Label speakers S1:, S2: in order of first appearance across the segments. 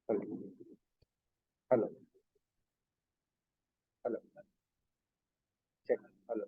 S1: Hello, hello, hello. Check. Hello.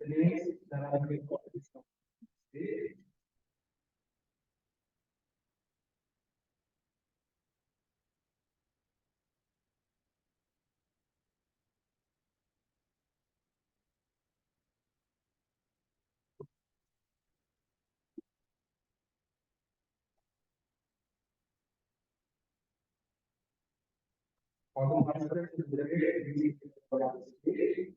S1: The names that are going to be for the participants in the debate, we participate.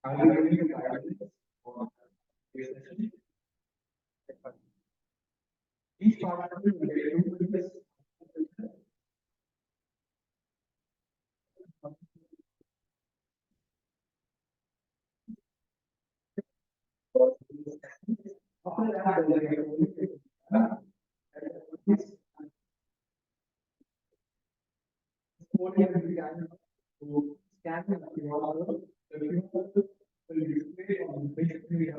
S1: Are you ready to guidance for this session? Each participant will get 2 minutes. After that, they will get this portion will be done to scan the QR code. The QR code will display on the page screen.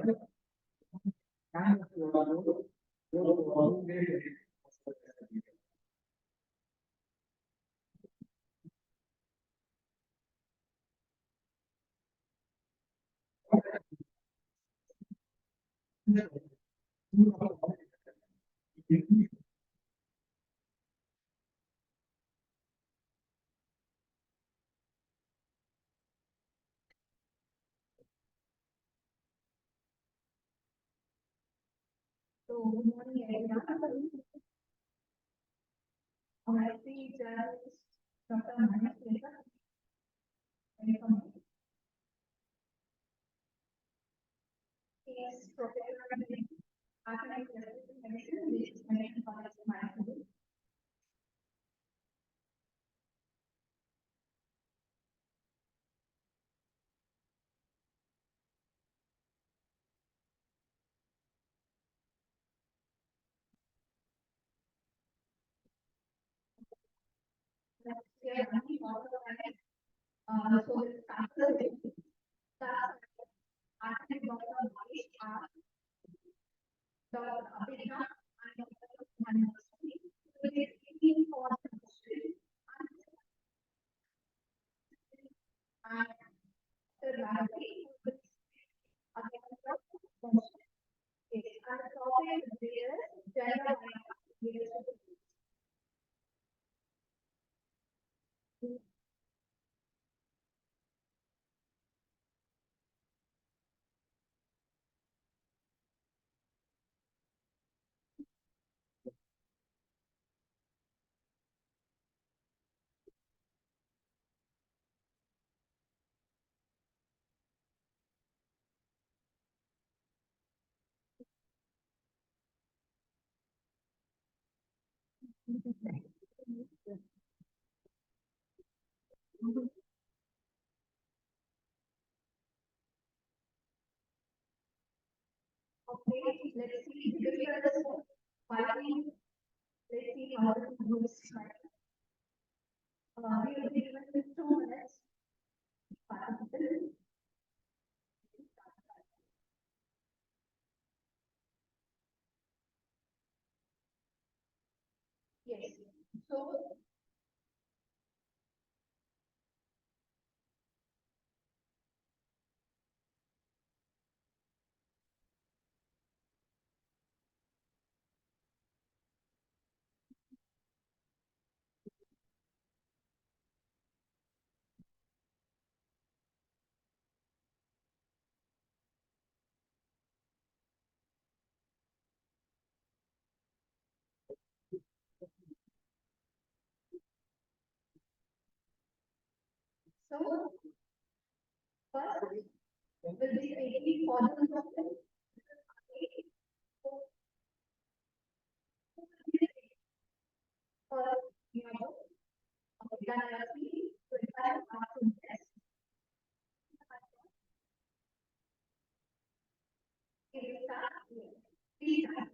S1: Scan the QR code, go to our page.
S2: So, good morning, everyone. Our esteemed judge, Dr. Manish Leka, welcome. He is professor in academic medicine, which is American College of Management. Next year, he also has, so the starter is academic Dr. Manish Dr. Abhinav, and Dr. Manish, who is 18 for chemistry, and Dr. Ravi, who is academic chemistry. Yes, and the topic is gender leadership. Okay, let's see. Finally, let's see how the groups start. We will be given 2 minutes. Yes. So, So, first, will be taking follow the for organically to entire part of this. Please start. Please start.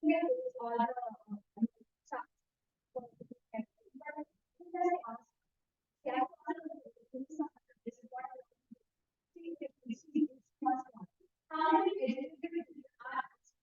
S2: here is all the stuff. But when I ask, yeah, this is what how many educated artists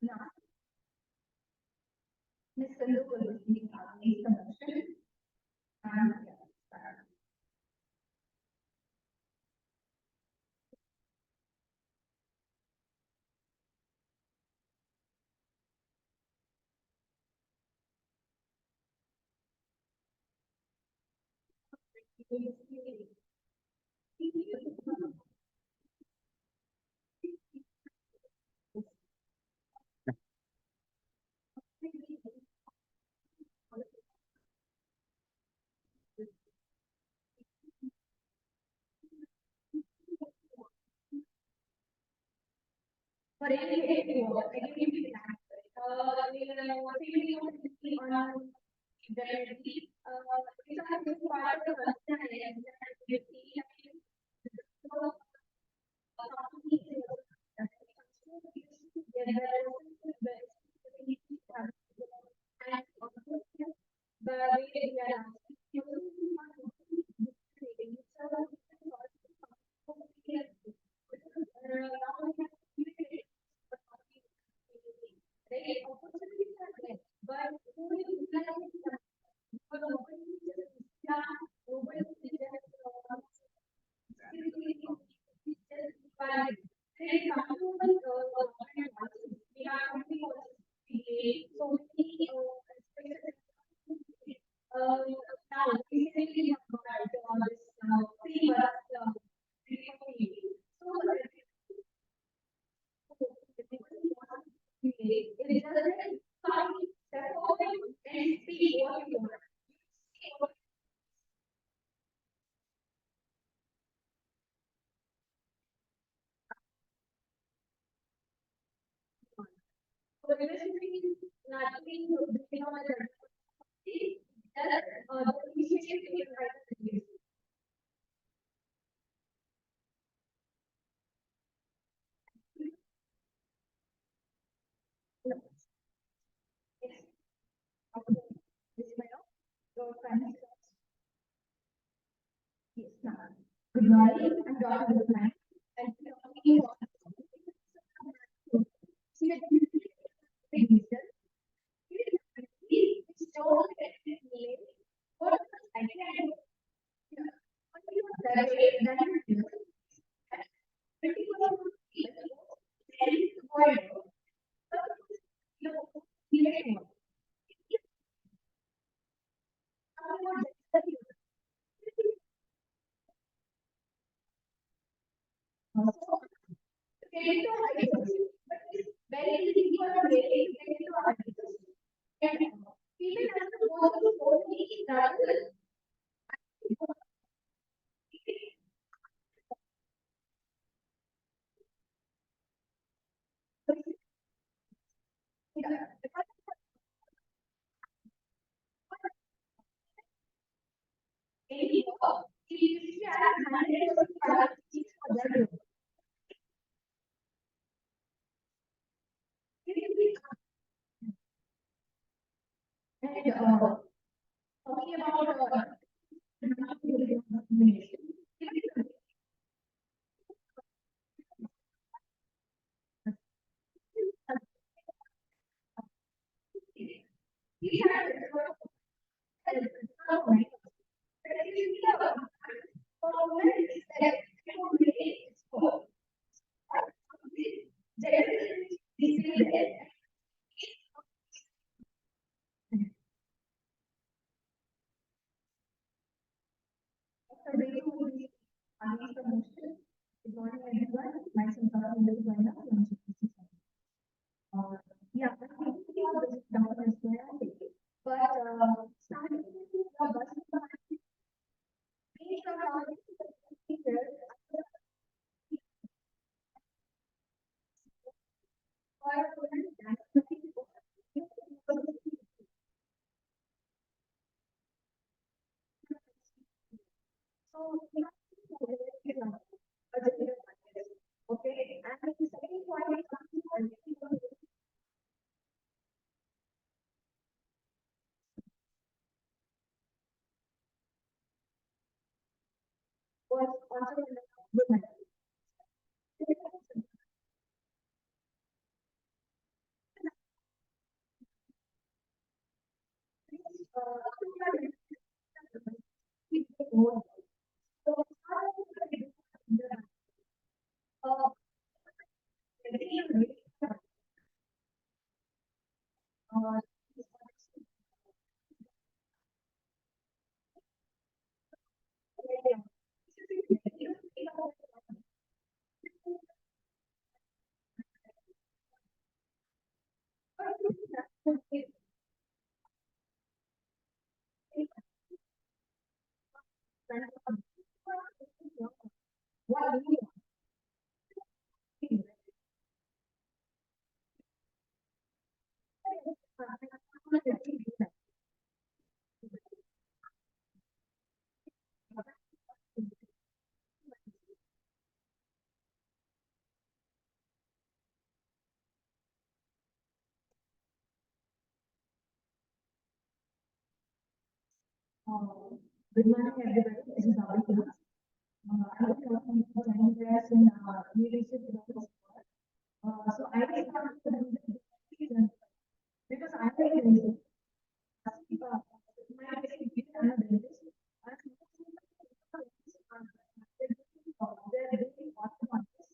S2: now, Mr. Lu will be speaking about the promotion and but anyway, we will anyway, on directly, it's a part of the Good morning, I'm Dr. Guzman, and talking about talking about
S1: Good morning, everybody. This is Abhi. I was joining class in leadership development. So I was started because I like music. My basic gift and abilities are they're really awesome on this.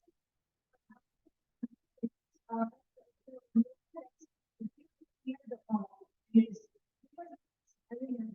S1: Here the is I mean,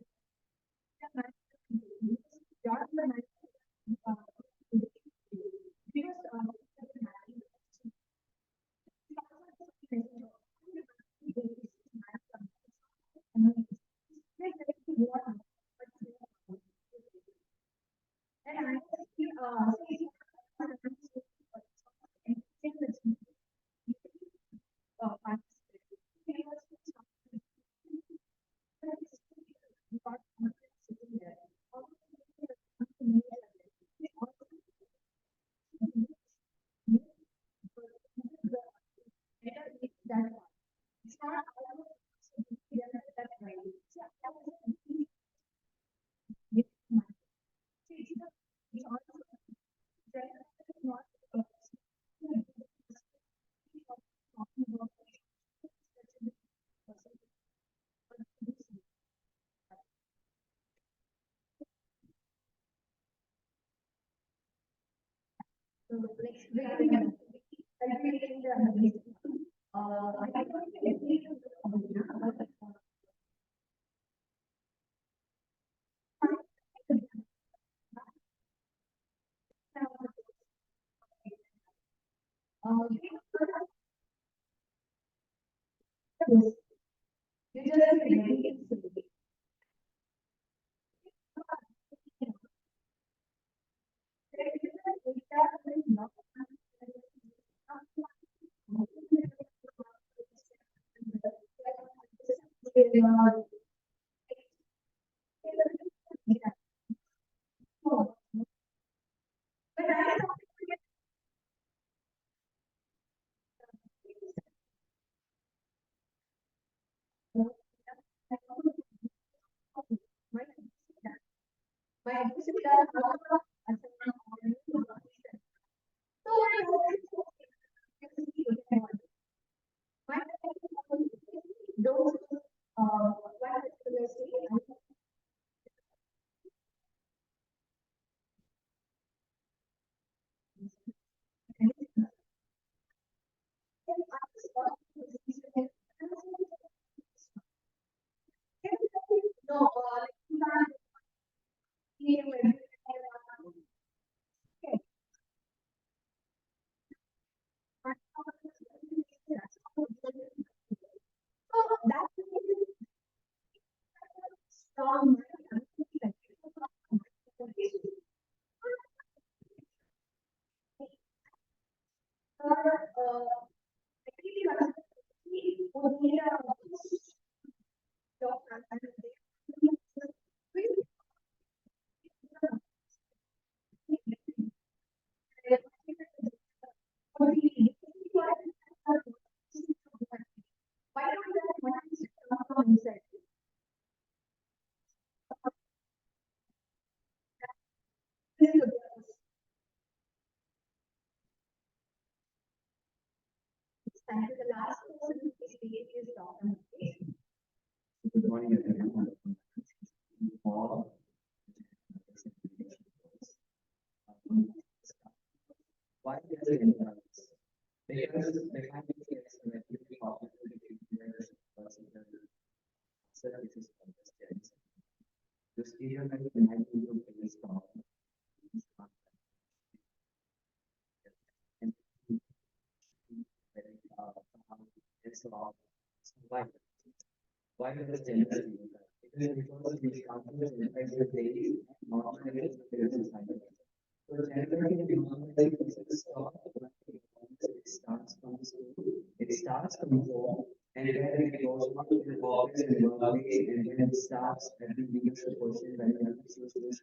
S1: because the environment. Because the climate is relatively popular in years services from the states. The stereotype in my view is strong. And somehow it's about why does gender feel that? It is because these conflicts impact the daily normalize the society. So gender can normalize the start it starts from school, it starts from home, and then it goes on to the office and workplace, and then it starts at the leadership position when you have to choose this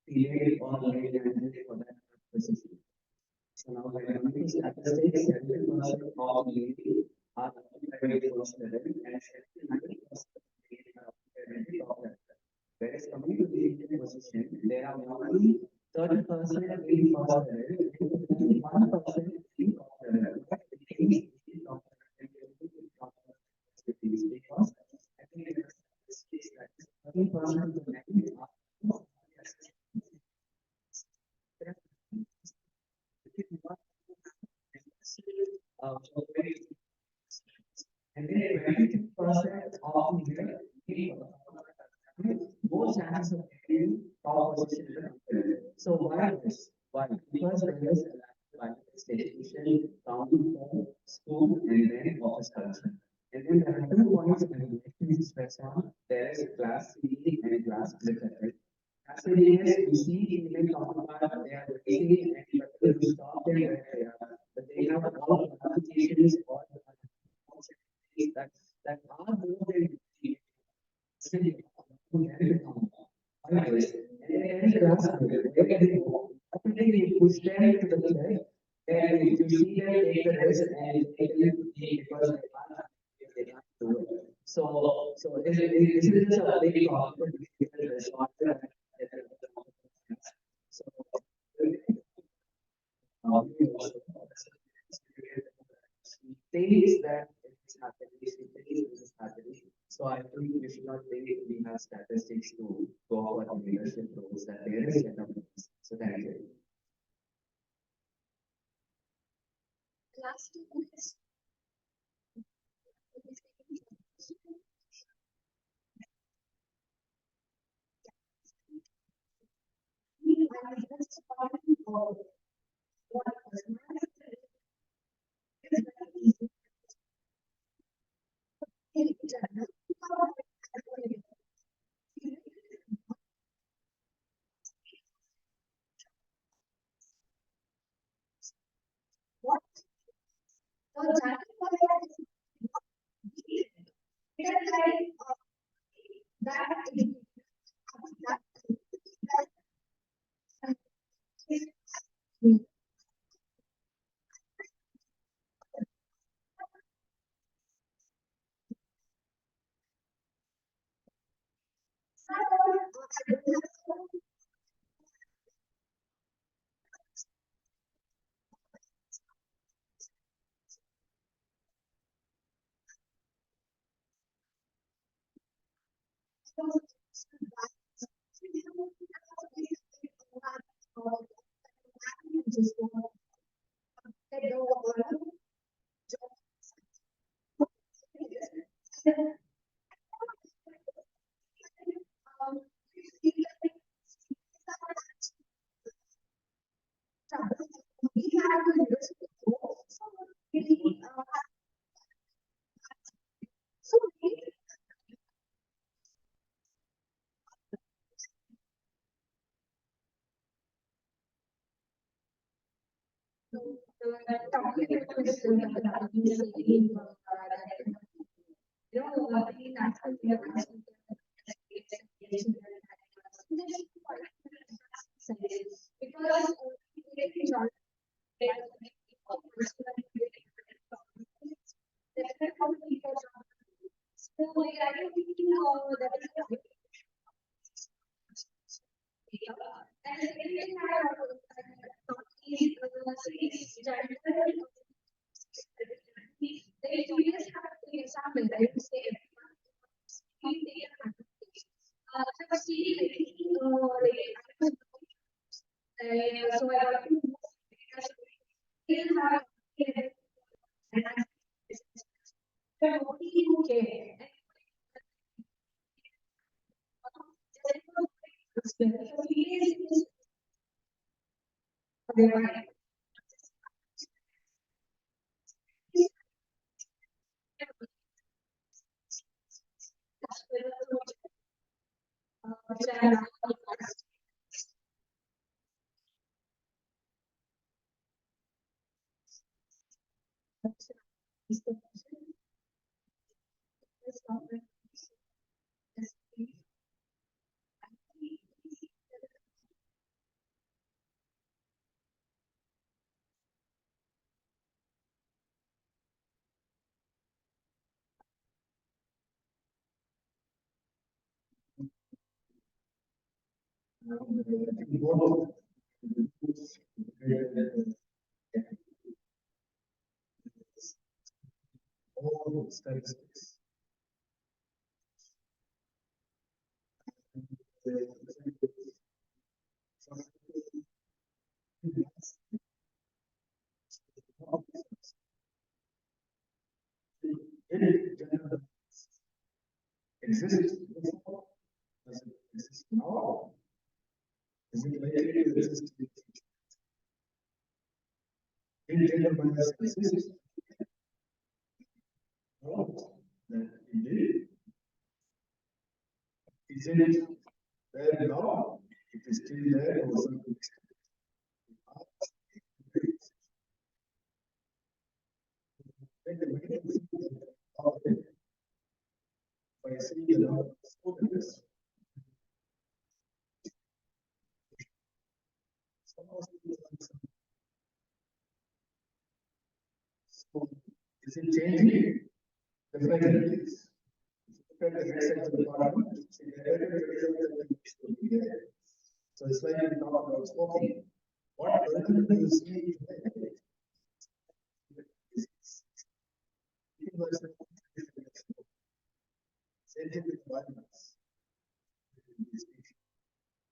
S1: female or male candidate for that position. So now by coming statistics, 70% of ladies are very first level and 79% of ladies are very top level. Whereas coming to the leadership position, there are only 30% in first level and 21% in top level. But it is in top level and top level because I think it's that 30% of the men are and then 22% of the people more chances of getting top position in the company. So why this? Why? Because there is a lack of education from school and then office culture. And then there are 2 points I would like to stress on. There is class ceiling and class literature. Class ceiling is you see even talk about they are raising and you stop them where they are. But they have all the applications or that that are more than you push them to the cliff, and you see them take the risk and take them because they can't do it. So this is just a big problem. So, things that is happening, things is happening. So I think we should not think we have statistics to go for the leadership roles that there is set up. So thank you.
S2: Last 2 minutes. What the jacket it is like that we have to use so talking about this because so I got will have but only you care.
S1: All statistics. Exists before? Does it exist now? Is it likely to exist in the future? Did gender bias exist? No, that it did. Is it there now? It is still there to a certain extent. Take the medical field of it. If I see a lot of students, some of students, so is it changing? Definitely it is. Look at the right side of the department, it's inherited results that used to be there. So it's like we talk about smoking. What result do you see today? Same thing with violence.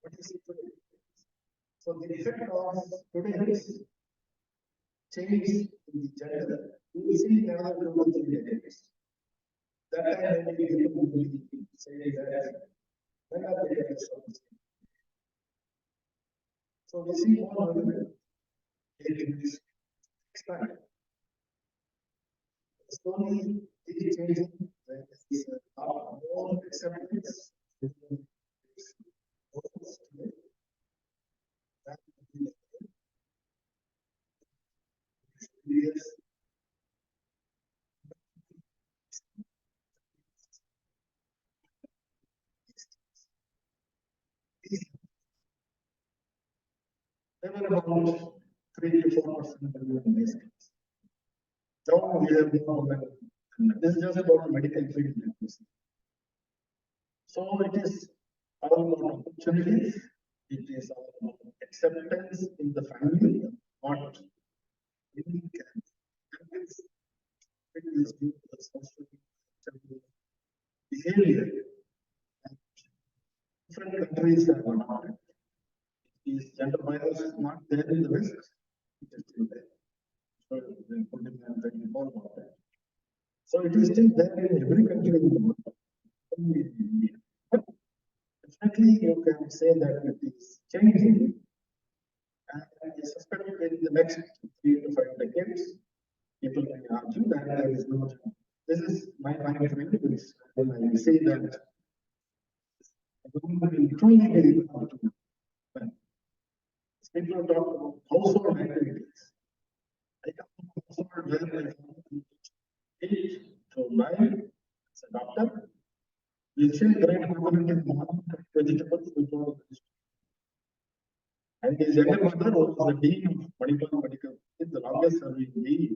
S1: What you see today? So the effect of today's change in the gender, you will see in another 2 or 3 decades. That time maybe people will be saying that when are they going to stop this? So we see more women in this time. Slowly it is changing. There is more acceptance. Yes. They were about 3 to 4% of the basic. Now we have more women. This is just about medical field. So it is all about opportunities. It is all about acceptance in the family. What we can happens. It is due to the social behavior. And different countries have adopted. Is gender bias not there in the West? It is still there. So they put in and very more about that. So it is still there in every country in the world. Only in India. But definitely you can say that it is changing. And I suspect in the next 3 to 5 decades, people may argue that there is no change. This is my point when I say that women will truly be able to men. People talk about household activities. I come from a household where my family 8 to 9 as a doctor. We still great component in morning vegetables before and his younger brother was the dean of medical, the longest serving dean.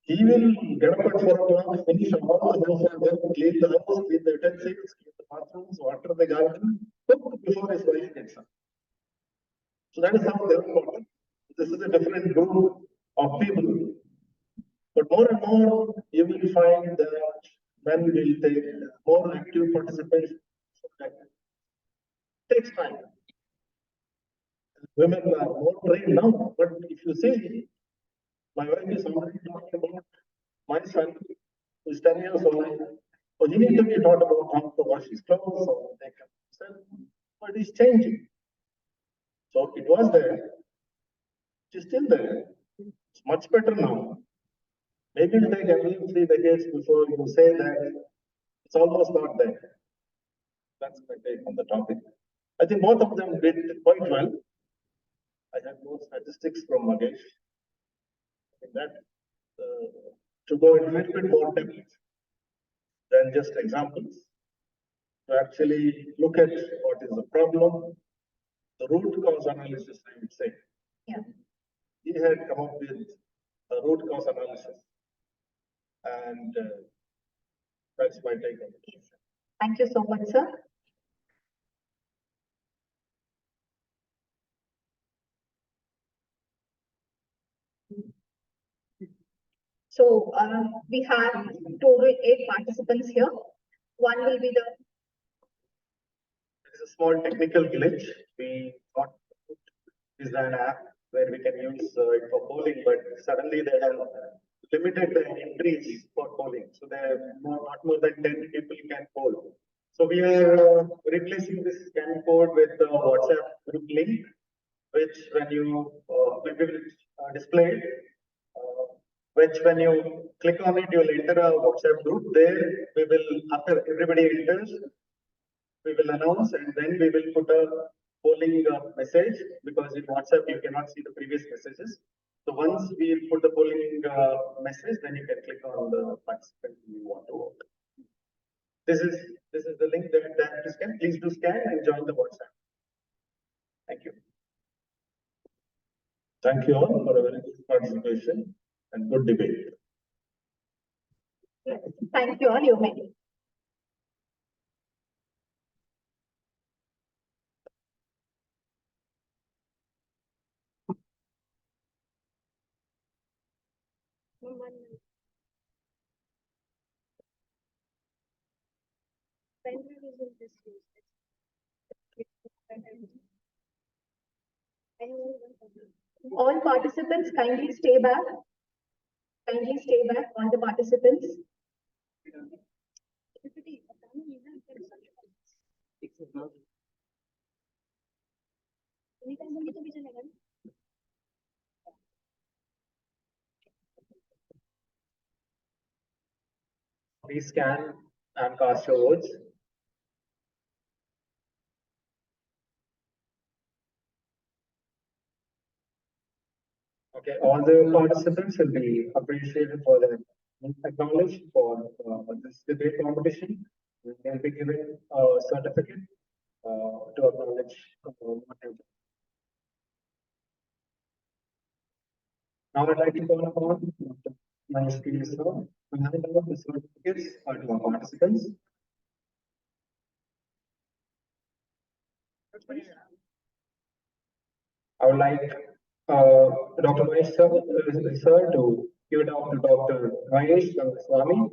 S1: He will get up at 4 o'clock, finish all the household work, clean the house, clean the utensils, clean the bathrooms, water the garden, cook before his wife gets up. So that is how they are important. This is a different group of people. But more and more, you will find that men will take more active participation. It takes time.
S3: women are more trained now. But if you see, my wife is already talking about my son, who's 10 years old. So he need to be taught about how to wash his clothes or take care of himself. But it's changing. So it was there. It is still there. It's much better now. Maybe it'll take every 3 decades before you say that it's almost not there. That's my take on the topic. I think both of them did quite well. I have no statistics from Magesh. In that, to go in a little bit more depth than just examples, to actually look at what is the problem, the root cause analysis, I would say.
S2: Yeah.
S3: He had come up with a root cause analysis, and that's my take on it.
S2: Thank you so much, sir. So we have total 8 participants here. One will be the.
S3: It's a small technical glitch. We thought is an app where we can use it for polling, but suddenly they have limited the entries for polling. So there are not more than 10 people can poll. So we are replacing this scan code with the WhatsApp group link, which when you we will display it, which when you click on it, you'll enter a WhatsApp group. There we will, after everybody enters, we will announce and then we will put a polling message, because in WhatsApp you cannot see the previous messages. So once we put the polling message, then you can click on the participant you want to vote. This is the link that they have to scan. Please do scan and join the WhatsApp. Thank you. Thank you all for a very good participation and good debate.
S2: Thank you all. You may. All participants kindly stay back. Kindly stay back, all the participants.
S3: Please scan and cast your votes. Okay, all the participants will be appreciated for their acknowledged for this debate competition. They'll be given a certificate to acknowledge what they've done. Now I'd like to call upon Dr. Mahesh P. Sir to hand over the certificates to our participants. I would like Dr. Mahesh sir to give it out to Dr. Mahesh Swami.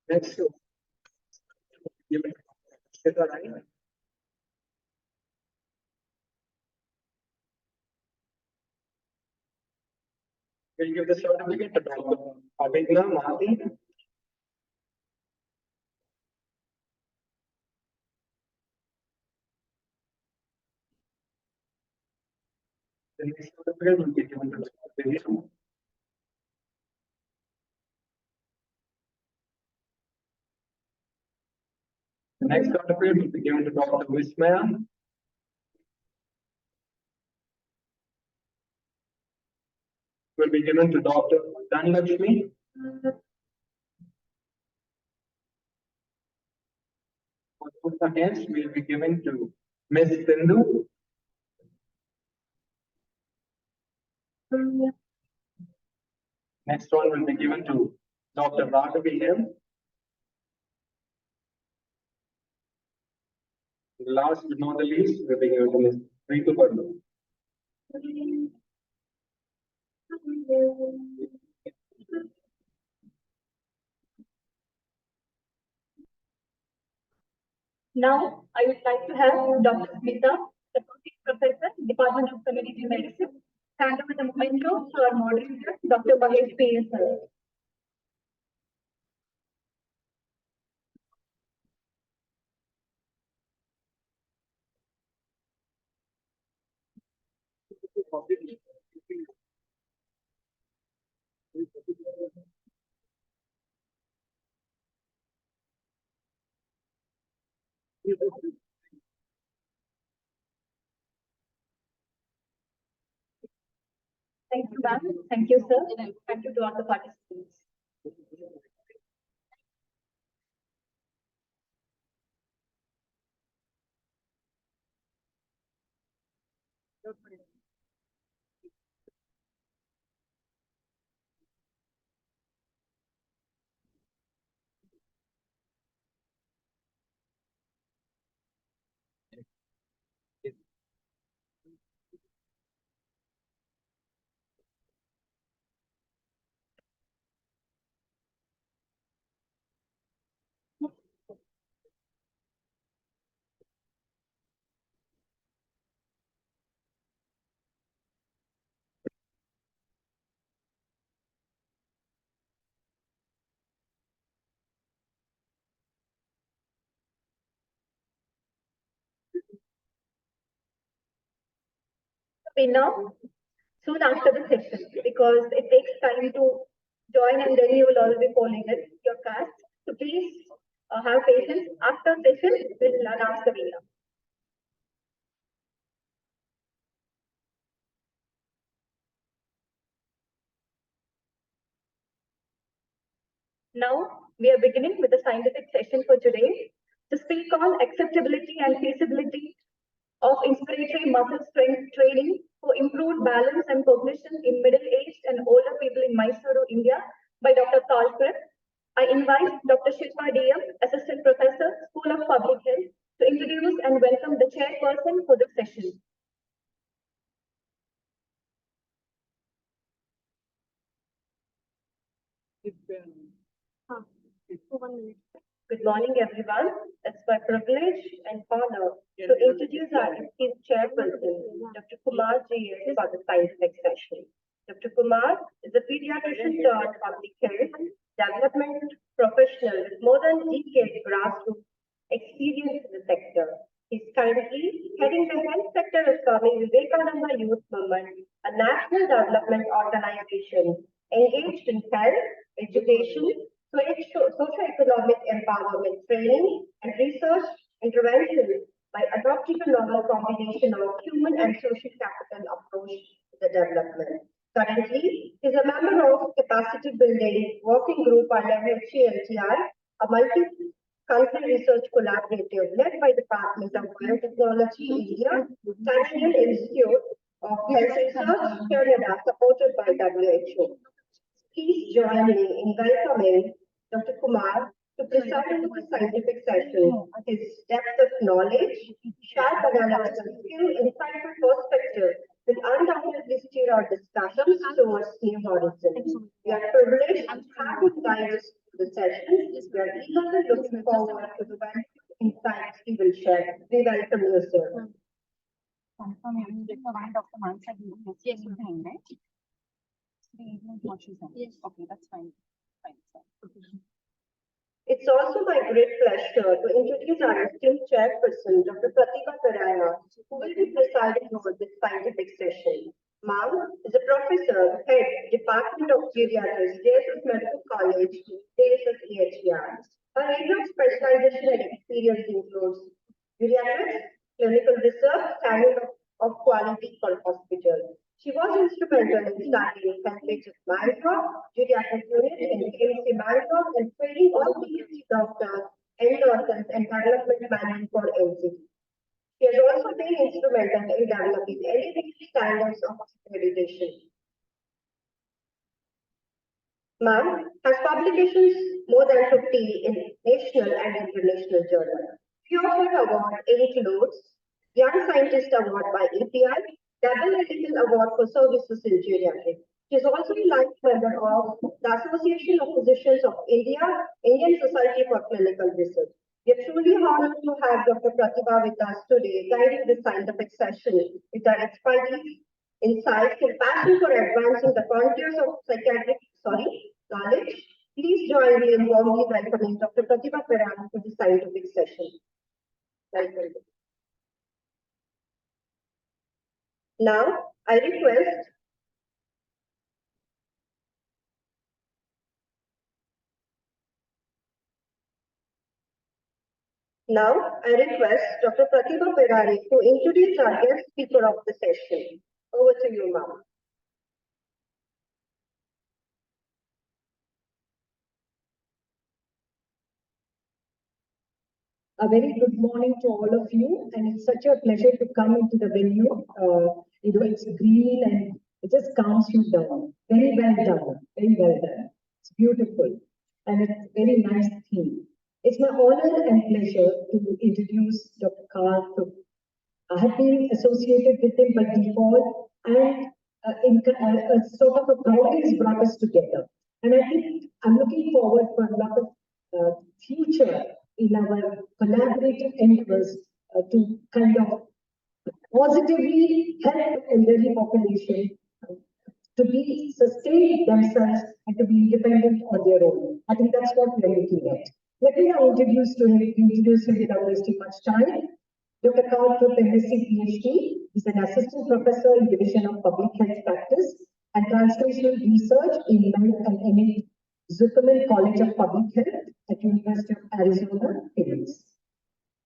S3: Next, give it to Shita Rai. We'll give the certificate to Dr. Abhigna Mahati. The next certificate will be given to Dr. Divya. The next certificate will be given to Dr. Vismaya. Will be given to Dr. Dhanlakshmi. For the next will be given to Ms. Sindhu. Next one will be given to Dr. Raghavi. Last but not the least, we'll be given to Ms. Ritu Parlu.
S2: Now, I would like to have Dr. Smita, Associate Professor, Department of Community Medicine, hand over the memento to our moderator, Dr. Mahesh P.S. Thank you, ma'am. Thank you, sir. Thank you to all the participants. We now, soon after the session, because it takes time to join and then you will all be following it, your cast. So please have patience. After session, we'll announce the winner. Now, we are beginning with the scientific session for today to speak on acceptability and feasibility of inspiratory muscle strength training for improved balance and cognition in middle-aged and older people in Mysuru, India by Dr. Kalkar. I invite Dr. Shilpa DM, Assistant Professor, School of Public Health, to introduce and welcome the chairperson for this session. Good morning, everyone. It's my privilege and honor to introduce our esteemed chairperson, Dr. Kumar G. for the scientific session. Dr. Kumar is a pediatrician turned public health development professional with more than a decade grassroots experience in the sector. He's currently heading the health sector of Swami Vivekananda Youth Movement, a national development organization engaged in health, education, socio-economic empowerment training and research interventions by adopting a novel combination of human and social capital approach to the development. Currently, he is a member of capacity building working group under HCLTI, a multi-country research collaborative led by Department of Biotechnology, India, National Institute of Health Research, Canada, supported by WHO. Please join me in welcoming Dr. Kumar to preside over the scientific session. His depth of knowledge, sharp analytical skill, insightful perspective will undoubtedly steer our discussions towards new horizons. We are privileged to have him guide us through the session. We are eagerly looking forward to the valuable insights he will share. We welcome you, sir.
S4: Yes, right? Yes. Okay, that's fine.
S2: It's also my great pleasure to introduce our esteemed chairperson, Dr. Pratika Peraya, who will be presiding over this scientific session. Ma'am is a professor, head, Department of Geriatrics, JSS Medical College, JSS EHR. Her area of specialization and experience includes geriatrics, clinical research, standard of quality for hospitals. She was instrumental in starting Healthpage of Bangalore, geriatric unit in KMC Bangalore, and training all PhD doctors, endorsers, and development management for NCT. She has also been instrumental in developing elevated standards of accreditation. Ma'am has publications more than 50 in national and international journals. Pure Award 8 Loads, Young Scientist Award by API, Double Ethical Award for Services in Geriatrics. She is also a life member of the Association of Physicians of India, Indian Society for Clinical Research. We are truly honored to have Dr. Pratibha with us today, guiding this scientific session with her expertise, insights, and passion for advancing the frontiers of knowledge. Please join me in warmly welcoming Dr. Pratibha Paran to the scientific session. Welcome. Now, I request Dr. Pratibha Perari to introduce our guest speaker of the session. Over to you, ma'am.
S5: A very good morning to all of you, and it's such a pleasure to come into the venue. It's green and it just calms you down. Very well done, very well done. It's beautiful, and it's very nice theme. It's my honor and pleasure to introduce Dr. Carl Cook. I have been associated with him by default, and sort of a providence brought us together. And I think I'm looking forward for a lot of future in our collaborative endeavors to kind of positively help elderly population to be sustain themselves and to be independent on their own. I think that's what we're looking at. Let me now introduce him without wasting much time. Dr. Carl Cook, MSc PhD, is an assistant professor in Division of Public Health Practice and Translational Research in Med and MA Zuckerman College of Public Health at University of Arizona, Phoenix.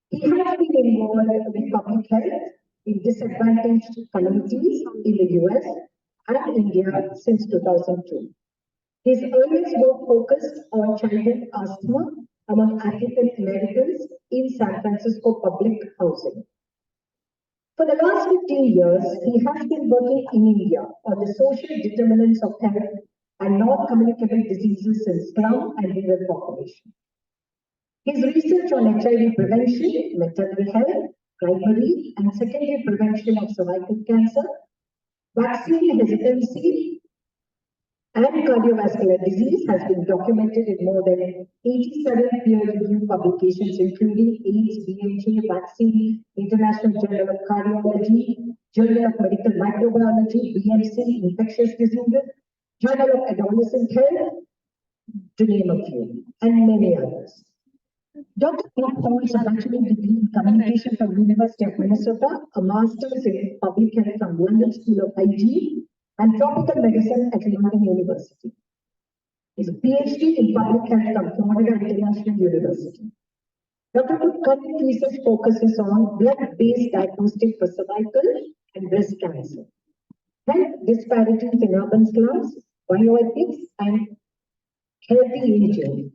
S5: He has been involved with public health in disadvantaged communities in the US and India since 2002. His earliest work focused on childhood asthma among African Americans in San Francisco public housing. For the last 15 years, he has been working in India on the social determinants of health and non-communicable diseases in slum and rural population. His research on HIV prevention, maternal health, primary and secondary prevention of cervical cancer, vaccine hesitancy, and cardiovascular disease has been documented in more than 87 peer-reviewed publications, including AIDS, BMJ, Vaccine, International Journal of Cardiology, Journal of Medical Microbiology, BMC, Infectious Diseases, Journal of Adolescent Health, to name a few, and many others. Dr. Cook holds a bachelor's degree in communication from the University of Minnesota, a master's in public health from London School of Hygiene, and tropical medicine at London University. His PhD in public health from Florida International University. Dr. Cook's current research focuses on blood-based diagnostic for cervical and breast cancer, health disparities in urban slums, bioethics, and healthy aging.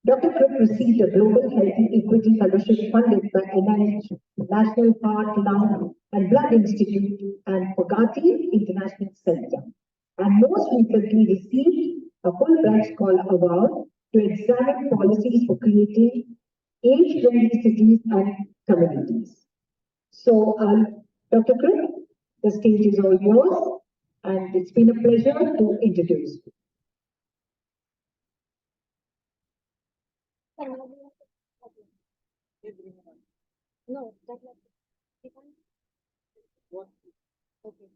S5: Dr. Cook received a Global Healthy Equity Fellowship funded by NIH, National Heart, Lung, and Blood Institute, and Fogati International Center, and most recently received a Fulbright Scholar Award to examine policies for creating age-friendly cities and communities. So, Dr. Cook, the stage is all yours, and it's been a pleasure to introduce you.
S4: No, what? Okay.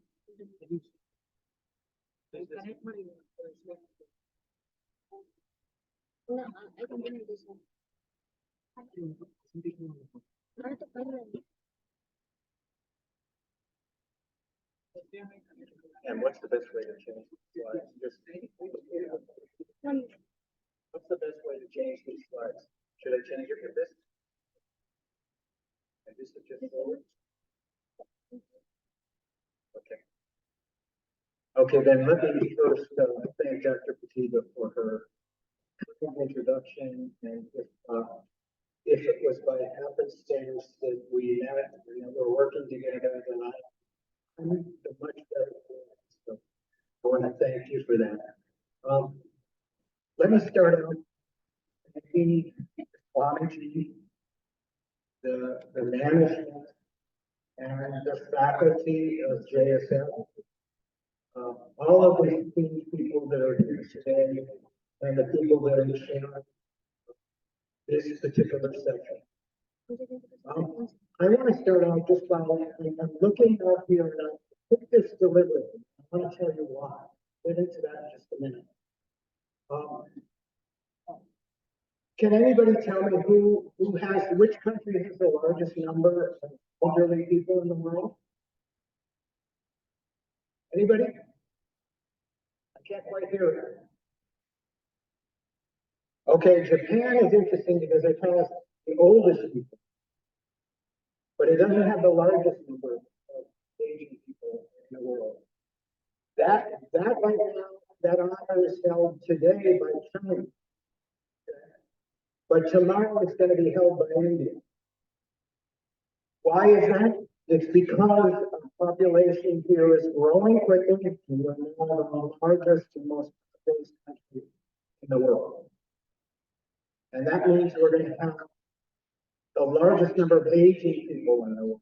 S4: No, I can do this one.
S3: And what's the best way to change these slides? What's the best way to change these slides? Should I change it with this? And this is just forward? Okay. Okay, then let me first thank Dr. Pratibha for her introduction, and if it was by happenstance that we met and we're working together, then I'm a much better. So I want to thank you for that.
S6: let me start out. The Swamiji, the management, and the faculty of JSL. All of these people that are here today, and the people that are sharing this particular section. I want to start out just by, I'm looking up here and I took this deliberately. I want to tell you why. Get into that in just a minute. Can anybody tell me which country has the largest number of elderly people in the world? Anybody? I can't quite hear it. Okay, Japan is interesting because it has the oldest people, but it doesn't have the largest number of aging people in the world. That right now, that honor is held today by China. But tomorrow it's going to be held by India. Why is that? It's because our population here is growing quickly. We are now the largest and most populous country in the world. And that means we're going to have the largest number of aging people in the world.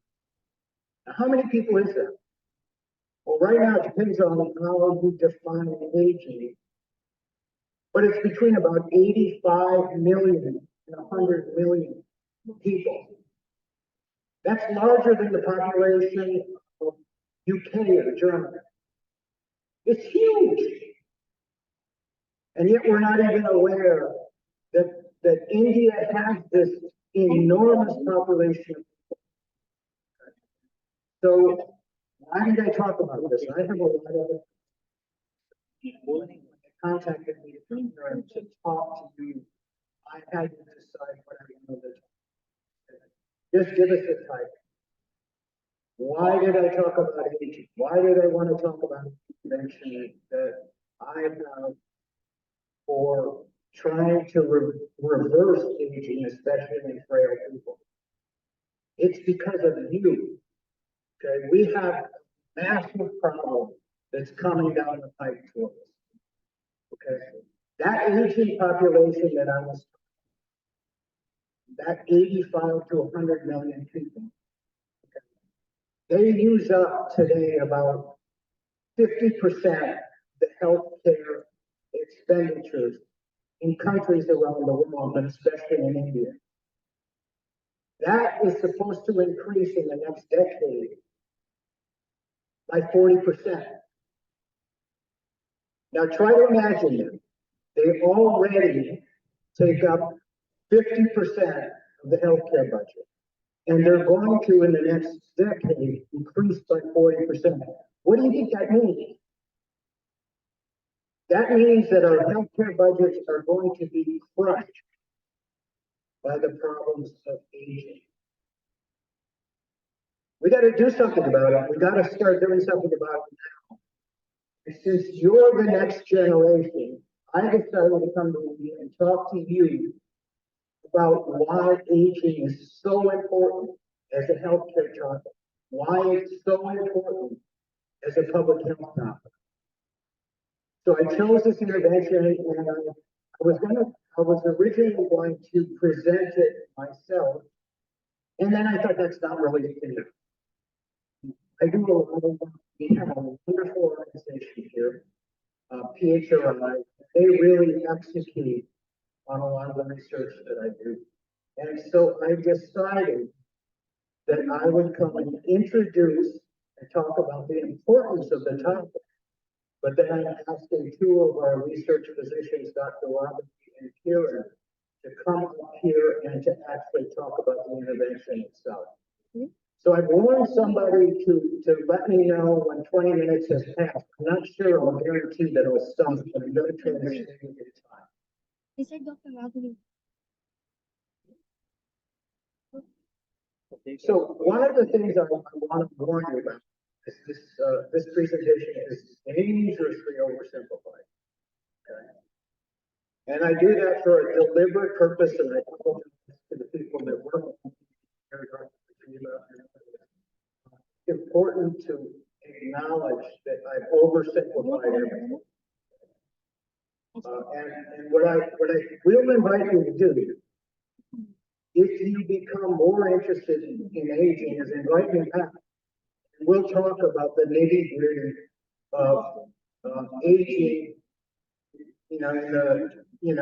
S6: Now, how many people is that? Well, right now it depends on how you define aging, but it's between about 85 million and 100 million people. That's larger than the population of UK or Germany. It's huge. And yet we're not even aware that India has this enormous population. So why did I talk about this? I have a lot of people contacted me to talk to you. I had to decide what I wanted to talk about. Just give us a title. Why did I talk about aging? Why did I want to talk about information that I have for trying to reverse aging, especially in frail people? It's because of you. Okay, we have a massive problem that's coming down the pipe to us. Okay, that aging population that I was, that 85 to 100 million people, okay, they use up today about 50% the healthcare expenditures in countries around the world, but especially in India. That is supposed to increase in the next decade by 40%. Now try to imagine them. They already take up 50% of the healthcare budget. And they're going to, in the next decade, increase by 40%. What do you think that means? That means that our healthcare budgets are going to be crushed by the problems of aging. We got to do something about it. We got to start doing something about it now. And since you're the next generation, I decided to come to you and talk to you about why aging is so important as a healthcare topic, why it's so important as a public health topic. So I chose this intervention, and I was originally going to present it myself, and then I thought that's not really fair. I do a lot of work. We have a wonderful organization here, PHRI. They really execute on a lot of the research that I do. And so I decided that I would come and introduce and talk about the importance of the topic. But then I'm asking two of our research physicians, Dr. Robert and Kieran, to come up here and to actually talk about the intervention itself. So I've warned somebody to let me know when 20 minutes has passed. I'm not sure, I'll guarantee that it'll stop, but I'm going to try to stay with your time.
S4: He said Dr. Raghu.
S6: So one of the things I want to warn you about is this presentation is dangerously oversimplified. Okay? And I do that for a deliberate purpose, and I apologize to the people that work with me. It's important to acknowledge that I've oversimplified everything. And what I will invite you to do, if you become more interested in aging, is invite me back. We'll talk about the nitty gritty of aging, in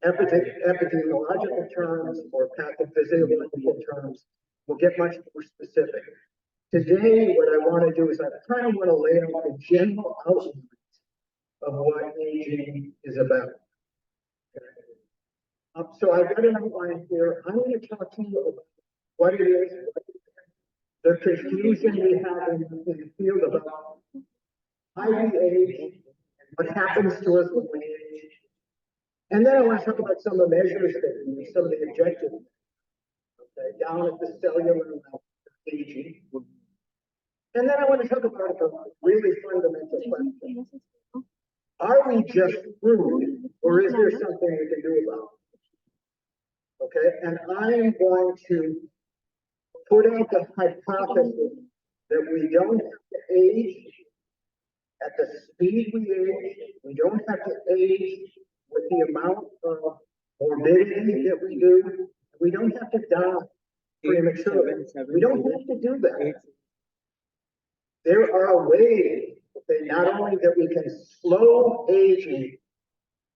S6: epidemiological terms or pathophysiological terms. We'll get much more specific. Today, what I want to do is I kind of want to lay out the general outlines of what aging is about. So I've got an outline here. I'm going to talk to you about what it is, the confusion we have in the field about how we age, what happens to us when we age. And then I want to talk about some of the measures that we use, some of the objectives, okay, down at the cellular level of aging. And then I want to talk about a really fundamental question. Are we just screwed, or is there something we can do about it? Okay, and I'm going to put out the hypothesis that we don't have to age at the speed we age. We don't have to age with the amount of morbidity that we do. We don't have to die prematurely. We don't have to do that. There are ways, okay, not only that we can slow aging,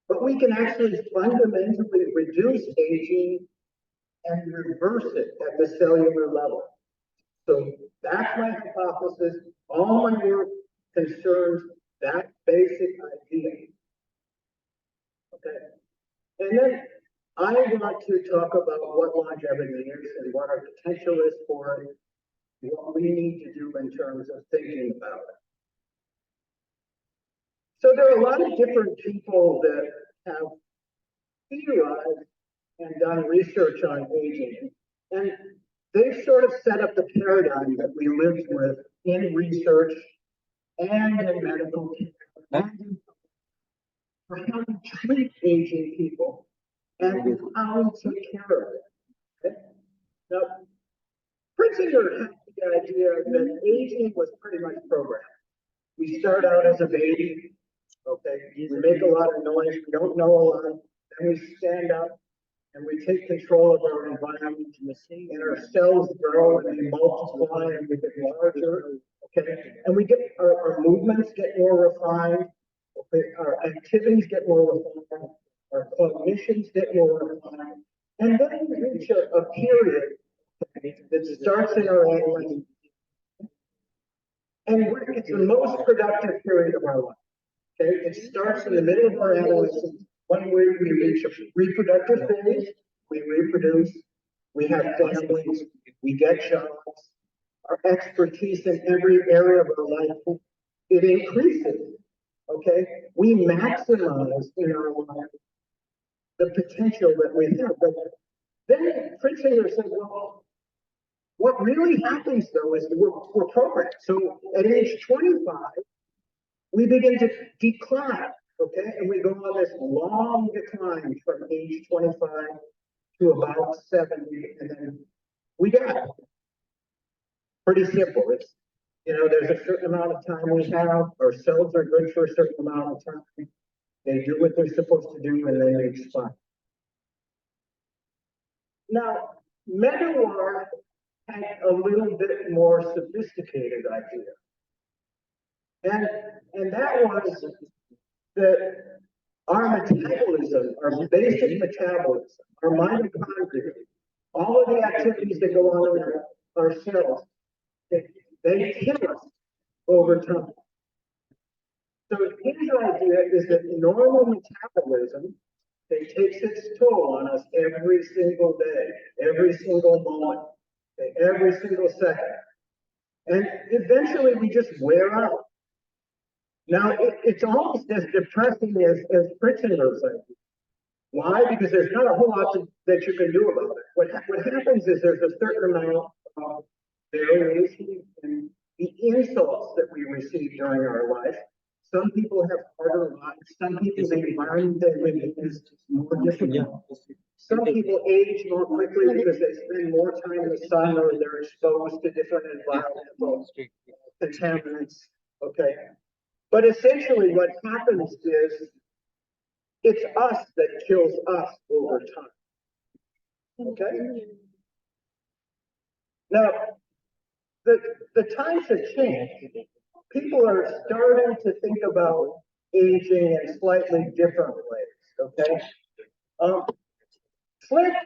S6: but we can actually fundamentally reduce aging and reverse it at the cellular level. So that's my hypothesis. All my work concerns that basic idea. Okay. And then I want to talk about what longevity is and what our potential is for it, what we need to do in terms of thinking about it. So there are a lot of different people that have theorized and done research on aging. And they've sort of set up the paradigm that we lived with in research and in medical care and for how to treat aging people and how to take care of it. Okay? Now, Pritzinger had the idea that aging was pretty much programmed. We start out as a baby, okay? We make a lot of noise, we don't know a lot, then we stand up and we take control of our environment, and our cells grow and they multiply and we get larger, okay? And we get, our movements get more refined, okay? Our activities get more refined, our cognitions get more refined, and then we reach a period that starts in our adolescence. And it's the most productive period of our life. Okay, it starts in the middle of our adolescence, when we reach a reproductive phase, we reproduce, we have families, we get jobs, our expertise in every area of our life, it increases. Okay, we maximize in our life the potential that we have. But then Pritzinger said, well, what really happens though is we're programmed. So at age 25, we begin to decline, okay? And we go on this long decline from age 25 to about 70, and then we die. Pretty simple. It's, there's a certain amount of time we have. Our cells are good for a certain amount of time. They do what they're supposed to do, and then they expire. Now, Medawar had a little bit more sophisticated idea. And that was that our metabolism, our basic metabolism, our mitochondria, all of the activities that go on in our cells, they kill us over time. So his idea is that normal metabolism, it takes its toll on us every single day, every single moment, every single second. And eventually we just wear out. Now, it's almost as depressing as Pritzinger's idea. Why? Because there's not a whole lot that you can do about it. What happens is there's a certain amount of variation in the insults that we receive during our life. Some people have harder lives. Some people, the environment they live in is more difficult. Some people age more quickly because they spend more time in the sun or they're exposed to different environmental contaminants. Okay. But essentially what happens is it's us that kills us over time. Okay? Now, the times have changed. People are starting to think about aging in slightly different ways, okay? Flick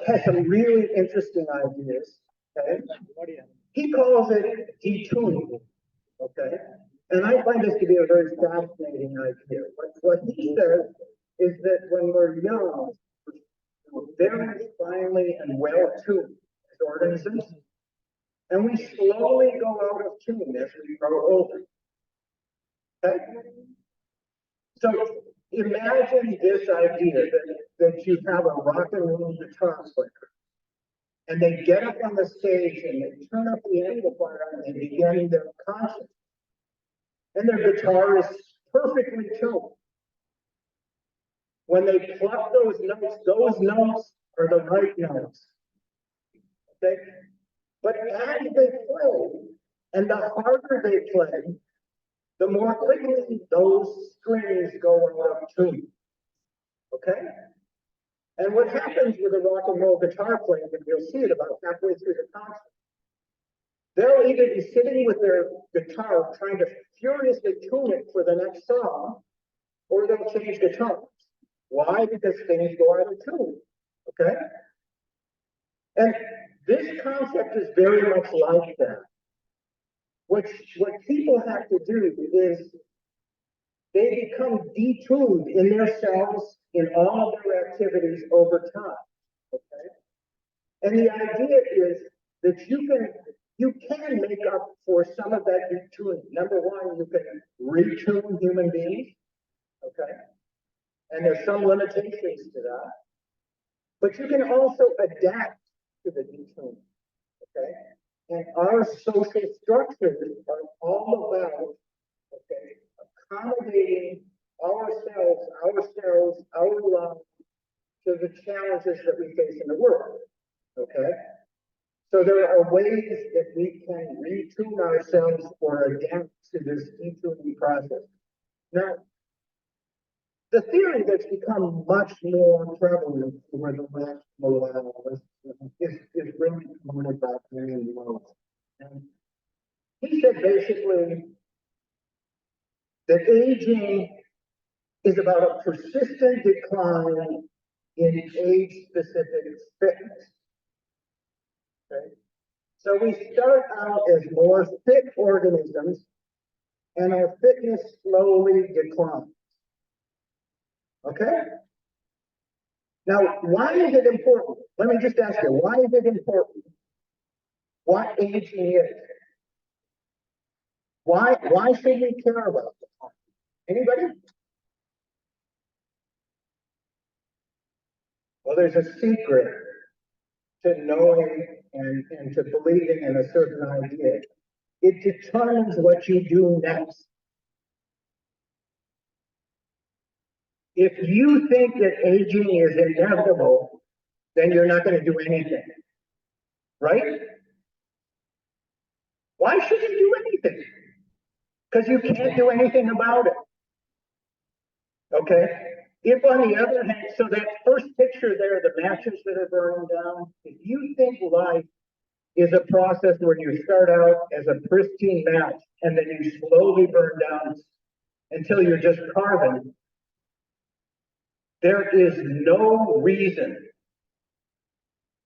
S6: has some really interesting ideas, okay? He calls it detuning, okay? And I find this to be a very fascinating idea. What he says is that when we're young, we're very finely and well tuned as organisms, and we slowly go out of tune as we grow older. Okay? So imagine this idea that you have a rock and roll guitar player, and they get up on the stage and they turn up the amplifier and they begin their concert. And their guitar is perfectly tuned. When they pluck those notes are the right notes. Okay? But as they play, and the harder they play, the more quickly those strings go out of tune. Okay? And what happens with a rock and roll guitar player, and you'll see it about halfway through the concert, they'll either be sitting with their guitar trying to furiously tune it for the next song, or they'll change guitars. Why? Because things go out of tune. Okay? And this concept is very much like that. What people have to do is they become detuned in their cells in all of their activities over time. Okay? And the idea is that you can make up for some of that detuning. Number one, you can retune human beings. Okay? And there's some limitations to that. But you can also adapt to the detuning. Okay? And our social structures are all about, okay, accommodating ourselves, our lives to the challenges that we face in the world. Okay? So there are ways that we can retune ourselves or adapt to this detuning process. Now, the theory that's become much more prevalent over the last millennia is really promoted by William Rose. And he said basically that aging is about a persistent decline in age-specific fitness. Okay? So we start out as more fit organisms, and our fitness slowly declines. Okay? Now, why is it important? Let me just ask you, why is it important what aging is? Why should we care about it? Anybody? Well, there's a secret to knowing and to believing in a certain idea. It determines what you do next. If you think that aging is inevitable, then you're not going to do anything. Right? Why should you do anything? Because you can't do anything about it. Okay? If on the other hand, so that first picture there, the matches that are burning down, if you think life is a process where you start out as a pristine match and then you slowly burn down until you're just carbon, there is no reason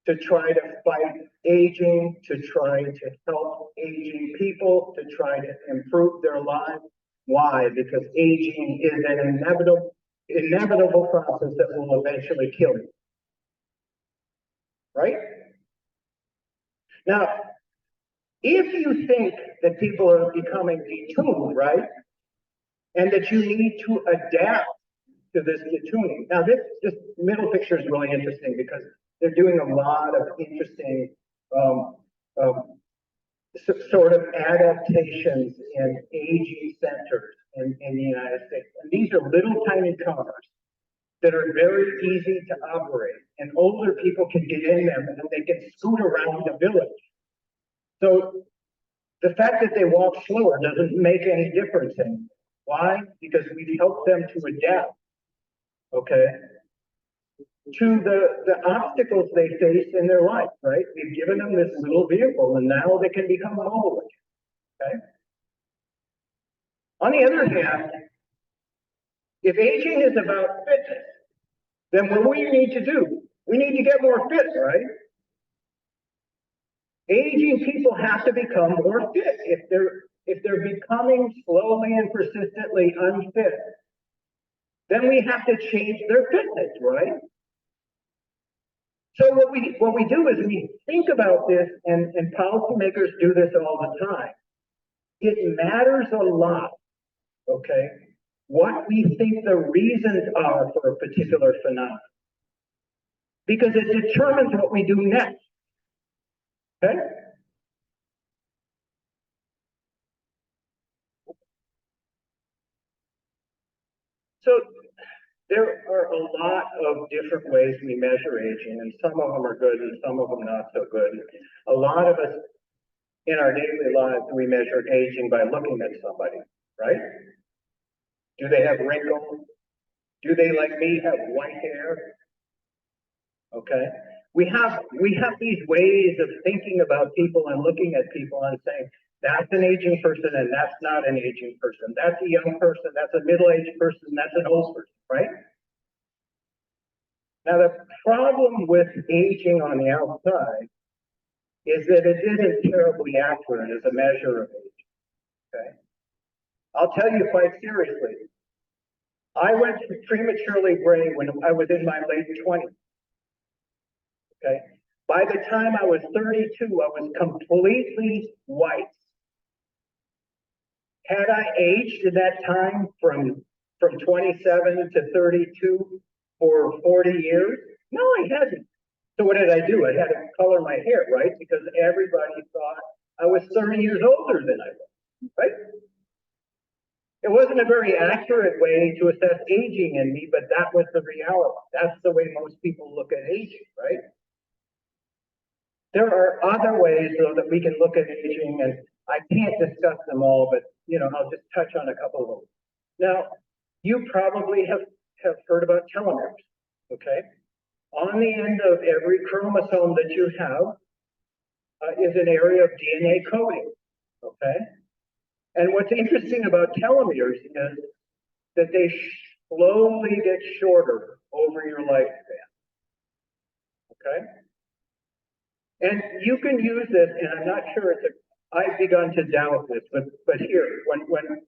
S6: to try to fight aging, to try to help aging people, to try to improve their lives. Why? Because aging is an inevitable process that will eventually kill you. Right? Now, if you think that people are becoming detuned, right, and that you need to adapt to this detuning. Now, this middle picture is really interesting because they're doing a lot of interesting sort of adaptations in aging centers in the United States. And these are little tiny cars that are very easy to operate, and older people can get in them and they can scoot around the village. So the fact that they walk slower doesn't make any difference anymore. Why? Because we've helped them to adapt okay, to the obstacles they face in their life, right? We've given them this little vehicle and now they can become mobile, okay? On the other hand, if aging is about fitness, then what we need to do, we need to get more fit, right? Aging people have to become more fit. If they're becoming slowly and persistently unfit, then we have to change their fitness, right? So what we do is we think about this, and policymakers do this all the time. It matters a lot, okay, what we think the reasons are for a particular phenomenon, because it determines what we do next, okay? So there are a lot of different ways we measure aging, and some of them are good and some of them not so good. A lot of us in our daily lives, we measure aging by looking at somebody, right? Do they have wrinkles? Do they, like me, have white hair? Okay. We have these ways of thinking about people and looking at people and saying, that's an aging person and that's not an aging person. That's a young person, that's a middle-aged person, that's an old person, right? Now, the problem with aging on the outside is that it isn't terribly accurate as a measure of age, okay? I'll tell you quite seriously, I went prematurely gray when I was in my late 20s, okay? By the time I was 32, I was completely white. Had I aged in that time from 27 to 32 for 40 years? No, I hadn't. So what did I do? I had to color my hair, right? Because everybody thought I was 30 years older than I was, right? It wasn't a very accurate way to assess aging in me, but that was the reality. That's the way most people look at aging, right? There are other ways, though, that we can look at aging, and I can't discuss them all, but, you know, I'll just touch on a couple of them. Now, you probably have heard about telomeres, okay? On the end of every chromosome that you have is an area of DNA coding, okay? And what's interesting about telomeres is that they slowly get shorter over your lifespan, okay? And you can use this, and I'm not sure I've begun to doubt this, but here, when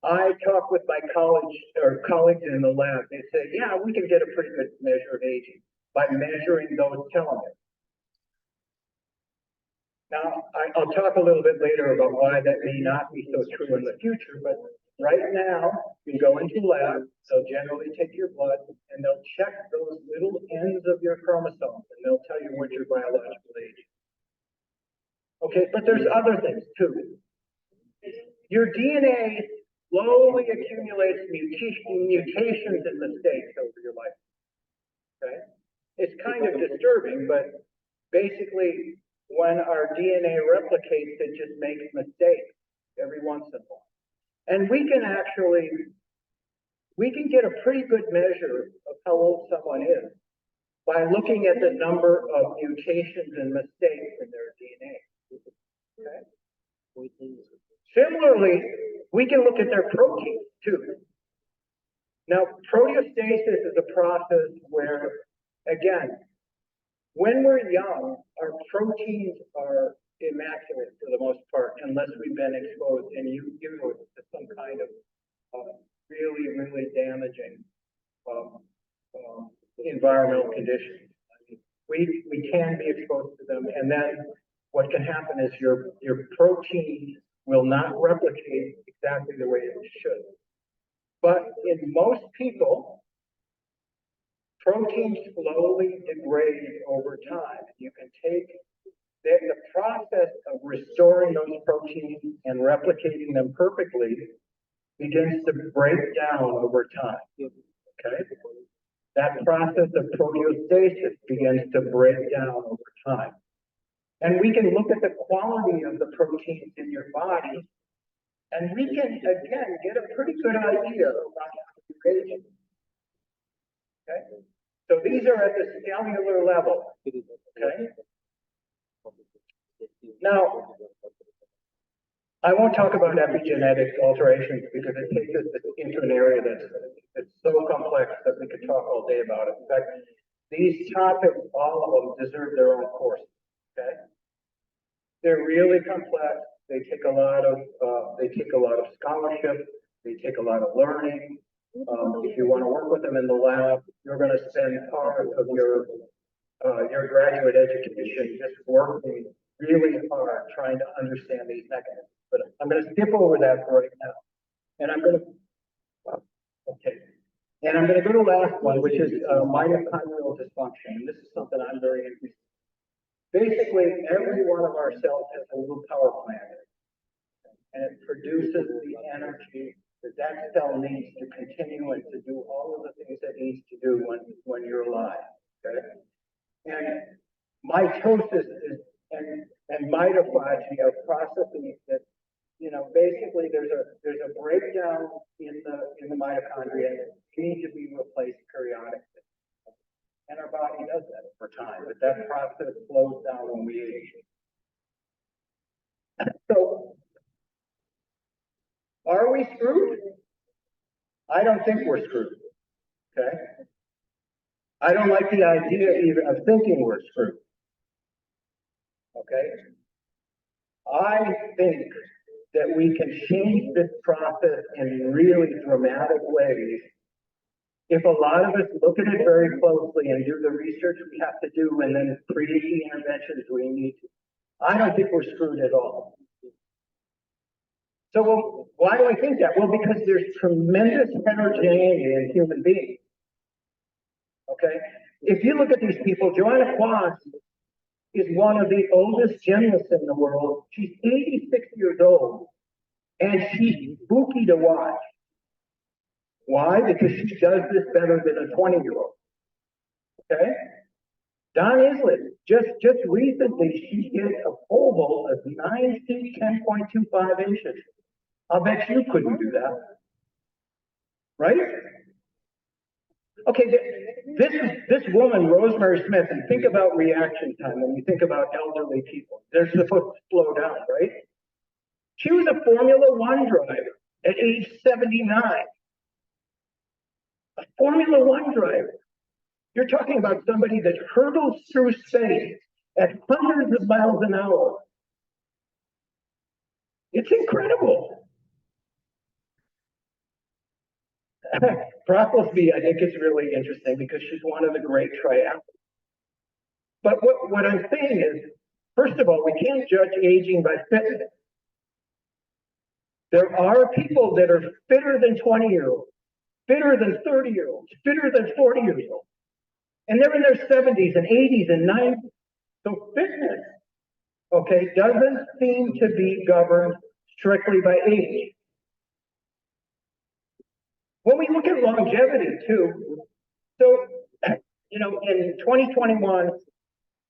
S6: I talk with my colleagues in the lab, they say, yeah, we can get a pretty good measure of aging by measuring those telomeres. Now, I'll talk a little bit later about why that may not be so true in the future, but right now, you go into the lab, they'll generally take your blood, and they'll check those little ends of your chromosomes, and they'll tell you what your biological age is. Okay, but there's other things too. Your DNA slowly accumulates mutations and mistakes over your life. Okay? It's kind of disturbing, but basically, when our DNA replicates, it just makes mistakes every once in a while. And we can get a pretty good measure of how old someone is by looking at the number of mutations and mistakes in their DNA. Okay? Similarly, we can look at their proteins too. Now, proteostasis is a process where, again, when we're young, our proteins are immaculate for the most part, unless we've been exposed and usually to some kind of really, really damaging environmental conditions. We can be exposed to them, and then what can happen is your protein will not replicate exactly the way it should. But in most people, proteins slowly degrade over time. You can take the process of restoring those proteins and replicating them perfectly begins to break down over time. Okay? That process of proteostasis begins to break down over time. And we can look at the quality of the proteins in your body, and we can, again, get a pretty good idea about how you're aging. Okay? So these are at the cellular level. Okay? Now, I won't talk about epigenetic alterations because it takes us into an area that's so complex that we could talk all day about it. In fact, these topics, all of them, deserve their own course. Okay? They're really complex. They take a lot of scholarship. They take a lot of learning. If you want to work with them in the lab, you're going to spend part of your graduate education just working really hard trying to understand these mechanisms. But I'm going to skip over that for right now. And I'm going to, okay. And I'm going to go to the last one, which is mitochondrial dysfunction. And this is something I'm very interested in. Basically, every one of our cells has a little power plant. And it produces the energy that cell needs to continue and to do all of the things it needs to do when you're alive. Okay? And mitosis and mitophagy are processes that, basically there's a breakdown in the mitochondria that need to be replaced periodically. And our body does that over time, but that process slows down when we age. So, are we screwed? I don't think we're screwed. Okay? I don't like the idea even of thinking we're screwed. Okay? I think that we can change this process in really dramatic ways if a lot of us look at it very closely and do the research we have to do and then create the interventions we need to. I don't think we're screwed at all. So why do I think that? Well, because there's tremendous heterogeneity in human beings. Okay? If you look at these people, Joanna Quast is one of the oldest gymnasts in the world. She's 86 years old, and she's spooky to watch. Why? Because she does this better than a 20-year-old. Okay? Don Islett, just recently, she hit a pole vault of 9 feet, 10.25 inches. I'll bet you couldn't do that. Right? Okay, this woman, Rosemary Smith, and think about reaction time when you think about elderly people. They're supposed to slow down, right? She was a Formula One driver at age 79. A Formula One driver. You're talking about somebody that hurdles through space at hundreds of miles an hour. It's incredible. Brocklesby, I think, is really interesting because she's one of the great triathletes. But what I'm saying is, first of all, we can't judge aging by fitness. There are people that are fitter than 20-year-olds, fitter than 30-year-olds, fitter than 40-year-olds. And they're in their 70s and 80s and 90s. So fitness, okay, doesn't seem to be governed strictly by age. When we look at longevity too, so, in 2021,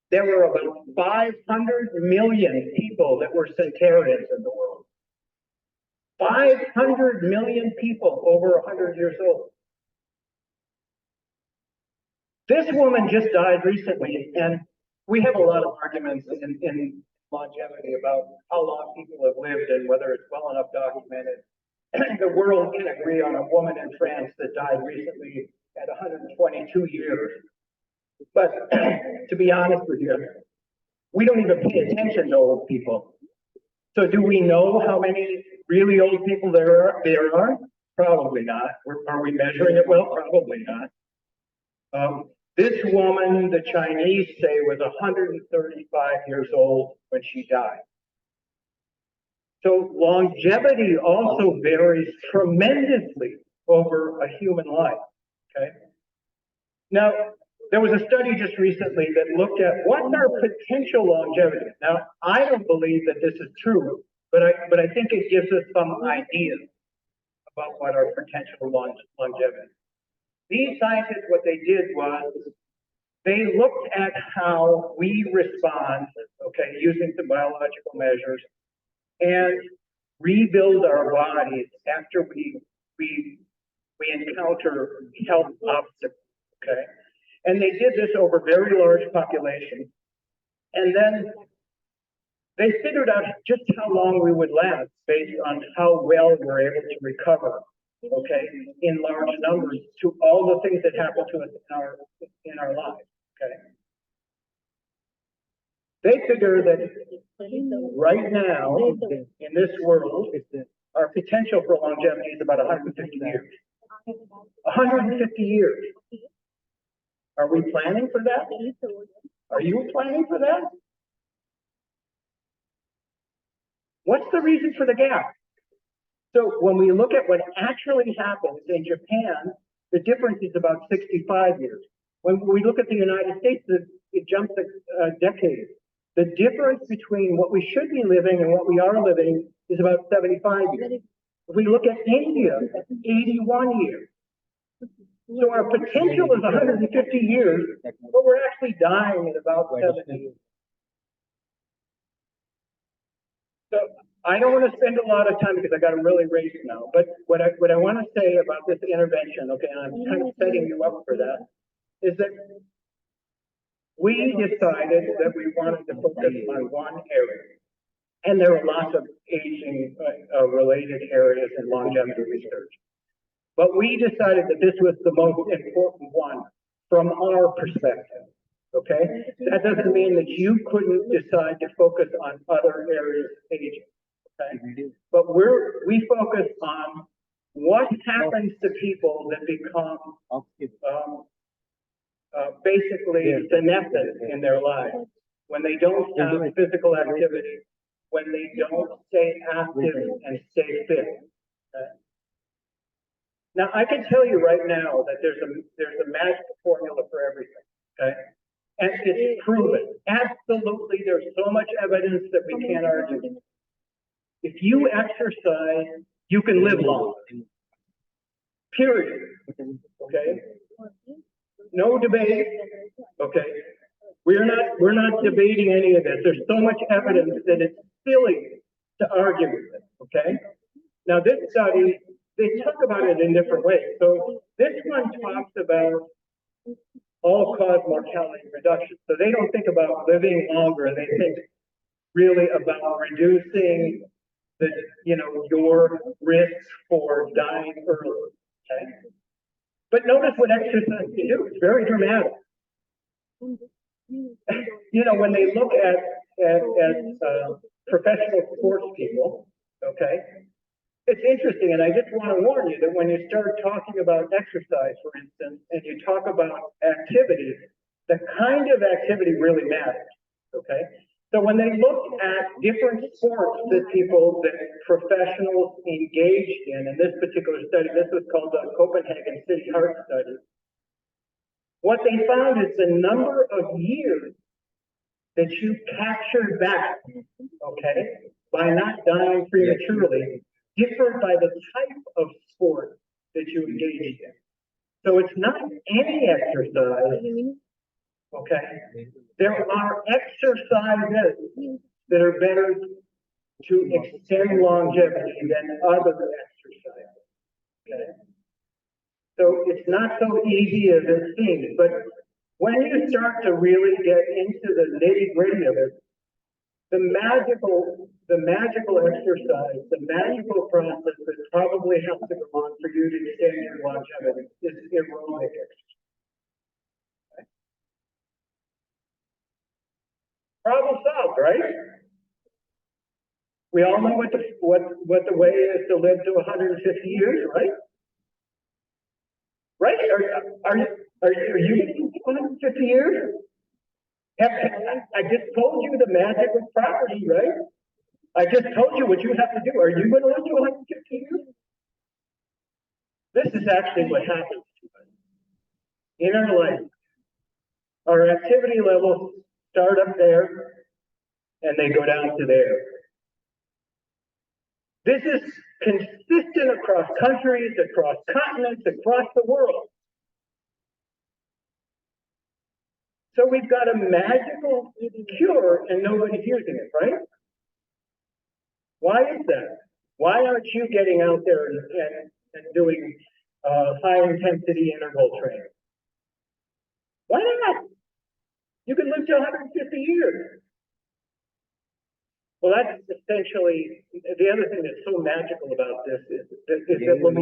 S6: there were about 500 million people that were centenarians in the world. 500 million people over 100 years old. This woman just died recently, and we have a lot of arguments in longevity about how long people have lived and whether it's well enough documented. The world can agree on a woman in France that died recently at 122 years. But to be honest with you, we don't even pay attention to old people. So do we know how many really old people there are? Probably not. Are we measuring it well? Probably not. This woman, the Chinese say, was 135 years old when she died. So longevity also varies tremendously over a human life, okay? Now, there was a study just recently that looked at what's our potential longevity. Now, I don't believe that this is true, but I think it gives us some idea about what our potential longevity is. These scientists, what they did was they looked at how we respond, okay, using some biological measures, and rebuild our bodies after we encounter health obstacles. okay? And they did this over very large populations. And then they figured out just how long we would last based on how well we're able to recover, okay, in large numbers to all the things that happen to us in our lives, okay? They figure that right now, in this world, our potential for longevity is about 150 years. 150 years. Are we planning for that? Are you planning for that? What's the reason for the gap? So when we look at what actually happens in Japan, the difference is about 65 years. When we look at the United States, it jumps a decade. The difference between what we should be living and what we are living is about 75 years. If we look at India, 81 years. So our potential is 150 years, but we're actually dying at about 70 years. So I don't want to spend a lot of time because I got to really race now. But what I want to say about this intervention, okay, and I'm kind of setting you up for that, is that we decided that we wanted to focus on one area. And there are lots of aging related areas in longevity research. But we decided that this was the most important one from our perspective, okay? That doesn't mean that you couldn't decide to focus on other areas of aging, okay? But we focus on what happens to people that become basically senescent in their lives, when they don't have physical activity, when they don't stay active and stay fit. Okay? Now, I can tell you right now that there's a magical formula for everything, okay? And it's proven. Absolutely, there's so much evidence that we can't argue. If you exercise, you can live longer. Period. Okay? No debate. Okay? We're not debating any of this. There's so much evidence that it's silly to argue with it. Okay? Now, this study, they talk about it in different ways. So this one talks about all-cause mortality reduction. So they don't think about living longer. They think really about reducing the, your risks for dying early. Okay? But notice what exercise can do. It's very dramatic. When they look at professional sports people, okay, it's interesting, and I just want to warn you that when you start talking about exercise, for instance, and you talk about activity, the kind of activity really matters, okay? So when they look at different sports that professionals engaged in this particular study, this was called the Copenhagen City Heart Study, what they found is the number of years that you captured back, okay, by not dying prematurely, differed by the type of sport that you engaged in. So it's not any exercise, okay? There are exercises that are better to extend longevity than other exercises, okay? So it's not so easy as it seems, but when you start to really get into the nitty-gritty of it, the magical exercise, the magical process that probably has to go on for you to extend your longevity is aerobic exercise. Okay? Problem solved, right? We all know what the way is to live to 150 years, right? Right? Are you living 150 years? I just told you the magic of property, right? I just told you what you have to do. Are you going to live to 150 years? This is actually what happens to us in our life. Our activity levels start up there and they go down to there. This is consistent across countries, across continents, across the world. So we've got a magical cure and nobody's using it, right? Why is that? Why aren't you getting out there and doing high intensity interval training?
S7: Why not? You can live to 150 years. Well, that's essentially the other thing that's so magical about this is that when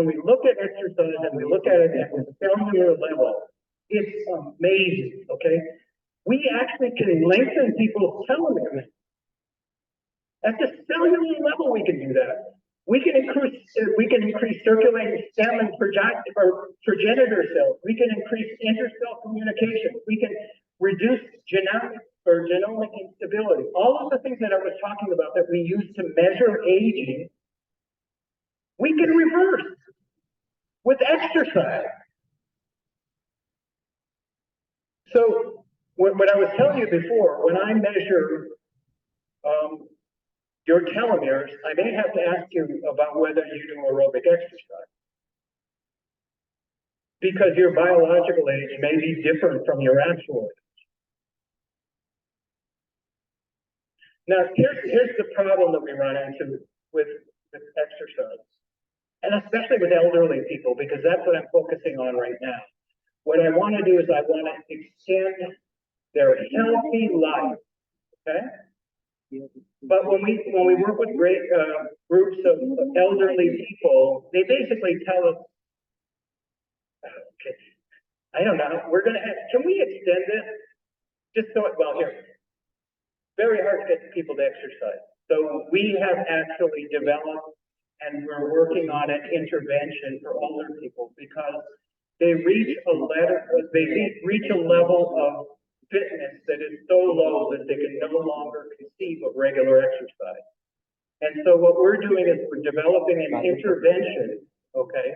S7: we look at exercise and we look at it at the cellular level, it's amazing. Okay, we actually can lengthen people's telomeres. At the cellular level, we can do that. We can increase circulating stem and progenitor cells. We can increase intercell communication. We can reduce genomic instability. All of the things that I was talking about that we use to measure aging, we can reverse with exercise. So what I was telling you before, when I measure your telomeres, I may have to ask you about whether you do aerobic exercise. Because your biological age may be different from your actual age. Now, here's the problem that we run into with exercise, and especially with elderly people, because that's what I'm focusing on right now. What I want to do is I want to extend their healthy life, okay? But when we work with great groups of elderly people, they basically tell us, okay, I don't know, can we extend this? Just so, well, here, very hard to get people to exercise. So we have actually developed, and we're working on an intervention for older people because they reach a level of fitness that is so low that they can no longer conceive of regular exercise. And so what we're doing is we're developing an intervention, okay,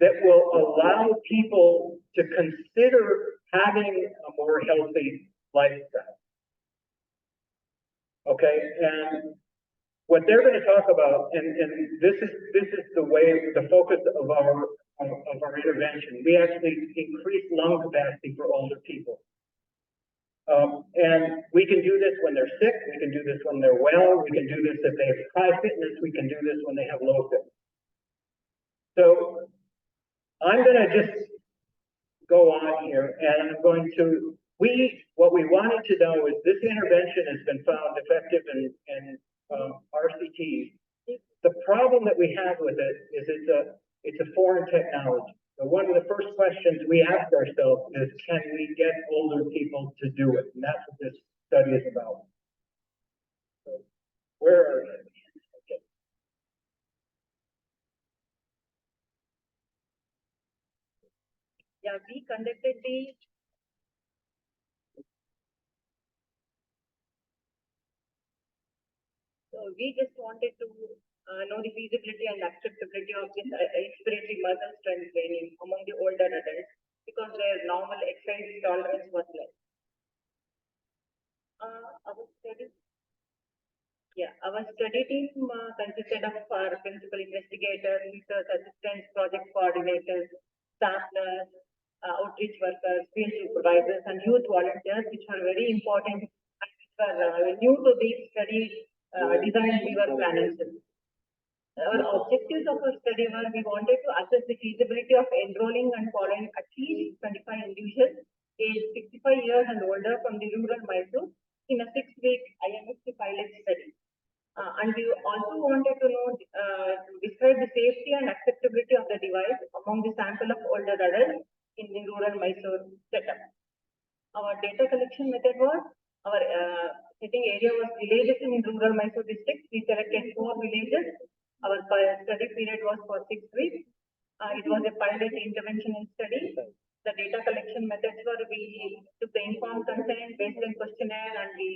S7: that will allow people to consider having a more healthy lifestyle. Okay, and what they're going to talk about, and this is the focus of our intervention. We actually increase lung capacity for older people. And we can do this when they're sick, we can do this when they're well, we can do this if they have high fitness, we can do this when they have low fitness. So I'm going to just go on here, and I'm going to, what we wanted to know is this intervention has been found effective in RCTs. The problem that we have with it is it's a foreign technology. So one of the first questions we ask ourselves is, can we get older people to do it? And that's what this study is about. So where are we? Okay.
S2: Yeah, we conducted the So we just wanted to know the feasibility and acceptability of this inspiratory muscle strength training among the older adults because their normal exercise tolerance was less. Our study team consisted of our principal investigator, research assistants, project coordinators, staff nurse, outreach workers, field supervisors, and youth volunteers, which are very important and which were new to this study design we were planning to. Our objectives of our study were we wanted to assess the feasibility of enrolling and following at least 25 individuals aged 65 years and older from the rural Mysore in a 6-week IMSC pilot study. And we also wanted to know, describe the safety and acceptability of the device among the sample of older adults in the rural Mysore setup. Our data collection method was, our setting area was villages in rural Mysore district. We selected 4 villages. Our study period was for 6 weeks. It was a pilot intervention study. The data collection methods were, we took the informed consent, baseline questionnaire, and the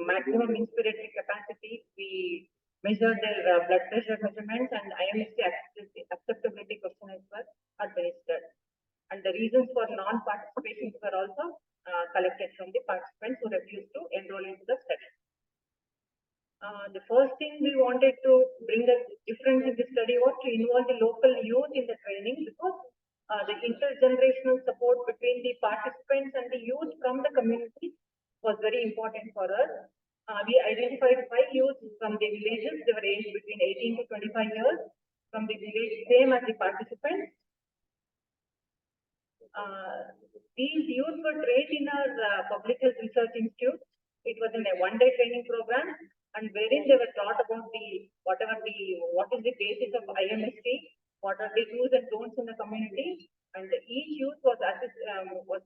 S2: maximum inspiratory capacity. We measured their blood pressure measurements, and IMSC acceptability questionnaires were administered. And the reasons for non-participation were also collected from the participants who refused to enroll into the study. The first thing we wanted to bring a difference in the study was to involve the local youth in the training, because the intergenerational support between the participants and the youth from the community was very important for us. We identified 5 youth from the villages. They were aged between 18 to 25 years from the village, same as the participants. These youth were trained in our public health research institute. It was in a one-day training program, and wherein they were taught about what is the basis of IMST, what are the do's and don'ts in the community, and each youth was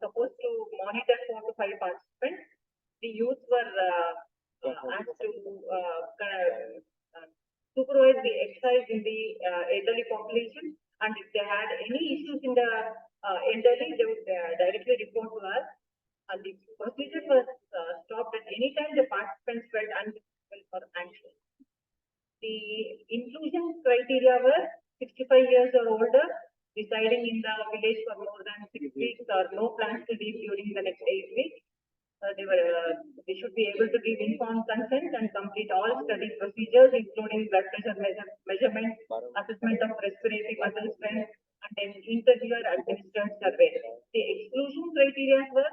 S2: supposed to monitor 4 to 5 participants. The youth were asked to supervise the exercise in the elderly population, and if they had any issues in the elderly, they would directly report to us. And the procedure was stopped at any time the participants felt uncomfortable or anxious. The inclusion criteria were 65 years or older, residing in the village for more than 6 weeks, or no plans to leave during the next 8 weeks. They should be able to give informed consent and complete all study procedures, including blood pressure measurement, assessment of respiratory muscle strength, and an interviewer administered survey. The exclusion criteria were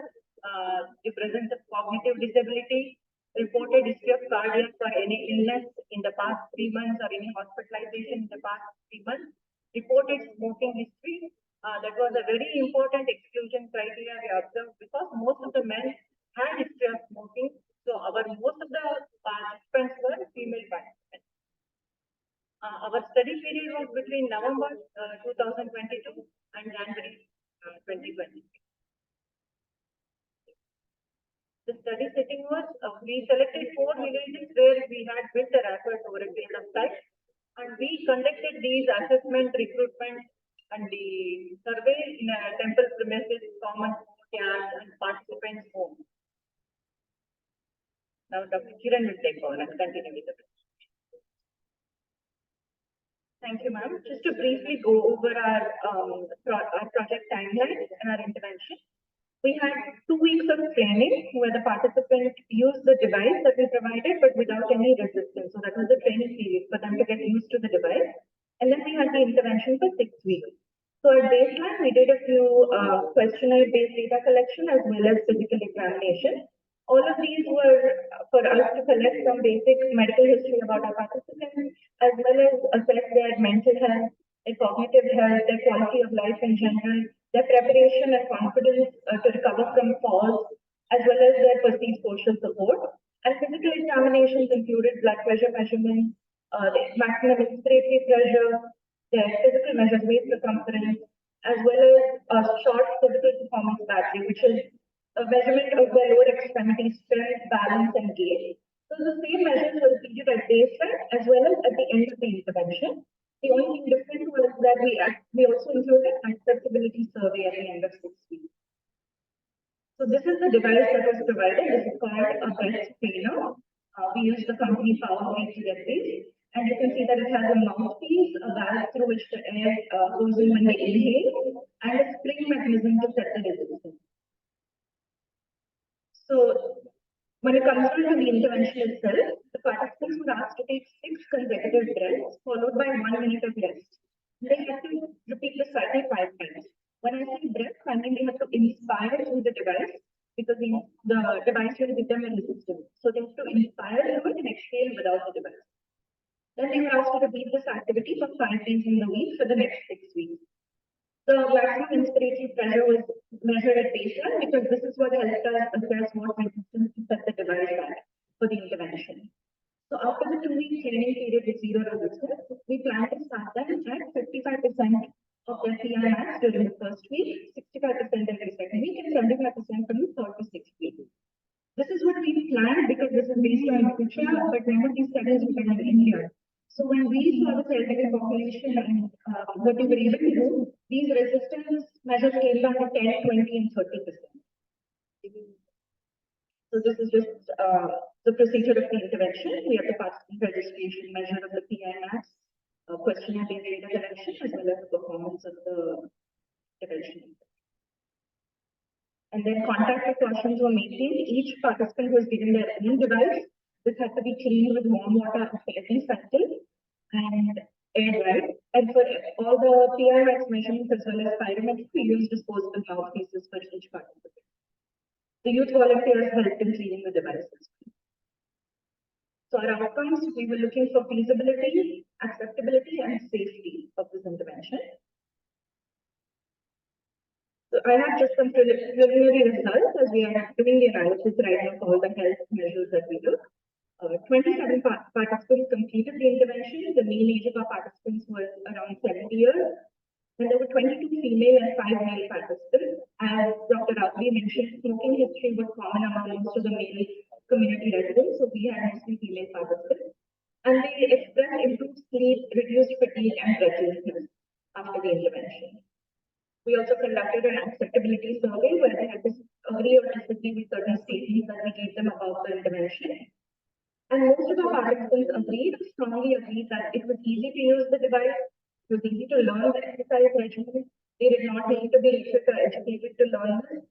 S2: the presence of cognitive disability, reported history of cardiac or any illness in the past 3 months, or any hospitalization in the past 3 months, reported smoking history. That was a very important exclusion criteria we observed, because most of the men had history of smoking. So most of the participants were female participants. Our study period was between November 2022 and January 2023. The study setting was, we selected 4 villages where we had built a rapport over a period of time, and we conducted these assessment, recruitment, and the survey in a temple premises, common yards, and participants' homes. Now, Dr. Kiran will take over and continue with the presentation. Thank you, ma'am. Just to briefly go over our project timeline and our intervention. We had 2 weeks of training where the participants used the device that we provided, but without any resistance. So that was the training period for them to get used to the device. And then we had the intervention for 6 weeks. So at baseline, we did a few questionnaire-based data collection as well as physical examination. All of these were for us to collect some basic medical history about our participants, as well as assess their mental health, their cognitive health, their quality of life in general, their preparation and confidence to recover from falls, as well as their perceived social support. And physical examinations included blood pressure measurements, the maximum inspiratory pressure, their physical measures, waist circumference, as well as a short physical performance battery, which is a measurement of their lower extremity strength, balance, and gait. So the same measures were repeated at baseline as well as at the end of the intervention. The only thing different was that we also included an accessibility survey at the end of 6 weeks. So this is the device that was provided. This is called a breath trainer. We use the company PowerFree to get this. And you can see that it has a mouthpiece, a valve through which the air goes in when they inhale, and a spring mechanism to set the resistance. So when it comes to the intervention itself, the participants were asked to take 6 consecutive breaths, followed by 1 minute of rest. They had to repeat the cycle 5 times. When I say breath, I mean they have to inspire through the device, because the device will give them a resistance. So they have to inspire through it and exhale without the device. Then they were asked to repeat this activity for 5 days in the week for the next 6 weeks. The maximum inspiratory pressure was measured at baseline, because this is what helped us assess what resistance to set the device at for the intervention. So after the 2-week training period with 0 resistance, we plan to start them at 55% of their PI max during the first week, 65% every second week, and 75% from the 3rd to 6th week. This is what we planned because this is based on future, but none of these studies were done in India. So when we saw the elderly population and what we were able to do, these resistance measures came down to 10, 20, and 30%. So this is just the procedure of the intervention. We have the participant registration, measure of the PI max, questionnaire-based data collection, as well as the performance of the intervention. And then contact precautions were maintained. Each participant was given their own device. This had to be cleaned with warm water after every cycle and air dried. And for all the PI max measurements as well as spirometry, we used disposable mouthpieces for each participant. The youth volunteers helped in cleaning the devices. So our outcomes, we were looking for feasibility, acceptability, and safety of this intervention. So I have just some preliminary results as we are doing the analysis right now for all the health measures that we do. 27 participants completed the intervention. The mean age of our participants was around 70 years. And there were 22 female and 5 male participants. As Dr. Ravi mentioned, smoking history was common among most of the male community residents, so we had mostly female participants. And they expressed improved sleep, reduced fatigue, and breathlessness after the intervention. We also conducted an acceptability survey where they had to agree or disagree with certain statements that we gave them about the intervention. And most of our participants strongly agreed that it was easy to use the device, it was easy to learn the exercise regimen. They did not need to be literate or educated to learn this.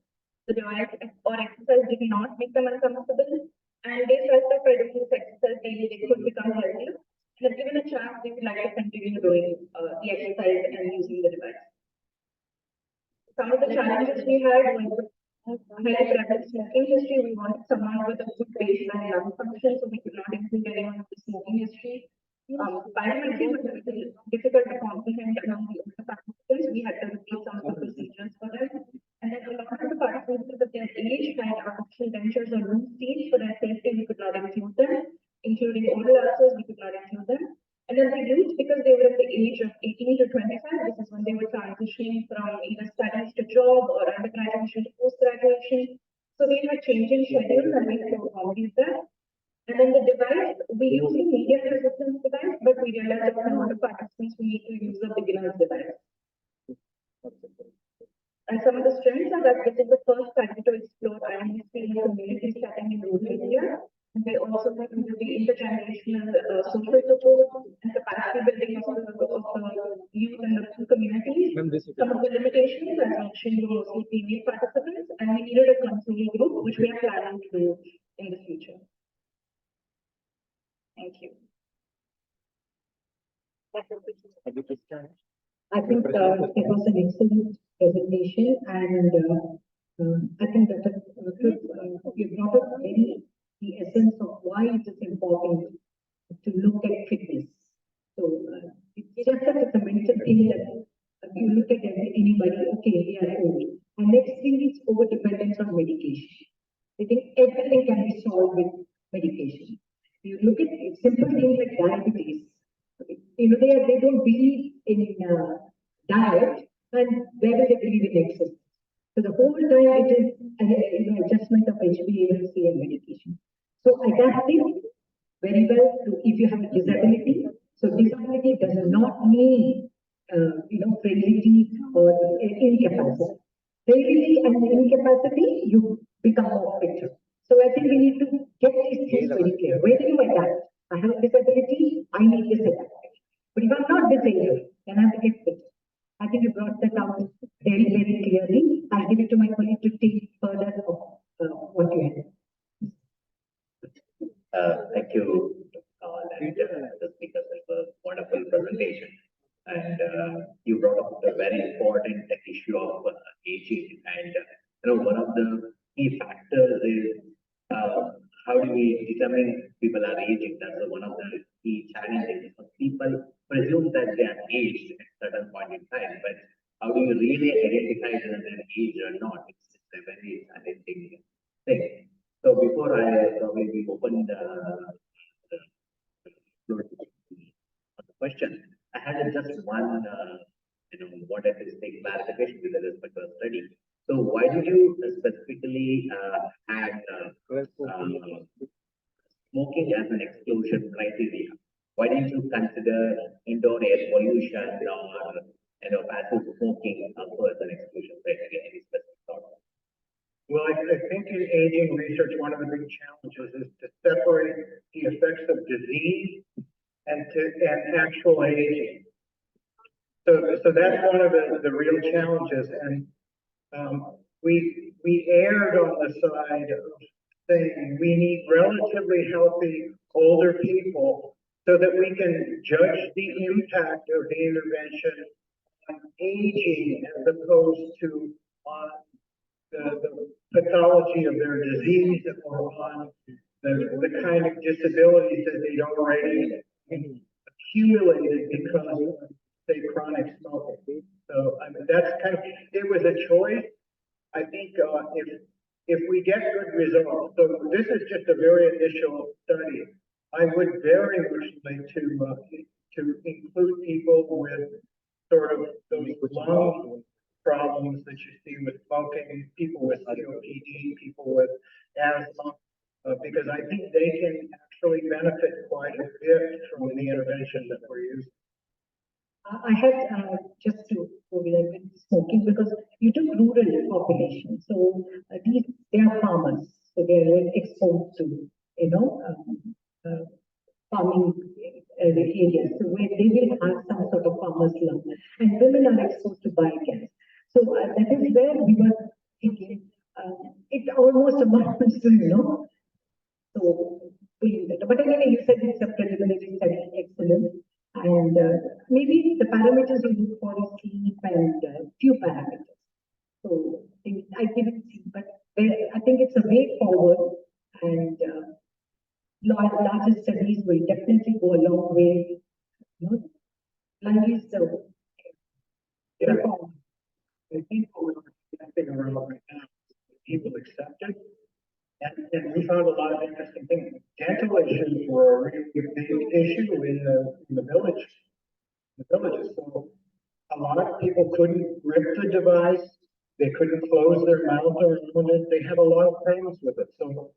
S2: The device or exercise did not make them uncomfortable, and they felt that by doing this exercise daily, they could become healthier. And if given a chance, they would like to continue doing the exercise and using the device. Some of the challenges we had was highly prevalent smoking history. We wanted someone with a good baseline lung function, so we could not include anyone with smoking history. Biometry was a little difficult to comprehend among the older participants. We had to repeat some of the procedures for them. And then a lot of the participants, because their age had artificial dentures or loose teeth, for their safety, we could not include them, including oral ulcers, we could not include them. And then the youth, because they were at the age of 18 to 25, this is when they were transitioning from either studies to job or undergraduation to post-graduation. So they had changing schedules and we had to accommodate that. And then the device, we use a medium resistance device, but we realized that for a lot of participants, we need to use a beginner's device. And some of the strengths are that this is the first study to explore IMSC in a community setting in rural India. And they also have to do the intergenerational social support and capacity building of the youth and the communities. Some of the limitations, as mentioned, were mostly female participants, and we needed a control group, which we are planning to do in the future. Thank you.
S5: I think it was an excellent presentation, and I think that you brought up the essence of why it is important to look at fitness. So it's just that it's a mental thing that you look at anybody, okay, they are old. And next thing is over dependence on medication. I think everything can be solved with medication. You look at simple things like diabetes. They don't believe in diet, and where do they believe in exercise? So the whole time it is adjustment of HbA1c and medication. So adapting very well to if you have a disability. So disability does not mean frailty or incapacity. Frailty and incapacity, you become more fitter. So I think we need to get these things very clear. Where do you adapt? I have a disability, I need this adaptation. But if I'm not disabled, then I have to get fit. I think you brought that out very, very clearly. I'll give it to my colleague to take further of what you had.
S8: Thank you, and the speakers for a wonderful presentation. And you brought up a very important issue of aging. And one of the key factors is how do we determine people are aging? That's one of the key challenges. People presume that they are aged at a certain point in time, but how do you really identify whether they're aged or not? It's a very challenging thing. So before I probably open the floor to the question, I had just one, wanted to take clarification with respect to the study. So why did you specifically add smoking as an exclusion criteria? Why didn't you consider indoor air pollution or passive smoking also as an exclusion criteria? Any specific thought?
S7: Well, I think in aging research, one of the big challenges is to separate the effects of disease and actual aging. So that's one of the real challenges, and we erred on the side of saying we need relatively healthy older people so that we can judge the impact of the intervention on aging as opposed to on the pathology of their disease or on the kind of disabilities that they'd already accumulated because of, say, chronic smoking. So I mean, that's kind of, it was a choice, results. So this is just a very initial study. I would very much like to include people with sort of those lung problems that you see with smoking, people with COPD, people with asthma, because I think they can actually benefit quite a bit from the intervention that we're using.
S5: I had just to relate with smoking because you took rural population, so they are farmers, so they are exposed to farming areas, so where they will have some sort of farmers lung, and women are exposed to biogas. So that is where we were thinking. It almost amounts to So, but anyway, you said it's a preliminary study, excellent. And maybe the parameters you look for is sleep and few parameters. So I didn't see, but I think it's a way forward, and larger studies will definitely go a long way. Lung is the reform.
S7: I think what we're getting around right now, people accept it. And we found a lot of interesting things. Dental issues were a really big issue in the village, the villages. So a lot of people couldn't grip the device. They couldn't close their mouth around it. They had a lot of problems with it. So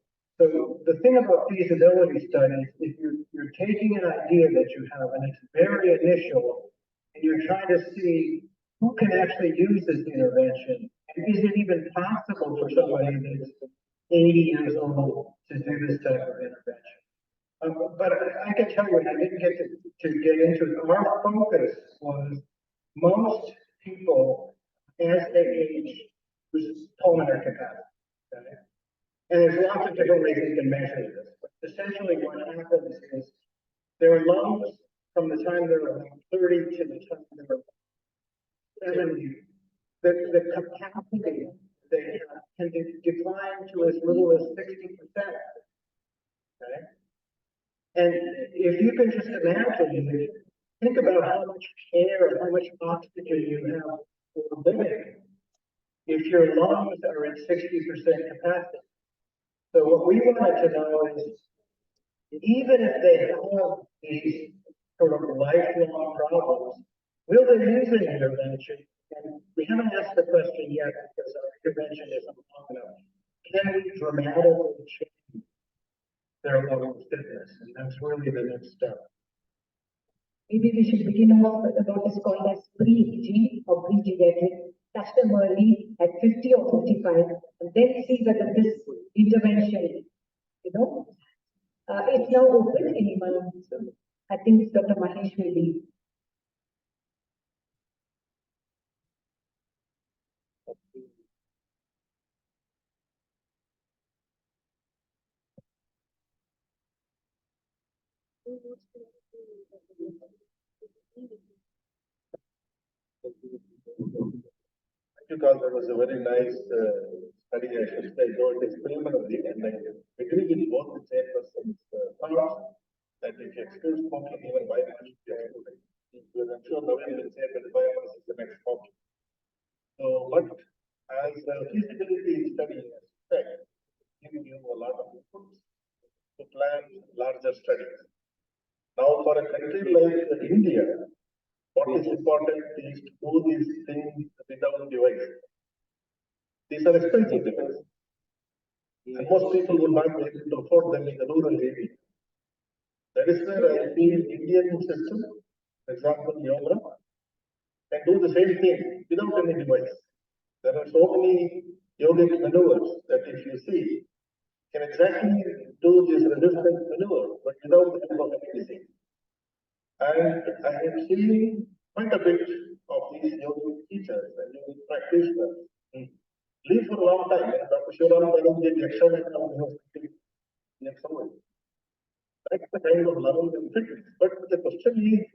S7: the thing about feasibility studies, if you're taking an idea that you have and it's very initial, and you're trying to see who can actually use this intervention, and is it even possible for somebody that's 80 years old to do this type of intervention. But I can tell you, and I didn't get to get into it, our focus was most people as they age lose pulmonary capacity. Okay? And there's lots of different ways we can measure this. But essentially what happens is their lungs, from the time they're around 30 to the time they're 70, the capacity they can decline to as little as 60%. Okay? And if you can just imagine, think about how much air, how much oxygen you have for living if your lungs are at 60% capacity. So what we wanted to know is, even if they have these sort of lifelong problems, will they use an intervention? And we haven't asked the question yet because our intervention isn't long enough. Can we dramatically change their level of fitness? And that's really the next step.
S5: Maybe we should begin off with what is called as pre-G or pre-geriatric, touch them early at 50 or 55, and then see whether this intervention, it's now open. Anyone? So I think Dr. Mahesh will be.
S3: Because there was a very nice study, I should say, though it is preliminary, and I agree with both the chairperson's thoughts that if you exclude smoking, even biomass should be excluded. Because I'm sure Naveen will say that the biomass is the next smoking. So, but as a feasibility study has said, giving you a lot of inputs to plan larger studies. Now, for a country like India, what is important is to do these things without device. These are expensive because most people will not be able to afford them in the rural area. That is where I feel Indian system, for example, yoga, can do the same thing without any device. There are so many yogic maneuvers that if you see, can exactly do this resistance maneuver, but without the help of anything. And I have seen quite a bit of these yogic teachers and yogic practitioners live for a long time. And Dr. Shivaram Dhanam did excellent example. That's the kind of level and fitness. But the question is,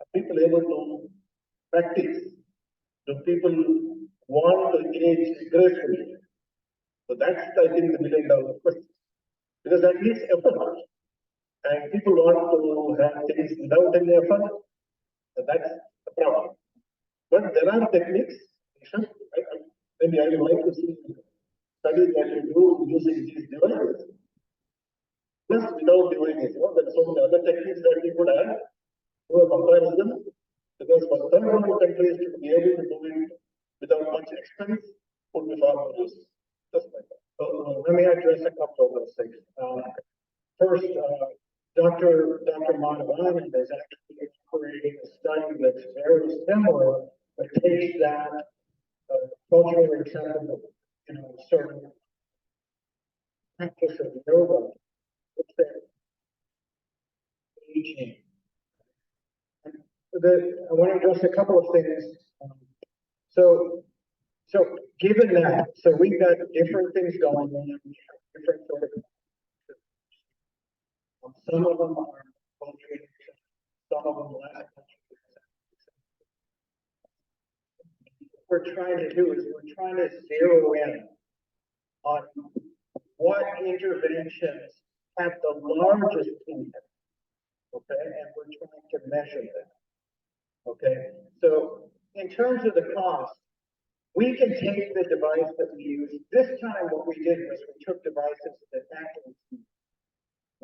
S3: are people able to practice? Do people want to age gracefully? So that's, I think, the million-dollar question. Because that needs effort. And people want to have things without any effort. So that's the problem. But there are techniques. Maybe I would like to see study that you do using these devices. Plus, without doing it, there are so many other techniques that we could add to a comparison, because for third world countries to be able to do it without much expense would be far more useful. Just like that. So, let me address a couple of those things. First, Dr. Madhavan is actually creating a study that's very similar, but takes that culturally acceptable, certain practice of yoga, which they're aging. I want to address a couple of things. So given that, so we've got different things going on, different sort of, some of them are culturally acceptable, some of them less culturally acceptable. What we're trying to do is we're trying to zero in on what interventions have the largest impact, okay? And we're trying to measure that, okay? So in terms of the cost, we can take the device that we use. This time what we did was we took devices that athletes use,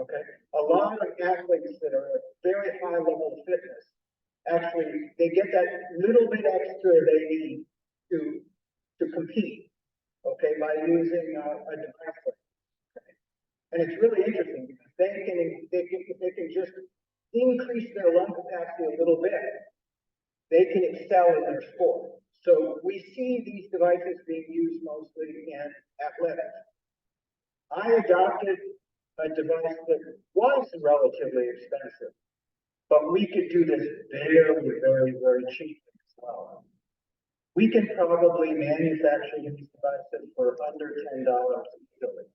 S3: okay? A lot of athletes that are at very high level of fitness, actually, they get that little bit extra they need to compete, okay, by using a device like this, okay? And it's really interesting because they can just increase their lung capacity a little bit. They can excel in their sport. So we see these devices being used mostly in athletics. I adopted a device that was relatively expensive, but we could do this very, very, very cheaply as well. We can probably manufacture these devices for under $10 easily.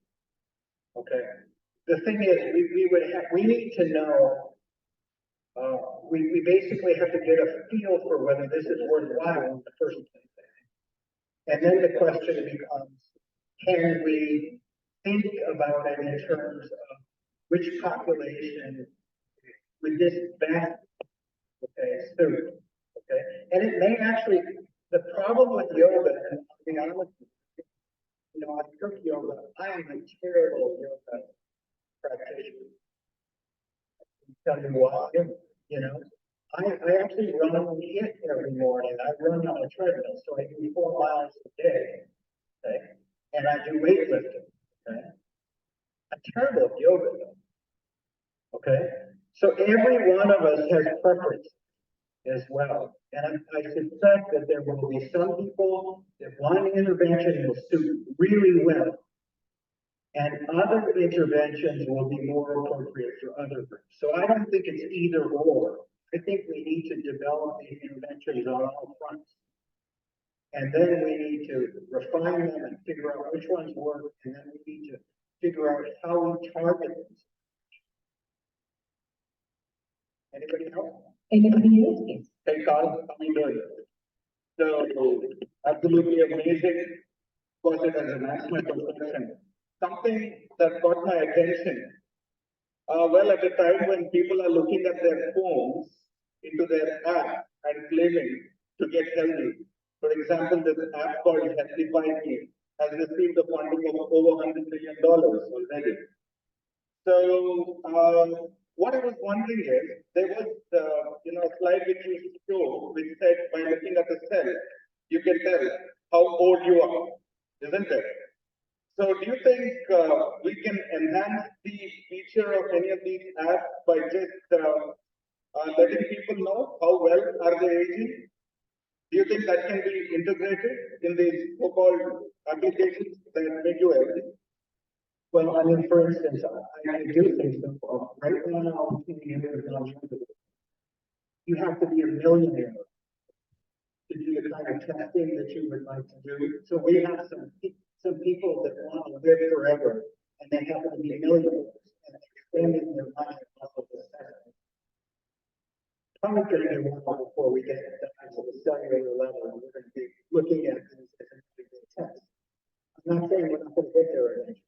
S3: Okay. The thing is, we need to know. We basically have to get a feel for whether this is worthwhile in the first place. And then the question becomes, can we think about it in terms of which population would this best, suit, okay? And it may actually, the problem with yoga, and I'll be honest with you, I took yoga, I am a terrible yoga practitioner. I can tell you why, I actually run on HIIT every morning. I run on a treadmill, so I do 4 miles a day, okay? And I do weightlifting, okay? I'm terrible at yoga, though, okay? So every one of us has preference as well. And I suspect that there will be some people that one intervention will suit really well, and other interventions will be more appropriate for other groups. So I don't think it's either or. I think we need to develop these interventions on all fronts. And then we need to refine them and figure out which ones work, and then we need to figure out how we target them. Anybody else?
S5: Anybody else?
S3: Hey, Carl, how are you doing? So, absolutely amazing. Of course, it has an national perception. Something that got my attention. Well, at a time when people are looking at their phones into their app and claiming to get healthy. For example, this app called Healthify Me has received a funding of over $100 million already. So, what I was wondering is, there was, a slide which you showed, which said by looking at the cell, you can tell how old you are, isn't it? So do you think we can enhance the feature of any of these apps by just letting people know how well are they aging? Do you think that can be integrated in these so-called applications that make you healthy?
S6: Well, I mean, for instance, I do think so. Right now, you have to be a millionaire to do the kind of testing that you would like to do. So we have some people that want to live forever, and they happen to be millionaires and expanding their life off of this testing. Probably going to be one before we get down to the cellular level, and we're going to be looking at these as individual tests. I'm not saying we're not going to get there eventually.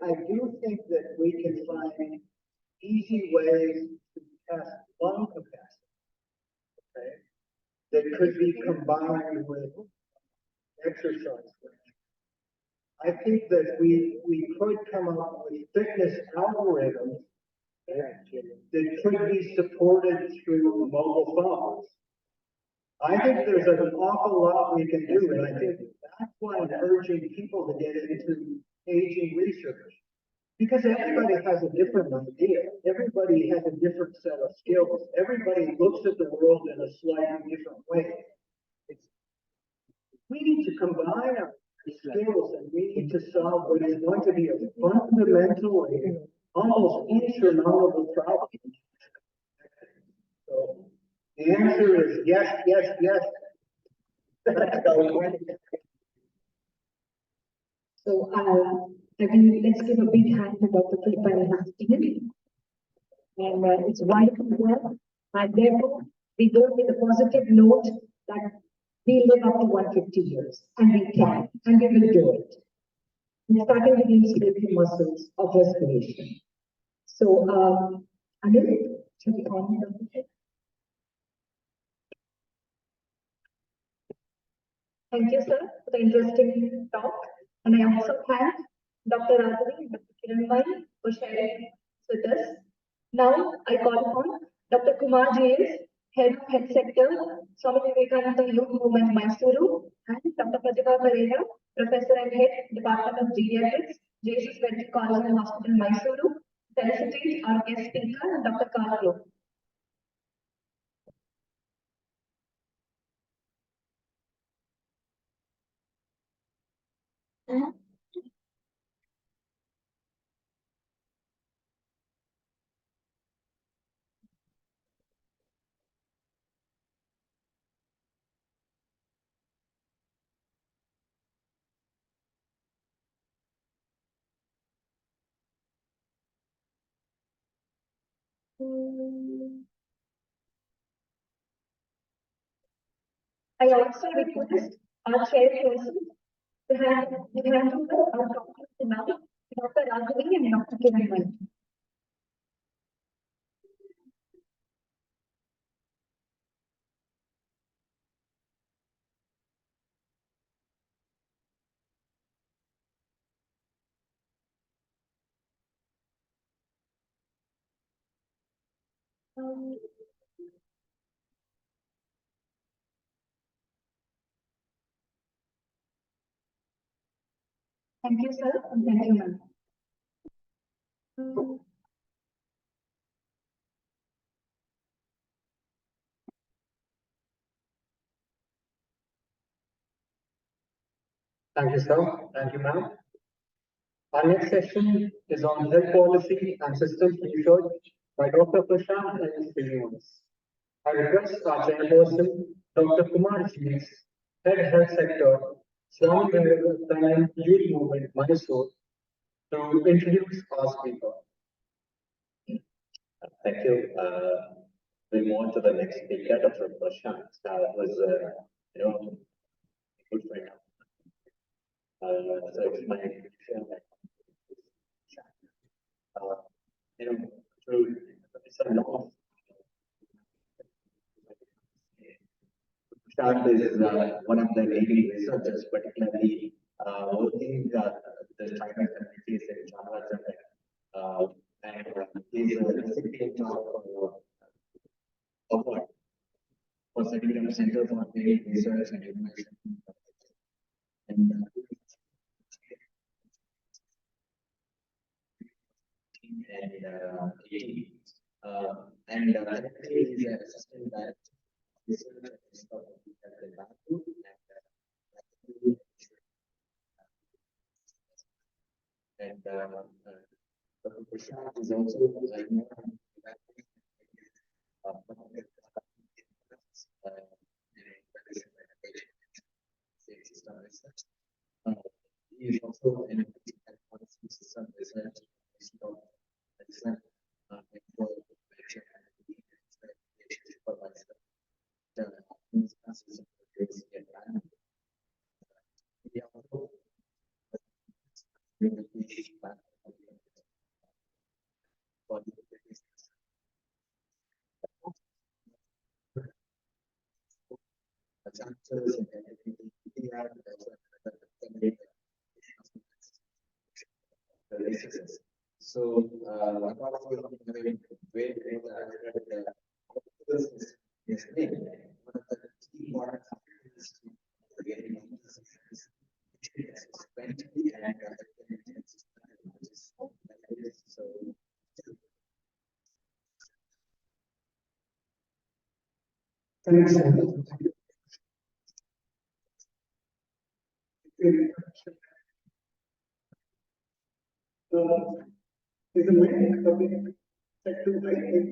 S6: I do think that we can find easy ways to test lung capacity, okay, that could be combined with exercise. I think that we could come up with fitness algorithms that could be supported through mobile phones. I think there's an awful lot we can do, and I think that's why I'm urging people to get into aging research. Because everybody has a different idea. Everybody has a different set of skills. Everybody looks at the world in a slightly different way. We need to combine our skills and we need to solve what is going to be a fundamentally almost insurmountable problem. So the answer is yes, yes, yes.
S5: So, I mean, let's give a big hand to Dr. Philippa and his team. And it's wonderful work. And therefore, we go with a positive note that we live up to 150 years. And we can. And we will do it. We're starting with the inspiratory muscles of respiration. So, Anil, should we call you Dr. Philippa? Thank you, sir, for the interesting talk. And I also thank Dr. Radhavi and Dr. Kiranbhai for sharing with us. Now, I call upon Dr. Kumar J.S., Head of Health Sector, Swami Vivekananda Youth Movement, Mysuru, and Dr. Pratibha Pereira, Professor and Head, Department of Geriatrics, Jesus Medical College and Hospital, Mysuru, felicitate our guest speaker, Dr. Carlo. I also request our chairperson to hand over our documents now to Dr. Radhavi and Dr. Kiranbhai. Thank you, sir, and thank you, ma'am.
S1: Thank you, sir. Thank you, ma'am. Our next session is on health policy and systems research by Dr. Prashant and Srinivas. I request our chairperson, Dr. Kumar G.S., Head Health Sector, Swami Vivekananda Youth Movement, Mysore, to introduce our speaker.
S8: Thank you. We move on to the next speaker, Dr. Prashant, who is, a good friend. So it's my pleasure. Through it's a lot of Prashant is one of the leading researchers, particularly working the China communities in Java and he's a recipient of award for setting up Center for Trade Research and Innovation. And currently he's an assistant director research at the Bangalore and Dr. Prashant is also he is also an system research
S9: races. So, apart from having very great yesterday, one of the key points is to getting eventually and so.
S1: Thanks. Is the mic coming set to high?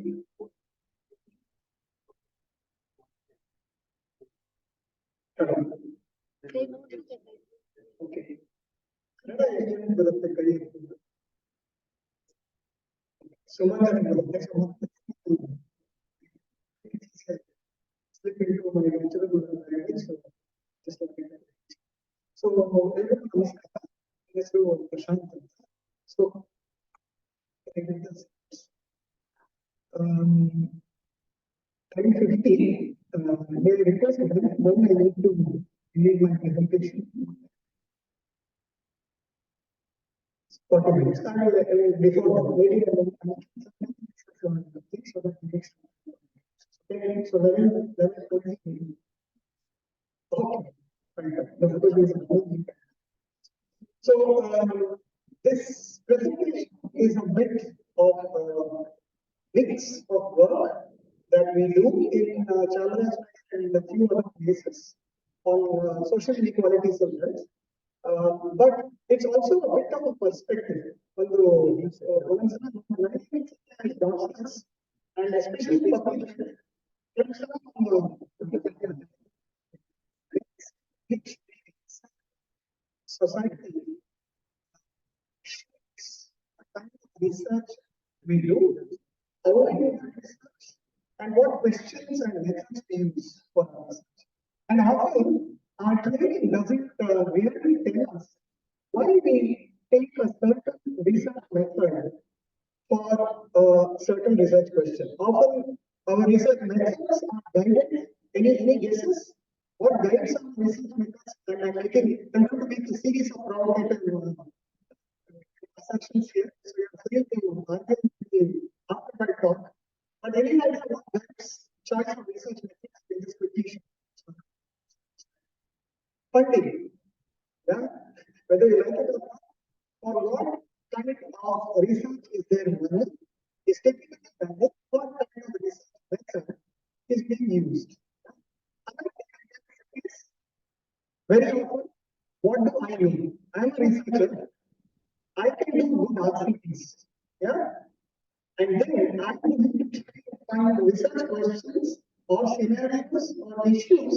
S1: Okay. Slip into my natural language, so just like that. So, so, time 50, may I request when I need to leave my presentation? 40 minutes. Before that, maybe I will so that next. Okay, so 11:40. Okay, fine. So this presentation is a bit of mix of work that we do in Chamaraj and a few other places on social inequality subjects. But it's also a bit of a perspective, although and especially society research we do, how we do research, and what questions and methods we use for our research. And often our training doesn't really tell us why we take a certain research method for a certain research question. Often our research methods are guided. Any guesses? What guides our research methods? And I'm going to make a series of provocative assumptions here. So you're free to argue after my talk. But any idea what guides choice of research methods in this petition? Funding. Yeah? Whether you like it or not, or what kind of research is there money is typically done, what kind of research method is being used. Very often, what do I mean? I'm a researcher. I can do good activities. Yeah? And then I'm going to find research questions or scenarios or issues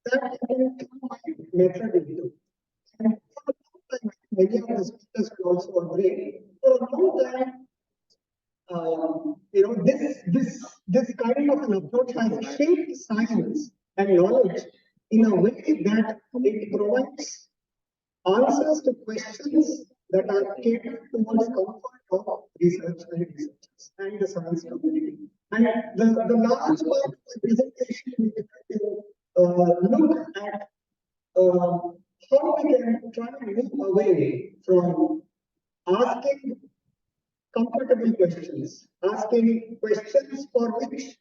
S1: that I can turn my method into. And for a long time, many of the speakers will also agree, for a long time, this kind of an approach has shaped science and knowledge in a way that it provides answers to questions that are catered towards comfort of research and researchers and the science community. And the large part of the presentation will look at how we can try to move away from asking comfortable questions, asking questions for which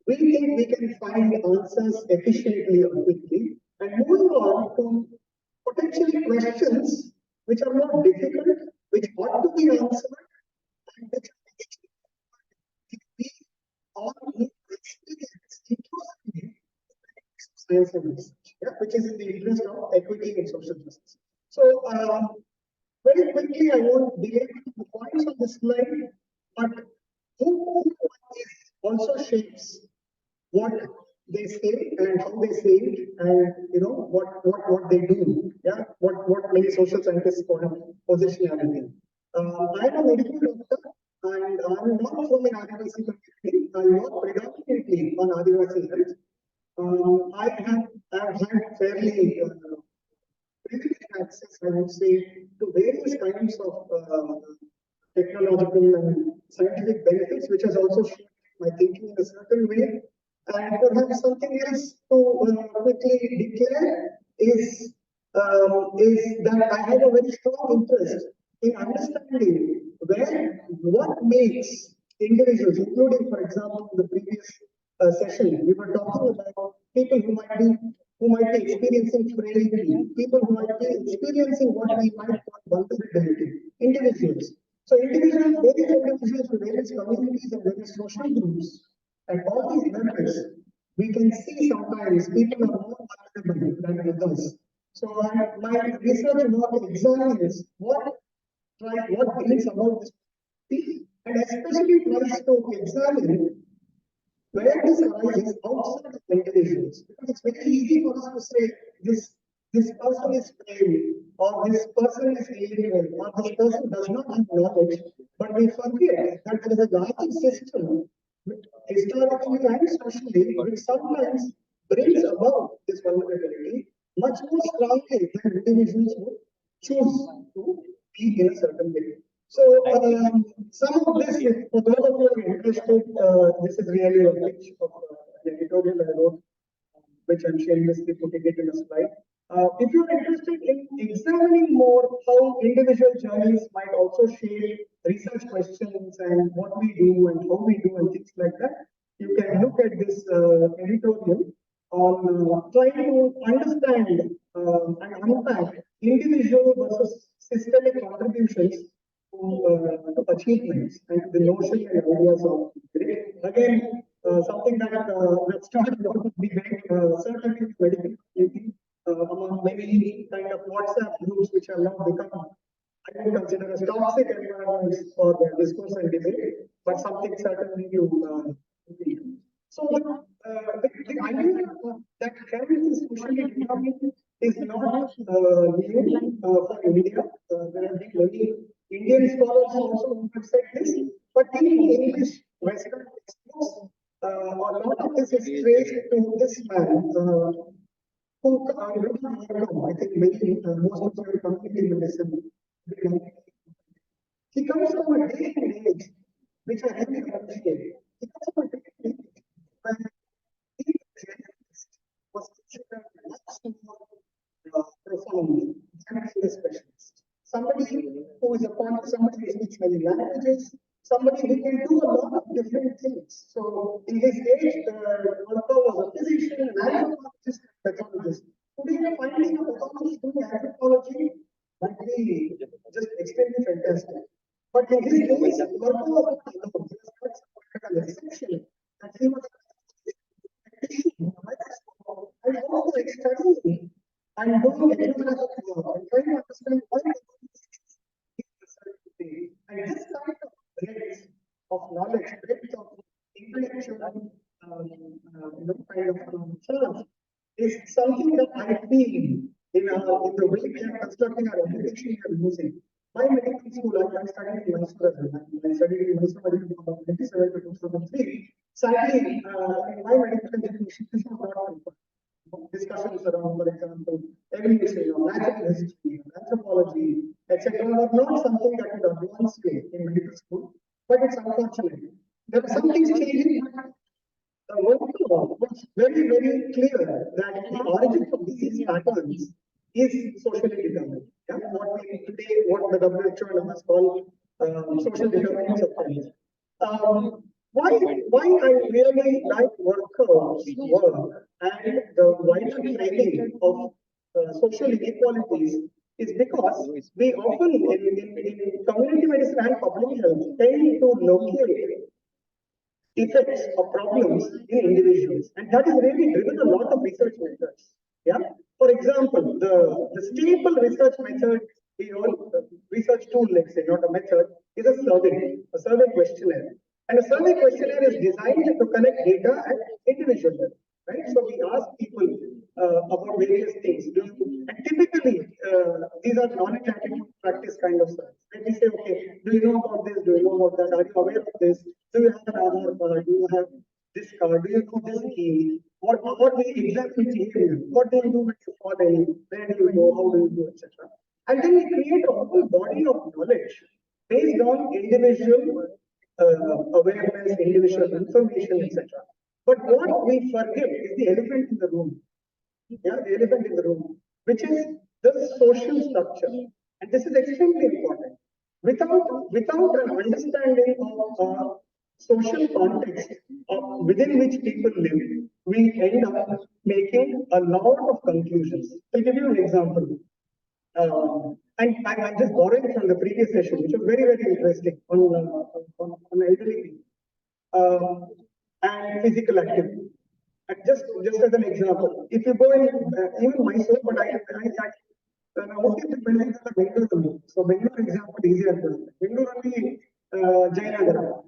S1: we think we can find answers efficiently or quickly, and moving on to potentially questions which are more difficult, which ought to be answered, and which we all need to experience inclusively science and research, yeah, which is in the interest of equity and social justice. So, very quickly, I won't delay the points on the slide, but who is also shapes what they say and how they say it, and what they do. Yeah, what many social scientists call positionality. I'm a medical doctor, and I'm not from an Adivasi community. I work predominantly on Adivasi health. I have had fairly privileged access, I would say, to various kinds of technological and scientific benefits, which has also shaped my thinking in a certain way. And perhaps something else to quickly declare is that I have a very strong interest
S6: in understanding what makes individuals, including, for example, the previous session, we were talking about people who might be experiencing frailty, people who might be experiencing what we might call vulnerability, individuals. So individuals, various individuals with various communities and various social groups, and all these members, we can see sometimes people are more vulnerable than others. So my research work examines what brings about this, and especially tries to examine where this arises outside of individuals. Because it's very easy for us to say this person is frail, or this person is illiterate, or this person does not have knowledge, but we forget that there is a larger system, historically and socially, which sometimes brings about this vulnerability much more strongly than individuals would choose to be in a certain way. So some of this, for those of you who are interested, this is really a pitch of an editorial I wrote, which I'm shamelessly putting it in a slide. If you're interested in examining more how individual journeys might also shape research questions and what we do and how we do and things like that, you can look at this editorial on trying to understand and unpack individual versus systemic contributions to achievements and the notion and ideas of grit. Again, something that started out to be very certainly medical community among many kind of WhatsApp groups which have now become, I would consider as toxic environments for the discourse and debate, but something certainly you so the idea that health is socially determined is not new for India. There have been many Indian scholars also who have said this, but in English Western textbooks, a lot of this is traced to this man who I think maybe most of you are community medicine. He comes from a day and age which I really appreciate. He comes from a day and age when being a generalist was considered much more profound than being a specialist. Somebody who is somebody who speaks many languages, somebody who can do a lot of different things. So in his age, Martha was a physician, an anthropologist, pathologist. Today, finding a pathologist doing anthropology might be just extremely fantastic. But in his case, Martha was not alone. He was not an exception. And he was and also studying and doing ethnographic work and trying to understand why and this kind of breadth of knowledge, breadth of intellectual kind of search is something that I feel in the way we are constructing our education we are using. My medical school, I studied in Mysore as well. I studied in Mysore medical from 1997 to 2003. Sadly, in my medical education, this was not discussions around, for example, evolution or natural history, anthropology, etc. were not something that would advance in medical school, but it's unfortunate. There are some things changing. What's very, very clear that the origin of disease patterns is socially determined. Yeah? What the WHO and others call social determinants of health. Why I really like Workhouse work and the wider framing of social inequalities is because we often in community medicine and public health tend to locate effects or problems in individuals, and that has really driven a lot of research methods. Yeah. For example, the staple research method, research tool, let's say, not a method, is a survey questionnaire. And a survey questionnaire is designed to connect data at individual level, right? So we ask people about various things. And typically, these are knowledge attitude practice kind of stuff. When we say, okay, do you know about this? Do you know about that? Are you aware of this? Do you have an Aadhaar card? Do you have this card? Do you know this scheme? What the exact behavior? What do you do when you fall in? Where do you go? How do you do, etc. And then we create a whole body of knowledge based on individual awareness, individual information, etc. But what we forget is the elephant in the room. Yeah, the elephant in the room, which is the social structure. And this is extremely important. without an understanding of social context within which people live, we end up making a lot of conclusions. I'll give you an example. And I'm just borrowing from the previous session, which was very, very interesting on elderly people and physical activity. And just as an example, if you go in, even Mysore, but I mostly depending on the Bengaluru. So Bengaluru example easier. Bengaluru, Jayanagara.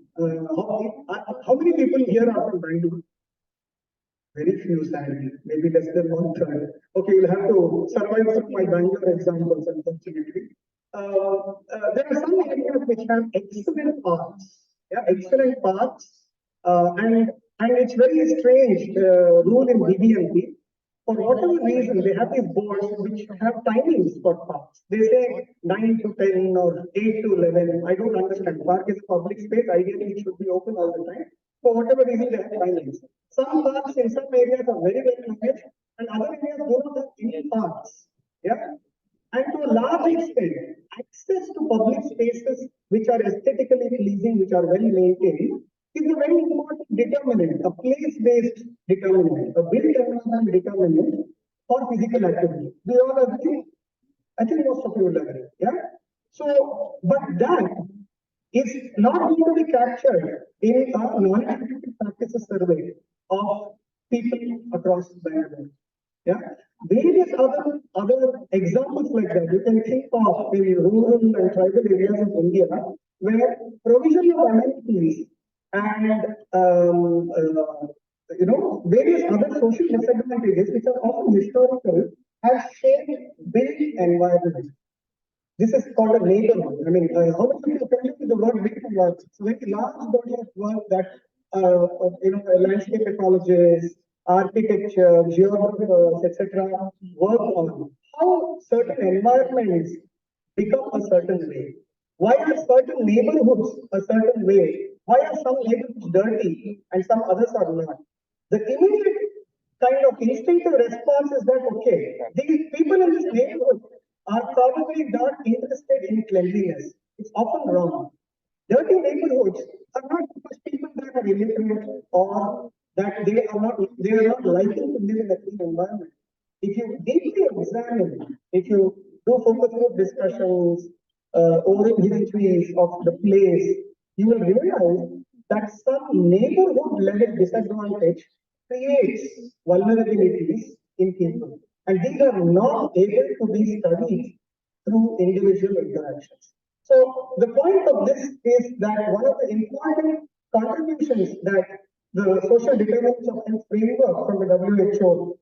S6: How many people here are from Bengaluru? Very few, sadly, maybe less than 1/3. Okay, you'll have to survive through my Bangalore examples, unfortunately. There are some areas which have excellent parks, yeah, excellent parks, and it's very strange rule in BBMP. For whatever reason, they have these boards which have timings for parks. They say 9 to 10 or 8 to 11. I don't understand. Park is a public space. Ideally, it should be open all the time. For whatever reason, they have timings. Some parks in some areas are very, very managed, and other areas do not have any parks. Yeah. And to a large extent, access to public spaces which are aesthetically pleasing, which are well maintained, is a very important determinant, a place-based determinant, a built environment determinant for physical activity. Do you all agree? I think most of you will agree. Yeah. So, but that is not going to be captured in a non-academic practices survey of people across Bangalore. Yeah. Various other examples like that you can think of in rural and tribal areas of India, where provision of amenities and various other social disadvantages which are often historical have shaped built environment. This is called a neighborhood. I mean, how many people familiar with the word built environment? It's a very large body of work that landscape ecologists, architecture, geographers, etc. work on. How certain environments become a certain way. Why are certain neighborhoods a certain way? Why are some neighborhoods dirty and some others are not? The immediate kind of instinctive response is that, okay, these people in this neighborhood are probably not interested in cleanliness. It's often wrong. Dirty neighborhoods are not because people there are illiterate or that they are not liking to live in a clean environment. If you deeply examine, if you do focus group discussions, oral histories of the place, you will realize that some neighborhood level disadvantage creates vulnerabilities in people. And these are not able to be studied through individual interactions. So the point of this is that one of the important contributions that the social determinants of health framework from the WHO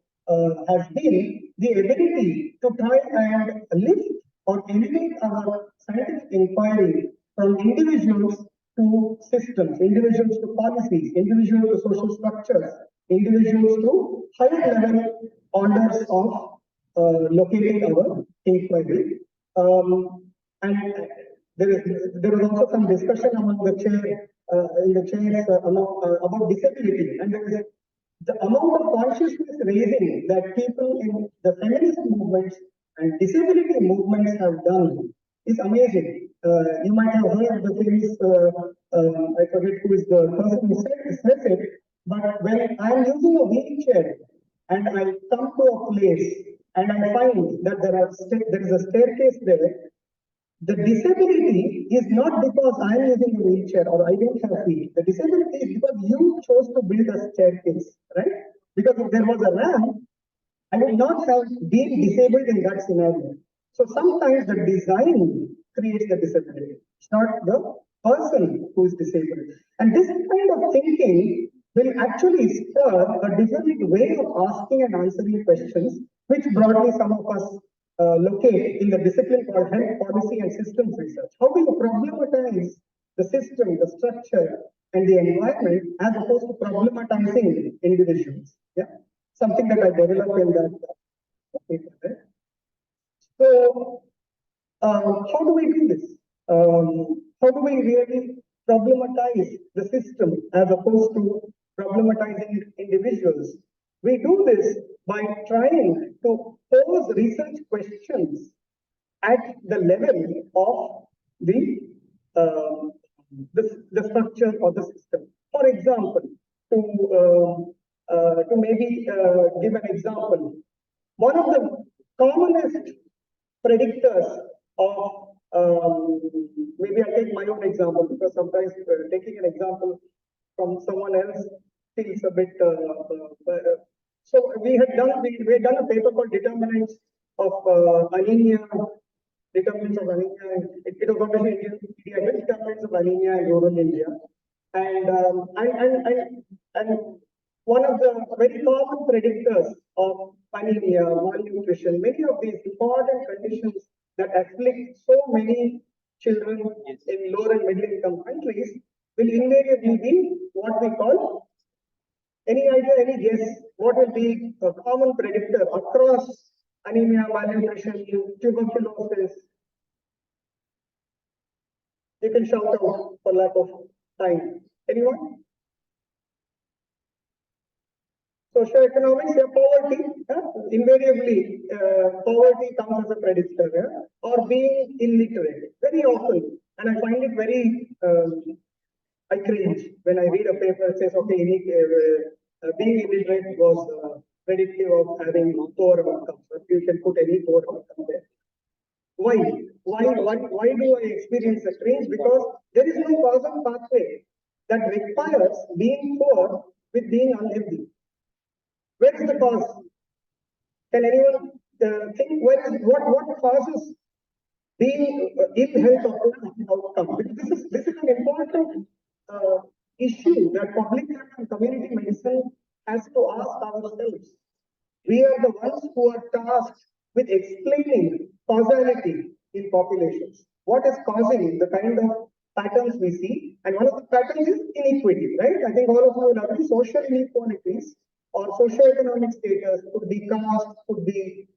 S6: has been the ability to try and lift or elevate our scientific inquiry from individuals to systems, individuals to policies, individuals to social structures, individuals to higher level orders of locating our inquiry. And there was also some discussion among the chair in the chairs about disability, and there is the amount of consciousness raising that people in the feminist movements and disability movements have done is amazing. You might have heard the famous, I forget who is the person who says it, but when I am using a wheelchair and I come to a place and I find that there is a staircase there, the disability is not because I am using a wheelchair or I don't have feet. The disability is because you chose to build a staircase, right? Because if there was a ramp, I would not have been disabled in that scenario. So sometimes the design creates the disability. It's not the person who is disabled. And this kind of thinking will actually spur a different way of asking and answering questions, which broadly some of us locate in the discipline called health policy and systems research. How do you problematize the system, the structure, and the environment as opposed to problematizing individuals? Yeah, something that I developed in that paper. So, how do we do this? How do we really problematize the system as opposed to problematizing individuals? We do this by trying to pose research questions at the level of
S1: the the structure or the system. For example, to maybe give an example, one of the commonest predictors of maybe I take my own example because sometimes taking an example from someone else feels a bit. So we had done a paper called determinants of anemia. Determinants of anemia. It was obviously India determinants of anemia in rural India, and one of the very common predictors of anemia, malnutrition, many of these important conditions that afflict so many children in lower and middle income countries will invariably be what we call, any idea, any guess, what will be a common predictor across anemia, malnutrition, tuberculosis? You can shout out for lack of time. Anyone? Socioeconomics, poverty, invariably, poverty comes as a predictor, or being illiterate, very often. And I find it very, I cringe when I read a paper that says, okay, being illiterate was predictive of having poor outcomes. You can put any poor outcome there. Why? Why do I experience a cringe? Because there is no causal pathway that requires being poor with being unhealthy. Where is the cause? Can anyone think what causes being ill health or outcome? This is an important issue that public health and community medicine has to ask ourselves. We are the ones who are tasked with explaining causality in populations. What is causing the kind of patterns we see? And one of the patterns is inequity, right? I think all of you will agree social inequalities or socioeconomic status could be caste, could be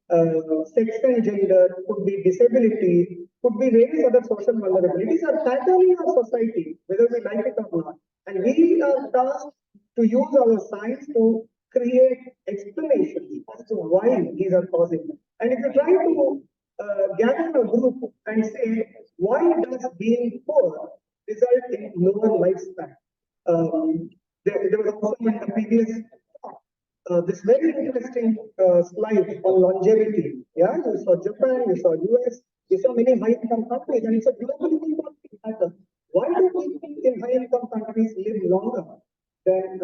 S1: sex and gender, could be disability, could be various other social vulnerabilities are patterning our society, whether we like it or not. And we are tasked to use our science to create explanations as to why these are causing. And if you try to gather a group and say, why does being poor result in lower lifespan? There was also in the previous this very interesting slide on longevity. Yeah, you saw Japan, you saw US, you saw many high-income countries, and it's a globally important matter. Why do people in high-income countries live longer than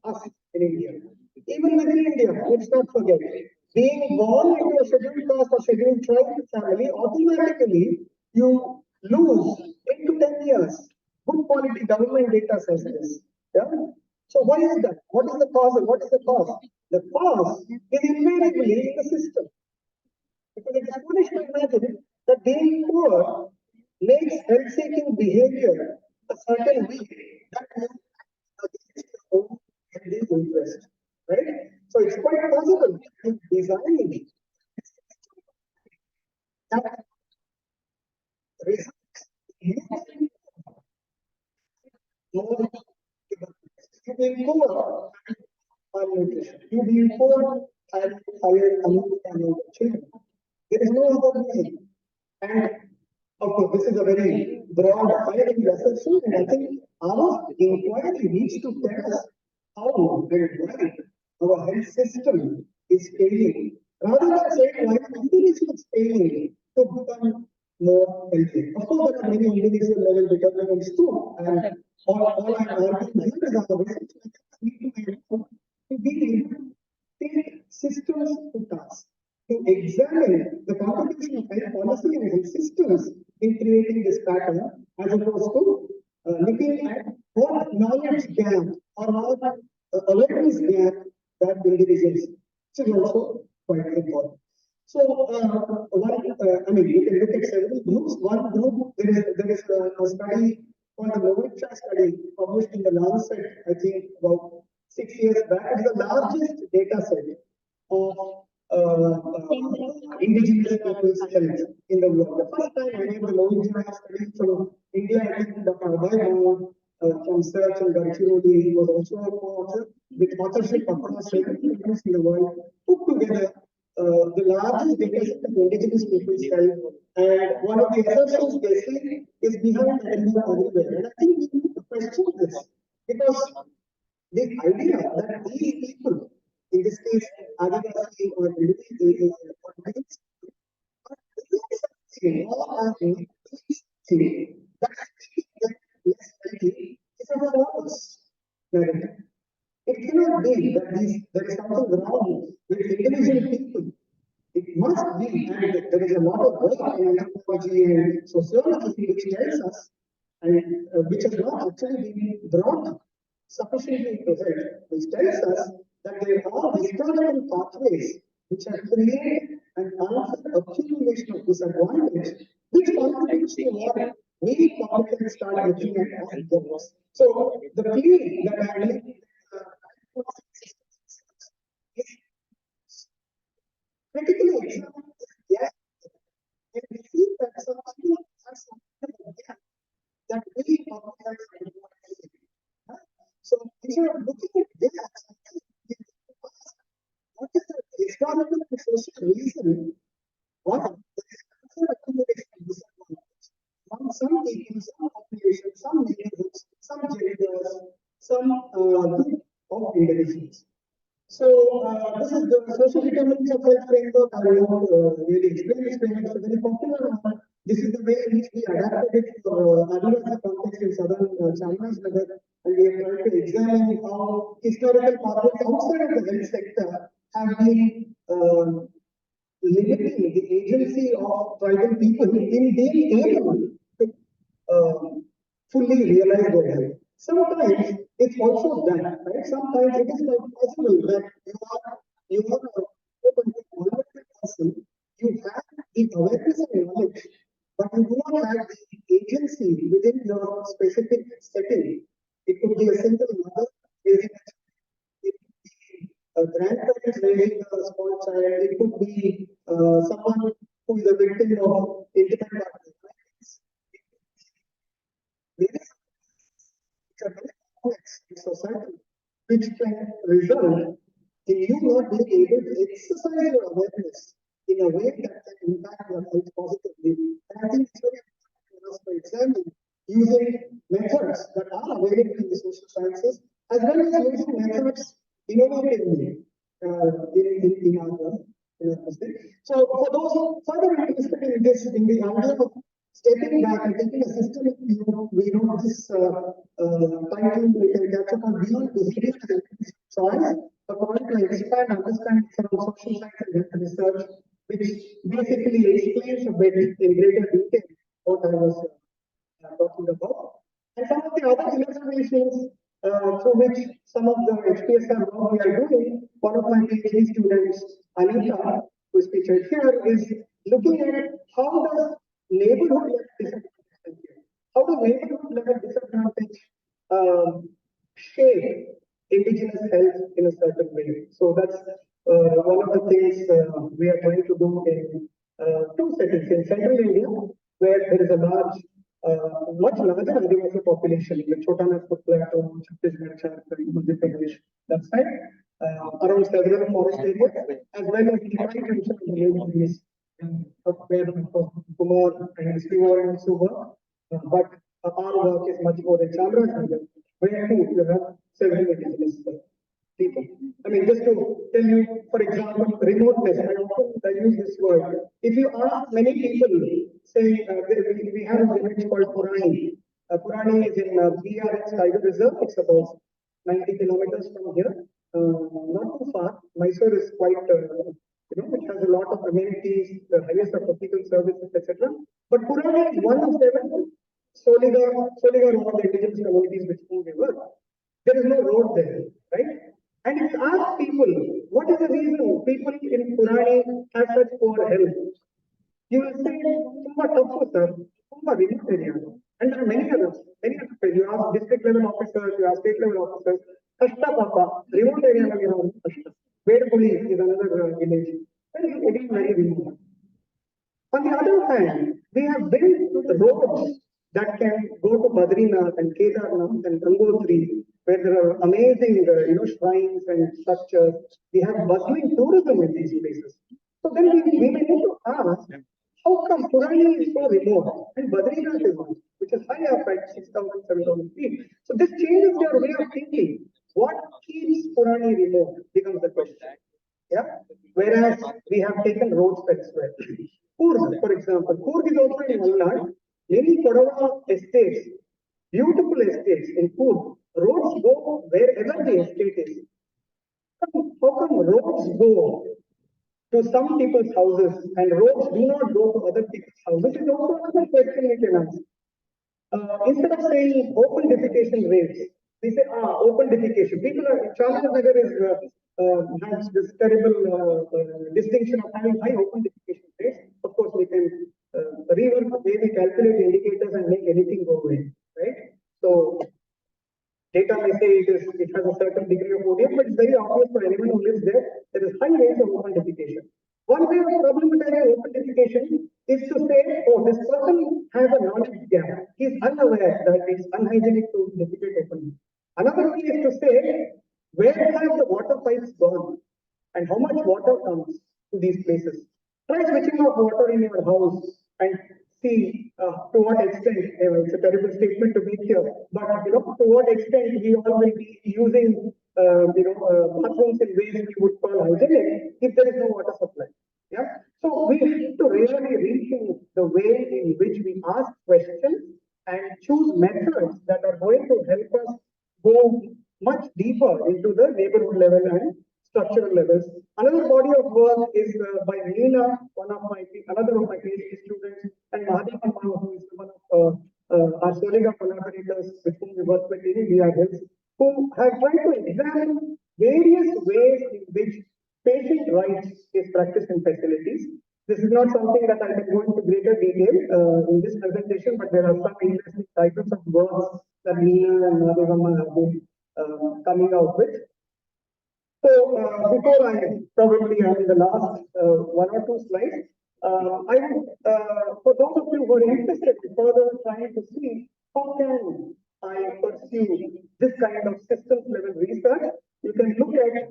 S1: us in India? Even within India, let's not forget, being born into a scheduled caste or scheduled tribe family, automatically you lose 8 to 10 years. Good quality government data says this. Yeah. So why is that? What is the cause? What is the cause? The cause is invariably in the system. Because it is foolish to imagine that being poor makes health-seeking behavior a certain way that against your own interest, right? So it's quite possible to designing that results in more you being poor malnutrition, you being poor and higher amount of children. There is no other reason. And of course, this is a very broad, high-level assertion, and I think our inquiry needs to tell us how and why our health system is failing, rather than saying why the individual is failing to become more healthy. Of course, there are many individual level determinants too, and all I'm arguing here is our research need to be able to take systems to task, to examine the contribution of health policy and health systems in creating this pattern, as opposed to looking at what knowledge gap or what awareness gap that individuals. This is also quite important. So, I mean, you can look at several groups. One group, there is a study called the Novichok study published in the Lancet, I think about 6 years back. It is the largest data set of indigenous people's health in the world. The first time I read the Novichok study from India, I think Dr. Abhay from Search and Gadchiroli, he was also a co-author with authorship across several countries in the world, put together the largest data set of indigenous people's health
S6: And one of the assumptions they say is behind everywhere. And I think we need to question this because the idea that these people, in this case, Adivasi or Indian are doing something or are doing something that less likely is a false narrative. It cannot be that there is something wrong with individual people. It must be, and there is a lot of work in anthropology and sociology which tells us, and which has not actually been brought sufficiently into head, which tells us that there are historical pathways which have created an unfair accumulation of disadvantage, which contributes to what we publicly start looking at as gaps. So the plea that I believe critically examine this gap and we see that some people have something of a gap that we publicize and so instead of looking at gaps, what is the historical and social reason why there is unfair accumulation of disadvantage among some people, some populations, some neighborhoods, some genders, some group of individuals. So this is the social determinants of health framework. I won't really explain this framework. It's a very popular one. This is the way in which we adapted it for Adivasi context in southern Chamarajanagar, and we have tried to examine how historical pathways outside of the health sector have been limiting the agency of tribal people in being able to fully realize their health. Sometimes it's also that, right? Sometimes it is quite possible that you are a vulnerable person, you have the awareness and knowledge, but you do not have the agency within your specific setting. It could be a single mother raising a child, it could be a grandparent raising a small child, it could be someone who is a victim of intimate partner violence. Various which are very complex in society, which can result in you not being able to exercise your awareness in a way that can impact your health positively. And I think it's very important for us to examine using methods that are available in the social sciences, as well as using methods innovatively in our work. So for those further interested in this, in the idea of stepping back and taking a systemic view, we know this title we can catch up on beyond behavior and choice, but want to expand understanding from social science and health research, which basically explains a bit in greater detail what I was talking about. And some of the other illustrations through which some of the HPSM work we are doing, one of my PhD students, Anita, who is featured here, is looking at how does neighborhood level disadvantage, how does neighborhood level disadvantage shape indigenous health in a certain way. So that's one of the things we are trying to do in two settings. In central India, where there is a large, much larger Adivasi population, the Chota Nagpur Plateau, Chhattisgarh, Jharkhand, Madhya Pradesh, that side, around several forest areas, as well as the right region of the villages, where Kumar and Srivar also work. But our work is much more in Chamarajanagar, where too you have several indigenous people. I mean, just to tell you, for example, remoteness, I use this word. If you ask many people, say, we have a village called Purani. Purani is in BRX Tiger Reserve. It's about 90 kilometers from here. Not too far. Mysore is quite, it has a lot of amenities, the highest of technical services, etc. But Purani is one of seven Soliga road indigenous communities with whom we work. There is no road there, right? And if you ask people, what is the reason people in Purani have such poor health? You will say, Tumba Tapu, sir, Tumba remote area. And there are many others. You ask district level officers, you ask state level officers, Kashta Papa, remote area, Vedapuli is another village. Very, very remote. On the other hand, we have built roads that can go to Badrinath and Kedarnath and Gangotri, where there are amazing, shrines and structures. We have bustling tourism in these places. So then we may need to ask, how come Purani we have taken roads elsewhere. Coorg, for example, Coorg is also in Malnad. Many Kodava estates, beautiful estates in Coorg, roads go wherever the estate is. How come roads go to some people's houses and roads do not go to other people's houses? Is also another question we can ask. Instead of saying open defecation rates, we say open defecation. People are Charles has this terrible distinction of having high open defecation rates. Of course, we can rework the way we calculate indicators and make anything go away, right? So data may say it has a certain degree of ODM, but it's very obvious for anyone who lives there. There is high rates of open defecation. One way of problematizing open defecation is to say, oh, this person has a knowledge gap. He is unaware that it's unhygienic to defecate openly. Another way is to say, where have the water pipes gone and how much water comes to these places? Try switching off water in your house and see to what extent, it's a terrible statement to make here, but to what extent we all will be using bathrooms in ways we would call hygienic if there is no water supply. Yeah. So we need to really rethink the way in which we ask questions and choose methods that are going to help us go much deeper into the neighborhood level and structural levels. Another body of work is by Neena, another of my PhD students, and Mahadi Kamal, who is one of our Soliga collaborators with whom we work with in India Health, who have tried to examine various ways in which patient rights is practiced in facilities. This is not something that I can go into greater detail in this presentation, but there are some interesting titles of works that Neena and Mahadi have been coming out with. So before I probably am in the last one or two slides, I would, for those of you who are interested in further trying to see how can I pursue this kind of systems level research, you can look at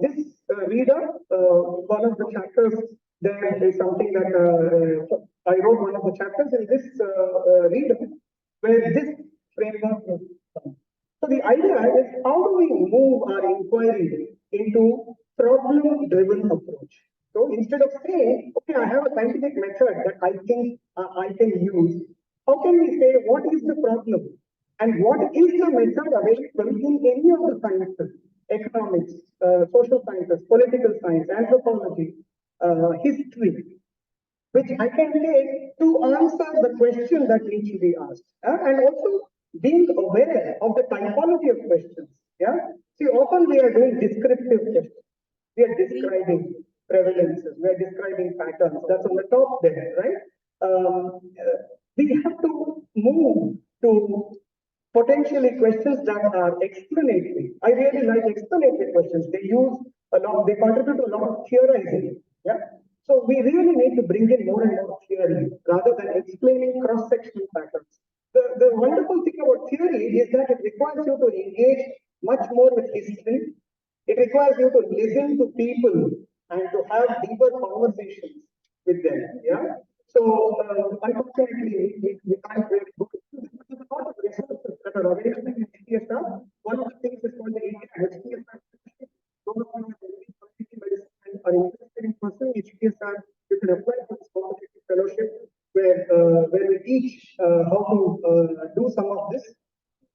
S6: this reader. One of the chapters there is something that I wrote one of the chapters in this reader where this framework is done. So the idea is how do we move our inquiry into problem-driven approach? So instead of saying, okay, I have a scientific method that I think I can use, how can we say what is the problem and what is the method available in any of the sciences, economics, social sciences, political science, anthropology, history, which I can take to answer the question that needs to be asked, and also being aware of the typology of questions. Yeah. See, often we are doing descriptive questions. We are describing prevalences. We are describing patterns. That's on the top there, right? We have to move to potentially questions that are explanatory. I really like explanatory questions. They use a lot. They contribute to a lot of theorizing. Yeah. So we really need to bring in more and more theory rather than explaining cross-sectional patterns. The wonderful thing about theory is that it requires you to engage much more with history. It requires you to listen to people and to have deeper conversations with them. Yeah. So unfortunately, we can't really go into this. There's a lot of resources that are available in HPSR. One of the things is called the HPSR. Are interested in pursuing HPSR, you can apply for this competitive fellowship where we teach how to do some of this.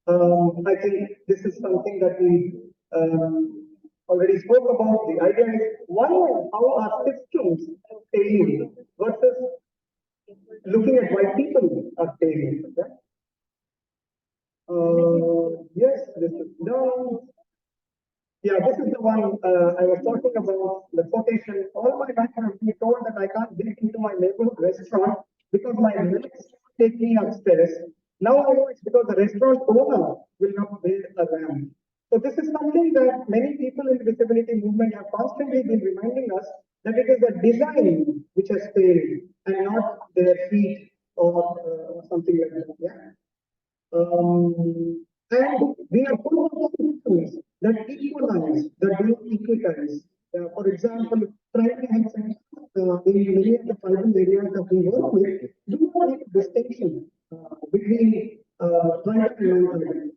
S6: I think this is something that we already spoke about. The idea is why and how are systems failing versus looking at why people are failing. Okay? Yes, this is done. Yeah, this is the one I was talking about, the quotation. All my life I have been told that I can't get into my neighborhood restaurant because my legs take me upstairs. Now I know it's because the restaurant owner will not build a ramp. So this is something that many people in the disability movement have constantly been reminding us that it is the design which has failed and not their feet or something like that. Yeah. And we are full of systems that equalize, that don't equitize. For example, primary health centers in many of the tribal areas that we work with do not make a distinction between private and non-private.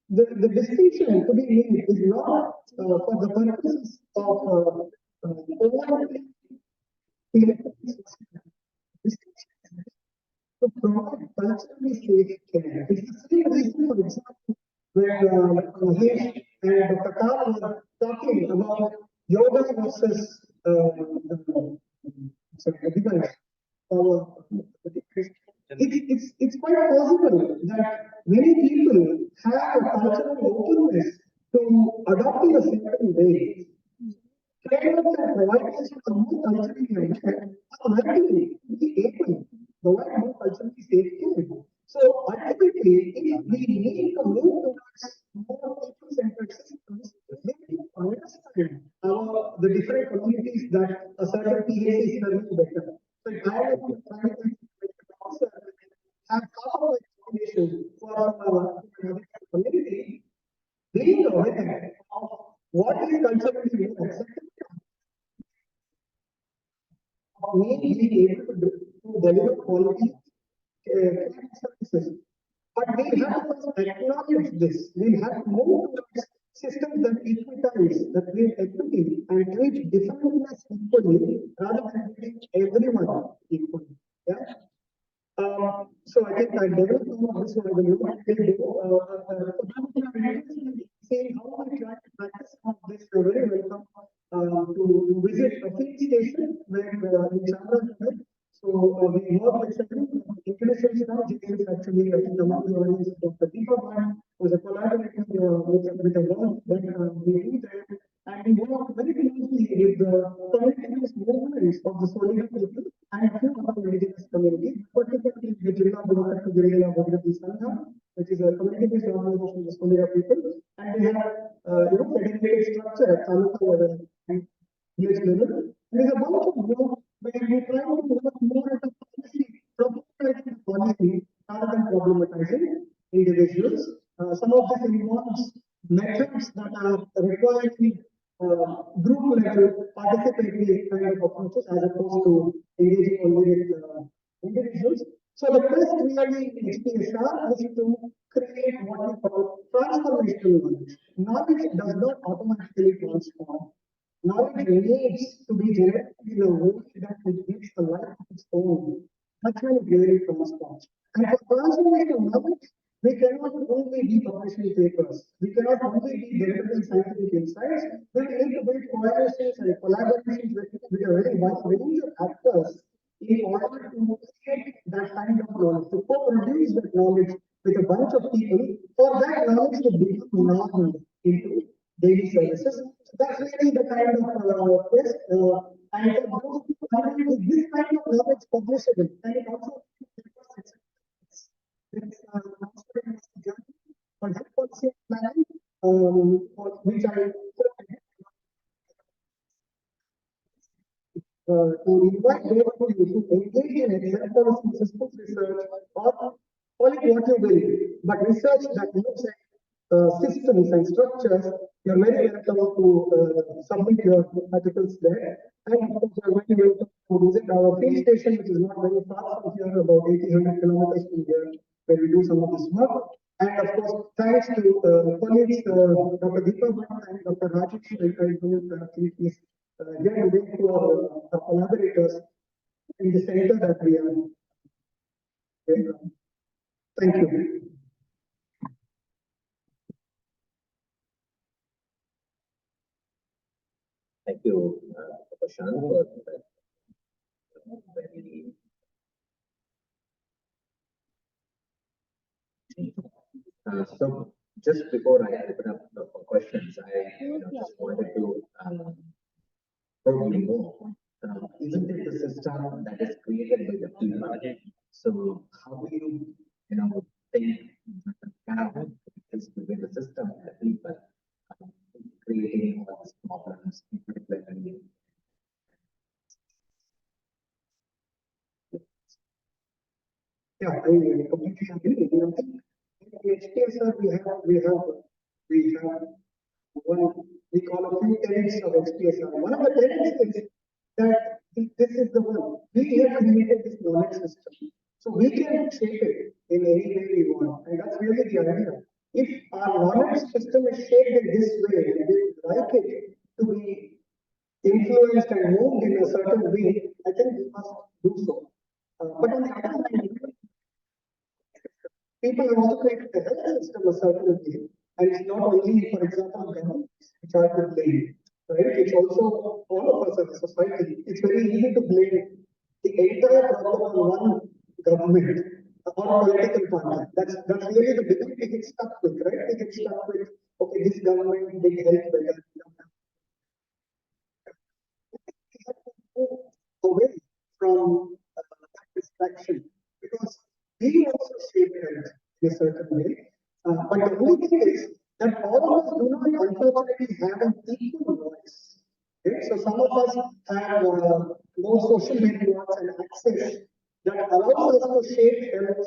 S6: The distinction to be made is not for the purposes of culturally safe care. It's the same reason, for example, when Mahesh and Dr. Kar were talking about yoga versus device. It's quite possible that many people have a cultural openness to adopting a certain way. Frameworks and providers who are more culturally aware are likely to be able to provide more culturally safe care. So ultimately, if we need to move towards more people-centered systems, we need to understand the different communities that a certain PAC is serving better. So if I am a private officer, have half of my information for community, being aware of what is culturally acceptable may be able to deliver quality services. But we have to acknowledge this. We have to move towards systems that equitize, that create equity and treat differentness equally rather than treating everyone equally. Yeah. So I think I developed some of this one. I will saying how we try to practice some of this. You're very welcome to visit a field station where in Chandra. So we work with several international staff. This is actually I think among the audience of Dr. Deepa Bhatt was a collaborator with the work that we do there. And we work very closely with the community movements of the Solida people and a few other indigenous communities, particularly the Jilla Buddha Jilla Bhagavati Sangha, which is a community-based organization of the Solida people. And they have federated structure at Taluka level and village level. There's a bunch of work where we try to work more at the policy, problematizing the policy rather than problematizing individuals. Some of this involves methods that are requiring group level participatory kind of approaches as opposed to engaging only with individuals. So the first really in HPSR is to create what we call transformational knowledge. Knowledge does not automatically transform. Knowledge needs to be generated in a way that it gives a life of its own. That's when it really transforms. And for transformational knowledge, we cannot only be publishing papers. We cannot only be delivering scientific insights. We need to build coalitions and collaborations with a very wide range of actors in order to create that kind of knowledge, to co-produce that knowledge with a bunch of people for that knowledge to become normal into daily services. So that's really the kind of quest. And for those who are this kind of knowledge publishable, and it also it's for health policy planning, for which I to invite those who engage in health policy systems research or call it what you will, but research that looks at systems and structures. You're very welcome to submit your articles there. And of course, you're very welcome to visit our field station, which is not very far from here, about 1,800 kilometers from here, where we do some of this work. And of course, thanks to colleagues, Dr. Deepa Bhatt and Dr. Rajesh, I think is here today to our collaborators in the center that we are. Thank you.
S8: Thank you, Prashant, for that very so just before I open up for questions, I just wanted to probe you more. Isn't it the system that is created by the people? So how do you think have is within the system, the people creating all these problems, in particular?
S6: Yeah, I completely agree. In HPSR, we have one we call a few tenets of HPSR. One of the tenets is that this is the one we have created this knowledge system, so we can shape it in any way we want, and that's really the idea. If our knowledge system is shaped in this way, and we would like it to be influenced and moved in a certain way, I think we must do so. But on the other hand, people have also created the health system a certain way, and it's not only, for example, governments which are to blame, right? It's also all of us as a society. It's very easy to blame the entire problem on one government or political party. That's really the big we get stuck with, right? We get stuck with, okay, this government did help better. We have to move away from that distraction because we also shape health in a certain way. But the only thing is that all of us do not unfortunately have an equal voice. Okay? So some of us have more social networks and access that allows us to shape health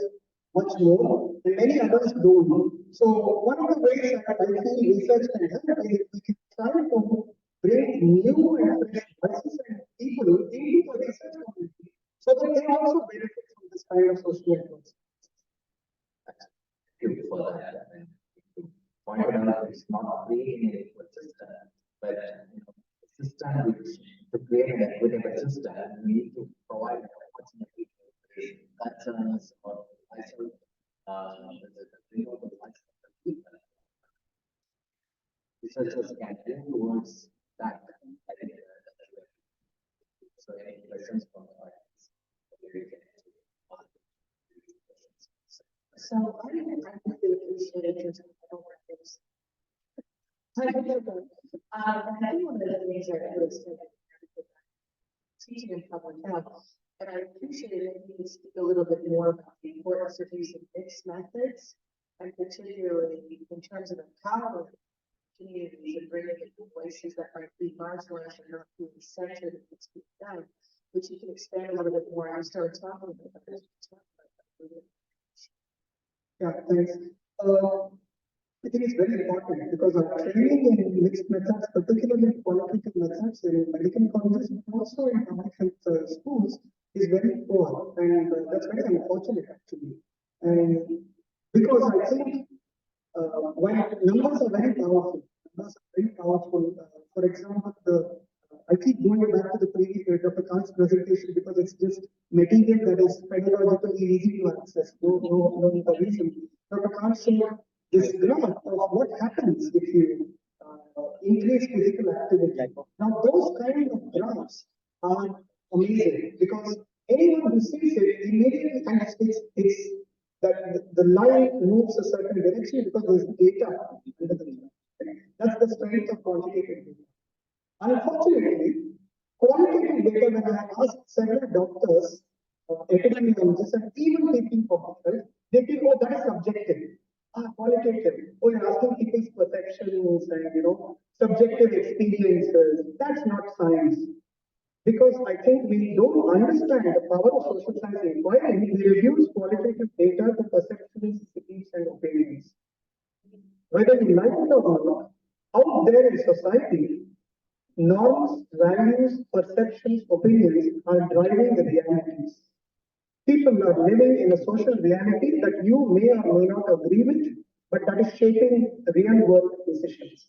S6: much more, and many others don't. So one of the ways that I feel research can help is if we can try to bring new and fresh voices and people into the research community so that they also benefit from this kind of social networks.
S9: Thank you for that. And to point out, it's not creating an equal system, but a system which to create an equitable system, we need to provide an opportunity to raise concerns or myself, the voice of the people. Researchers can move towards that. I think so. Any questions from the audience?
S5: So I really appreciate your this. And I think one of the things I noticed teaching in public health, and I appreciate that you speak a little bit more about the importance of using mixed methods, and particularly in terms of empowering communities and bringing in voices that might be marginalized or not being centered in what's being done, which you can expand a little bit more and start talking about this.
S6: Yeah, thanks. I think it's very important because our training in mixed methods, particularly qualitative methods in medical colleges, but also in public health schools, is very poor, and that's very unfortunate actually. And because I think while numbers are very powerful, for example, I keep going back to the previous Dr. Khan's presentation because it's just material that is pedagogically easy to access. No reason. Dr. Khan showed this graph of what happens if you increase physical activity. Now, those kind of graphs are amazing because anyone who sees it immediately understands that the line moves a certain direction because there's data under the line. That's the strength of quantitative data. Unfortunately, qualitative data, when I asked several doctors, epidemiologists, and even people in public health, they think, oh, that is subjective. Qualitative. Oh, you're asking people's perceptions and, subjective experiences. That's not science. Because I think we don't understand the power of social science inquiry, we reduce qualitative data to perceptions, beliefs, and opinions. Whether we like it or not, out there in society, norms, values, perceptions, opinions are driving the realities. People are living in a social reality that you may or may not agree with, but that is shaping real world decisions.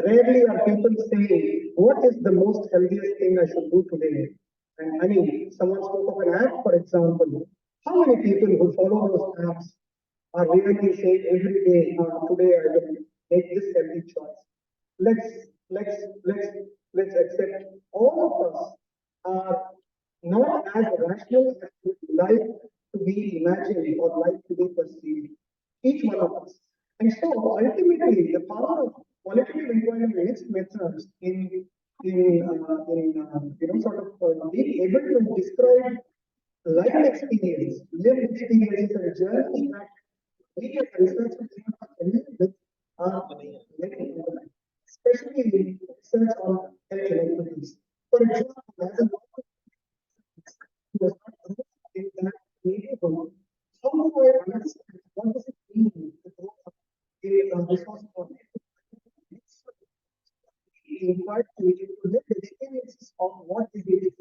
S6: Rarely are people saying, what is the most healthiest thing I should do today? And I mean, someone spoke of an app, for example. How many people who follow those apps are really saying every day, today I will make this healthy choice? Let's accept all of us are not as rational as we would like to be imagined or like to be perceived. Each one of us. And so ultimately, the power of qualitative inquiry and mixed methods in sort of being able to describe life experience, lived experiences, and journeys that we as researchers are familiar with are very important, especially in research on health inequities. For example, as a was not in that neighborhood, how do I understand what does it mean to grow up in a resource project? Invite me to live the experiences of what is it,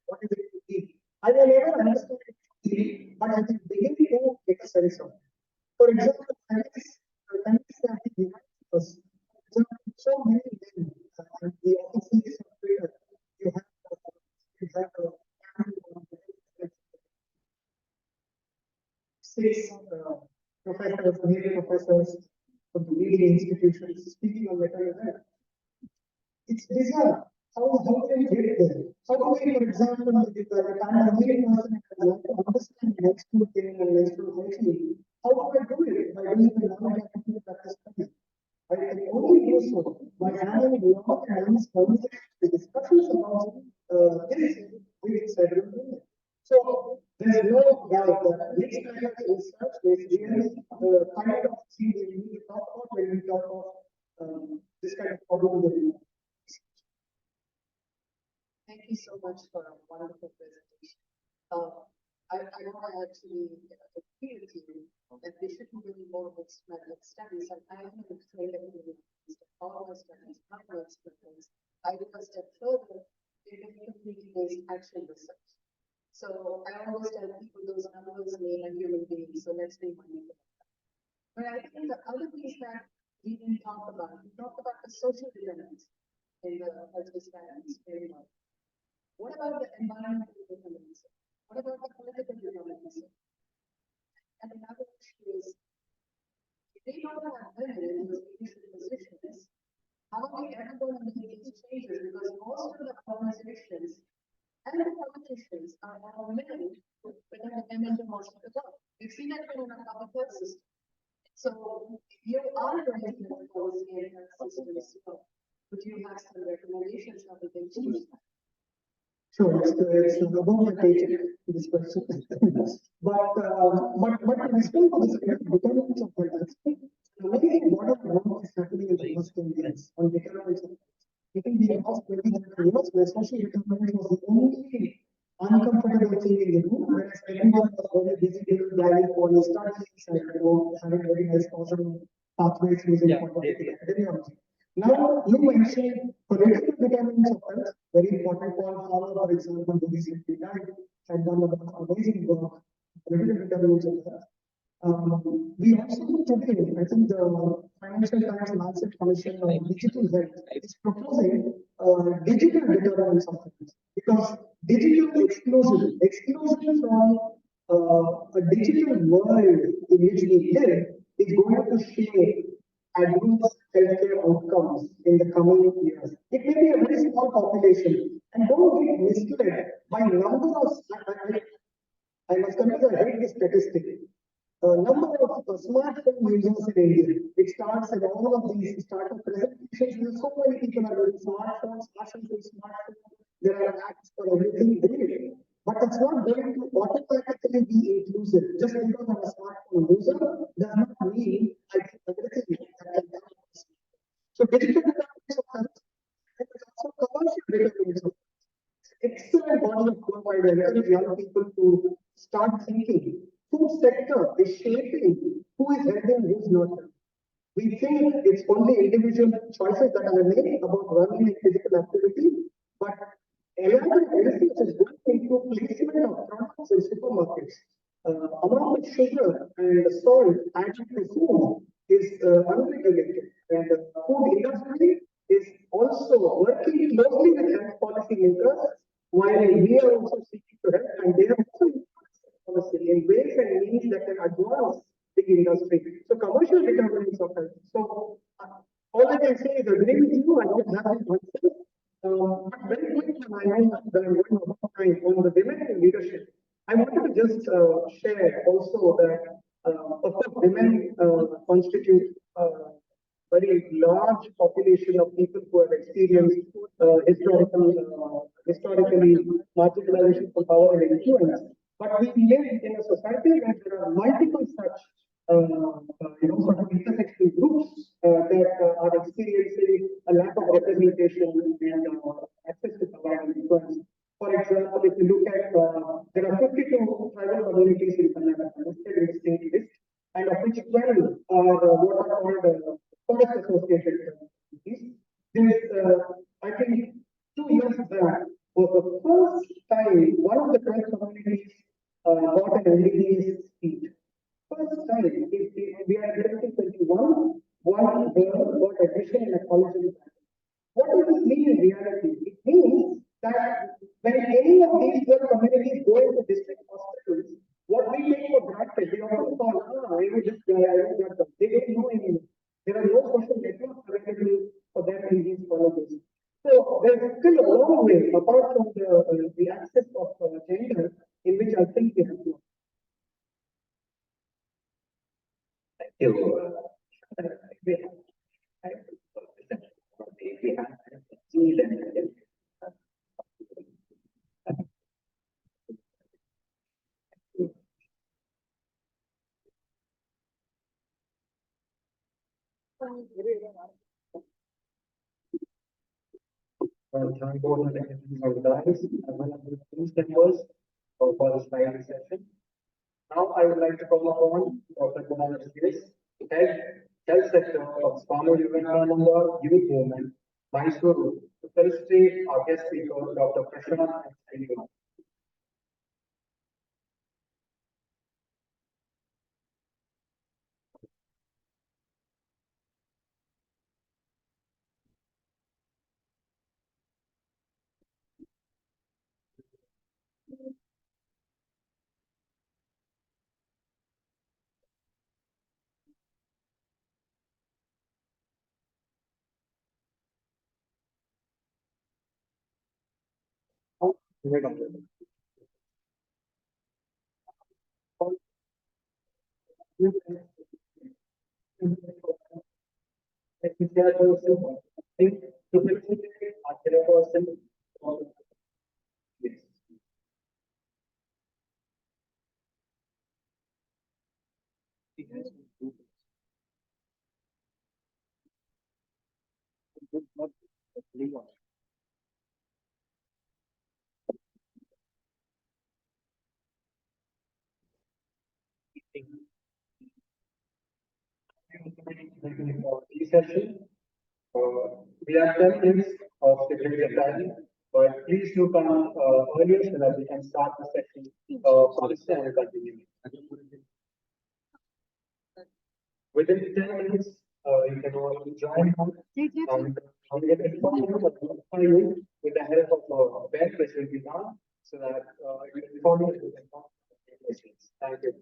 S6: what is it to be. I will never understand it fully, but I can begin to make a sense of it. For example, families that behind us, so many men, and the offices of prayer, you have a family six
S1: professors, male professors from the leading institutions speaking on maternal health. It's bizarre. How can we get there? How do we, for example, if I'm a male person and I want to understand menstrual pain and menstrual hygiene, how do I do it? By doing the non-academic practice study. I can only do so by having long and honest conversations, discussions about this with several women. So there's no doubt that mixed methods research is really the kind of thing that we need to talk about when we talk about this kind of problem.
S5: Thank you so much for a wonderful presentation. I want to actually agree with you that we should be doing more mixed method studies, and I am going to train everybody all my studies, not my experiments. I go a step further in completely based action research. So I always tell people those numbers mean a human being, so let's be mindful of that. But I think the other piece that we didn't talk about, we talked about the social determinants in the health disparities framework. What about the environmental determinants? What about the political determinants? And another issue is, if they don't have women in those leadership positions, how are we ever going to make these changes? Because most of the organizations and the politicians are all men within the women do most of the work. We've seen that in our public health system. So if you are going to have policy and health systems, would you have some recommendations how we can change that?
S1: Sure, it's about my paycheck, this question. but to respond to this determinants of health, amazing what is happening in the last 10 years on determinants of health. I think the last 20 years where social determinants was the only uncomfortable thing in the room, whereas everyone was very busy doing planning for the studies and having very nice causal pathways using quantitative epidemiology. Now, you mentioned political determinants of health, very important for Harvard, for example, who recently died, had done amazing work, political determinants of health. We also today, I think the Financial Times Lancet Commission on Digital Health is proposing digital determinants of health, because digital exclusion from a digital world in which we live is going to shape adverse healthcare outcomes in the coming years. It may be a very small population, and don't get misled by number of. I must confess, I hate this statistic. Number of smartphone users in India. It starts in all of these startup presentations. So many people are using smartphones, smartphones. There are apps for everything. But it's not going to automatically be inclusive. Just because I'm a smartphone user does not mean I can everything that can be. So digital determinants of health, and also commercial determinants of health. Excellent body of work. I encourage young people to start thinking. Food sector is shaping who is healthy and who is not healthy. We think it's only individual choices that are made about running a physical activity, but elaborate research is going into placement of products in supermarkets. Amount of sugar and salt added to food is unregulated, and the food industry is also working closely with health policy makers, while we are also seeking to help, and they are also policy in ways and means that can advance the industry. So commercial determinants of health. So all I can say is agree with you. I don't have it myself. But very quickly, I know that I'm going over time on the women in leadership. I wanted to just share also that of course women constitute very large population of people who have experienced historically marginalization from power and influence. But we live in a society where there are multiple such, sort of intersectional groups that are experiencing a lack of representation and access to power and influence. For example, if you look at, there are 52 tribal communities in Karnataka listed in the state list, and of which 12 are what are called forest associated communities. There's, I think, 2 years back was the first time one of the 12 communities got an MBBS seat. First time, we are in 2021, one girl got admission in a college in Bangalore. What does this mean in reality? It means that when any of these 12 communities go into district hospitals, what we take for granted, we often call, I would this guy, I don't get them. They don't know anything. There are no social networks available for them in these colleges. So there's still a long way apart from the access of gender in which I think we have to.
S8: Thank you. We have, we have seen and
S1: Thank board and organizers, as well as the team members for this live session. Now I would like to call upon Dr. Kumar Girish, Health Sector of Swami Vivekananda Youth Movement, Mysuru, to felicitate our guest speaker, Dr. Prashant and Srinivas. Let me share those things to felicitate our chairperson. Yes. This session, we have 10 minutes of scheduled time, but please do come earlier so that we can start the session faster and continue. Within 10 minutes, you can all join us and I'll get informed about you with the help of Ben, which will be done so that you can inform you with the questions. Thank you.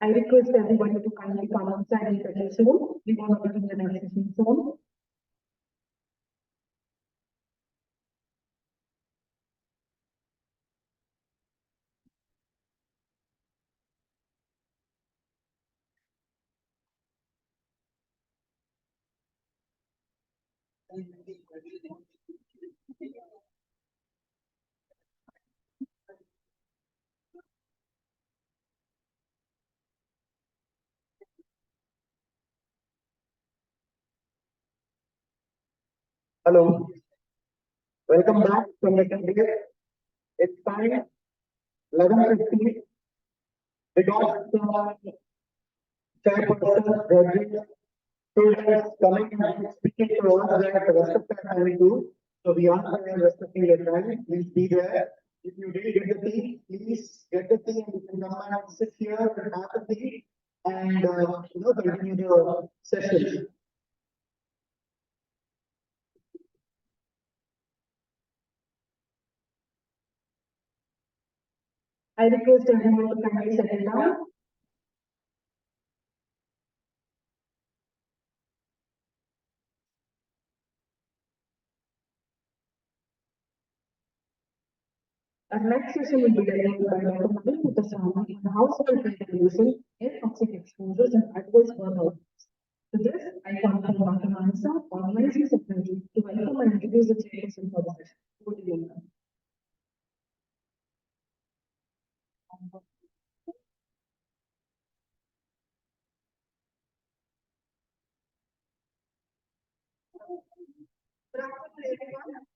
S5: I request everybody to kindly come outside and settle soon. We want to begin the next session soon.
S6: Hello, welcome back from the cafe. It's time, 11:50. We got some chairpersons, graduates, students coming and speaking to us that the rest of the time too. So we are respecting your time. Please be there. If you didn't get the tea, please get the tea and you can come and sit here and have the tea and continue the session.
S5: I request everyone to kindly settle down. Our next session will be delivered by Dr. Madhu Putaswamy on household ventilation, air toxic exposures, and adverse burnout. To this, I call upon Dr. Manasa, Organizing Secretary, to welcome and introduce the chairperson for the session. Over to you, ma'am.
S2: Good afternoon, everyone.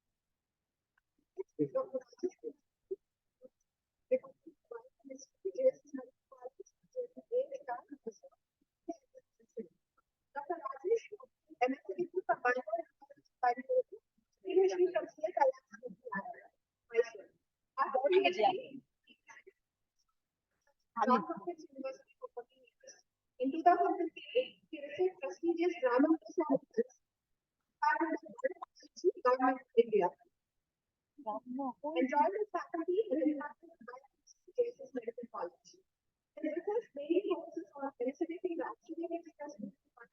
S2: Dr. Rajesh, MSc for Biology, previously from CSIR. University for 14 years. In 2008, he received prestigious Raman Government of India. And joined the faculty in the Department of Biology Medical College. His research mainly focuses on elucidating the oxidative stress mechanisms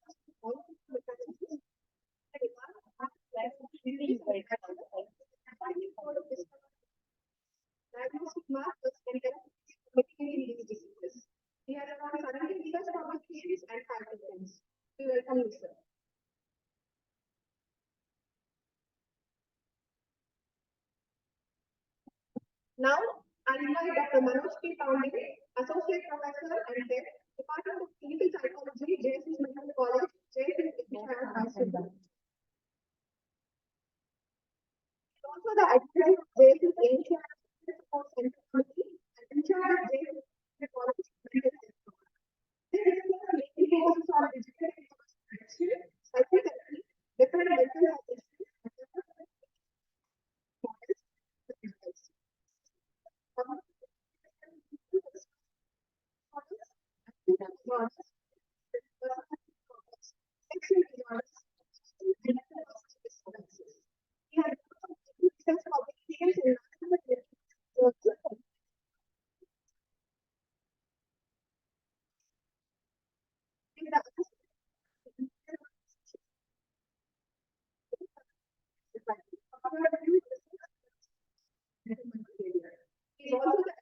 S2: diagnostic markers and mitigating these diseases. He has around 70 research publications and patents. We welcome you, sir. Now, I invite Dr. Manoj P. Pandey, Associate Professor and Head, Department of Clinical Psychology, JSS Medical College, JSS. Also, the advisor of JSS Asia Support Center Committee and in charge of JSS Medical College Medical Center. This research mainly focuses on educational direction, psychotherapy, different mental health issues, and He's also the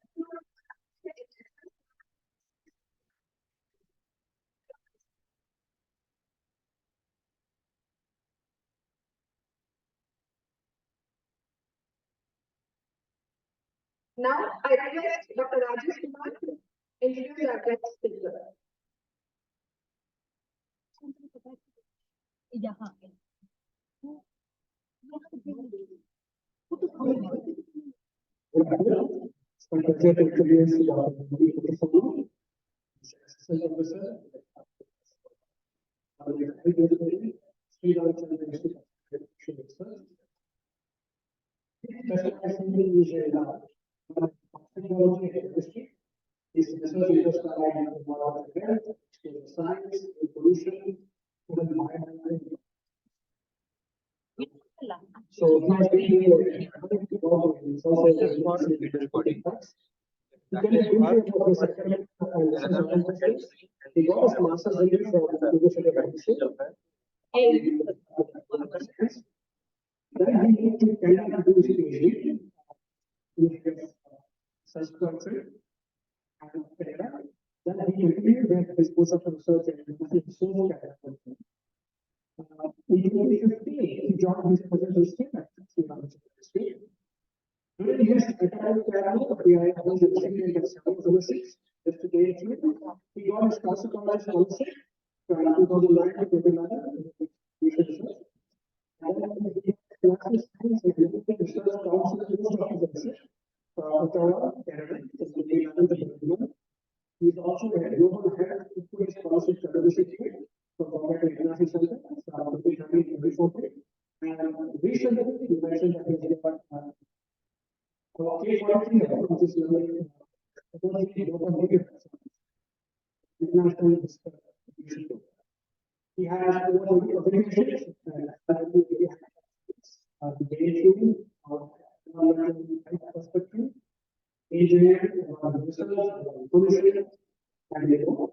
S2: Now, I request Dr. Rajesh Kumar to introduce our guest speaker.
S1: It's my pleasure to introduce Dr. Madhu Putaswamy, Assistant Professor. Sri Lankan Institute of Research. Specializing in technology and chemistry. His research interests are in the world of health, science, evolution, human environment. So he has been doing it's also recording.
S6: He can briefly about his academic and research accomplishments. He got his master's degree from the University of Manchester. Then he moved to Canada to do his PhD. He has self-sponsored and Canada. Then he continued with his postdoctoral research in social character. In 2015, he joined his professional statement during his academic career, he was a recipient of several fellowships. Just to gain through, he got his classic honors fellowship from 2009 to 2011. And then he had classes in the Research Council Fellowship from Ottawa, Canada, in 2011 to 2021. He is also a global head of Influence Scholarship Fellowship from Government International Center from 2013 to 2014. And recently, he mentioned that he has got which is international distribution. He has over 20 publications the game perspective, engineering, research, pollution, and labor.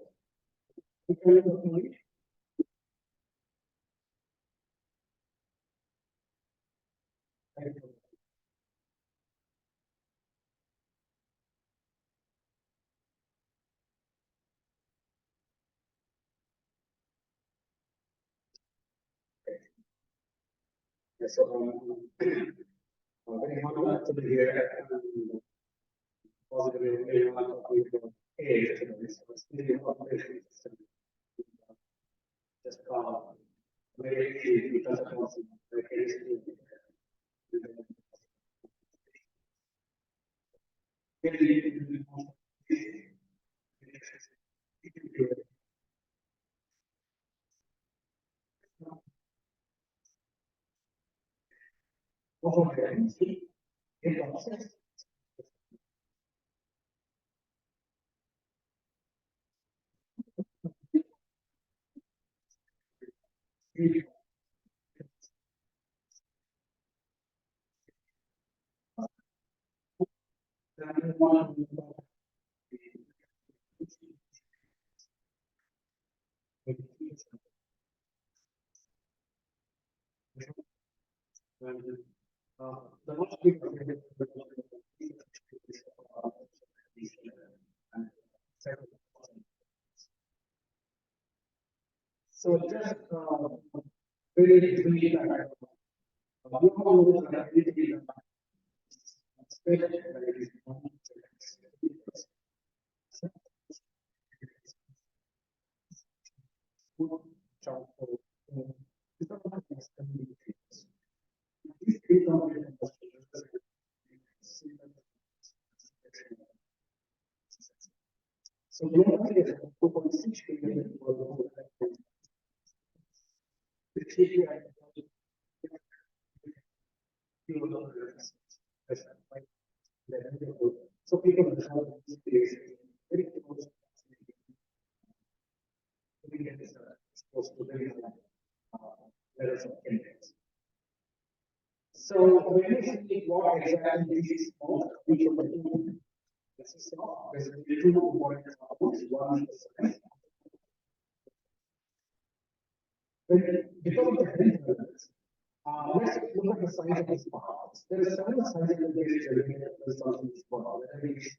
S6: So, very happy to be here. Positive, everyone about age, just very easy to touch upon the case. The most big so just very briefly, so globally, 2.6 billion people. So people have this space very close exposed to very levels of chemicals. So when you see what exactly is smoke, which of the two this is basically two important examples. One is because of the health levels, let's look at the size of this part. There are several sizes of this results in this part. Whether it's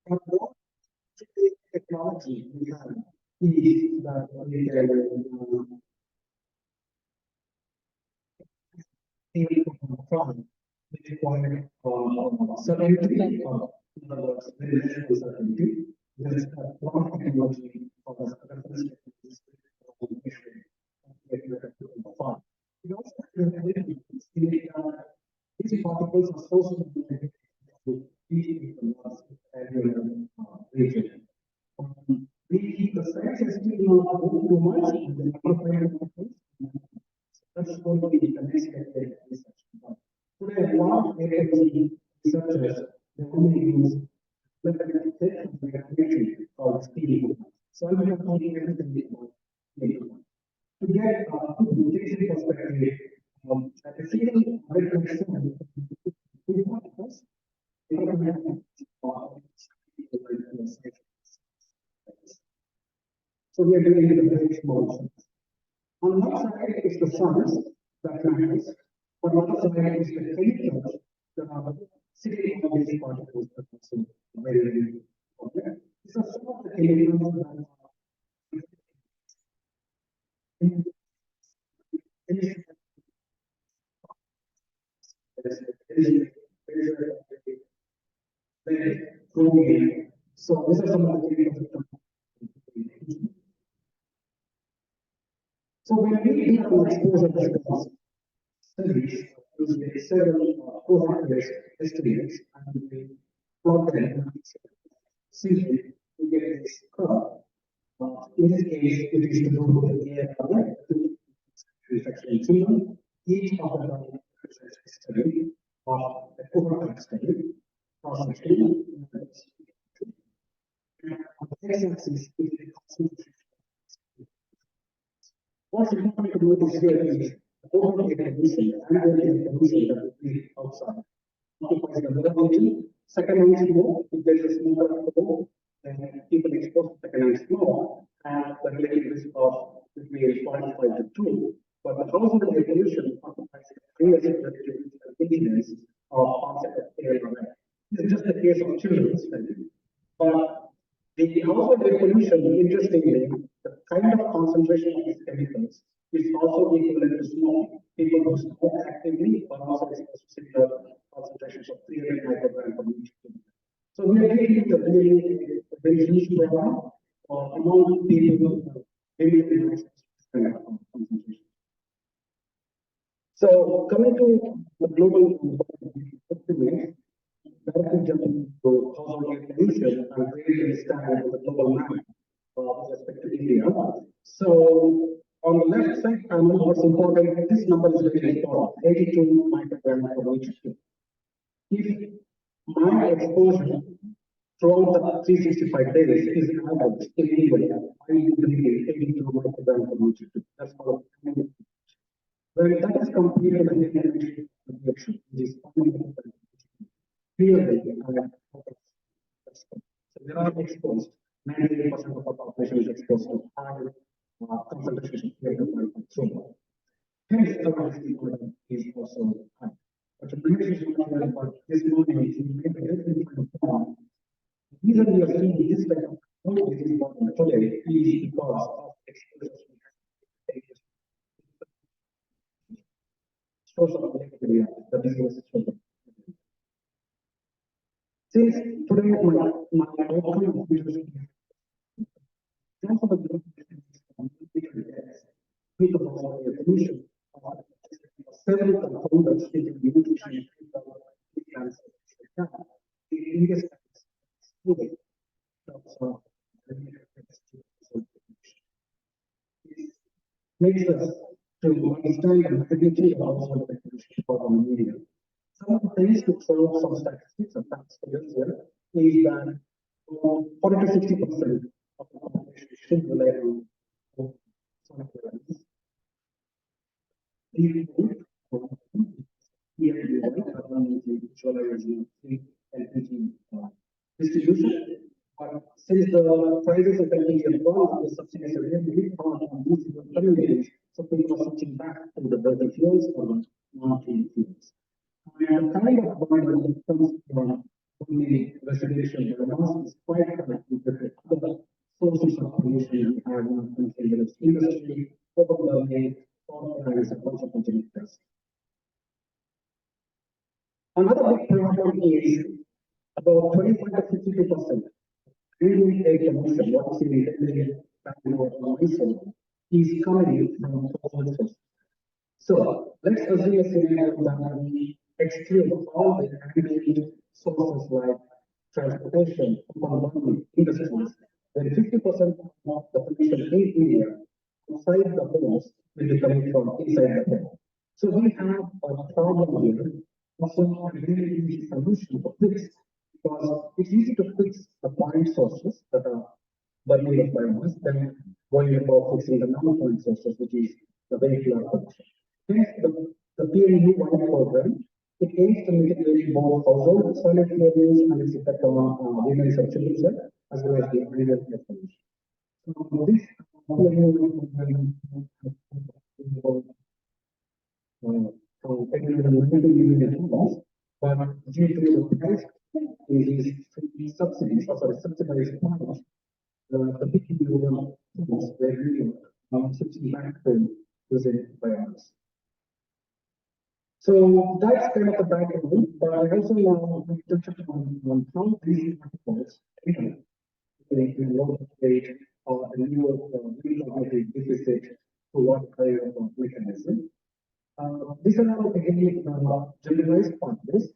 S6: but what technology we have is that we can from the requirement certainty, in other words, the measurable certainty. There is a lot of technology for the reference fun. We also have the ability to estimate these particles are so significant to each region. The science has still not moved too much in the number of particles. That's going to be the next area of research. Today, a lot of area researchers they only use calculated called speed. So I'm going to tell you everything before.
S1: to get things in perspective, at a single medicine, so we are doing the very small things. On one side is the science that matters, on the other side is the chemicals that are sitting on these particles that are so very, very important. These are some of the chemicals that are so these are some of the chemicals. So when we do our exposure studies, using several cohort-based estimates, and we plot them, simply we get this curve. In this case, it is to do with the area reflection two. Each of the study of the cohort study, cross-section, on the x-axis is the concentration. What's important to notice here is the overall air pollution and ambient pollution that we breathe outside occupies the middle region. Second-hand smoke, if there is a smoker at home, then people exposed to second-hand smoke have the relative risk of between 0.5 to 2. But the household air pollution occupies the highest relative incidence of onset of air arrest. This is just the case of children's study. But the household air pollution, interestingly, the kind of concentration of these chemicals is also equivalent to smoking. People who smoke actively are also exposed to similar concentrations of 300 micrograms per each. So we are dealing with a very huge problem among people maybe concentration. So coming to the global estimate, directly jumping to household air pollution and really understand the global map with respect to India. So on the left side panel, what's important, this number is very important, 82 micrograms per each. If my exposure throughout the 365 days is average in India, I will be 82 micrograms per each. That's all. When that is completed, which is clearly, so they are exposed. 98% of our population is exposed to high concentration of hence, the risk is also high. But the previous this morning is made a very different form. The reason we are seeing this type of disease today is because of exposure. Source of the disease. Since today my outcome is several components in the nutrition makes us to understand the magnitude of household pollution for the media. Some of the things to throw some statistics and facts figures here is that 40 to 60% of the population should rely on distribution. But since the prices of LPG have gone up, the subsidies are really hard on these communities, so people are switching back to the dirty fuels or the non-clean fuels. And the kind of burden that comes from only residential biomass is quite high compared to other sources of pollution we have in our country, whether it's industry, overburning, or kinds of consequential factors. Another big problem is about 25 to 52%. Really air pollution, what is in Bangalore is coming from fossil sources. So let's assume a scenario that we exclude all the ambient sources like transportation, urban industries, then 50% of the pollution in India outside the homes will be coming from inside the home. So we have a problem here, also a really easy solution for this, because it's easy to fix the point sources that are burning of biomass, then
S6: worrying about fixing the non-foreign sources, which is the vehicular production. Hence, the PNU-1 program, it aims to mitigate both household solid fuel use and its effect on women's fertility, as well as the animal health. So this PNU program from $890 but due to the price is subsidies, or sorry, subsidized products, the big things were really switching back to using biomass. So that's kind of the background, but I also want to touch on how these articles, in a lot of state or a new cognitive deficit to what kind of mechanism. These are all again generalized pathways.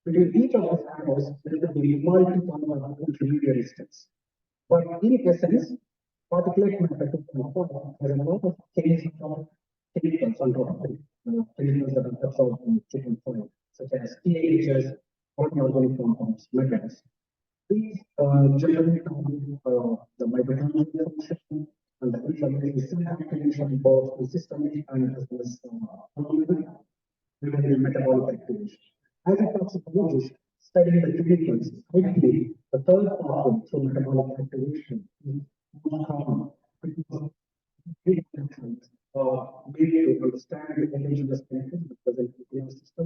S6: Between each of these arrows, there will be multiple intermediary steps. But in essence, particulate matter 2.4 has a lot of chemicals on top of it, chemicals that are absorbed in 2.4, such as PAHs, organic compounds, metals. These generally the mitochondrial function and the inflammation activation, both the systemic and as well as metabolic activation. As a toxicologist, studying the chemicals, I believe the third pathway through metabolic activation is more common because lead to understand the endogenous benefits that present in the system.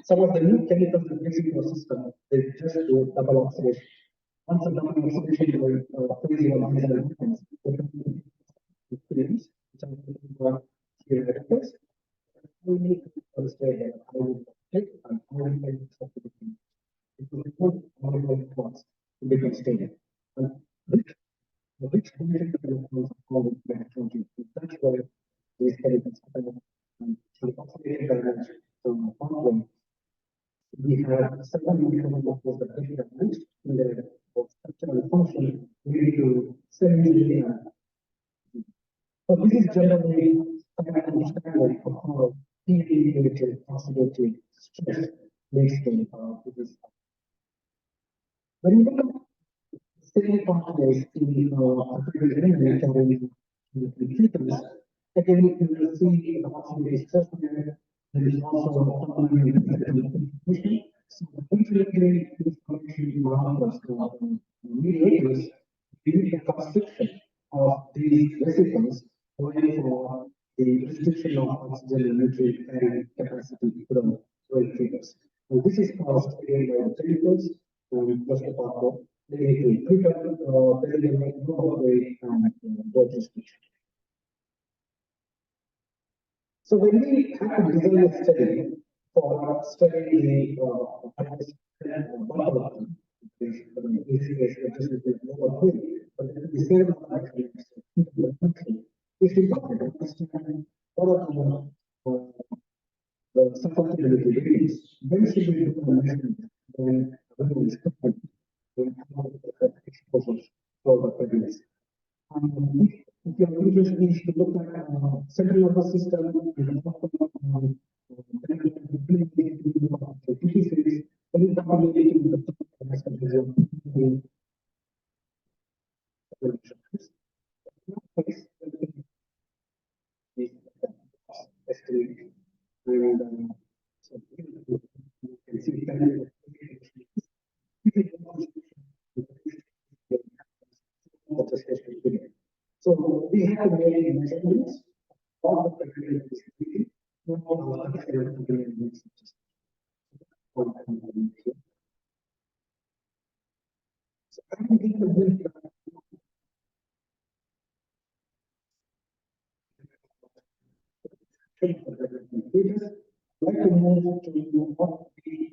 S6: Some of the new chemicals that get into the system, they just do double oxidation. Once the double oxidation phase one happens, experience, which are here reference, we need to understand how we take and how we can accept the difference. It will report molecular plots to become stable. And which condition developments of how we can change it. That's where these chemicals happen. And through oxidative damage from pathway, we have several mechanisms that get damaged in their structural function, leading to cell injury. So this is generally an understanding of how PA-related oxidative stress leads to this. When you look at same pathways in carrying the treatments, again you will see the oxidative stress there. There is also a so ultimately this condition markers mediators lead the constriction of these vesicles going for the restriction of oxygen and nutrient carrying capacity to the well figures. And this is caused again by the chemicals and just the pathway. They need to treat up and blood restriction. So when we have to design a study for studying the bottom, in this case, just with lower weight, but the same actually it's important to understand what are the susceptibility ratings. When should we do a measurement when everyone is different, when exposures for the pregnancy? If your interest is to look at central nervous system, you can talk about diseases, but it's not related to the aspect of the estimate and so you can see so we have to make measurements of the criteria distribution, not all the criteria so I think the like to move to what we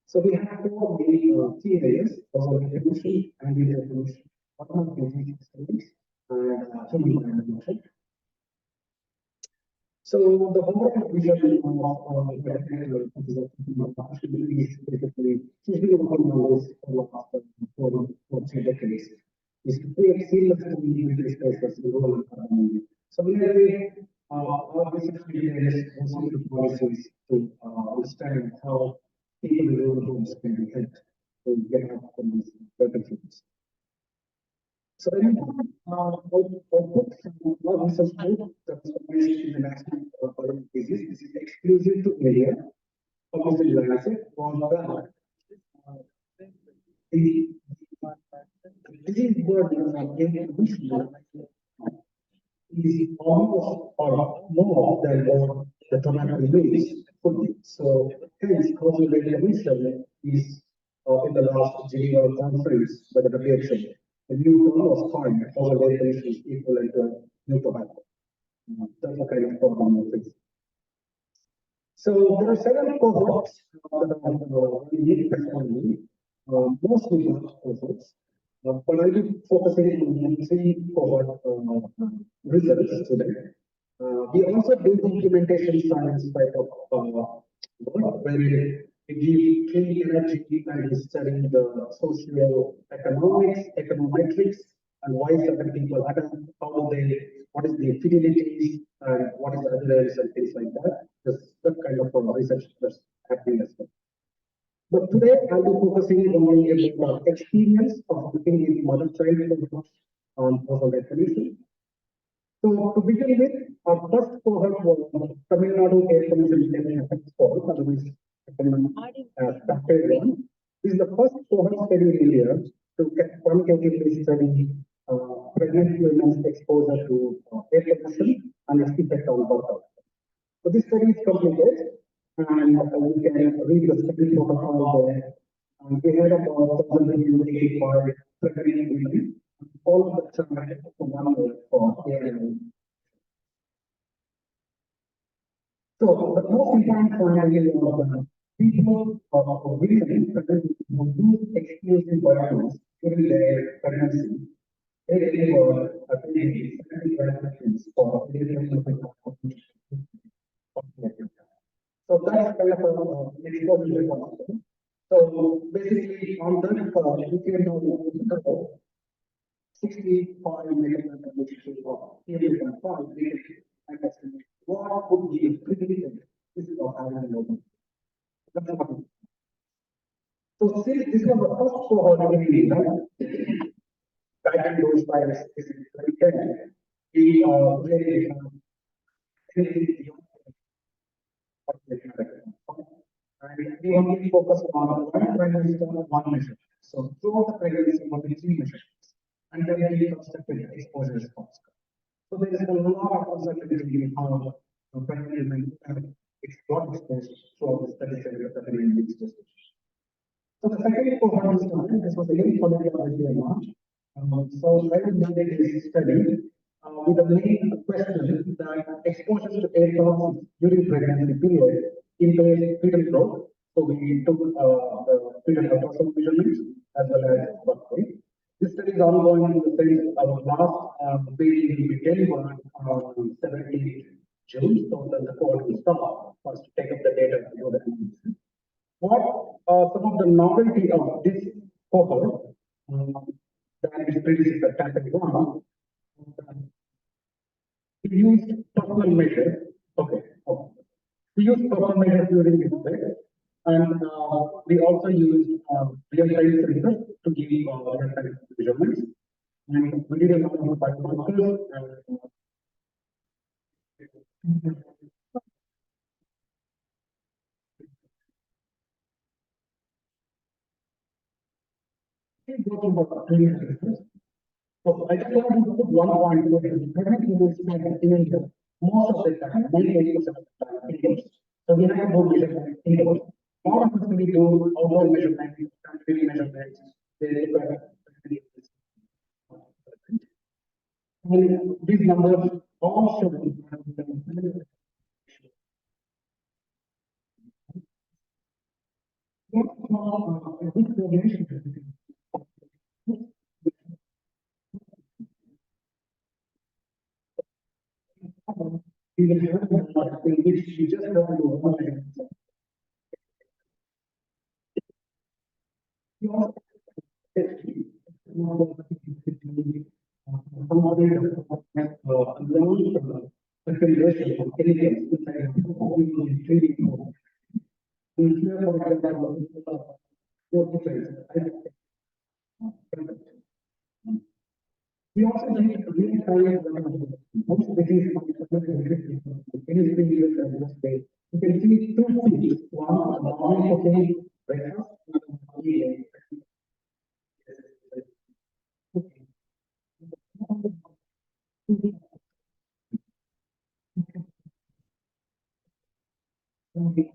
S6: so we have four main key areas of evolution and evolution, automatic studies and human evolution. So the whole vision of is basically usually one for 3 decades is to create seamless community spaces in rural economy. So in a way, our research is also the policies to understand how people in rural homes can be helped to get out from these better things.
S1: So then, output from our research group that was published in the National Pollen Disease. This is exclusive to India. Published in Lancet was that the disease burden of evolution is almost or more than what the tomato needs fully. So hence causal variation is in the last Geneva conference by the WHO. The new term was coined, causal variation is equivalent to a new tomato. That's the kind of problem we face. So there are several cohorts that are unique personally, mostly cohorts. But I'll be focusing on three cohort results today. We also do implementation science type of work where we give clean energy and we study the socio-economics, econometrics, and why certain people adapt, how they, what is the fidelity, and what is the adherence and things like that. Just that kind of research that's happening as well. But today I'll be focusing only about the experience of looking in mother-child cohorts on causal definition. So to begin with, our first cohort was Tamil Nadu Air Pollution Effects Cohort, otherwise Factor 1. This is the first cohort study in India to quantitatively study pregnant women's exposure to air pollution and its effect on birth outcome. So this study is completed, and you can read the study protocol there. We had about 1,085 pregnant women, all of the time for 1 year for air. So the most important point is that people of women who use exclusive vitamins during their pregnancy, they deliver a 75% for so that's kind of an exposure concept. So basically on that you can know 65 milligrams of PM2.5 and estimate what would be a predicted risk of having a low. So since this was the first cohort in India, back in those times, this is 2010, we really anything beyond and we only focus on one pregnancy on one measure. So throughout the pregnancy, only 3 measurements, and then we constructed exposure response. So there is a lot of uncertainty in how pregnant women got exposed throughout the studies that we are happening in this gestation. So the second cohort was done. This was again followed by in March. So I did this study with the main question that exposure to air toxins during pregnancy period impairs fetal growth. So we took the fetal ultrasound measurements as well as birth weight. This study is ongoing in the sense our last baby will be delivered on 17th June. So then the cohort will stop for us to take up the data and do the analysis. What some of the novelty of this cohort that is predecessor category 1, we used personal measures. Okay. We used personal measures during this day, and we also used real-time sensors to give real-time measurements. And we did a lot of biomarkers and so I just want to put one point here. Pregnant women spend in India most of the time, 98% of the time indoors. So we have to do measurement indoors. More of us we do outdoor measurement, scientific measurements. They look at and these numbers all show a good correlation. We will have a in which we just have to do one thing. We also need real-time most disease anything you can just say. You can see two things. One, the morning cooking breakfast, and the evening. Okay.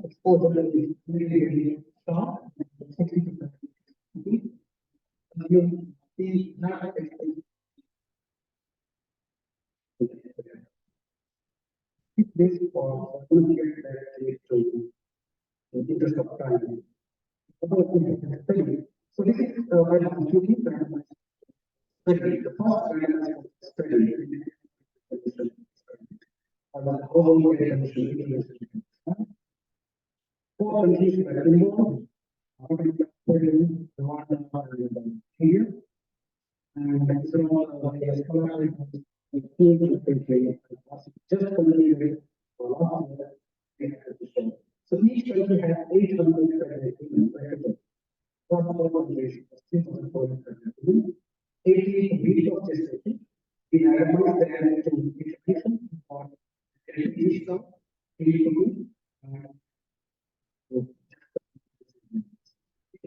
S1: Exposure is really strong, 60%. You see not this for to interest of time. So this is one of the two study. The first study on the whole four countries were involved. Here and so just completed so each country has 800 80 of this we randomized them to education or education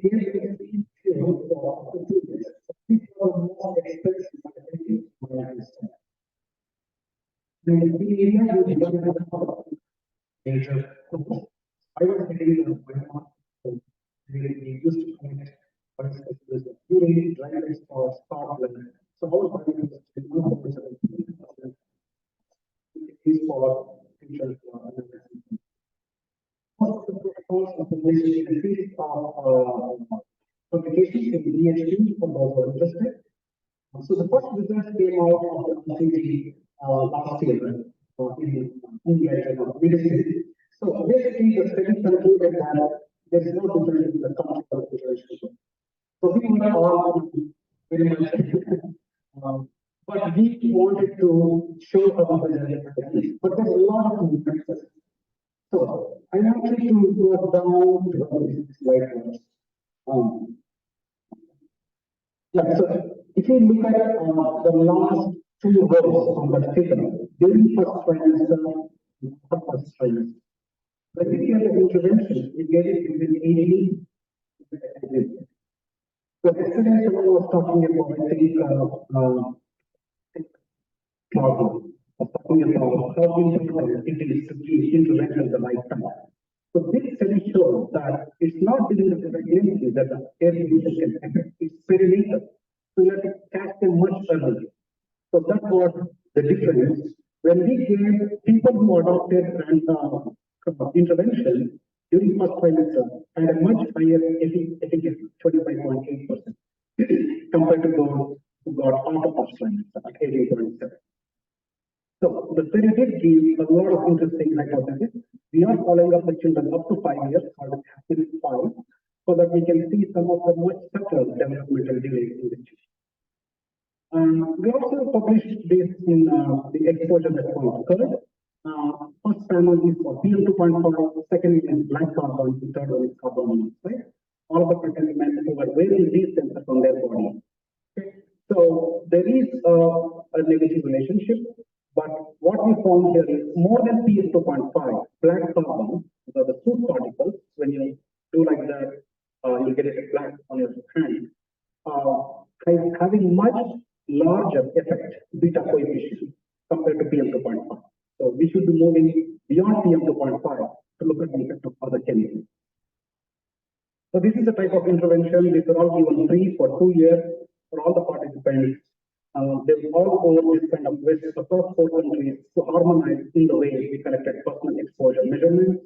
S1: here we can see more expensive major I was getting we used to connect during drivers for Scotland. So how is for future publications in BHP for those who are interested. So the first results came out of the MCG last year in India medicine. So basically the study concluded that there is no difference in the concept of situation. So we were all very much but we wanted to show our results. But there's a lot of differences. So I wanted to go down to this slide. Yeah, so if you look at the last two rows on the figure, during first trimester, first trimester. But if you have the intervention, you get it within 80. So yesterday someone was talking about, I think, problem of talking about how important it is to give intervention the right time. So this study shows that it's not during the pregnancy that the air can affect, it's perinatal. So you have to catch them much earlier. So that was the difference. When we gave people who adopted intervention during first trimester had a much higher efficacy, 25.8%, compared to those who got after first trimester at 18.7. So the study did give a lot of interesting hypotheses. We are following up the children up to 5 years, called active 5, so that we can see some of the much subtle developmental delays in the children. We also published this in the exposure response curve. First panel is for PM2.5, second is black carbon, the third one is carbon monoxide. All of the participants who were wearing these sensors on their body. Okay. So there is a negative relationship, but what we found here is more than PM2.5, black carbon, the soot particles, when you do like that, you get it black on your hand, having much larger effect, beta coefficient, compared to PM2.5. So we should be moving beyond PM2.5 to look at the effect of other chemicals. So this is the type of intervention. These are all given free for 2 years for all the participants. They will all over this kind of waste across 4 countries to harmonize in the way we collected personal exposure measurements.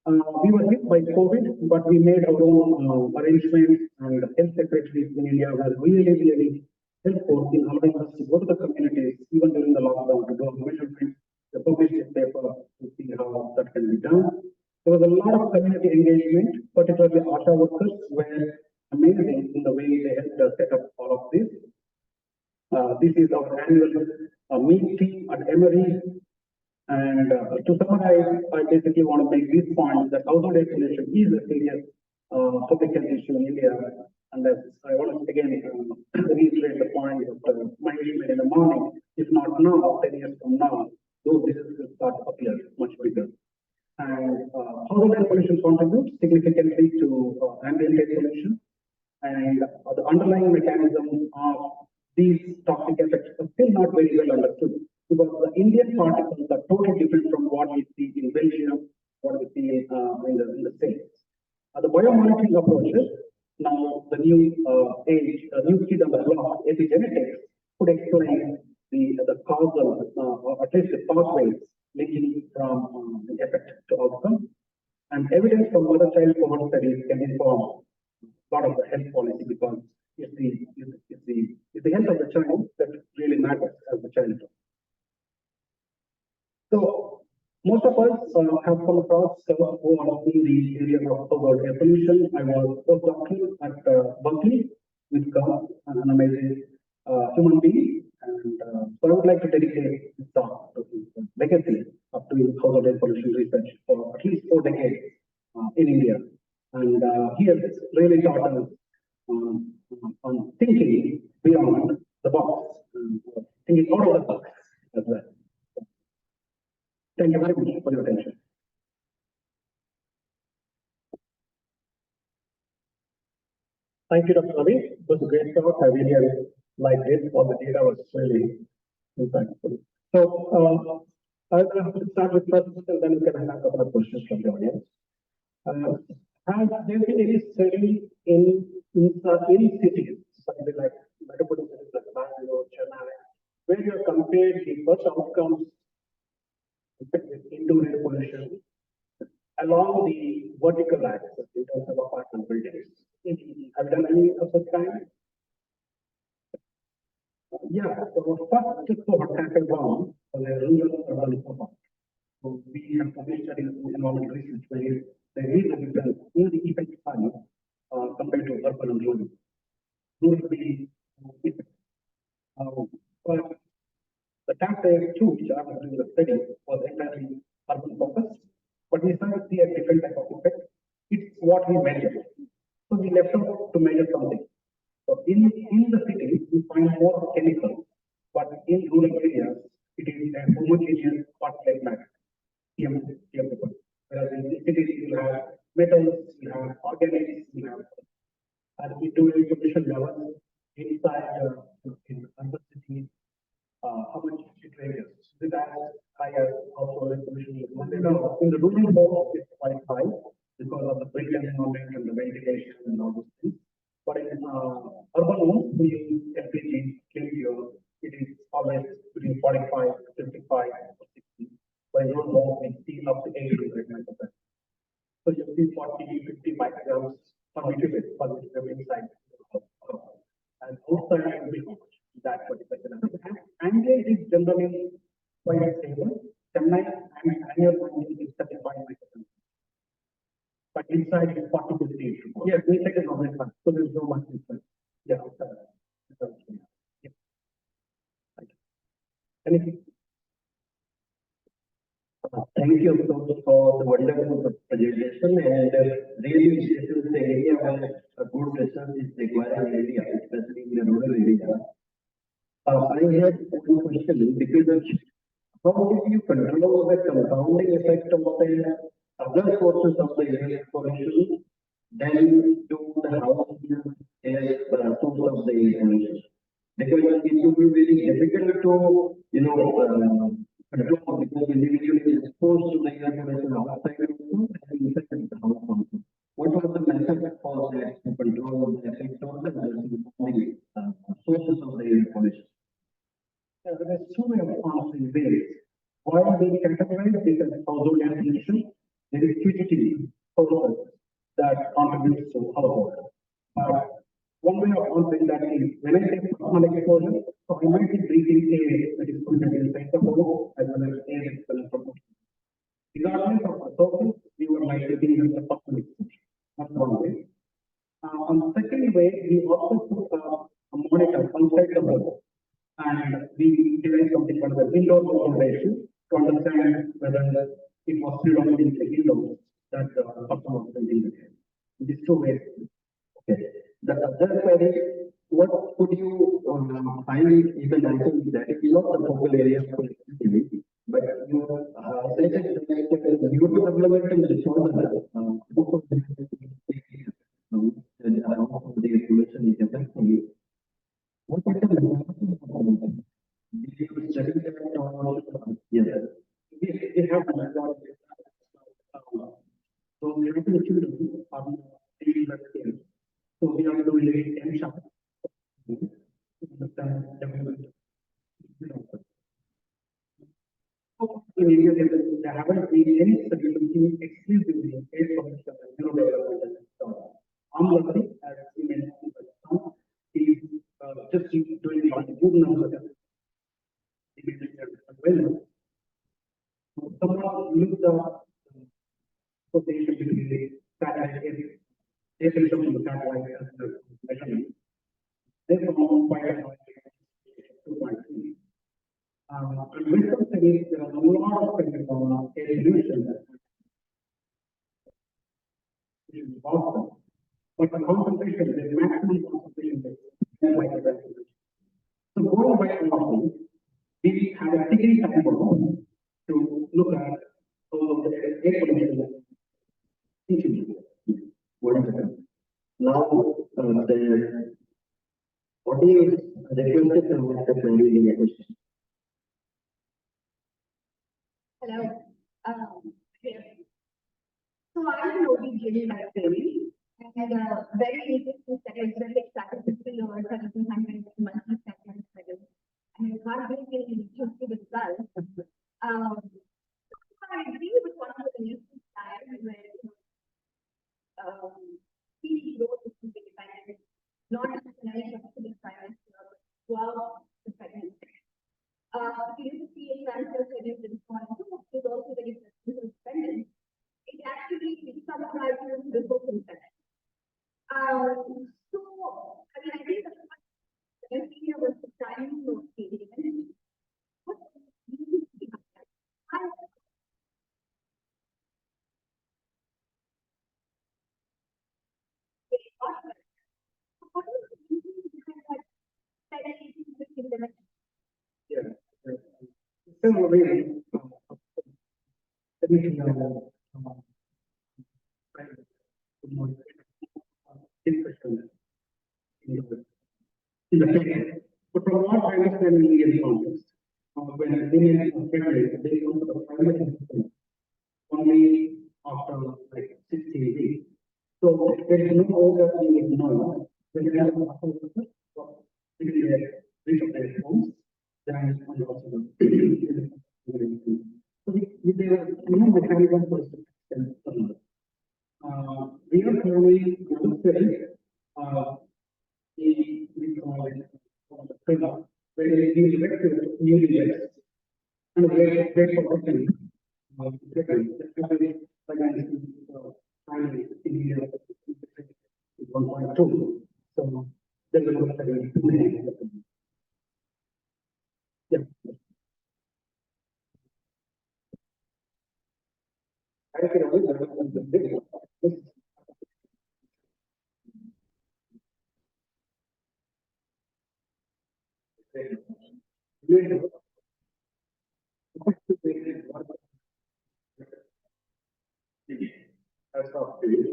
S1: We were hit by COVID, but we made our own arrangements, and the health secretaries in India were really helpful in allowing us to go to the communities, even during the lockdown, to do measurements. They published a paper to see how that can be done. There was a lot of community engagement, particularly ASHA workers were amazing in the way they helped us set up all of this. This is our annual meeting at Emory. And to summarize, I basically want to make this point that household air pollution is a serious public health issue in India. And that I want to again reiterate the point that Manish made in the morning. If not now, 10 years from now, those diseases will start to appear much bigger. And household air pollution contributes significantly to ambient air pollution. And the underlying mechanism of these toxic effects are still not very well understood, because the Indian particles are totally different from what we see in Belgium, what we see in the States. The biomonitoring approaches, now the new new kid on the block, epigenetics, could explain the causal, or at least the pathways linking from the effect to outcome. And evidence from mother-child cohort studies can inform part of the health policy, because it's the health of the child that really matters as the child. So most of us have come across who are in the area of household air pollution. I was postdoctoral at Berkeley with God, an amazing human being, and so I would like to dedicate this talk to his legacy of doing household air pollution research for at least 4 decades in India. And he has really taught us on thinking beyond the box, thinking out of the box as well. Thank you very much for your attention.
S7: Thank you, Dr. Ravi. It was a great talk. I really liked it. All the data was really insightful. So I'll start with first, and then we can have a couple of questions from the audience. Has there been any study in cities, something like metropolitan cities like Bangalore, Chennai, where you have compared the first outcomes with indoor air pollution along the vertical axis in terms of apartment buildings? Have you done any of such kind? Yeah, so first cohort happened on the rural urban cohort. So we have published studies in environmental research where there is a difference in the effect size compared to urban and rural. Rural being but the campaign two, which I was doing the study, was entirely urban focused, but we started to see a different type of effect. It's what we measure. So we left out to measure something. So in the city, we find more chemicals, but in rural areas, it is a homogeneous particulate matter. Whereas in the cities, you have metals, you have organics, you have, and we do a pollution level inside in urban cities, how much it ranges. With that higher also pollution level. In the rural home, it's quite high because of the built environment and the ventilation and all those things. But in urban homes, we use LPG, clean fuel. It is always between 45, 55, or 60. But in rural homes, we see up to 80 to 100%. So you see 40, 50 micrograms per meter inside. And outside will be that particular. Ambient is generally quite stable. Chennai and annual ambient is 35 micrograms. But inside is 40 to 50. Yes, inside is always fun. So there's no much difference. Yeah, outside. Yeah. Anything?
S10: Thank you so much for the wonderful presentation, and really this is the area where a good research is required in India, especially in the rural area. I have one question, because how did you control the compounding effect of the other sources of the air pollution than to the house air source of the air pollution? Because it would be very difficult to, control, because individual is exposed to the air pollution outside also and inside the house also. What was the method for that to control the effect of the sources of the air pollution?
S1: There are two ways of answering this. While we categorize this as household air pollution, there is QGT sources that contributes to household. One way of answering that is, when I say personal exposure, so I might be breathing air that is going to be inside the home as well as air expelled from the home. Regardless of the sources, we were likely being the personal exposure. That's one way. On the second way, we also put a monitor outside the home, and we derive something called the indoor observation to understand
S7: understand whether it was predominantly Windows that the person was building it. These two ways.
S10: Okay. The other query, what could you find it even I think that is not the focal area for activity, but you highlighted that neurodevelopmental disorder, both of them and how the evolution is affecting you. What are the mechanisms of it? Did you study that or yes?
S7: We have a lot of so we have to children on daily scale. So we are doing it in shop. Understand development. In India, there haven't been any study looking exclusively at professional neurodevelopment. I'm lucky as you mentioned, he's just doing a good number of them. Someone looked up potential between the satellite area. They can look at the satellite as the measurement. They found quite a lot of 2.3. And with some studies, there are a lot of studies on evolution, which is awesome. But the concentration, the maximum concentration is quite a. So going by analogy, we have a degree time bomb to look at all of the evolution teaching.
S10: Now, the audience requested to ask a question.
S4: Hello. Here. So I'm an OBGYN by training, and very interesting study. It's very exciting to see over 1,700 monthly segments study. And you can't really get into the results. I agree with one of the recent slides where TV growth is independent, not necessarily up to the trimester, but throughout the pregnancy. You see a transfer studies in point two is also very dependent. It actually summarizes the book conception. So, I mean, I think the idea was the timing of the event. What do you think about that? What do you think behind that study?
S7: Yeah. Still really, interesting in the case. But from what I understand in Indian context, when women are pregnant, they go to the primary health only after like 16 weeks. So there is no order we would know when they have a reach of their homes, then on the hospital. So they were mechanical person. We are currently we call it where we direct to new leaders and very for opening. Finally, in India, 1.2. So there will be too many. Yeah. I can always develop the big. That's not good.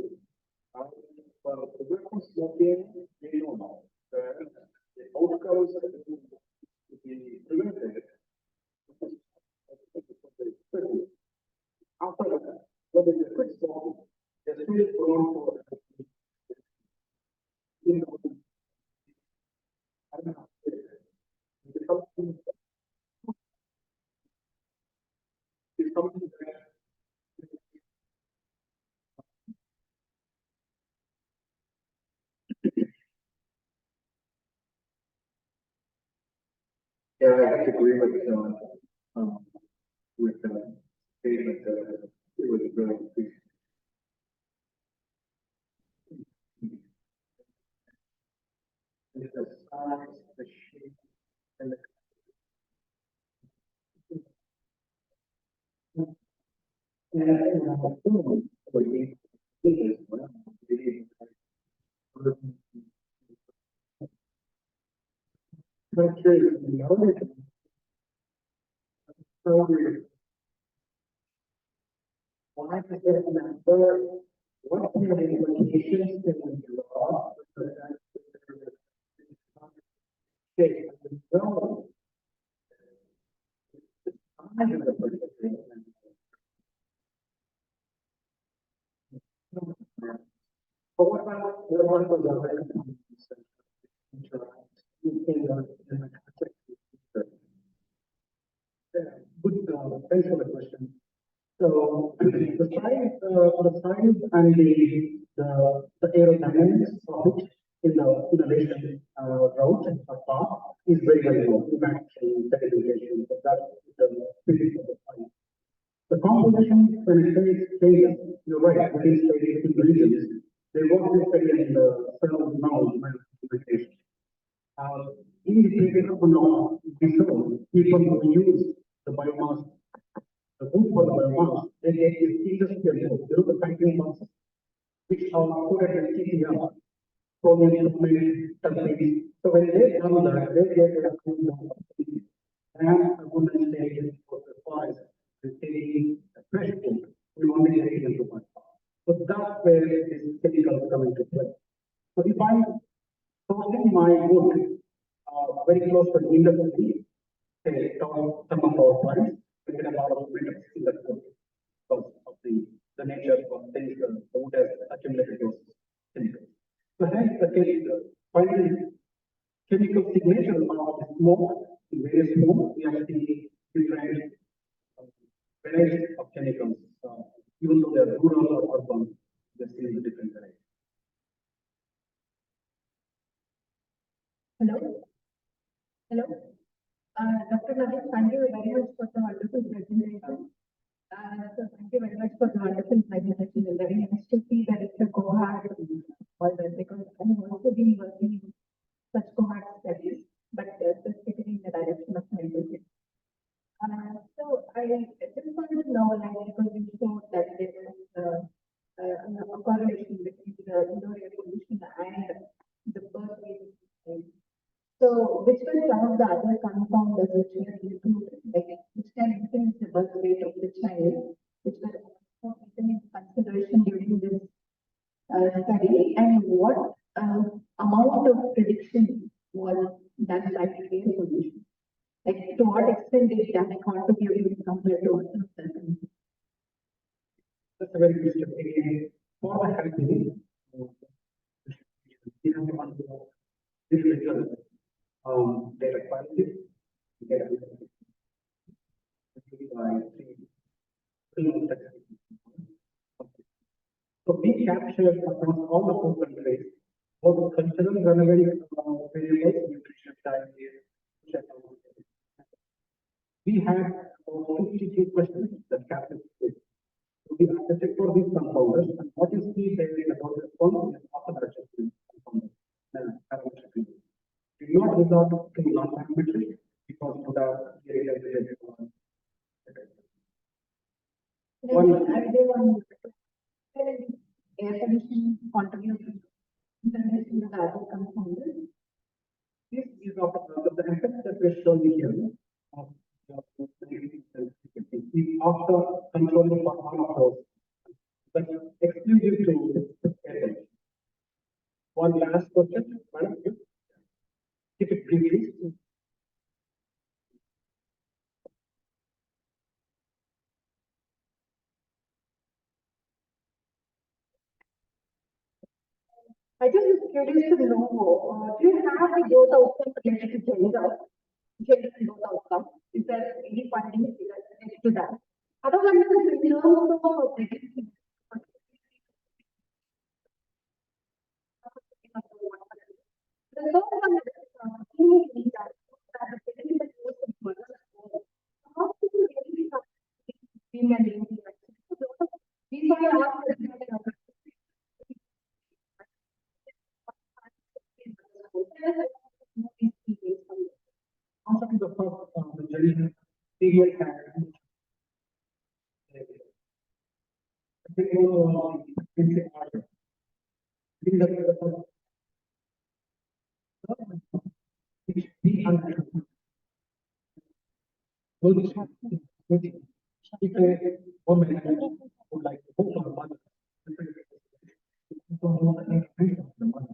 S7: For the weapons smoking, we know now. The outcomes to be prevented. After that, what is the quick smoke? They're still prone for. I don't know. It's something that yeah, I have to agree with statement. It was very good. The size, the shape, and the
S6: Why is it a number? What kind of implications can we draw? Okay, so. But what about the other good, thanks for the question. So the science and the aerodynamics of it in the innovation route and path is very, very low. You might say segregation, but that's the physics of the science. The composition, when it says failure, you're right, it is failure in religions. They want to failure in the cell now implementation. In the period of now, we show people who use the biomass, the wood for the biomass, they get this industrial wood, the packing boxes, which are coated with TPR, chromium, sulfate. So when they come that, they get a good and a good stage for the forest, taking fresh food, we want to get into one. So that's where this chemicals come into play. So if I'm sourcing my wood very close to the industry, say, some of our plants, we get a lot of minerals in that wood because of the nature of things the wood has accumulated those chemicals. So hence the final chemical signature of the smoke, in various smoke, we have the different varieties of chemicals. Even though they are rural or urban, they still the different varieties.
S5: Hello. Hello. Dr. Nadeem, thank you very much for the wonderful presentation. So thank you very much for the wonderful presentation. It's very nice to see that it's a cohort because I have also been working in such cohort studies, but specifically in the direction of mentorship. So I just wanted to know, like, because you showed that there is a correlation between the indoor air pollution and the birth rate. So which were some of the other confounders which were included, like which can influence the birth rate of the child, which were also taken into consideration during this study, and what amount of prediction was done by the air pollution? Like, to what extent did that contribute compared to what was done?
S6: That's a very good question. Again, for the healthy, we have one individual data quality, data so we captured across all the 4 countries both cultural relevant variables, nutrition, diet, we had 52 questions that captured this. So we have to check for these confounders and what is key there about the response is after the confounders. We not resort to non-parametric because to the
S5: air pollution contribution in the other confounders.
S6: This is of the effect that we're showing here of after controlling for all of those, but exclusive to air pollution. One last question, madam. Keep it brief, please.
S5: I just was curious to know, do you have the growth outcome related to gender growth outcome? Is there any funding related to that? Otherwise, in terms of predicting, the third one is how do you really being an individual? These are our
S6: Answer to the first, the gender period and
S1: They go in the order. These are the if a woman would like to go for a mother, don't want to increase the mother.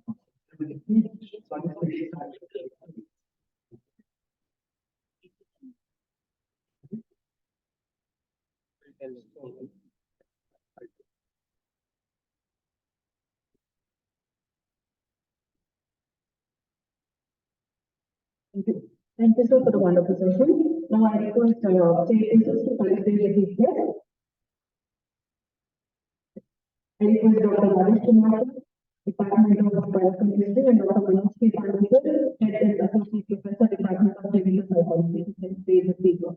S5: Thank you. Thank you, sir, for the wonderful session. Now I request State Teachers to participate with his guest. I request Dr. Manish Kumar, Department of Biochemistry, and Dr. Manoj P. Pandit, Head and Associate Professor, Department of Clinical Psychology, to say the speaker.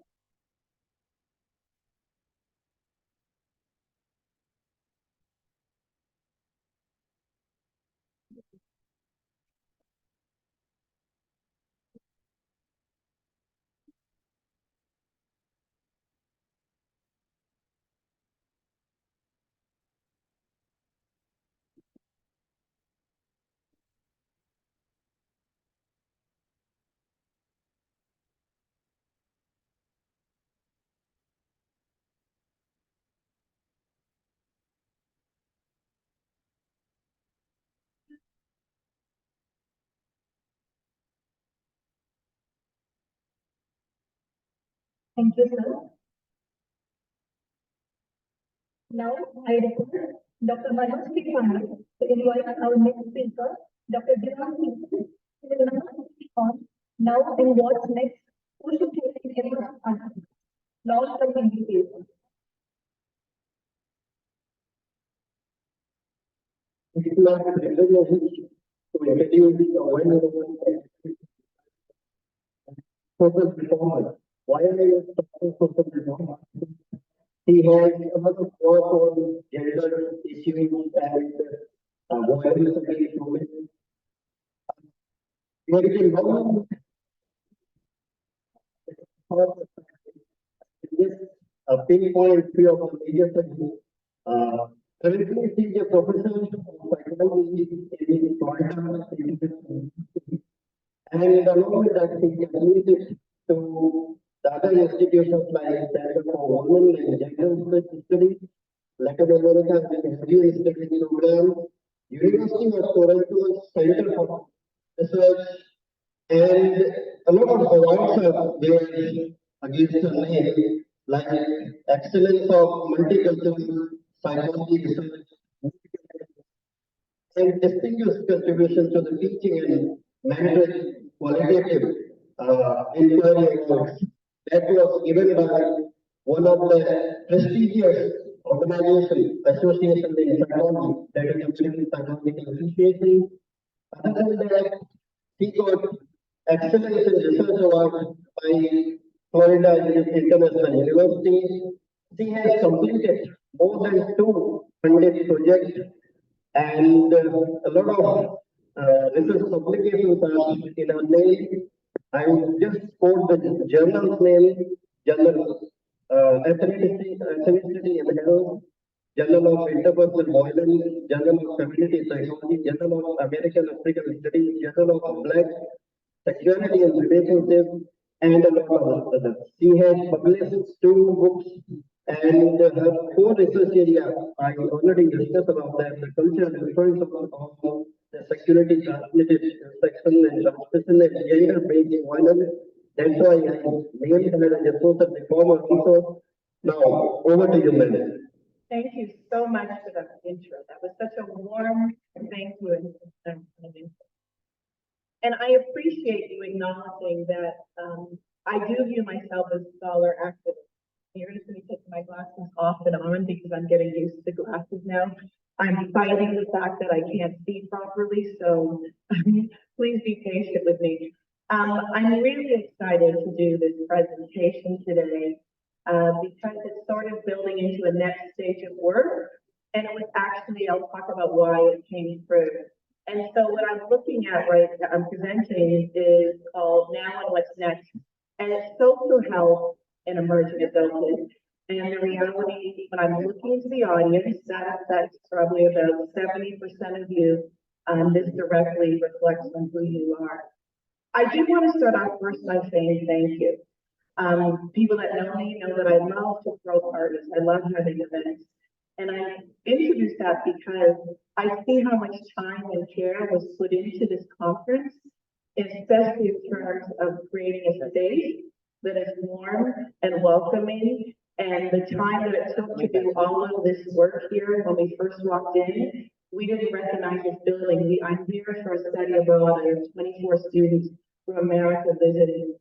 S5: Thank you, sir. Now I request Dr. Manoj P. Pandit to invite our next speaker, Dr. Dylan Peterson, who will now speak on now and what's next, who should take in everyone's country, long-term implications.
S6: It is not a privilege to introduce a well-known social reformer. Why are you talking social reformer? He has a lot of work on gender issues and violence against women. There is a long just a pinpoint few of the major things. Currently, he is a professor of psychology in Florida University. And along with that, he is affiliated to the other institutions like Center for Women and Gender Studies, Latin America Indian Studies Program, University of Toronto Center for Research, and a lot of awards are there against her name, like Excellence of Multicultural Psychology Research, and distinguished contribution to the teaching and mentoring qualitative inquiry awards that was given by one of the prestigious organizations, association in psychology, that is American Psychological Association. Other than that, he got Excellence in Research Award by Florida International University. She has completed more than 200 projects and a lot of research publications are in our name. I will just quote the journal's name, Journal Ethnicity and Health, Journal of Interpersonal Violence, Journal of Community Psychology, Journal of American African Studies, Journal of Black Sexuality and Relationships, and a lot of others. She has published 2 books and her 4 research areas. I already discussed about that, the culture and influence of the sexuality transmitted infection and transmission and gender-based violence. That's why I named her as a social reformer also. Now, over to you, madam.
S2: Thank you so much for that intro. That was such a warm thank you. And I appreciate you acknowledging that I do view myself as a scholar activist. You're just going to take my glasses off and on because I'm getting used to glasses now. I'm fighting the fact that I can't see properly, so please be patient with me. I'm really excited to do this presentation today because it's sort of building into a next stage of work. And it was actually, I'll talk about why it came through. And so what I'm looking at I'm presenting is called Now and What's Next. And it's social health and emerging adulthood.
S11: And the reality, when I'm looking into the audience, that's probably about 70% of you. This directly reflects on who you are. I do want to start off first by saying thank you. People that know me know that I love to throw parties. I love having events. And I introduced that because I see how much time and care was put into this conference, especially in terms of creating a space that is warm and welcoming. And the time that it took to do all of this work here when we first walked in, we didn't recognize this building. I'm here for a study abroad. I have 24 students from America visiting.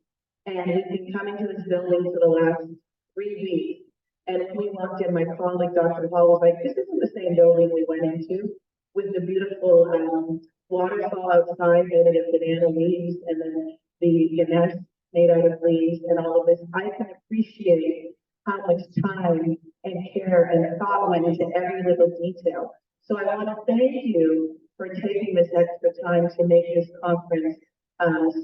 S11: And we've been coming to this building for the last 3 weeks. And when we walked in, my colleague, Dr. Hall, was like, this isn't the same building we went into with the beautiful waterfall outside made out of banana leaves and then the nest made out of leaves and all of this. I can appreciate how much time and care and thought went into every little detail. So I want to thank you for taking this extra time to make this conference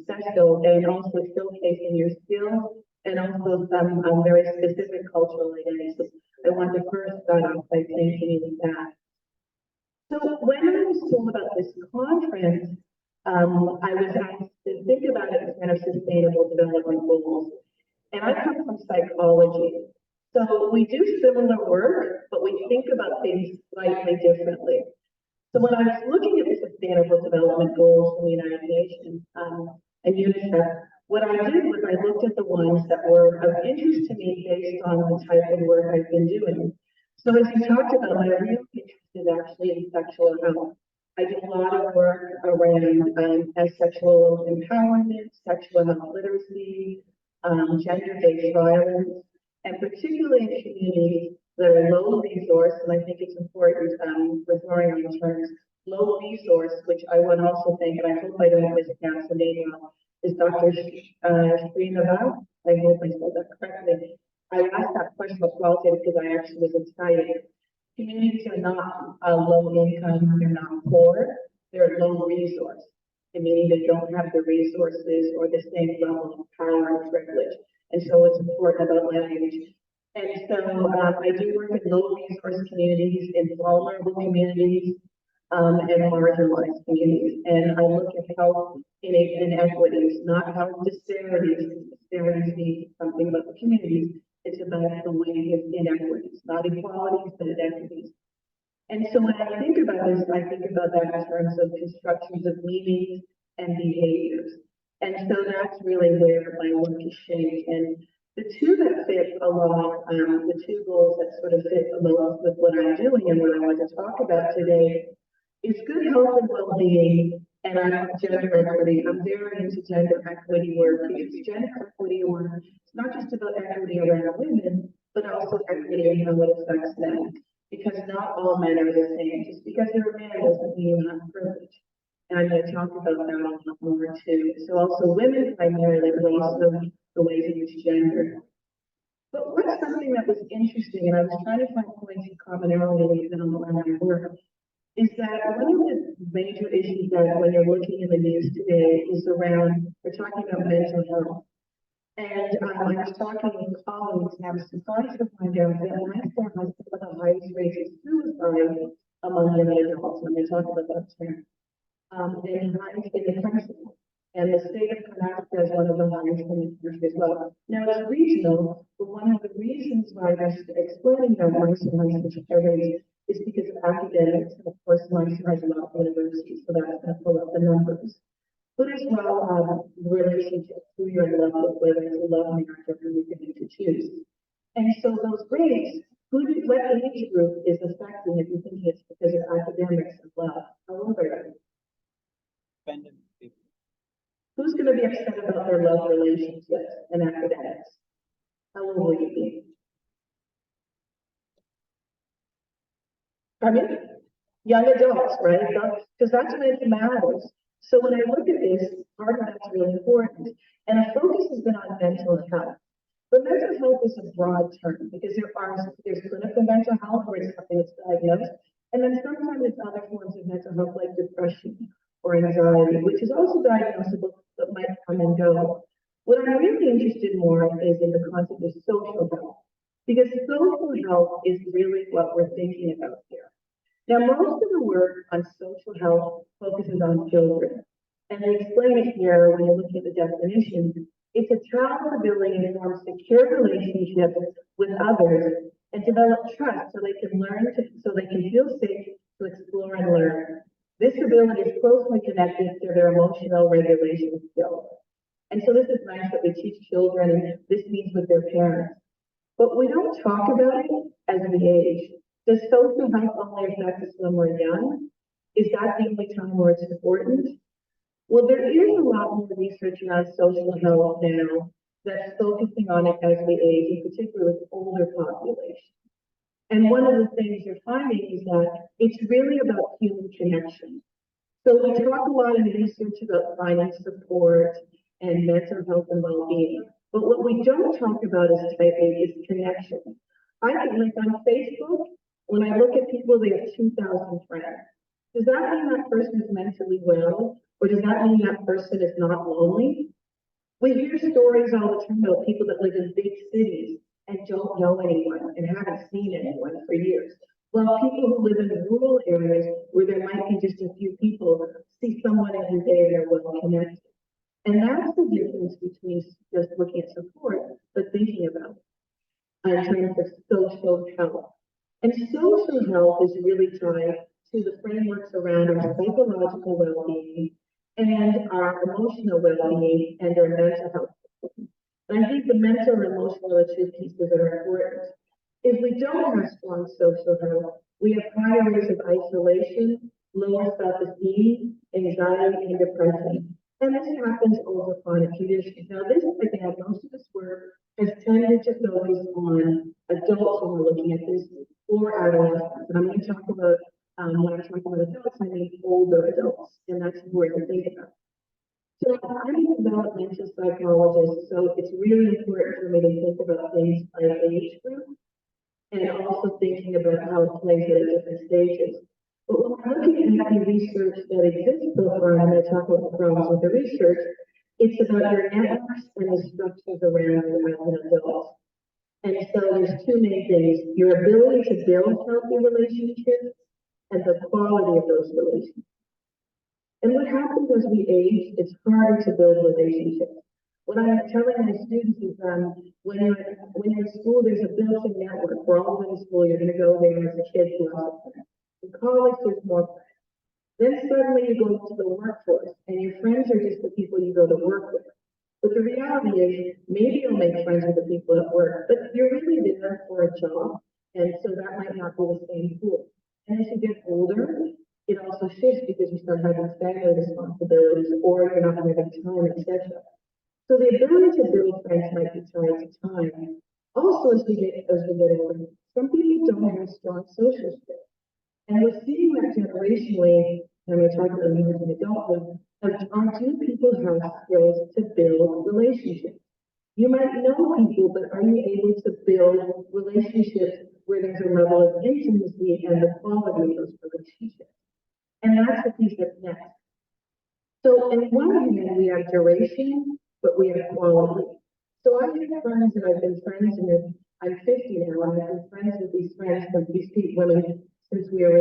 S11: special and also showcasing your skills and also some very specific cultural identities. So I want to first start off by thanking you for that. So when I was told about this conference, I was asked to think about it as kind of sustainable development goals. And I come from psychology. So we do similar work, but we think about things slightly differently. So when I was looking at the Sustainable Development Goals from the United Nations and UNICEF, what I did was I looked at the ones that were of interest to me based on the type of work I've been doing. So as you talked about, my real interest is actually in sexual health. I do a lot of work around sexual empowerment, sexual health literacy, gender-based violence, and particularly in communities that are low resource, and I think it's important referring in terms low resource, which I want to also thank, and I hope I don't mispronounce the name wrong, is Dr. Srinivas. I hope I said that correctly. I asked that question about qualitative because I actually was excited. Communities are not low income, they're not poor, they're low resource, meaning they don't have the resources or the same level of power and privilege. And so it's important about language. And so I do work in low resource communities, in vulnerable communities, and marginalized communities. And I look at health inequities, not health disparities. Disparities mean something about the communities. It's about the way of inequities, not equalities, but inequities. And so when I think about this, I think about that in terms of constructions of meanings and behaviors. And so that's really where my work is shaped. And the two that fit along, the two goals that sort of fit along with what I'm doing and what I want to talk about today is good health and well-being and gender equity. I'm very into gender equity work because gender equity work, it's not just about equity around women, but also equity and how it affects men. Because not all men are the same. Just because you're a man doesn't mean you have privilege. And I'm going to talk about that a lot more too. So also women primarily, but also the ways in which gender. But what's something that was interesting, and I was trying to find points of commonality even on my work, is that one of the major issues that when you're looking in the news today is around, we're talking about mental health. And I was talking with colleagues, and I was surprised to find out that Minnesota has some of the highest rates of suicide among young adults, and they talk about that term. In the country. And the state of Karnataka is one of the highest in the country as well. Now it's regional, but one of the reasons why they're explaining that Mysore has such a rate is because of academics. And of course, Mysore has a lot of universities, so that's going to pull up the numbers. But as well, the relationship, who you're in love with, whether it's a love marriage or who you're going to choose. And so those rates, what age group is affecting if you think it's because of academics as well? How old are you? Who's going to be upset about their love relationships and academics? How old will you be? I mean, young adults, right? Because that's when it matters. So when I look at this, part of that's really important. And the focus has been on mental health. But mental health is a broad term because there's clinical mental health where it's something that's diagnosed. And then sometimes it's other forms of mental health like depression or anxiety, which is also diagnosable but might come and go. What I'm really interested more is in the concept of social health. Because social health is really what we're thinking about here. Now, most of the work on social health focuses on children. And they explain it here when you're looking at the definition. It's a child's ability to form secure relationships with others and develop trust so they can so they can feel safe to explore and learn. This ability is closely connected to their emotional regulation skills. And so this is nice that we teach children, and this means with their parents. But we don't talk about it as we age. Does social health only affect us when we're young? Is that the only time where it's important? Well, there is a lot more research around social health now that's focusing on it as we age, in particular with older populations. And one of the things you're finding is that it's really about human connection. So we talk a lot in research about finding support and mental health and well-being. But what we don't talk about as tightly is connection. I can link on Facebook, when I look at people, they have 2,000 friends. Does that mean that person is mentally well? Or does that mean that person is not lonely? We hear stories all the time about people that live in big cities and don't know anyone and haven't seen anyone for years. While people who live in rural areas where there might be just a few people see someone every day and are well connected. And that's the difference between just looking at support, but thinking about it in terms of social health. And social health is really tied to the frameworks around our psychological well-being and our emotional well-being and our mental health. And I think the mental and emotional are the two pieces that are important. If we don't have strong social health, we have higher rates of isolation, lower self-esteem, anxiety, and depression. And this happens over chronic conditions. Now, this, again, most of this work has tended to focus on adults when we're looking at this, or adolescents. And I'm going to talk about, when I'm talking about adults, I mean older adults, and that's important to think about. So I'm a developmental psychologist, so it's really important for me to think about things by age group, and also thinking about how it plays at different stages. But when we're looking at the research that exists so far, and I talk about the problems with the research, it's about your networks and the structures around you as an adult. And so there's two main things: your ability to build healthy relationships and the quality of those relationships. And what happens as we age, it's harder to build relationships. What I'm telling my students is when you're in school, there's a built-in network. We're all going to school, you're going to go there as a kid to lots of friends. In college, there's more friends. Then suddenly you go to the workforce, and your friends are just the people you go to work with. But the reality is, maybe you'll make friends with the people at work, but you're really there for a job, and so that might not be the same pool. And as you get older, it also shifts because you start having family responsibilities, or you're not having time, etc. So the ability to build friends might be tied to time. Also, as we get older, some people don't have strong social skills. And we're seeing that generationally, and we're talking about youth and adulthood, do people have skills to build relationships? You might know people, but are you able to build relationships where there's a level of intimacy and the quality of those relationships? And that's the piece that's next. So in one hand, we have duration, but we have quality. So I have friends that I've been friends with. I'm 50 now, and I've been friends with these friends, with these women, since we were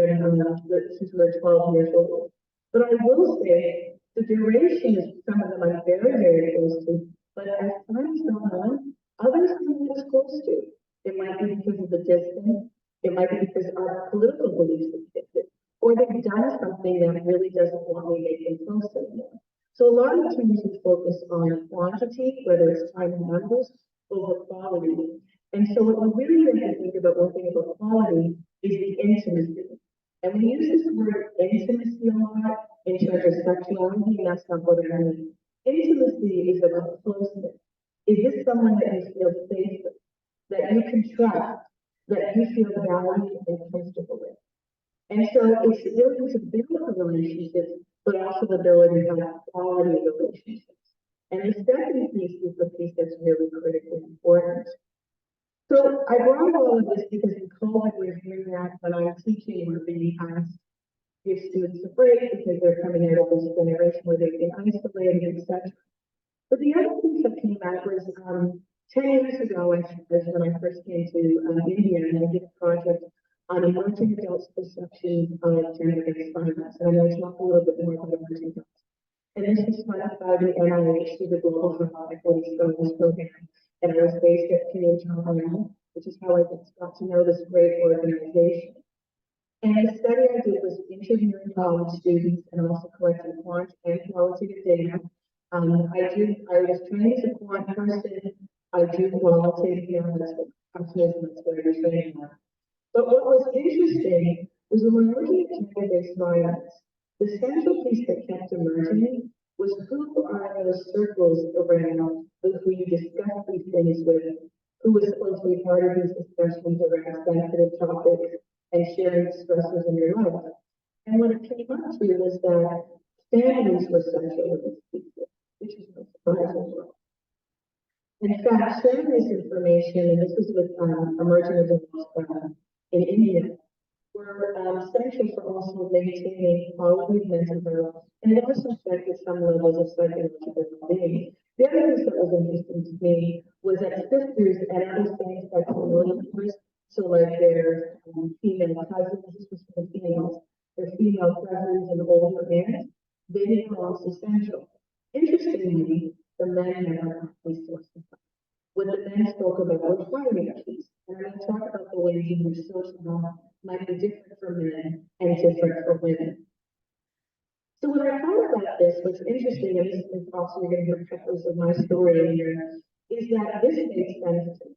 S11: 12 years old. But I will say the duration is some of them I'm very, very close to. But as time's gone on, others I'm not as close to. It might be because of the distance. It might be because our political beliefs have shifted, or they've done something that really doesn't want me making close anymore. So a lot of times we focus on quantity, whether it's time and numbers, over quality. And so what we really have to think about when thinking about quality is the intimacy. And we use this word intimacy a lot in terms of sexuality, and that's not what I mean. Intimacy is about closeness. Is this someone that you feel safe with, that you can trust, that you feel valued and comfortable with? And so it's the ability to build a relationship, but also the ability to have quality relationships. And the second piece is the piece that's really critically important. So I brought all of this because in COVID, we're hearing that when I'm teaching, we're being asked to give students a break because they're coming out of this generation where they've been isolated, etc. But the other piece that came out was 10 years ago, as when I first came to India, and I did a project on emerging adults' perception of gender-based violence. And I'm going to talk a little bit more about emerging adults. And this was funded by the NIH through the Global Health Equity Scholars Program. And I was based at PHRM, which is how I got to know this great organization. And the study I did was interviewing college students and also collecting quant and qualitative data. I was trained as a quant person. I do qualitative analysis, optimism, that's what I was trained on. But what was interesting was when we're looking at gender-based violence, the central piece that kept emerging was who are those circles around who you discuss these things with, who was supposed to be part of these discussions around sensitive topics and sharing stresses in your life. And what it came up to was that families were central in this piece, which is no surprise as well. In fact, sharing this information, and this was with emerging adults in India, were essential for also maintaining quality of mental health, and it also affected some levels of psychological well-being. The other thing that was interesting to me was that sisters and other same-sex relationships, so like their female cousins, this was for the females, their female cousins and older aunts, they were also central. Interestingly, the men never got resources. What the men spoke about was hierarchies. And I'm going to talk about the ways in which social norms might be different for men and different for women. So when I thought about this, what's interesting, and this is also you're going to hear peppers of my story here, is that this makes sense to me.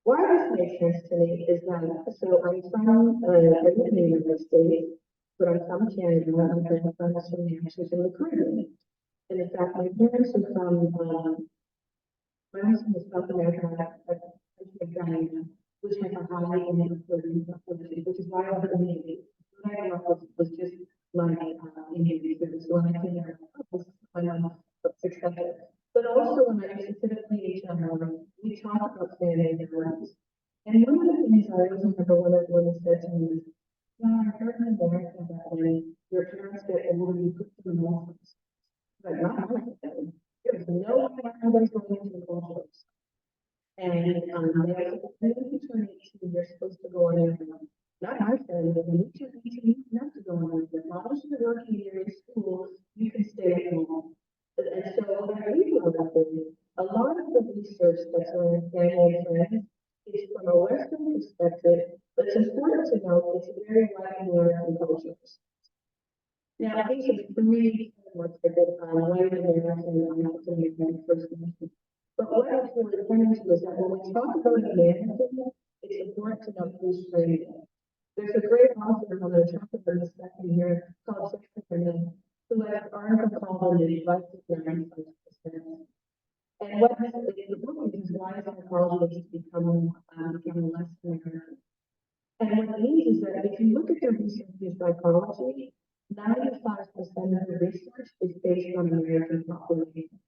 S11: Why this makes sense to me is that, so I'm from, I live in the United States, but I'm from Canada, and my grandfather's from the Caribbean. And in fact, my parents are from, my husband is South America, Guyana, which has a high Indian population, which is why I was in the Navy. What I grew up was just like Indian students. So when I came here, I'm successful. But also when I used to sit at PHRM, we talked about family dynamics. And one of the things I always remember one of said to me was, I heard in America that when your parents get older, you put them in orphans. Like, not like that. There's no way nobody's going into the orphans. And they said, when you turn 18, you're supposed to go on your own. Not my family, but when you turn 18, you have to go on your own. As long as you're working, you're in school, you can stay at home. And so what I read about this, a lot of the research that's around family and friends is from a Western perspective, but it's important to note it's very white American cultures. Now, these are for me, what's the good white American, I'm not going to make my first mention. But what I was really pointing to is that when we talk about American, it's important to know who's framing it. There's a great author, I'm going to talk about in a second here, called Sexton, who has an article called The Neglect of 95%. And what the book is why psychology is becoming less American. And what it means is that if you look at the research in psychology, 95% of the research is based on American population.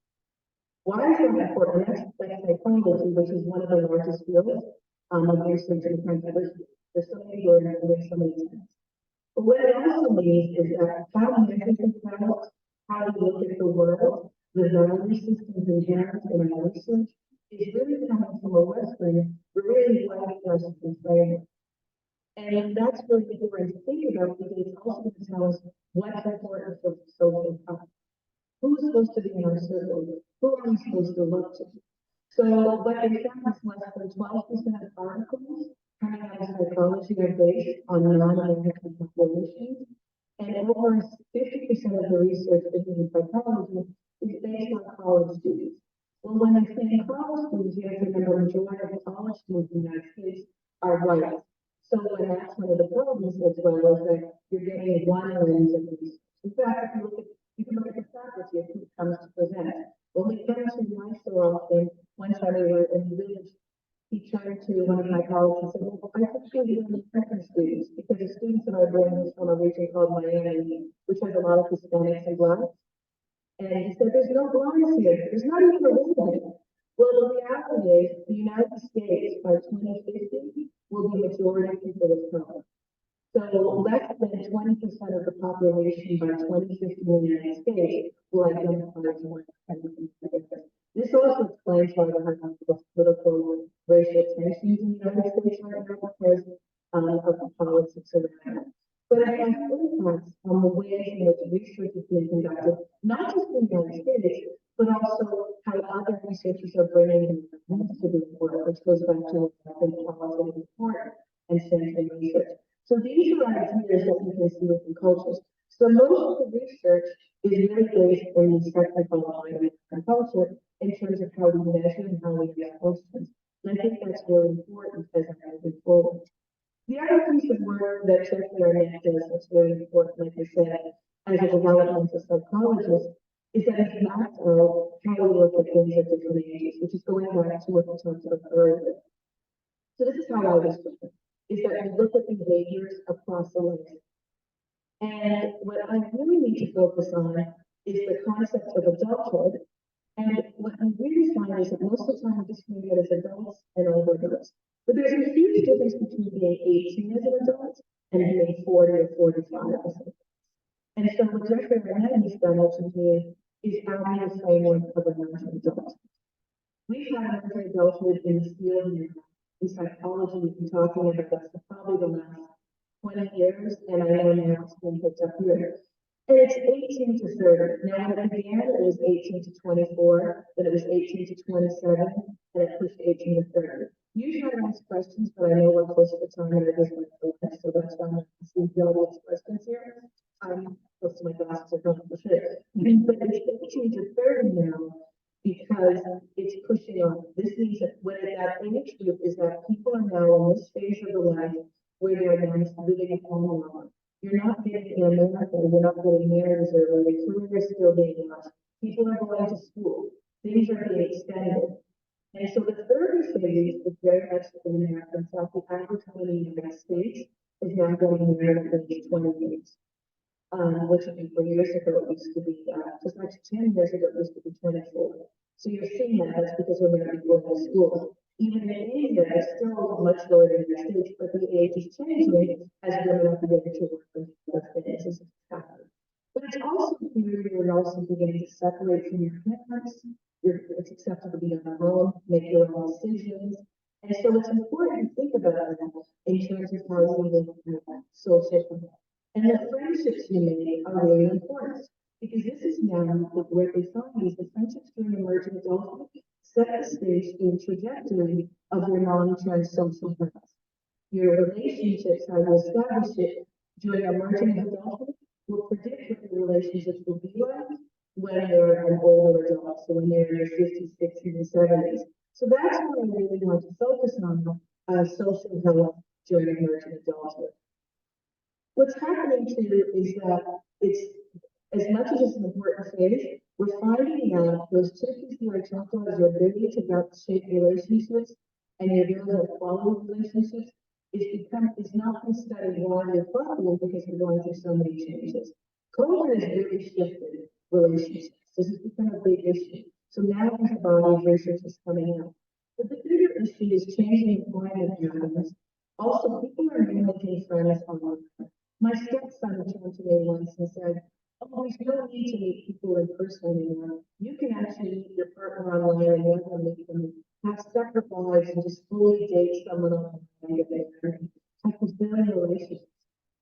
S11: Why is that important? That's psychology, which is one of the largest fields of research in the country. There's so many words and there's so many things. But what it also means is that how Americans think about how we look at the world, the value systems inherent in our research, is really coming from a Western, really white Western framework. And that's really important to think about because it's also going to tell us what's important for social health. Who's supposed to be in our circle? Who are we supposed to look to? So, what they found is less than 12% of articles coming out of psychology are based on non-American populations, and over 50% of the research in psychology is based on college students. Well, when I say college students, you have to remember the majority of college students in the United States are white. So, when that's one of the problems as well is that you're getting one lens of research. In fact, you can look at the faculty of who comes to present. When we come to my so often, one time we were in the village, he turned to one of my colleagues and said, well, I think you're the American students, because the students that I bring is from a region called Miami, which has a lot of Hispanics and Blacks. And he said, there's no blacks here. There's not even a woman here. Well, the reality is, the United States by 2050 will be majority people of color. So less than 20% of the population by 2050 in the United States will identify as white.
S5: This also explains why we're having the political racial tensions in the United States right now because of the politics around it. But it has impacts on the ways in which research is being conducted, not just in the United States, but also how other researchers are bringing in to the work, which goes back to qualitative report and central research. So these are ideas that you can see within cultures. So most of the research is really based on the technical line of culture in terms of how we measure and how we ask questions. And I think that's really important as I move forward. The other piece of work that Jeffrey Arnett does that's very important, like I said, as a developmental psychologist, is that it's mapped out how we look at things at different ages, which is going back to what we talked about earlier. So this is how I was thinking, is that we look at behaviors across the life. And what I really need to focus on is the concept of adulthood. And what I really find is that most of the time we just think of it as adults and older adults. But there's a huge difference between being 18 as an adult and being 40 or 45 as an adult. And so what Jeffrey Arnett has done ultimately is add a framework of emerging adulthood. We've had emerging adulthood in the field in psychology, we've been talking about this for probably the last 20 years, and I know now it's been picked up here. And it's 18 to 30. Now, when it began, it was 18 to 24, then it was 18 to 27, and it pushed 18 to 30. Usually I ask questions, but I know we're close to the time and it is my focus, so that's why I'm asking the audience questions here. I'm close to my glasses, I don't for sure. But it's 18 to 30 now because it's pushing on. This means that when that age group is that people are now in this phase of the life where they're now living at home alone. You're not getting in America, you're not getting married as early, your career is still being lost. People are going to school, things are being extended. And so the third phase is very much in America. In fact, the average woman in the United States is now getting married at age 28. Which would be 4 years ago, it used to be, just like 10 years ago, it used to be 24. So you're seeing that's because women are going to school. Even in India, it's still much lower than the United States, but the age is changing as women are beginning to work and things is happening. But it's also clear you're also beginning to separate from your parents. It's acceptable to be on your own, make your own decisions. And so it's important to think about that in terms of how you live social. And the friendships you make are really important because this is now where they find is the friendships during emerging adulthood set the stage for the trajectory of your long-term social health. Your relationships, how you establish it during emerging adulthood, will predict what your relationships will be like when you're an older adult, so when you're in your 50s, 60s, and 70s. So that's what I really want to focus on, social health during emerging adulthood. What's happening too is that it's, as much as it's an important phase, we're finding that those two pieces that I talked about is your ability to shape relationships and your ability to follow relationships is not been studied widely properly because we're going through so many changes. COVID has really shifted relationships. This has become a big issue. So now we have a body of research is coming out. But the bigger issue is changing employment patterns. Also, people are making friends online. My stepson turned to me once and said, "Oh, there's no need to meet people in person anymore. You can actually meet your partner online and never meet them, have separate lives and just fully date someone online and get married. Have fulfilling relationships."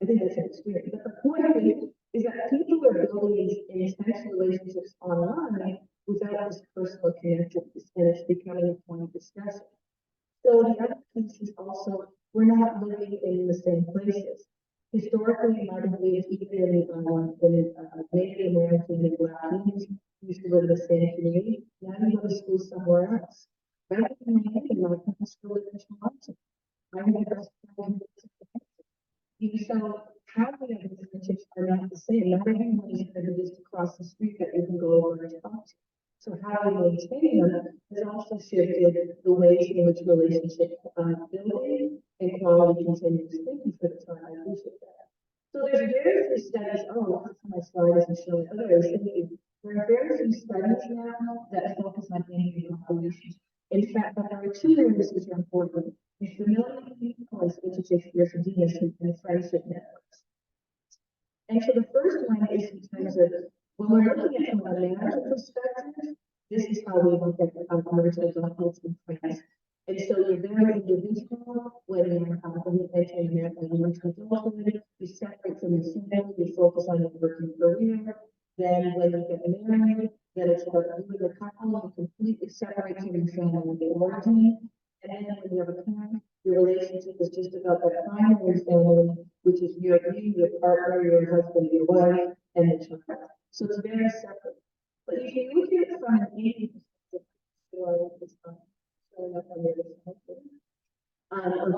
S5: I think that's an experience. But the point is that people are building these intense relationships online without this personal connectedness, and it's becoming a point of discussion. So the other piece is also we're not living in the same places. Historically, I believe even in Native American and Black communities used to live in the same community. Now you go to school somewhere else. Back in the day, I went to school in Toronto. I went to school in so having these friendships are not the same. Not everyone is going to just across the street that you can go over and talk to. So how we maintain them has also shifted the ways in which relationships building and quality continues. Thank you for the time. I appreciate that. So there's very few studies. Oh, my slide isn't showing. Oh, there is. There are very few studies now that focus on individual relations. In fact, there are two areas which are important: the familial people, which is Shakespeare's intimacy, and friendship networks. And so the first one is in terms of when we're looking at from a manager perspective, This is how we look at emerging adult health in France. And so you're very individual when you're entering American emerging adulthood, you separate from your family, you focus on your working career. Then when you get married, then it's about you and the couple, you completely separate from your family and your origin. And then when you have a parent, your relationship is just about that primary family, which is you, your partner, your husband, your wife, and the child. So it's very separate. But if you look at it from an Asian perspective, showing up on the other side,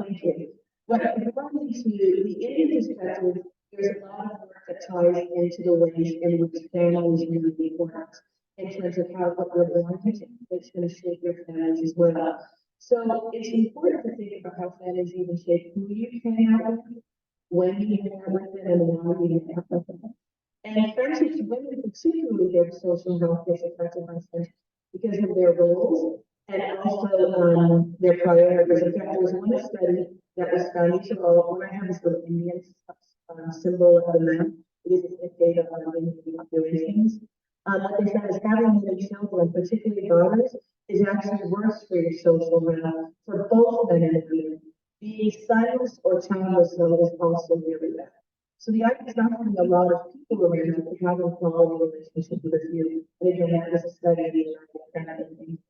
S5: thank you. What I wanted to the Indian perspective, there's a lot of work that ties into the ways in which families really work in terms of how what we're born into, that's going to shape your families as well. So it's important to think about how families even shape who you hang out with, when you hang out with them, and why you hang out with them. And friendships, women particularly their social health is affected by friendships because of their roles and also their priorities. In fact, there was one study that was found, these are all, what I have is the Indian symbol of the map. It is data on Indian populations. What they found is having many children, particularly daughters, is actually worse for your social health for both men and women. Being sonless or childless is also really bad. So the idea is not having a lot of people around you, but having a quality relationship with a few. And again, that was a study of the United States.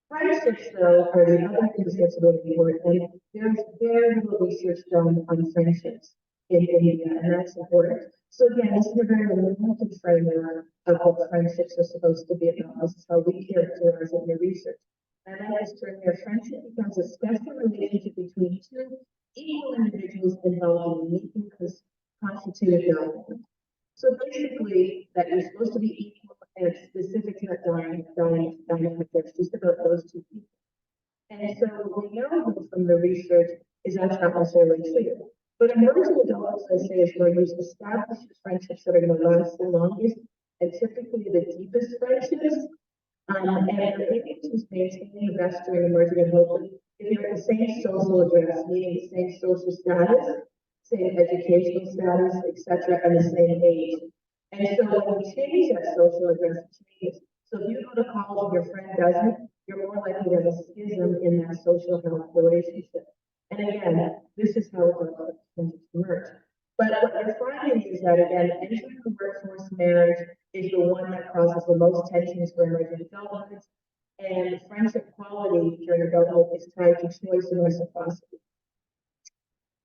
S5: Friendships, though, are the other things that's really important. And there's very little research done on friendships in India, and that's important. So again, this is a very limited framework of what friendships are supposed to be about. This is how we characterize it in the research. And that is during their friendship becomes a special relationship between two equal individuals involved in making this constituted dynamic. So basically, that you're supposed to be equal and it's specific to that dynamic that's just about those two people. And so what we know from the research is that's not necessarily clear. But emerging adults, I say, is where you establish friendships that are going to last the longest and typically the deepest friendships. And they're able to maintain the best during emerging adulthood if you're at the same social address, meaning the same social status, same educational status, etc., and the same age. And so when you change that social address, it changes. So if you go to college and your friend doesn't, you're more likely to have a schism in that social health relationship. And again, this is how adulthood tends to emerge. But what you're finding is that, again, entering the workforce marriage is the one that causes the most tensions for emerging adulthood. And friendship quality during adulthood is tied to choice and reciprocity.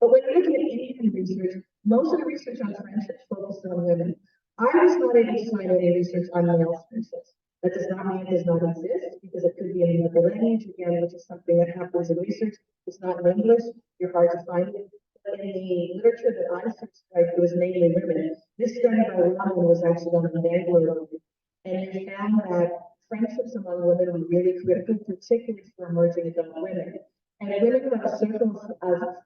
S5: But when you're looking at Indian research, most of the research on friendships focuses on women. I was not able to find any research on male friendships. That does not mean it does not exist, because it could be in another language, again, which is something that happens in research. It's not in English, you're hard to find it. But in the literature that I subscribed, it was mainly women. This study by women was actually done in Bangalore, and they found that friendships among women were really critical, particularly for emerging adult women. And women who have a circle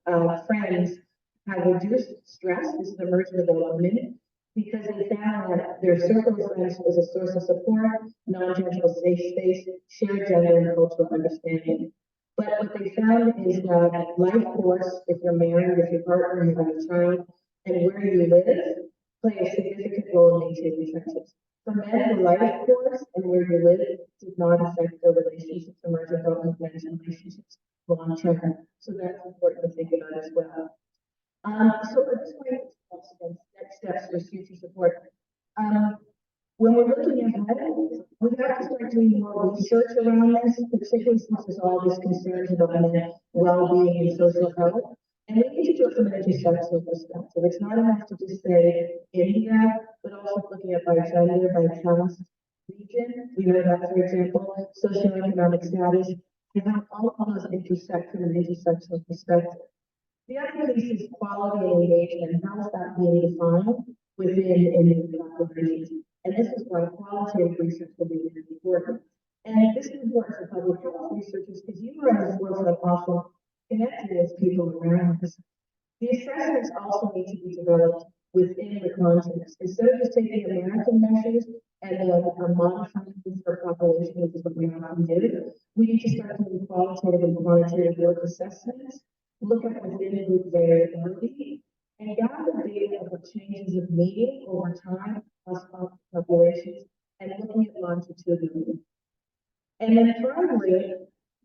S5: of friends have reduced stress. This is emerging adult women, because they found that their circle of friends was a source of support, non-judgmental safe space, shared gender and cultural understanding. But what they found is that life course, if you're married, if your partner, you have a child, and where you live, play a significant role in maintaining friendships. For men, the life course and where you live did not affect their relationships, emerging adult men's relationships long term. So that's important to think about as well. So at this point, next steps for future support. When we're looking ahead, we have to start doing more research around this, particularly since there's all these concerns about men's well-being and social health. And we need to do it from an intersectional perspective. It's not enough to just say India, but also looking at by gender, by caste, region. We know that, for example, socioeconomic status, and how all of those intersect from an intersectional perspective. The other piece is quality and engagement. How is that being defined within Indian populations? And this is why qualitative research will be really important. And this is important for public health researchers because you are in the forefront often connecting with people around us. The assessments also need to be developed within the context. Instead of just taking American measures and then modifying them for population, which is what we often do, we need to start doing qualitative and quantitative work assessments, look at within group variability, and gather data of the changes of meaning over time across populations, and looking at longitudinally. And then finally,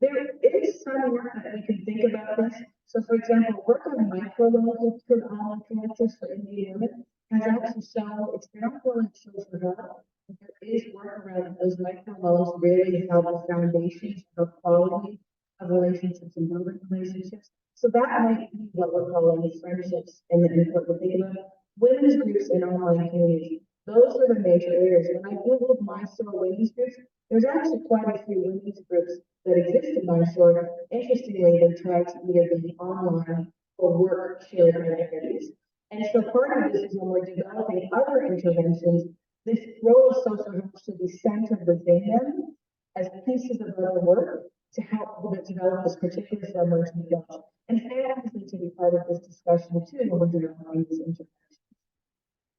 S5: there is some work that we can think about this. So for example, work on microloans with collectives for Indian women has actually shown it's not only social health, but there is work around those microloans really help the foundations of quality of relationships and building relationships. So that might be what we're calling friendships and what we're thinking about. Women's groups in online communities. Those are the major areas. When I Googled Mysore women's groups, there's actually quite a few women's groups that exist in Mysore. Interestingly, they try to either be online or work shared activities. And so part of this is when we're developing other interventions, this role of social health should be centered within them as pieces of other work to help develop this particular emerging adults. And families need to be part of this discussion too when we're developing these interventions.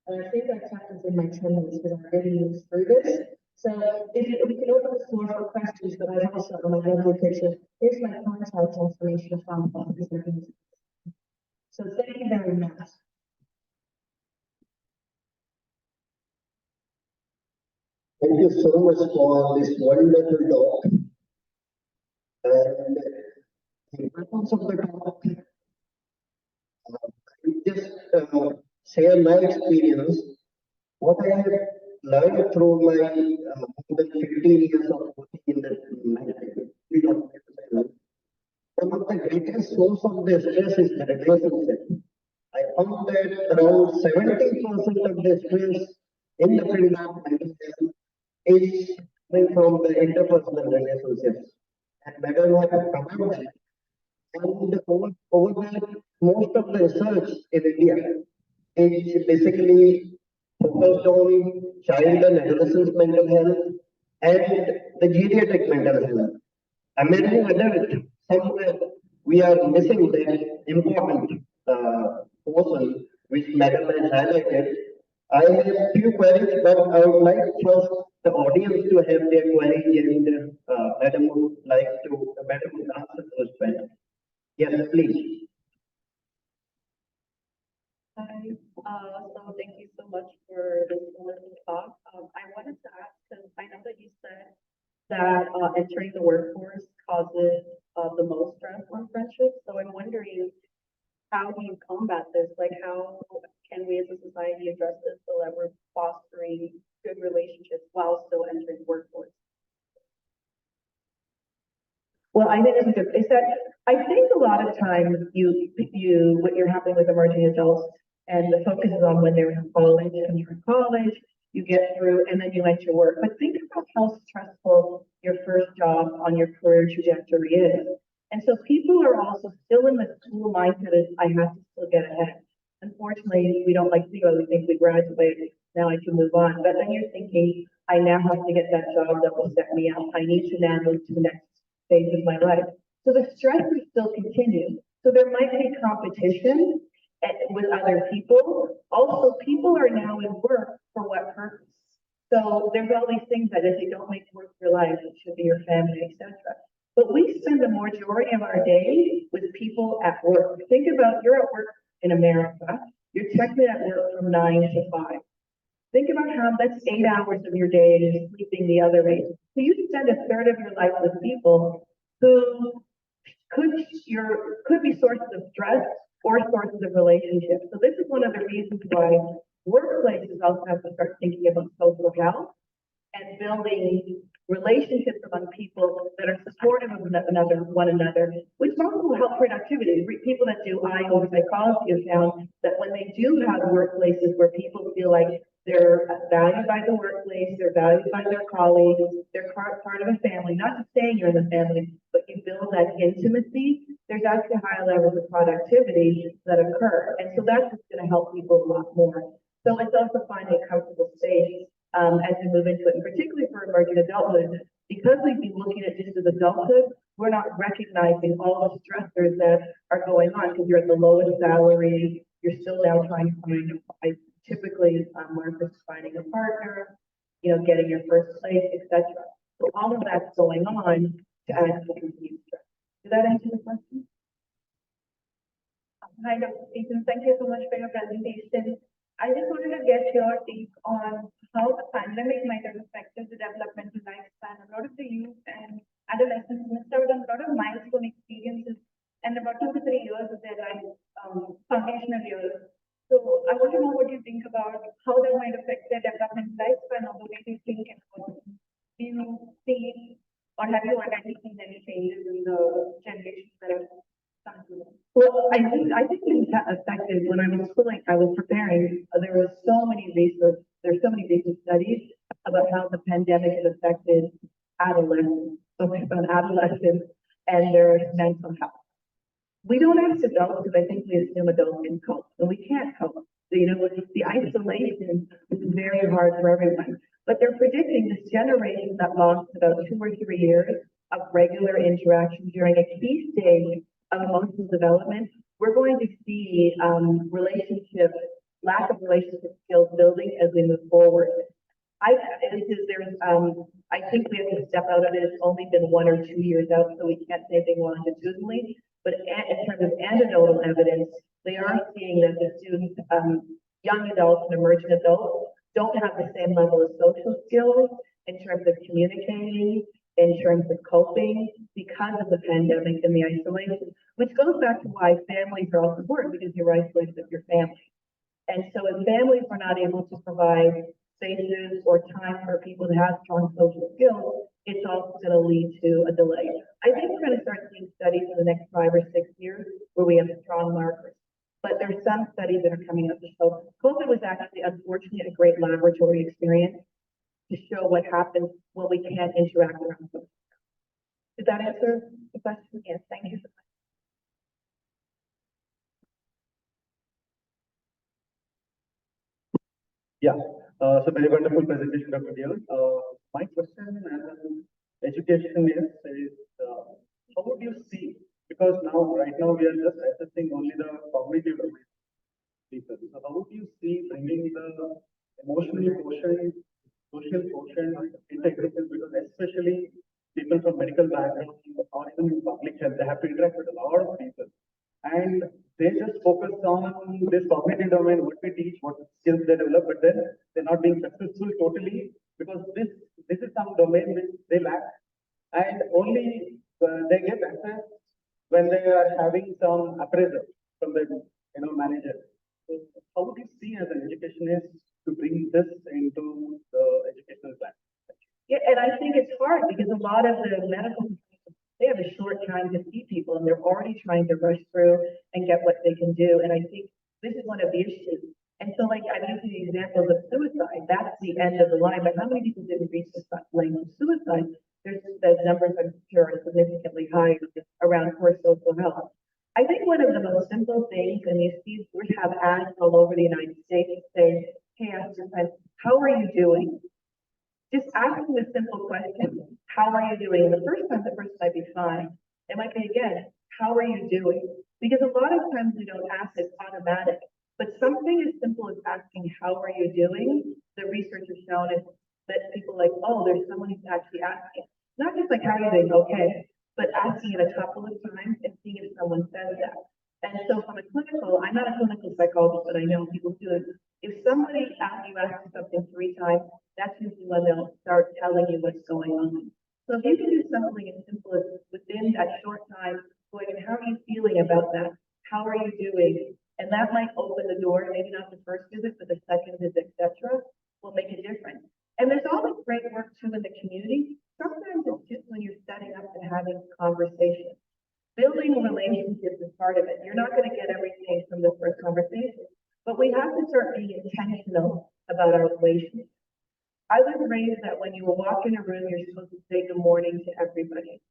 S5: And I think that happens in my 10 minutes because I'm already moved through this. So if we can open the floor for questions, but I also on my lovely picture, here's my contact information from these meetings. So thank you very much.
S10: Thank you so much for this wonderful talk. And the purpose of the talk, I just share my experience, what I have learned through my more than 15 years of working in the field of mental health. One of the greatest source of the stress is the relationship. I found that around 70% of the stress in the field of mental health is coming from the interpersonal relationships. And Madam has covered that. And over that, most of the research in India is basically focused on child and adolescent mental health and the geriatric mental health. American adult, somewhere we are missing that important portion which Madam has highlighted. I have few queries, but I would like first the audience to have their queries and Madam would like to answer those questions. Yes, please.
S2: Hi, so thank you so much for this wonderful talk. I wanted to ask, because I know that you said that entering the workforce causes the most stress on friendships. So I'm wondering, how do you combat this? Like, how can we as a society address this so that we're fostering good relationships while still entering the workforce? Well, I think it's that I think a lot of times what you're happening with emerging adults and the focus is on when they're in college. When you're in college, you get through and then you enter work. But think about how stressful your first job on your career trajectory is. And so people are also still in the school mindset of I have to still get ahead. Unfortunately, we don't like to think about it. We think we graduated, now I can move on. But then you're thinking, I now have to get that job that will set me up. I need to now move to the next phase of my life. So the stresses still continue. So there might be competition with other people. Also, people are now in work for what purpose? So there's all these things that if you don't make work your life, it should be your family, etc. But we spend the majority of our day with people at work. Think about you're at work in America. You're technically at work from 9 to 5. Think about how that's 8 hours of your day and you're sleeping the other 8. So you spend a third of your life with people who could be sources of stress or sources of relationships. So this is one of the reasons why workplaces also have to start thinking about social health and building relationships among people that are supportive of one another, which also will help productivity. People that do IO psychology have found that when they do have workplaces where people feel like they're valued by the workplace, they're valued by their colleagues, they're part of a family, not just saying you're in the family, but you build that intimacy, there's actually higher levels of productivity that occur. And so that's just going to help people a lot more. So it's also finding a comfortable space as we move into it, and particularly for emerging adulthood, because we've been looking at just as adulthood, we're not recognizing all the stressors that are going on because you're at the lowest salary, you're still now trying to find typically markets finding a partner, getting your first place, etc. So all of that's going on to add to the continued stress. Did that answer the question? Hi, Dr. Stephen. Thank you so much for your presentation.
S4: I just wanted to get your take on how the pandemic might have affected the developmental lifespan. A lot of the youth and adolescents missed out on a lot of milestone experiences and about 2 to 3 years of their life, foundational years. So I want to know what you think about how that might affect their developmental lifespan or the way they think and work. Do you see or have you already seen any changes in the generations that have come through?
S11: Well, I think it affected when I was schooling, I was preparing, there were so many research, there's so many recent studies about how the pandemic has affected adolescents, focused on adolescents and their mental health. We don't ask adults because I think we assume adults can cope, and we can't cope. So, you know, the isolation is very hard for everyone. But they're predicting this generation that lost about 2 or 3 years of regular interaction during a key stage of emotional development. We're going to see lack of relationship skills building as we move forward. I think we have to step out of it. It's only been 1 or 2 years out, so we can't say anything longitudinally. But in terms of anecdotal evidence, they are seeing that the students, young adults and emerging adults, don't have the same level of social skills in terms of communicating, in terms of coping, because of the pandemic and the isolation, which goes back to why families are also important, because you're isolated with your family. And so if families are not able to provide spaces or time for people to have strong social skills, it's also going to lead to a delay. I think we're going to start seeing studies in the next 5 or 6 years where we have strong markers. But there's some studies that are coming up to show COVID was actually, unfortunately, a great laboratory experience to show what happens when we can't interact around social. Did that answer the question? Yes, thank you so much.
S3: Yeah, so very wonderful presentation, Dr. Dion. My question as an education is how would you see, because right now we are just assessing only the cognitive domain people. So how would you see bringing the emotional quotient, social quotient integration, because especially people from medical background or even in public health, they have to interact with a lot of people. And they just focus on this cognitive domain, what we teach, what skills they develop, but then they're not being successful totally because this is some domain which they lack, and only they get access when they are having some appraisal from the manager. So how would you see as an educationist to bring this into the educational plan?
S11: Yeah, and I think it's hard because a lot of the medical, they have a short time to see people and they're already trying to rush through and get what they can do. And I think this is one of the issues. And so, like, I'm using the examples of suicide. That's the end of the line. But how many people didn't reach the lane of suicide? The numbers, I'm sure, are significantly higher around poor social health. I think one of the most simple things, and you see, we have ads all over the United States saying, hey, ask your friends, how are you doing? Just asking a simple question, how are you doing? And the first time, the person might be fine. It might be again, how are you doing? Because a lot of times we don't ask, it's automatic. But something as simple as asking, how are you doing? The research has shown is that people like, oh, there's someone who's actually asking. Not just like, how are you doing? Okay. But asking it a couple of times and seeing if someone says that. And so from a clinical, I'm not a clinical psychologist, but I know people do it. If somebody asks you something 3 times, that's usually when they'll start telling you what's going on. So if you can do something as simple as within that short time, going, and how are you feeling about that? How are you doing? And that might open the door, maybe not the first visit, but the second visit, etc., will make a difference. And there's all this great work too in the community. Sometimes it's just when you're setting up and having conversations. Building relationships is part of it. You're not going to get everything from the first conversation, but we have to start being intentional about our relationships. I was raised that when you walk in a room, you're supposed to say good morning to everybody.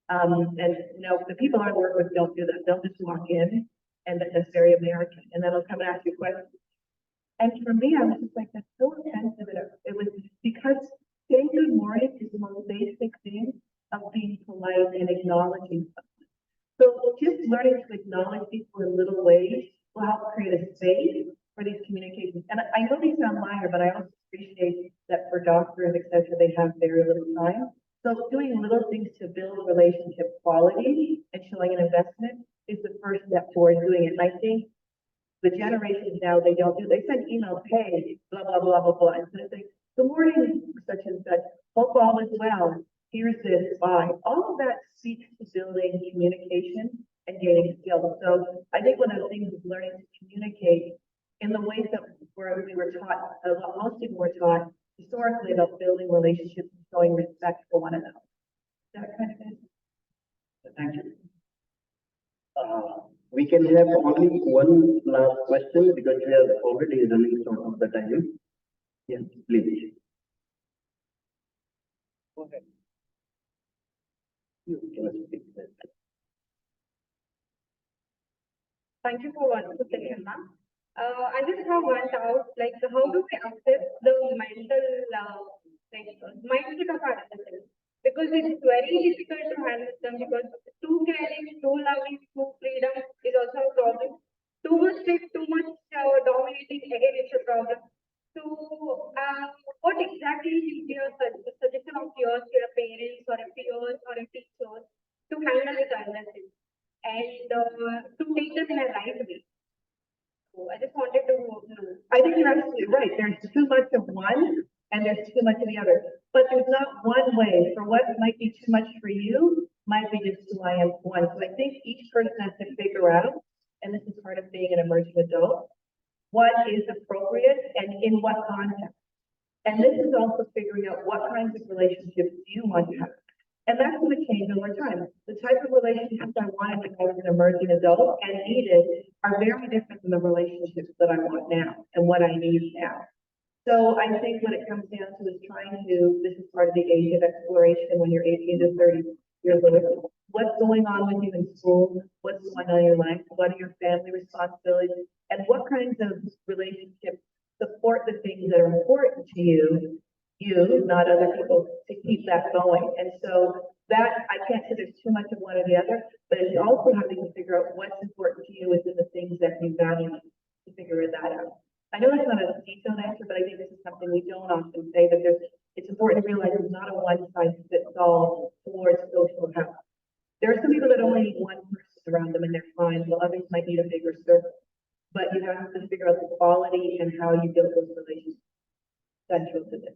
S11: And the people I work with don't do that. They'll just walk in, and that's very American. And then they'll come and ask you questions. And for me, I was just like, that's so offensive. It was because saying good morning is the most basic thing of being polite and acknowledging someone. So just learning to acknowledge people in little ways will help create a space for these communications. And I know these sound minor, but I also appreciate that for doctors, et cetera, they have very little time. So doing little things to build relationship quality and showing an investment is the first step towards doing it. And I think The generations now, they don't do, they send emails, hey, blah, blah, blah, blah, blah, instead of saying, good morning, such and such, hope all is well, here's this, bye. All of that speaks to building communication and gaining skills. So I think one of the things is learning to communicate in the ways that we were taught, most people were taught historically about building relationships and showing respect for one another. That kind of thing.
S10: Thank you. We can have only one last question because we are already running short of the time. Yes, please.
S7: Go ahead.
S10: You can speak.
S2: Thank you for wonderful session, ma'am. I just have one doubt, like how do we assess the mindset of our adolescents? Because it's very difficult to handle them because too caring, too loving, too freedom is also a problem. Too much strict, too much dominating, again it's a problem. So, what exactly is your suggestion of yours to your parents or a peers or a teachers to handle with adolescents and to take them in a right way? So I just wanted to know.
S11: I think you're absolutely right. There's too much of one and there's too much of the other. But there's not one way for what might be too much for you, might be just who I am for one. So I think each person has to figure out, and this is part of being an emerging adult, what is appropriate and in what context. And this is also figuring out what kinds of relationships do you want to have. And that's going to change over time. The type of relationships I wanted when I was an emerging adult and needed are very different than the relationships that I want now and what I need now. So I think what it comes down to is trying to, this is part of the age of exploration when you're 18 to 30 years old. What's going on with you in school? What's going on in your life? What are your family responsibilities? And what kinds of relationships support the things that are important to you, not other people, to keep that going. And so that, I can't say there's too much of one or the other, but it's also having to figure out what's important to you within the things that you value to figure that out. I know that's not a detailed answer, but I think this is something we don't often say, that it's important to realize it's not a one-size-fits-all towards social health. There are some people that only need one person around them and they're fine, while others might need a bigger circle. But you have to figure out the quality and how you build those relationships central to this.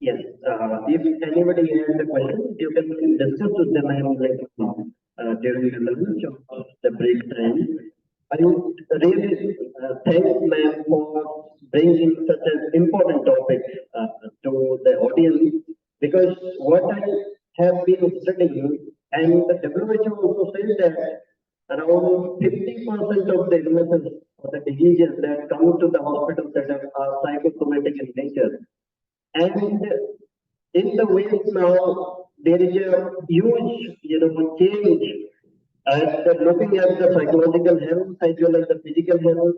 S10: Yes, if anybody has a question, you can discuss with them during the lunch or the break time. I would really thank ma'am for bringing such an important topic to the audience, because what I have been studying, and the WHO also says that around 50% of the illnesses or the diseases that come to the hospital setup are psychosomatic in nature. And in the ways now, there is a huge, change and looking at the psychological health as well as the physical health.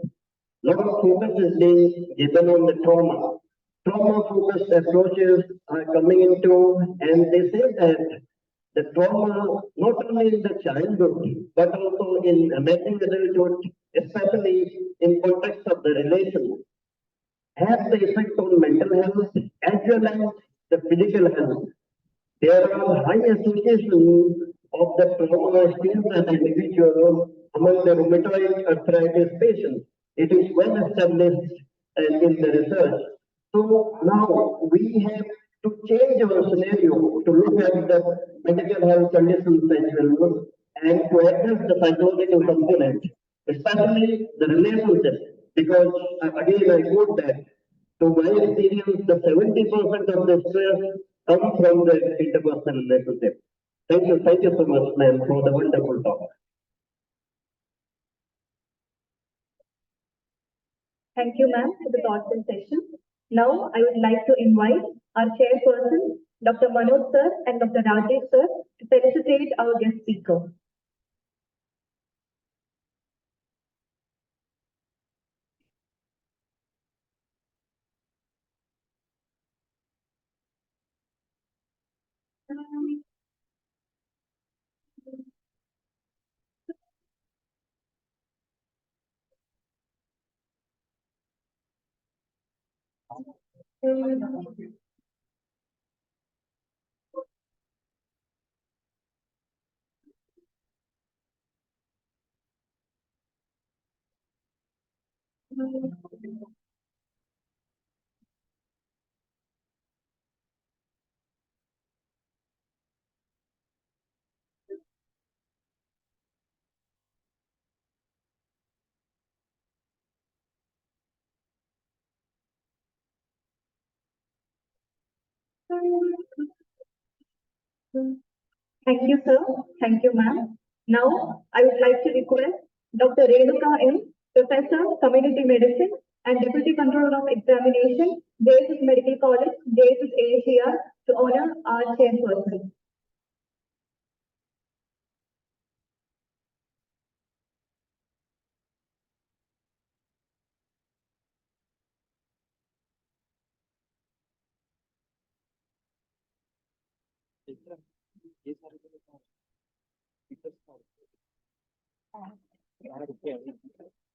S10: A lot of focus is being given on the trauma. Trauma-focused approaches are coming into, and they say that the trauma, not only in the childhood, but also in emerging adulthood, especially in context of the relation, has the effect on mental health as well as the physical health. There are high associations of the trauma experienced as an individual among the rheumatoid arthritis patients. It is well established in the research. So now we have to change our scenario to look at the medical health conditions as well and to address the psychological component, especially the relationship. Because again, I quote that to my experience, the 70% of the stress comes from the interpersonal relationship. Thank you so much, ma'am, for the wonderful talk.
S2: Thank you, ma'am, for the thoughtful session. Now, I would like to invite our chairperson, Dr. Manoj sir and Dr. Rajesh sir, to felicitate our guest speaker.
S4: Thank you, sir. Thank you, ma'am. Now, I would like to request Dr. Renuka M., Professor, Community Medicine and Deputy Controller of Examination, JSS Medical College, JSS AHER, to honor our chairperson.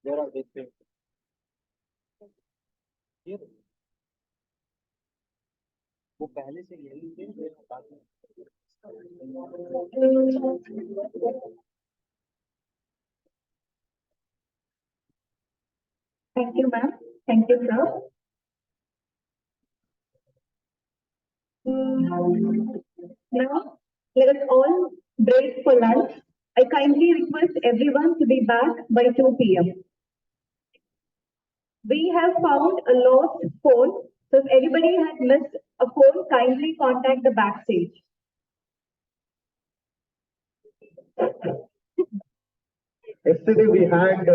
S1: Where are they? वो पहले से यही थे
S4: Thank you, ma'am. Thank you, sir. Now, let us all break for lunch. I kindly request everyone to be back by 2 p.m. We have found a lost phone, so if anybody has missed a phone, kindly contact the backstage.
S3: Yesterday we had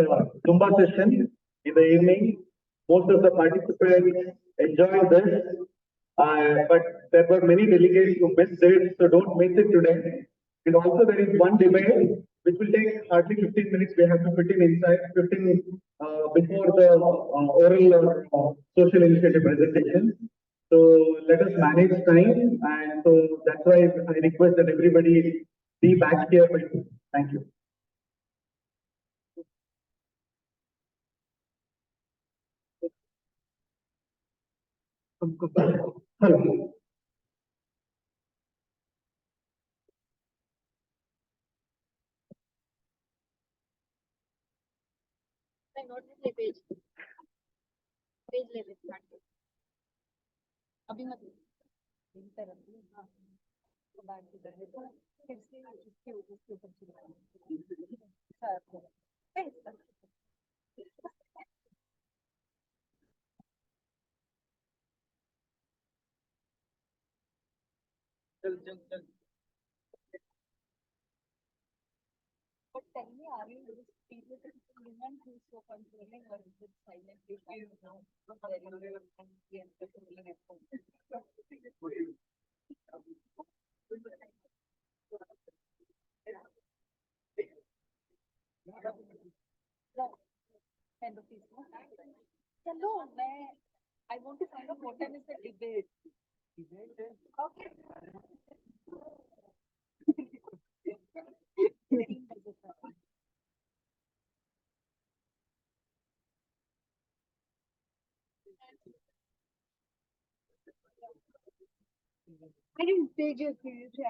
S3: Zumba session in the evening. Most of the participants enjoyed this, but there were many delegates who missed it, so don't miss it today. And also there is one debate which will take hardly 15 minutes. We have to fit in inside 15 before the oral or social initiative presentation. So let us manage time, and so that's why I request that everybody be back here. Thank you. Hello.
S12: अभी मत हाँ बैठ के फिर से इसके ऊपर चल चल चल But tell me, are you able to implement who's so controlling or is it silent? If you know, very well and the controlling effort. End of this. Hello, I want to find out what time is the debate. Okay. I didn't take your seriously.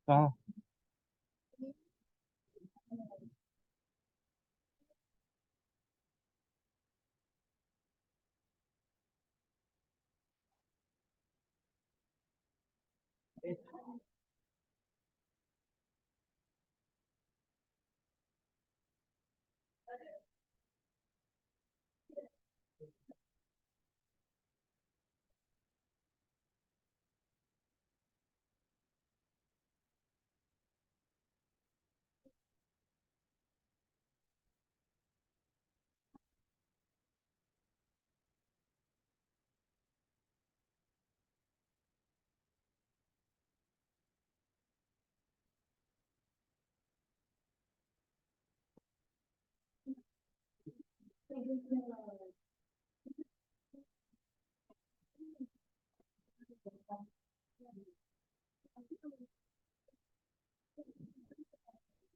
S1: कहाँ?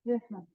S5: Yes, ma'am.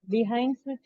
S13: Behind switch.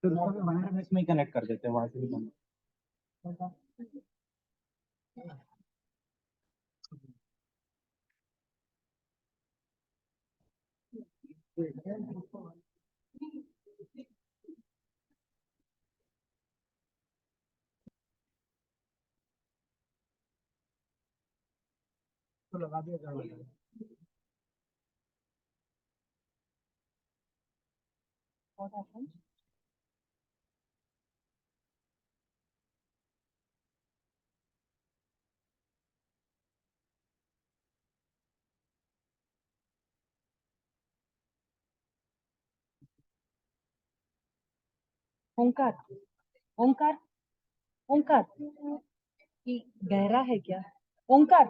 S14: तो wireless में connect कर देते हैं वहां से भी तो लगा दिया जाएगा।
S13: What happened? ओंकार, ओंकार, ओंकार, ये गहरा है क्या? ओंकार,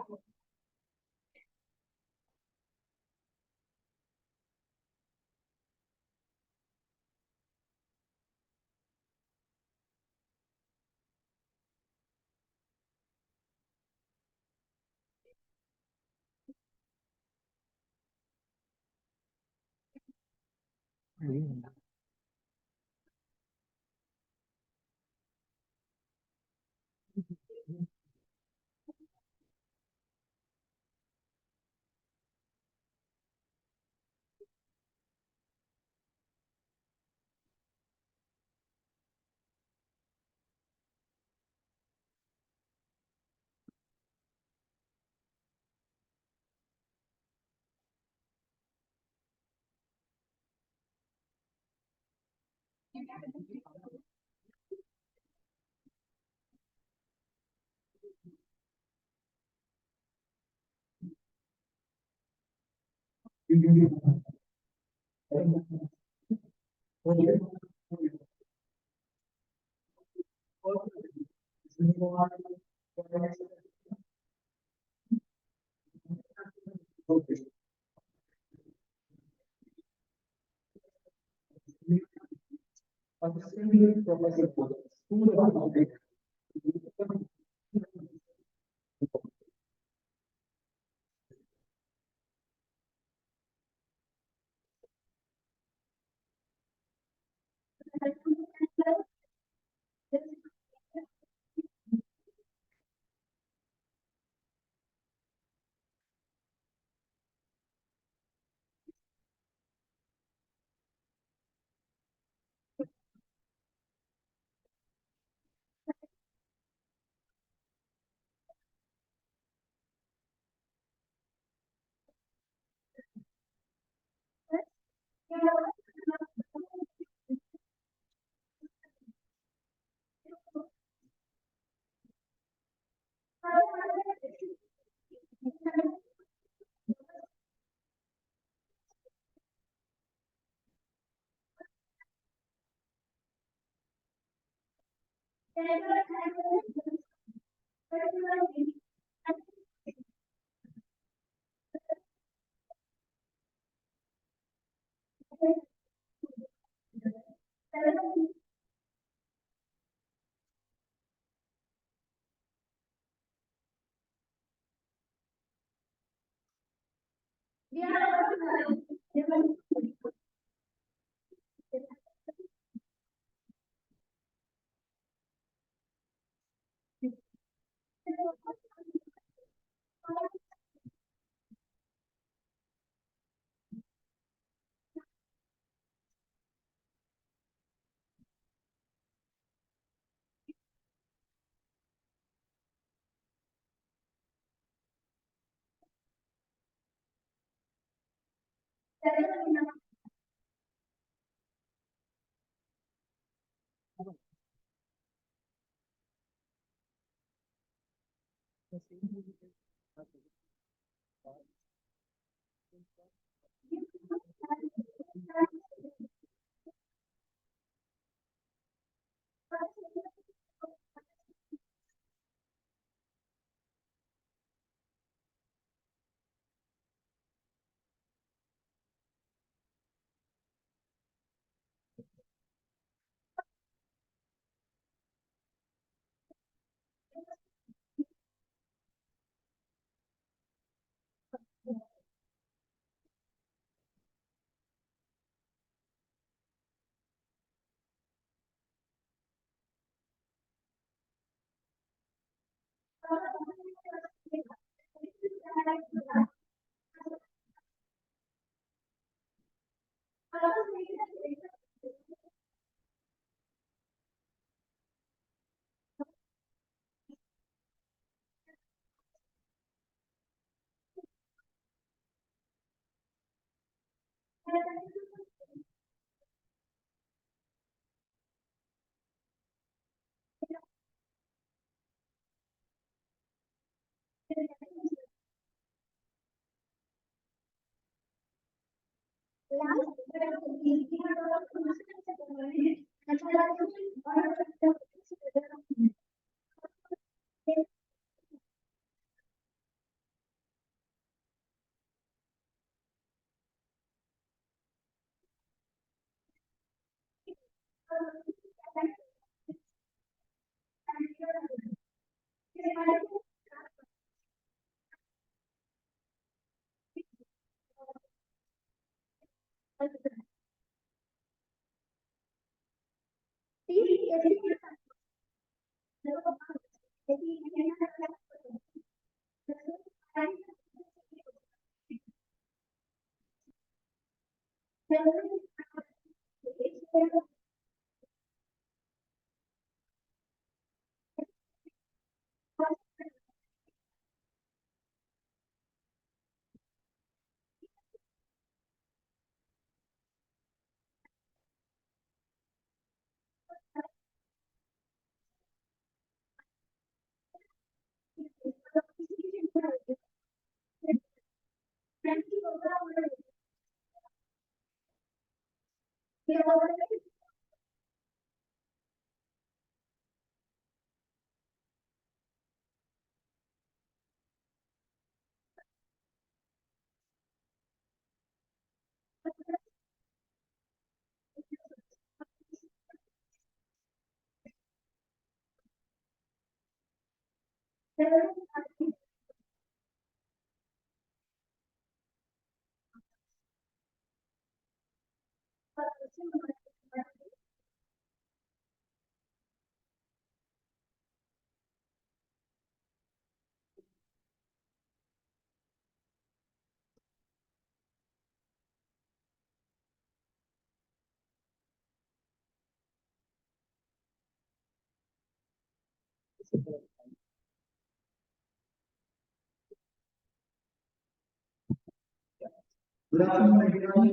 S1: Good afternoon, everyone.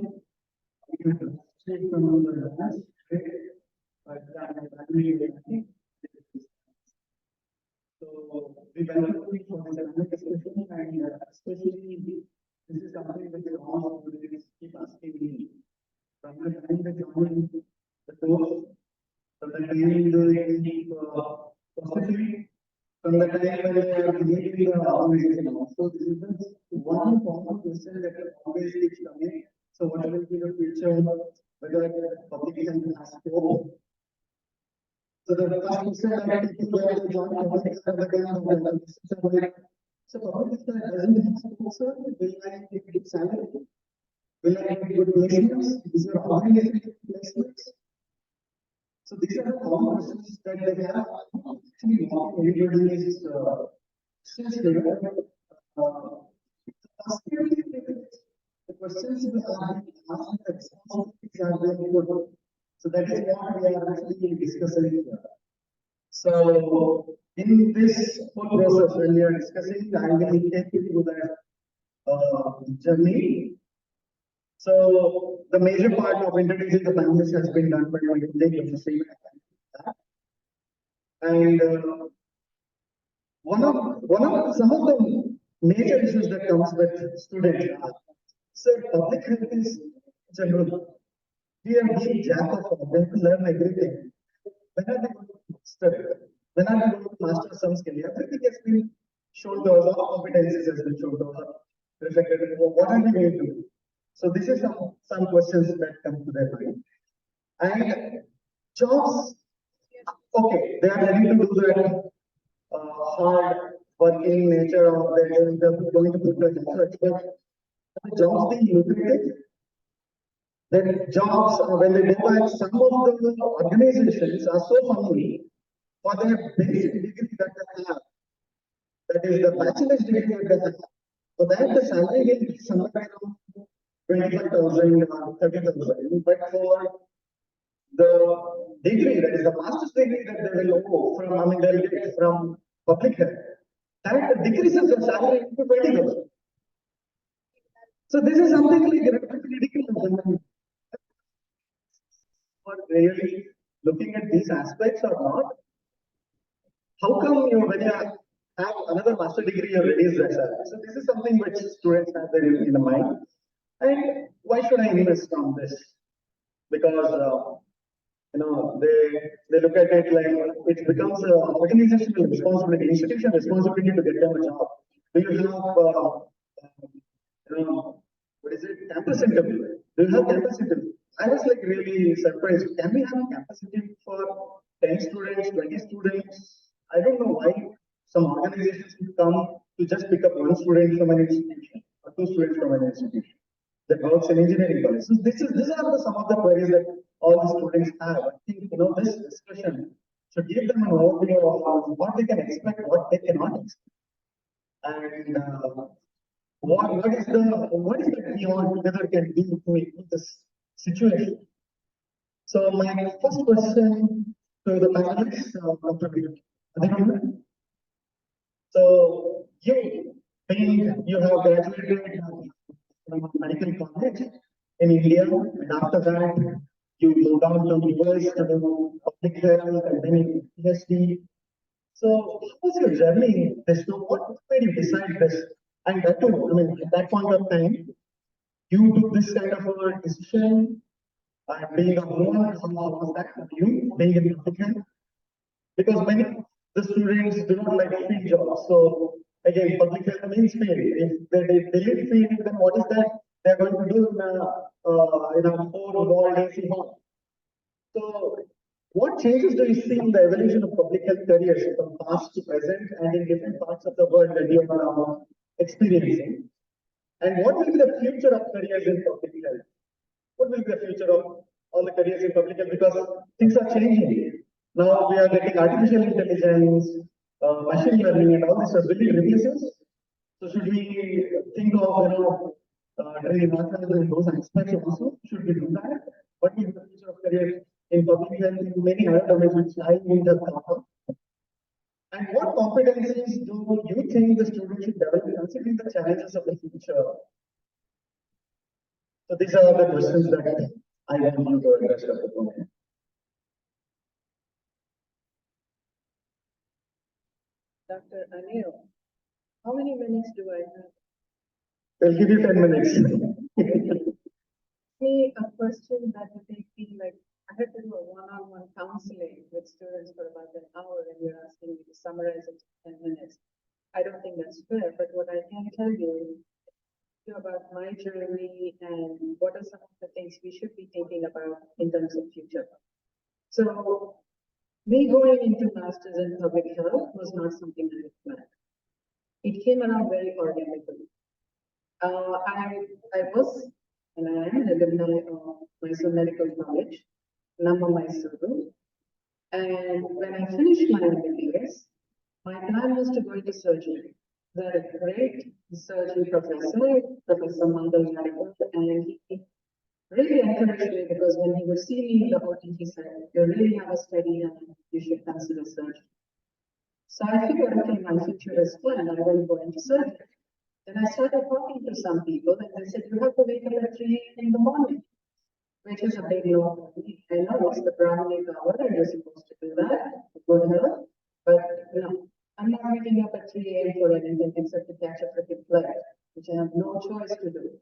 S1: Straight from the last straight, but so we welcome you for this another discussion, and especially this is something that the all students keep asking me from the time they join the course, from the time they keep positive, from the time when they are leaving the organization. So this is the one common question that always keeps coming. So what will be the future, whether publication has scope? So the first question that people that join public sector like, so public sector doesn't have scope, sir. Will I take good salary? Will I get good placements? Is your organization placements? So these are the common questions that they have. Actually, not everybody is since they are the questions we are asked, the responsibilities are very good. So that is what we are actually discussing here. So in this whole process, when we are discussing, I will take you through that journey.
S3: So the major part of introducing the panelists has been done by my colleague of the same. And some of the major issues that comes with students are, sir, public health is general. We are being jack of all, they have to learn everything. When are they going to master? When are they going to master some skill? Everything has been shown to us, all competencies has been shown to us, reflected. What are we going to do? So this is some questions that come to their mind. And jobs, okay, they are ready to do that hard working nature of they're going to put the effort, but the jobs being lucrative, then jobs, when they go back, some of the organizations are so hungry for their basic degree that they have, that is the bachelor's degree that they have. For that, the salary will be somewhere around 25,000 or 30,000, but for the degree, that is the master's degree that they will owe from, I mean, they'll get from public health, that decreases the salary to 20,000. So this is something like ridiculous. Or really looking at these aspects or not? How come you, when you have another master degree, you reduce that salary? So this is something which students have there in the mind. And why should I invest on this? Because they look at it like it becomes an organizational responsibility, institutional responsibility to get them a job. Do you have what is it, campus interview? Do you have campus interview? I was like really surprised. Can we have a campus interview for 10 students, 20 students? I don't know why some organizations would come to just pick up one student from an institution or two students from an institution that works in engineering college. So these are some of the queries that all the students have. I think this discussion should give them an overview of what they can expect, what they cannot expect, and what is the we all together can do to improve this situation. So my first question to the panelists, so you have graduated from a medical college in India, and after that you go down to US to do public health and then PhD. So how was your journey in this? So what made you decide this? And that too, I mean, at that point of time, you took this kind of a decision, being a woman, how was that for you, being in public health? Because many of the students do not like field jobs. So again, public health means field. If they leave field, then what is that they're going to do in a four-walled AC hall? So what changes do you see in the evolution of public health careers from past to present and in different parts of the world that you are experiencing? And what will be the future of careers in public health? What will be the future of all the careers in public health? Because things are changing. Now we are getting artificial intelligence, machine learning, and all this. Will it replace us? So should we think of training ourselves in those aspects also? Should we do that? What is the future of careers in public health in many other domains which I would have thought of? And what competencies do you think the students should develop considering the challenges of the future? So these are the questions that I want you to address at the moment.
S11: Dr. Anil, how many minutes do I have?
S3: I'll give you 10 minutes.
S11: Me, a question that would make me like, I had to do a one-on-one counseling with students for about an hour and you're asking me to summarize it in 10 minutes. I don't think that's fair, but what I can tell you about my journey and what are some of the things we should be thinking about in terms of future. So, me going into masters in public health was not something I had planned. It came around very organically. I was, and I am, an alumni of Mysore Medical College, Namma Mysuru. And when I finished my MBBS, my plan was to go into surgery. There a great surgery professor, Professor Mangal Yadav, and he really encouraged me because when he would see me in the OT, he said, you really have a steady hand, you should consider surgery. So I figured, okay, my future is planned, I will go into surgery. Then I started talking to some people and they said, you have to wake up at 3 a.m. in the morning, which is a big no for me. I know it's the Brahminic hour and you're supposed to do that, good health, but I'm not waking up at 3 a.m. for anything except to catch a freaking flight, which I have no choice to do.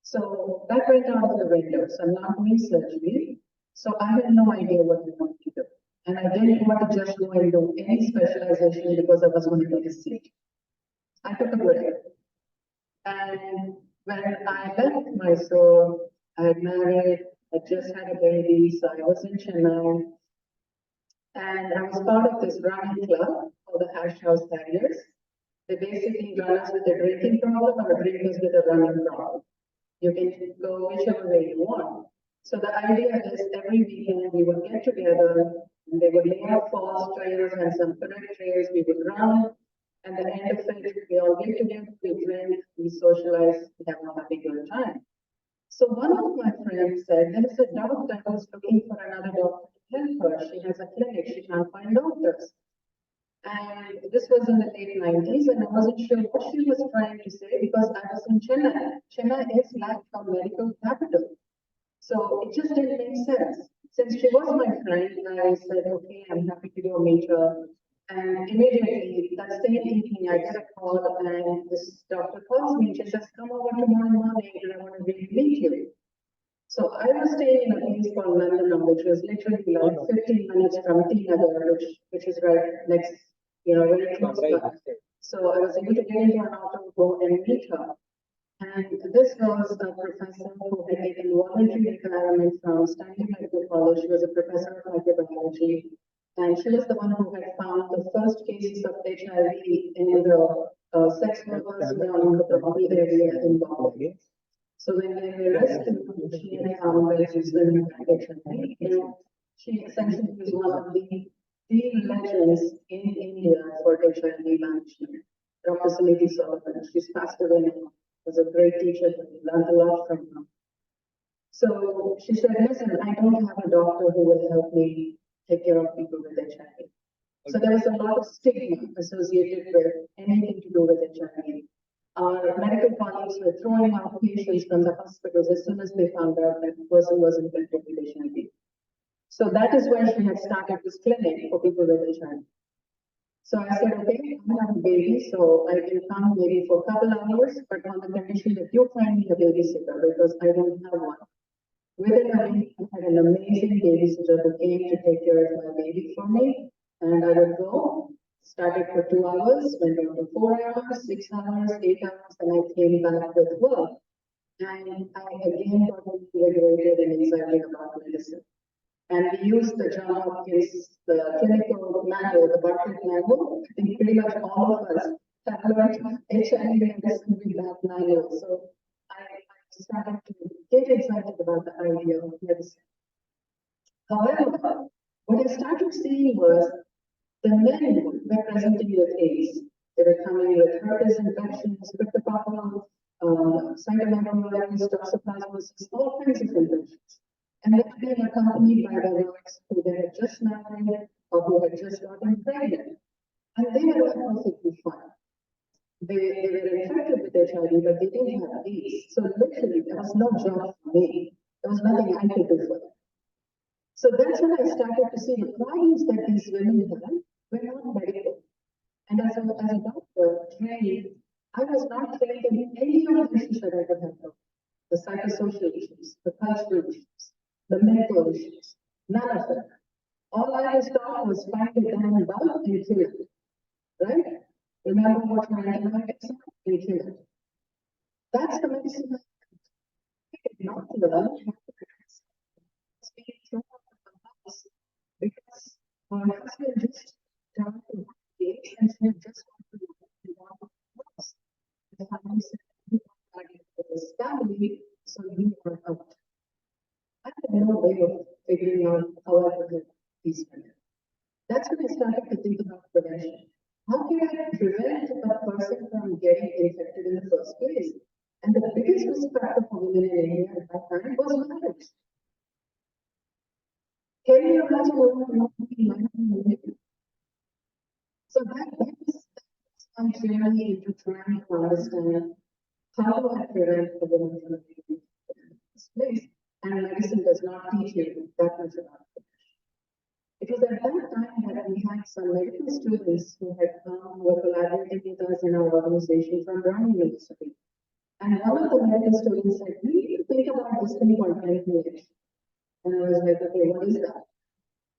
S11: So that went out of the window. So I'm not doing surgery. So I had no idea what I wanted to do. And I didn't want to just go and do any specialization because I was going to take a seat. I took a break. And when I left Mysore, I had married, I just had a baby, so I was in Chennai. And I was part of this running club called the Hash House Harriers. They basically run us with a drinking problem or drink us with a running problem. You can go whichever way you want. So the idea is every weekend we would get together and they would lay out false trails and some correct trails. We would run. And at the end of it, we all get together, we drink, we socialize, we have a happy good time. So one of my friends said, there is a doctor who's looking for another doctor to help her. She has a clinic, she can't find doctors. And this was in the late 90s, and I wasn't sure what she was trying to say because I was in Chennai. Chennai is like a medical capital. So it just didn't make sense. Since she was my friend, I said, okay, I'm happy to go meet her. And immediately, that same evening, I get a call, and this doctor calls me. She says, come over tomorrow morning, and I want to really meet you. So I was staying in a place called London, which was literally like 15 minutes from Tinagar, which is right next, very close by. So I was able to get into an auto, go and meet her. And this was a professor who had taken voluntary retirement from Stanley Medical College. She was a professor of microbiology. And she was the one who had found the first cases of HIV in the sex workers around the Bombay area in Bombay. So when they were rescued, she had found that these women had HIV. And she essentially was one of the legends in India for HIV management. Dr. Suniti Sullivan, she's passed away now, was a great teacher, we learned a lot from her. So she said, listen, I don't have a doctor who will help me take care of people with HIV. So there was a lot of stigma associated with anything to do with HIV. Our medical colleagues were throwing out patients from the hospitals as soon as they found out that the person was infected with HIV. So that is why she had started this clinic for people with HIV. So I said, okay, I have a baby, so I can come maybe for a couple hours, but on the condition that you find me a babysitter because I don't have one. Within a week, I had an amazing babysitter who came to take care of my baby for me. And I would go, started for 2 hours, went on to 4 hours, 6 hours, 8 hours, and I came back with work. And I again got invigorated and excited about medicine. And we used the John Hopkins, the clinical manual, the Bartlett manual. I think pretty much all of us have learned HIV medicine with that manual. So I started to get excited about the idea of medicine. However, what I started seeing was the men were presenting with AIDS. They were coming with herpes infections, cryptococcal, cytomegalovirus, toxoplasmosis, all kinds of infections. And they were being accompanied by their wives who they had just married or who had just gotten pregnant. And they were perfectly fine. They were infected with HIV, but they didn't have AIDS. So literally, there was no job for me. There was nothing I could do for them. So that's when I started to see the problems that these women had were not medical. And as a doctor trained, I was not trained in any of the issues that I could have done. The psychosocial issues, the cultural issues, the medical issues, none of them. All I was taught was find the damn bug and kill it. Right? Remember what your antibiotics are and kill it. That's the medicine I did not learn. Because my husband just started to work and said, just want to work. The family said, you are for this family, so you are out. I had no way of figuring out how I could help these women. That's when I started to think about prevention. How can I prevent a person from getting infected in the first place? And the biggest risk factor for women in India at that time was marriage. Can you imagine what not being married? So that is
S5: my journey into trying to understand how do I prevent a woman from being in this place, and medicine does not teach you that much about it. It was at that time that we had some medical students who had come, who were collaborating with us in our organization from Brown University. And one of the medical students said, we need to think about this thing called NPH. And I was like, okay, what is that?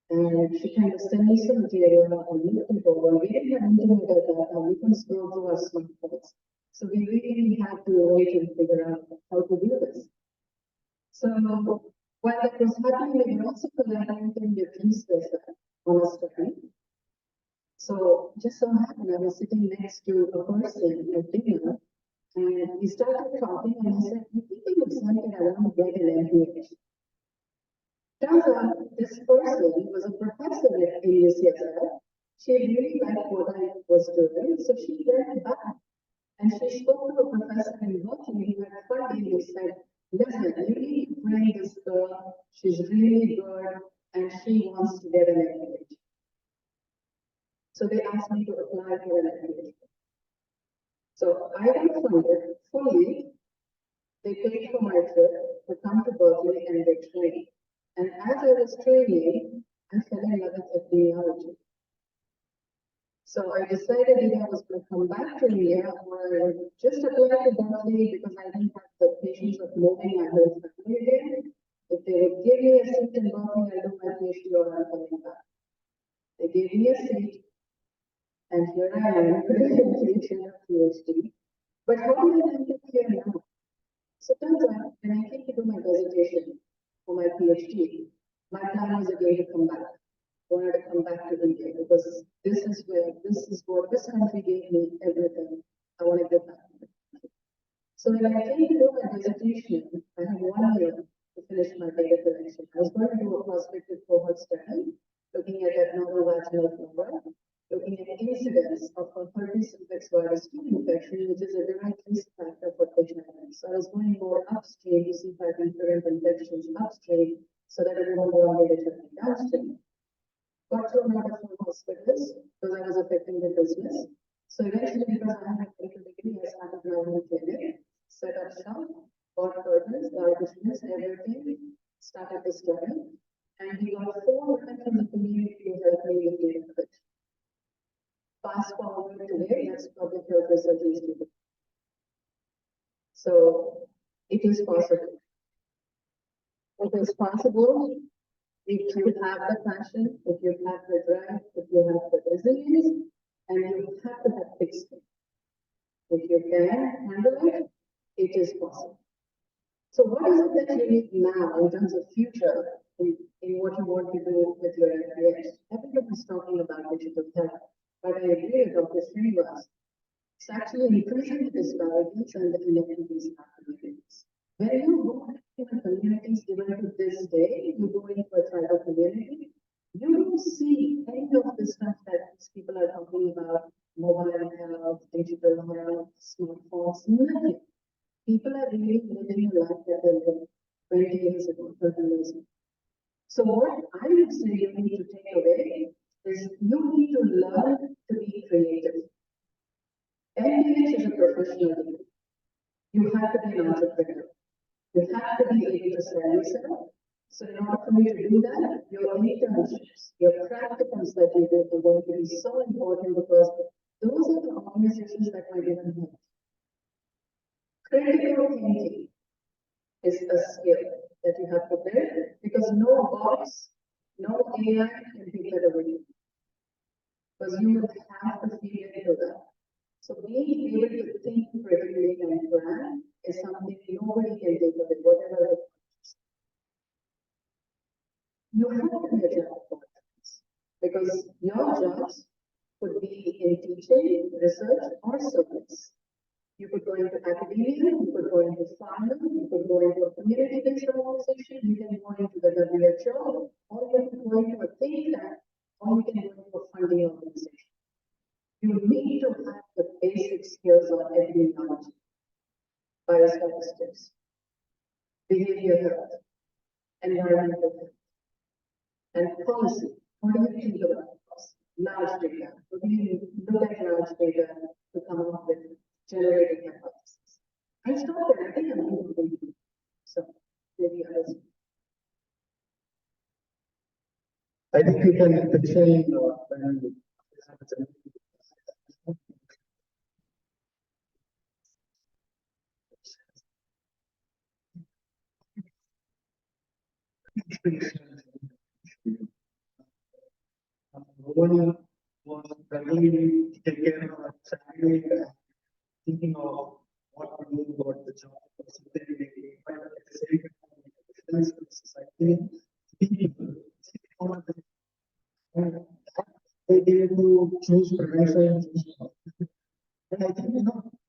S5: And she kind of sent me some material and looked it over. We didn't have internet at that time. We couldn't scroll through our smartphones. So we really had to wait and figure out how to do this. So while that was happening, we were also collaborating with research on a study. So just so happened, I was sitting next to a person at dinner, and we started talking, and I said, I think I'm excited, I want to get an MPH. Turns out this person was a professor at UCSF. She really liked what I was doing, so she went back and she spoke to a professor in Berkeley who had funding who said, listen, you need to bring this girl, she's really good, and she wants to get an MPH. So they asked me to apply for an MPH. So I got funded fully. They paid for my trip to come to Berkeley and get trained. And as I was training, I fell in love with epidemiology. So I decided either I was going to come back to India or I would just apply to Berkeley because I didn't have the patience of moving my whole family again. If they would give me a seat in Berkeley, I'll do my PhD or I'm coming back. They gave me a seat, and here I am, finishing a PhD. But how did I end up here now? So turns out, when I came to do my dissertation for my PhD, my plan was again to come back. I wanted to come back to India because this is what this country gave me everything. I want to get back. So when I came to do my dissertation, I had 1 year to finish my data collection. I was going to do a prospective cohort study, looking at abnormal vaginal flora, looking at incidence of a herpes simplex virus 2 infection, which is a direct risk factor for HIV. So I was going more upstream to see if I can prevent infections upstream so that I won't go on HIV downstream. Got thrown out of some hospitals because I was affecting the business. So eventually, because I had a medical degree, I started my own clinic, set up shop, bought curtains, dietitians, everything, started the study. And we got 4 women from the community to help me with data collection. Fast forward today, that's public health research institute. So it is possible. It is possible if you have the passion, if you have the drive, if you have the resilience, and you have to have thick skin. If you can handle it, it is possible. So what is it that you need now in terms of future in what you want to do with your MPH? Everybody's talking about digital health, but I agree with Dr. Srinivas. It's actually increasing the disparities and the inequities in our communities. When you go into the communities even to this day, you go into a tribal community, you don't see any of the stuff that these people are talking about, mobile health, digital health, smartphones, nothing. People are really living a life that they lived 20 years ago, 30 years ago. So what I would say you need to take away is you need to learn to be creative. MPH is a professional degree. You have to be an entrepreneur. You have to be able to sell yourself. So in order for you to do that, your internships, your practicums that you do are going to be so important because those are the organizations that might even help. Critical thinking is a skill that you have to build because no box, no AI can take that away. Because you will have to feed into that. So being able to think critically and plan is something nobody can take away, whatever it is. You have to be a jack of all trades because your jobs could be in teaching, research, or service. You could go into academia, you could go into pharma, you could go into a community-based organization, you can go into the WHO, or you can go into a think tank, or you can go into a funding organization. You need to have the basic skills on epidemiology, biostatistics, behavior health, environmental health, and policy. What do you think about policy? Large data. What do you look at large data
S6: to come up with generating hypotheses. I stop there. I think I'm going to do so. Maybe others.
S3: I think you can pitch in one was struggling to take care of our family, thinking of what to do about the job or something, but at the same time, defense of society, people, they did to choose prevention. And I think,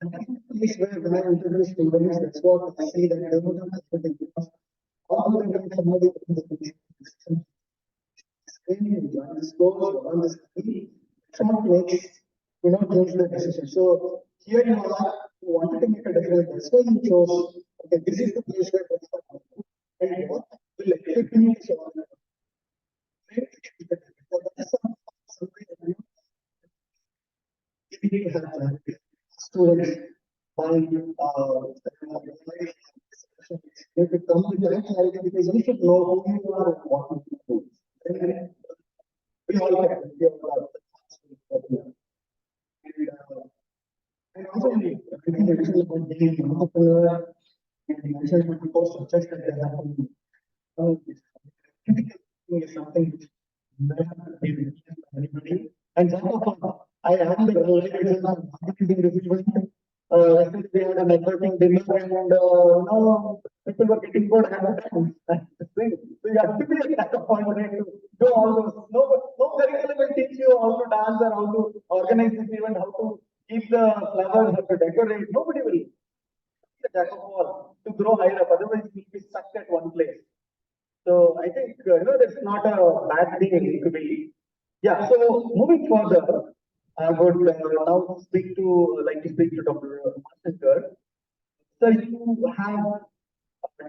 S3: that's the place where when I interview students, that's what I see that they don't have to because all of them somebody in the system. On this course or on this study, someone makes, change the decision. So here you are, you wanted to make a difference. That's why you chose, okay, this is the place where that's going to and what will equip me to solve it. You have students find they could come with that clarity because you should know who you are and what you do. And we all have to give and also I think mentioned about being an entrepreneur and mentioned about the core subjects that they have is something which never been by anybody. And I am the only reason of marketing recruitment. We had a networking dinner and people were getting bored at the time. So you have to be at a point where to do all those. No curriculum will teach you how to dance or how to organize this event, how to keep the flowers, how to decorate. Nobody will be a jack of all to grow higher up. Otherwise, you'll be stuck at one place. So I think that's not a bad thing to be. Yeah. So moving further, I would now like to speak to Dr. Masankar. So you have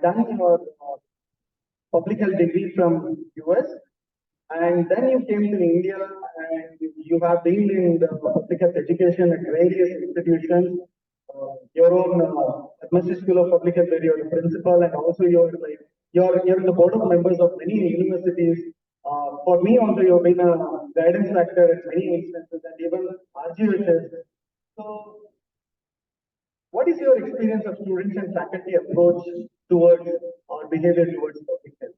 S3: done your public health degree from US, and then you came to India, and you have been in the public health education at various institutions. Your own MSc School of Public Health, where you're the principal, and also you're in the board of members of many universities. For me, also, you've been a guidance factor at many instances, and even RGHS. So, what is your experience of students and faculty approach towards or behavior towards public health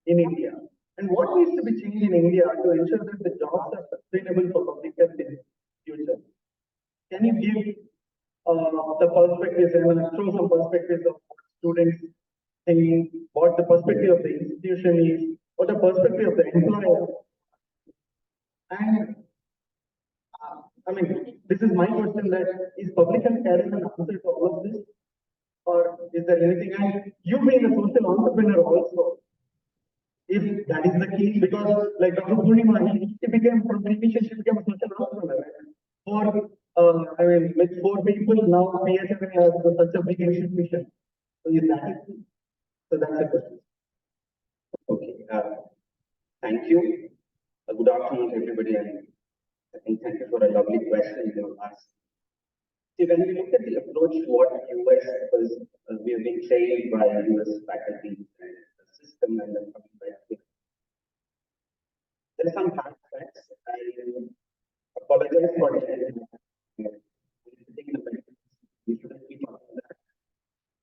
S3: in India? And what needs to be changed in India to ensure that the jobs are sustainable for public health in the future? Can you give the perspectives and throw some perspectives of students thinking, what the perspective of the institution is, what the perspective of the employer? And this is my question: that is public health carrying an answer to all of this, or is there anything? And you being a social entrepreneur also, if that is the case, because like Dr. Purnima, she became from clinician, she became a social entrepreneur. With 4 people now, PHMA has such a big institution. So is that it? So that's the question.
S15: Okay. Thank you. Good afternoon, everybody. And I think thank you for a lovely question you asked. See, when we look at the approach to what US, because we have been trained by US faculty and the system and then coming back here. There are some hard facts. I apologize for that. We shouldn't keep on that.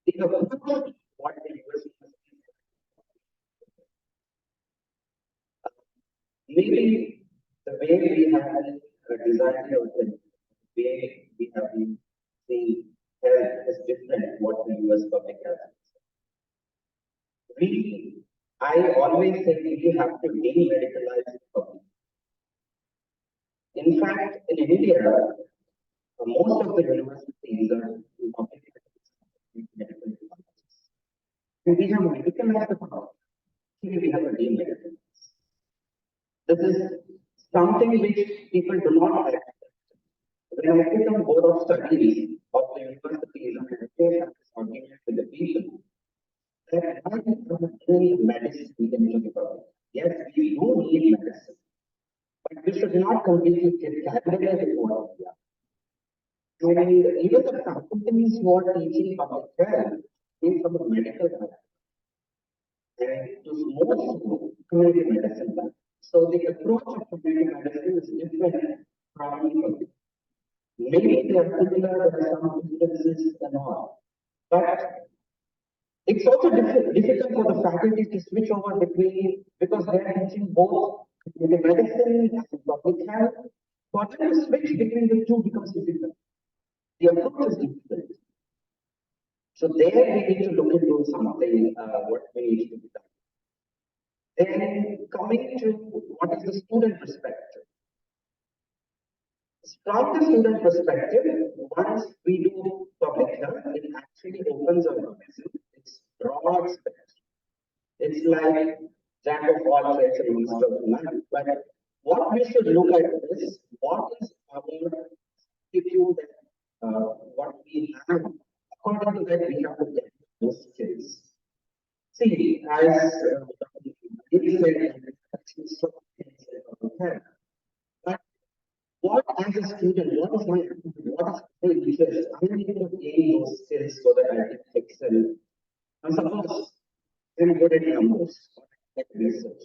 S15: The approach what the US maybe the way we have designed or the way we have been seeing health is different what the US public health is. I always say we have to de-medicalize the public. In fact, in India, most of the universities are public medical departments. And we have medicalized the public. Here we have a de-medicalized. This is something which people do not accept. When I sit on board of studies of the universities and I argument with the people, that I need medicine in the public. Yes, we do need medicine, but we should not completely get carried away with what we are. And even the faculties who are teaching public health came from a medical background. And it was more so community medicine. So the approach of community medicine is different from people. Maybe they are similar, there are some differences and all. But it's also difficult for the faculty to switch over between, because they are teaching both community medicine and public health. For them to switch between the two becomes difficult. The approach is different. So there we need to look into something, what we need to be done. Then coming to what is the student perspective. From the student perspective, once we do public health, it actually opens our horizon. It's broad spectrum. It's like jack of all trades and master of none. But what we should look at is what is our attitude, what we have. According to that, we have to get those skills. See, as he said, but what as a student, what is my attitude, what is my interest? I need to gain those skills so that I can excel. And suppose I'm good at numbers, at research.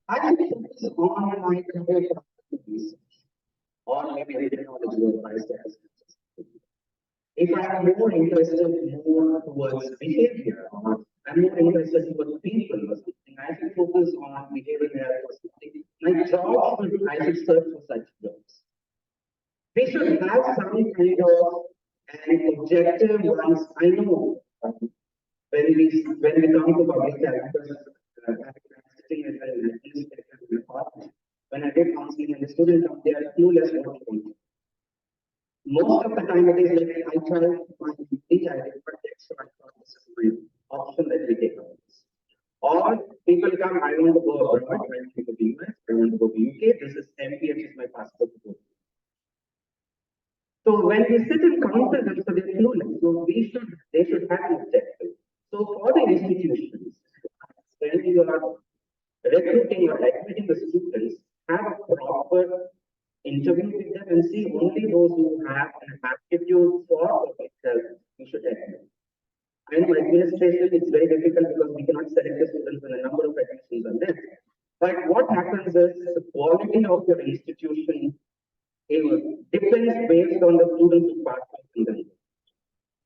S15: I can focus on my career research, or maybe technology or biostatistics. If I'm more interested more towards behavior, or I'm more interested towards people or something, I should focus on behavioral health or something. My job should, I should search for such jobs. We should have some kind of an objective once. I know when we come to public health, because I'm sitting at a newspaper in the college, when I did counseling and the students come, they are clueless what they want. Most of the time it is like I try to find the idea, but that's what I thought this is my option that we take on this. Or people come, I want to go abroad, I want to go to US, I want to go to UK, this is MPH is my passport to go. So when we sit in council, so they're clueless. So they should have an objective. So for the institutions, when you are recruiting or admitting the students, have a proper interview with them and see only those who have an aptitude for public health, we should admit. I know administration is very difficult because we cannot select the students when a number of admissions are there. But what happens is the quality of your institution depends based on the students who participate in them.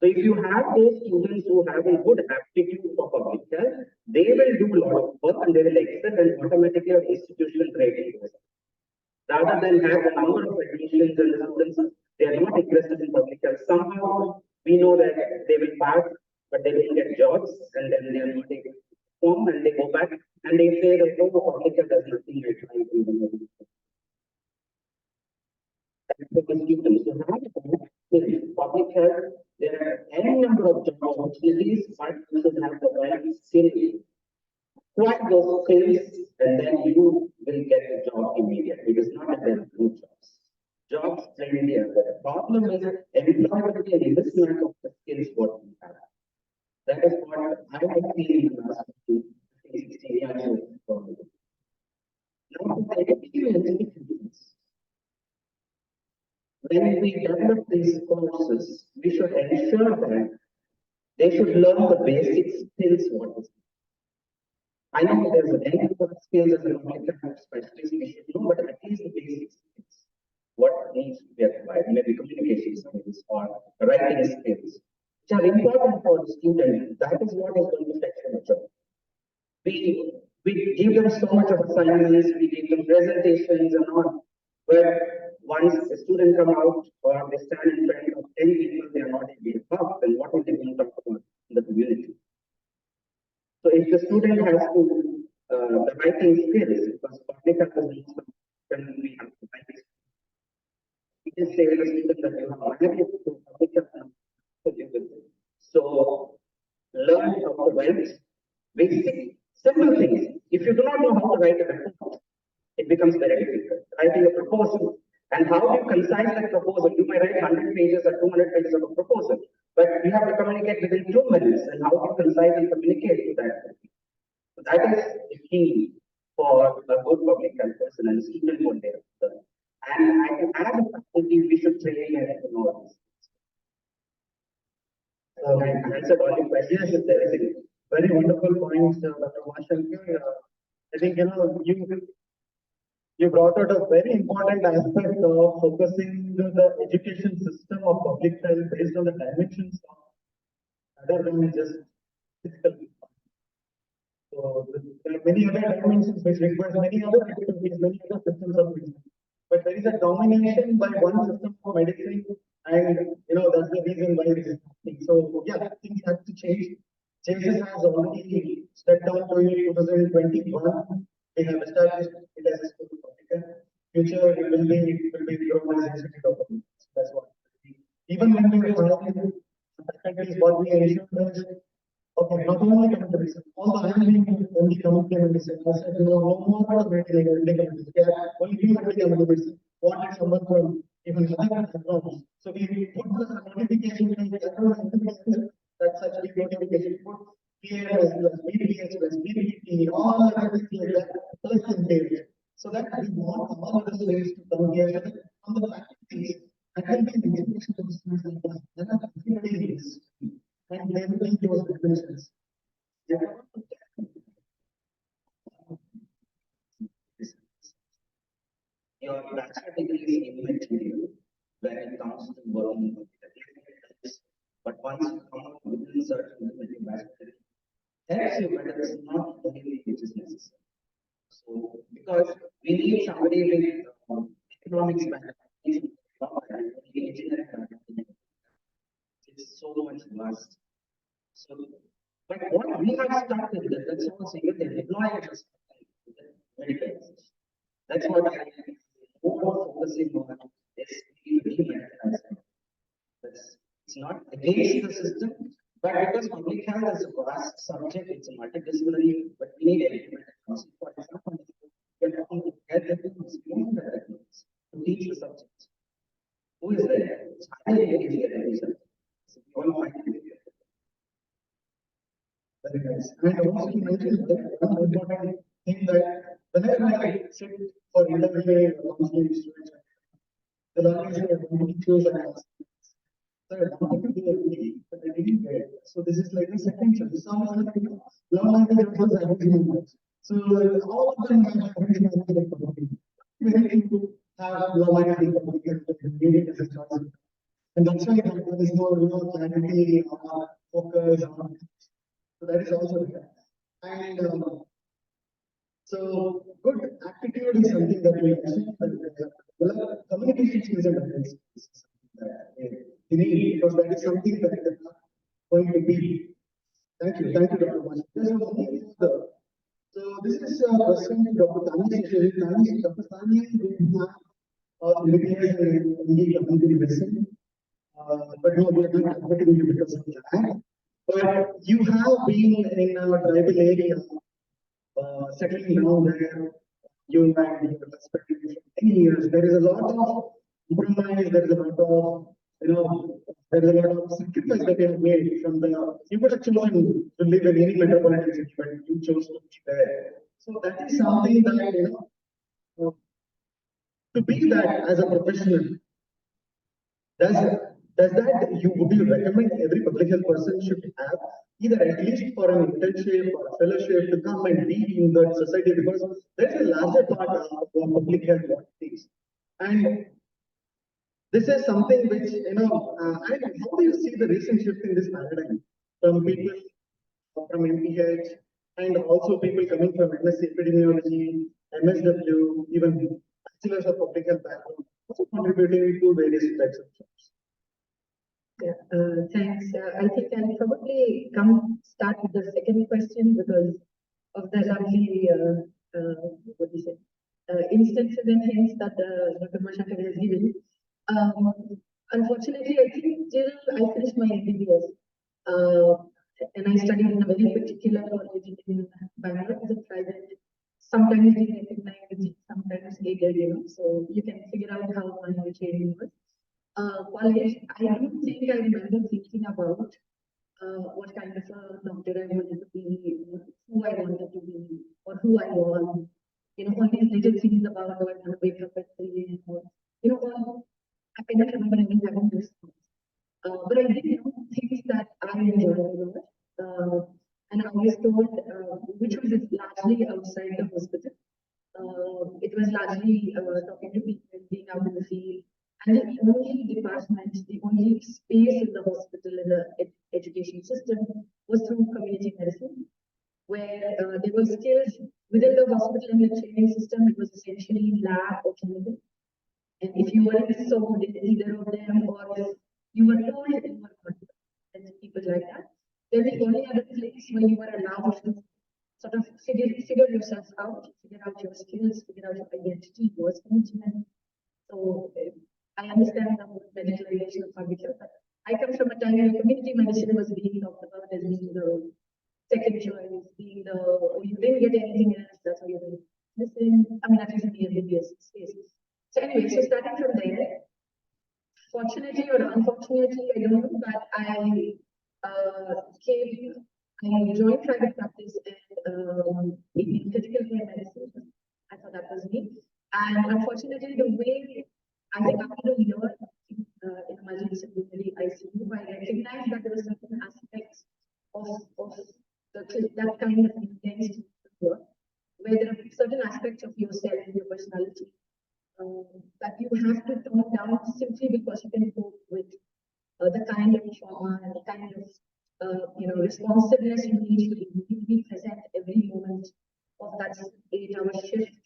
S15: So if you have those students who have a good aptitude for public health, they will do a lot of work and they will excel and automatically your institution rating goes up. Rather than have a number of admissions and the students, they are not interested in public health. Somehow we know that they will pass, but they will get jobs and then they are not able to perform and they go back and they say that oh, public health has nothing to do. Public health, there are any number of job opportunities, but you should have the right skill. Acquire those skills, and then you will get a job immediately. It is not that there are no jobs. Jobs plenty are there. The problem is employability and mismatch of the skills what we have. That is what I have seen in the last 16 years. Now, the experience. When we develop these courses, we should ensure that they should learn the basic skills what is. I know there's a many skills as a public health specialist, we should know, but at least the basic skills. What needs to be acquired, maybe communication skills or writing skills, which are important for the student. That is what is going to fetch them a job. We give them so much of assignments, we give them presentations and all, where once the student come out or they stand in front of 10 people, they are not able to talk, then what are they going to talk about in the community? So if the student has to, the writing skills, because public health is when we have to write it. We can say to the student that you have managed to public health. So learn how to write basic, simple things. If you do not know how to write a report, it becomes very difficult. Writing a proposal. And how do you concise that proposal? You may write 100 pages or 200 pages of a proposal, but you have to communicate within 2 minutes. And how do you concise and communicate to that? So that is the key for a good public health person and student one day. And I can add a faculty, we should train and know this.
S3: answered all the questions and everything. Very wonderful points, Dr. Vashankar. I think, you brought out a very important aspect of focusing the education system of public health based on the dimensions of other than just physical. So there are many other dimensions which requires many other activities, many other systems of medicine. But there is a domination by one system of medicine, and that's the reason why this is happening. So yeah, things have to change. Changes has already stepped down to 2021. We have established it as a school of public health. Future it will be grown as institute of public health. So that's what. Even when we were having faculties, what we ensured was okay, not only community medicine, although I am being only community medicine, I said, no more community medicine, only community medicine, wanted someone from even other backgrounds. So we put the notification in that such big notification, put PAS plus BPS plus BPT, all other things like that, percentage. So that we want all the students to come here on the faculties, and then the education systems like that, there are difficulties. And they will make those differences.
S15: Your bachelor degree is immaterial when it comes to working with the but once you come out within certain limit, your bachelor degree helps you, but it's not only which is necessary. So, because we need somebody with economics background, engineering background, it's so much vast. So, but what we have started, that's also even the employers medical. That's what I am more focusing on is that's it's not against the system, but because public health is a vast subject, it's a multidisciplinary, but we need everyone. For example, we are talking to get to teach the subject. Who is there? It's highly educated. So we all find it.
S3: Very nice. And also you mentioned that one important thing that whenever I sit for interview or counseling students, the language I want to choose and ask. So I wanted to do a degree, but I didn't get it. So this is like the second choice. So I'm like, law language was average language. So all of them have average language. We need to have law language as a choice. And that's why there is no clarity or focus on. So that is also there. And so good attitude is something that we mentioned, but communication skills and abilities is something that we need, because that is something that is not going to be. Thank you, Dr. Vash. So this is a question to Dr. Tani. Dr. Tani, we have MBBS and MD community medicine, but no, we are not advocating you because of that. But you have been in a tribal area, settling down there. You and your husband for many years. There is a lot of compromise. There is a lot of there is a lot of sacrifice that you have made from the. You could have chosen to live in any metropolitan city, but you chose to be there. So that is something that to be that as a professional. Does that would you recommend every public health person should have either at least for an internship or a fellowship to come and be in that society, because there's a larger part of public health what it is. And this is something which and how do you see the recent shift in this paradigm from people from MPH and also people coming from MSc epidemiology, MSW, even bachelors of public health background, also contributing to various types of jobs.
S5: Yeah, thanks. I think I'll probably start with the second question because of the lovely, what do you say, instances and hints that Dr. Mashankar has given. Unfortunately, I think till I finished my MBBS, and I studied in a very particular college in Bangalore, as a private, sometimes we recognize, sometimes aided, so you can figure out how my training was. College, I don't think I remember thinking about what kind of a doctor I wanted to be, who I wanted to be, or who I was. All these little things about, do I want to wake up at 3 a.m. or, all, I cannot remember even having this. But I did know things that I enjoyed a lot. And I was told, which was largely outside the hospital. It was largely talking to people, being out in the field. And the only department, the only space in the hospital, in the education system, was through community medicine, where there were skills within the hospital and the training system. It was essentially lab or clinical. And if you weren't sold in either of them, or you were told you were not, and people like that, then the only other place where you were allowed to sort of figure yourself out, figure out your skills, figure out your identity was community medicine. So I understand the whole medicalization of public health, but I come from a time when community medicine was being talked about as being the second choice, being the, you didn't get anything else, that's why you didn't listen. I mean, that is in the MBBS space. So anyway, so starting from there, fortunately or unfortunately, I don't know, but I joined private practice and in critical care medicine. I thought that was me. And unfortunately, the way I think after a year in a multidisciplinary ICU, I recognized that there were certain aspects of that kind of intense work, where there are certain aspects of yourself, your personality, that you have to tone down simply because you can cope with the kind of trauma and the kind of responsiveness you need to be present every moment of that 8-hour shift.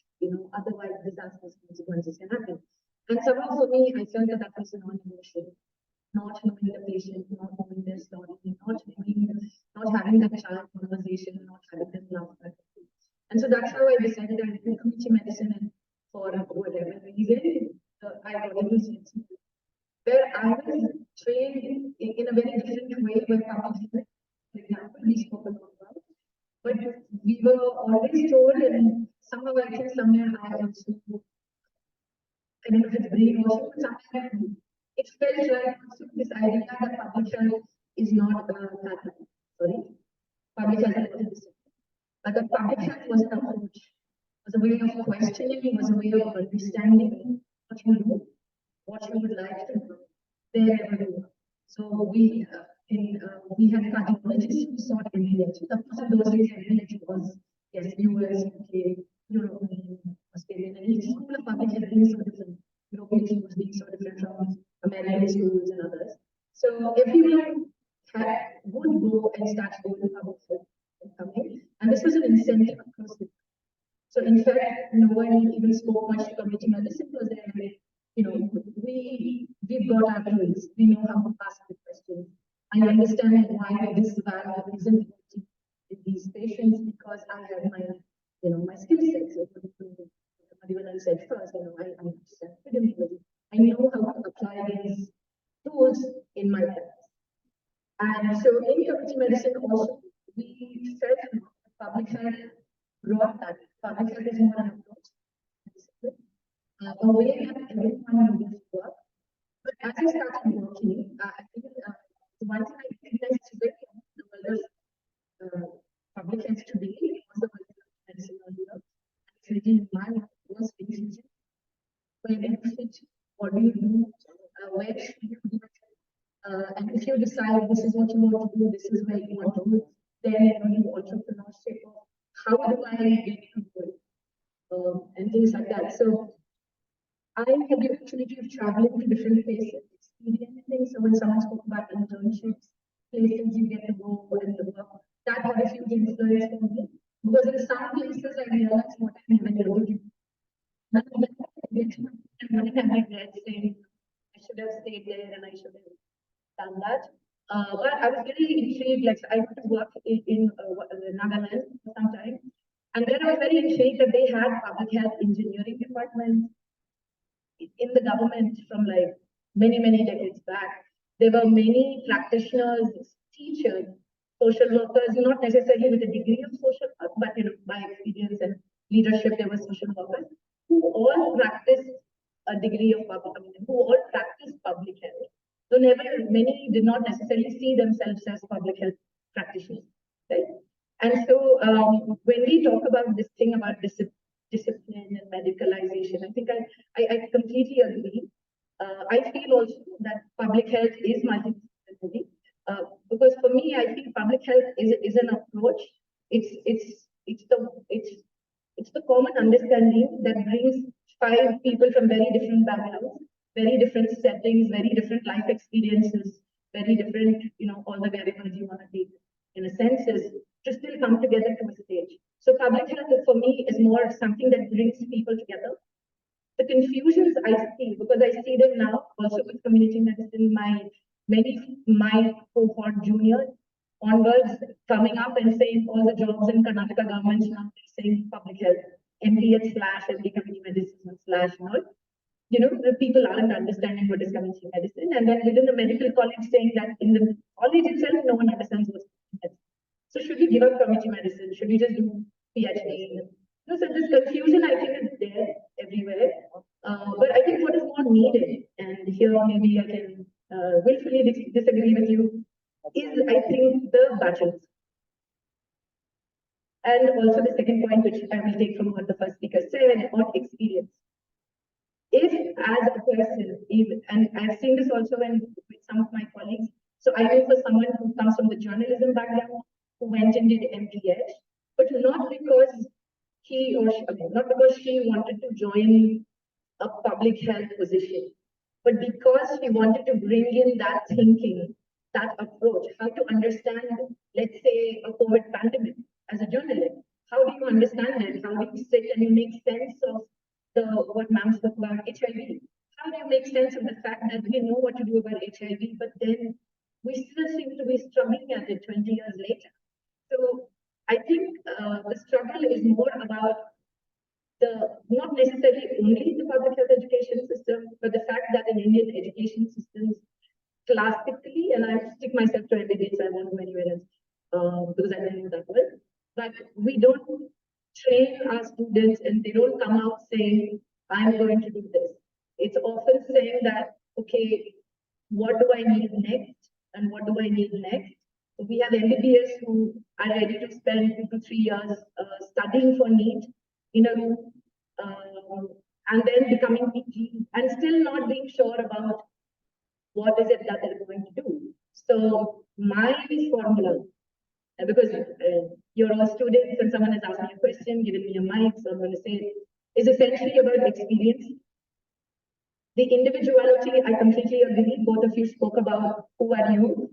S5: Otherwise disastrous consequences can happen. And somehow for me, I felt that was non-emotional, not knowing the patient, not knowing their story, not having that child conversation, not having that love. And so that's how I decided I would do community medicine, and for whatever reason, I got into CMC, where I was trained in a very different way where public health, for example, we spoke a lot about. But we were always told, and somehow I think somewhere I also, I don't know if it's brainwashing, but somewhere it felt like this idea that public health is not public health is but the public health was an approach, was a way of questioning, was a way of understanding what you do, what you would like to do, wherever you are. So we had cardiologists who sought MPH. Of course, in those days, MPH was, yes, US, UK, European, Australian, and each school of public health being so different. European schools being so different from American schools and others. So everyone would go and start going to public health and coming. And this was an incentive across the. So in fact, no one even spoke much to community medicine because we've got our tools. We know how to ask the questions. I understand why this value isn't in these patients because I have my skill sets. Even I said first, I understand epidemiology. I know how to apply these tools in my practice. And so in community medicine also, we felt public health brought that. Public health is more an approach. A way that everyone will work. But as I started working, I think the one thing I recognized is very the world of public health today was the world of medicine earlier. Treating my was infusion. Where benefit, what do you do, where should you do it? And if you decide this is what you want to do, this is where you want to do it, then you entrepreneurship, how do I get to do it? And things like that. So I had the opportunity of traveling to different places, experiencing. So when someone spoke about internships, places you get to go and work, that had a huge influence on me. Because in some places I realized what I even did. None of them I regret saying I should have stayed there and I should have done that. But I was very intrigued. Like I went to work in Nagaland for some time, and then I was very intrigued that they had public health engineering departments in the government from like many decades back. There were many practitioners, teachers, social workers, not necessarily with a degree of social work, but by experience and leadership, there were social workers who all practiced a degree of who all practiced public health. So many did not necessarily see themselves as public health practitioners, right? And so when we talk about this thing about discipline and medicalization, I think I completely agree. I feel also that public health is
S2: me, I think public health is an approach. It's the common understanding that brings five people from very different backgrounds, very different settings, very different life experiences, very different, all the variables you want to take in a sense is to still come together to a stage. So public health for me is more something that brings people together. The confusions I see, because I see them now also with community medicine, my cohort juniors onwards coming up and saying all the jobs in Karnataka government now saying public health, MPH / MD community medicine / all. The people aren't understanding what is community medicine, and then within the medical college saying that in the college itself no one understands what's community medicine. So should we give up community medicine? Should we just do PhD? So this confusion I think is there everywhere. But I think what is more needed, and here maybe I can willfully disagree with you, is I think the budgets. And also the second point, which I will take from what the first speaker said, on experience. If as a person, and I've seen this also with some of my colleagues, so I know for someone who comes from the journalism background, who went and did MPH, but not because she wanted to join a public health position, but because she wanted to bring in that thinking, that approach, how to understand, let's say, a COVID pandemic as a journalist. How do you understand it? How do you sit and you make sense of what ma'am spoke about HIV? How do you make sense of the fact that we know what to do about HIV, but then we still seem to be struggling at it 20 years later? So I think the struggle is more about not necessarily only the public health education system, but the fact that in Indian education systems, classically, and I stick myself to MBBS, I won't go anywhere else because I don't know that well, but we don't train our students and they don't come out saying, I'm going to do this. It's often saying that, okay, what do I need next? And what do I need next? So we have MBBS who are ready to spend 2 to 3 years studying for NEET in a room and then becoming PG and still not being sure about what is it that they're going to do. So my formula, because you're all students and someone has asked me a question, given me a mic, so I'm going to say it, is essentially about experience. The individuality, I completely agree. Both of you spoke about who are you.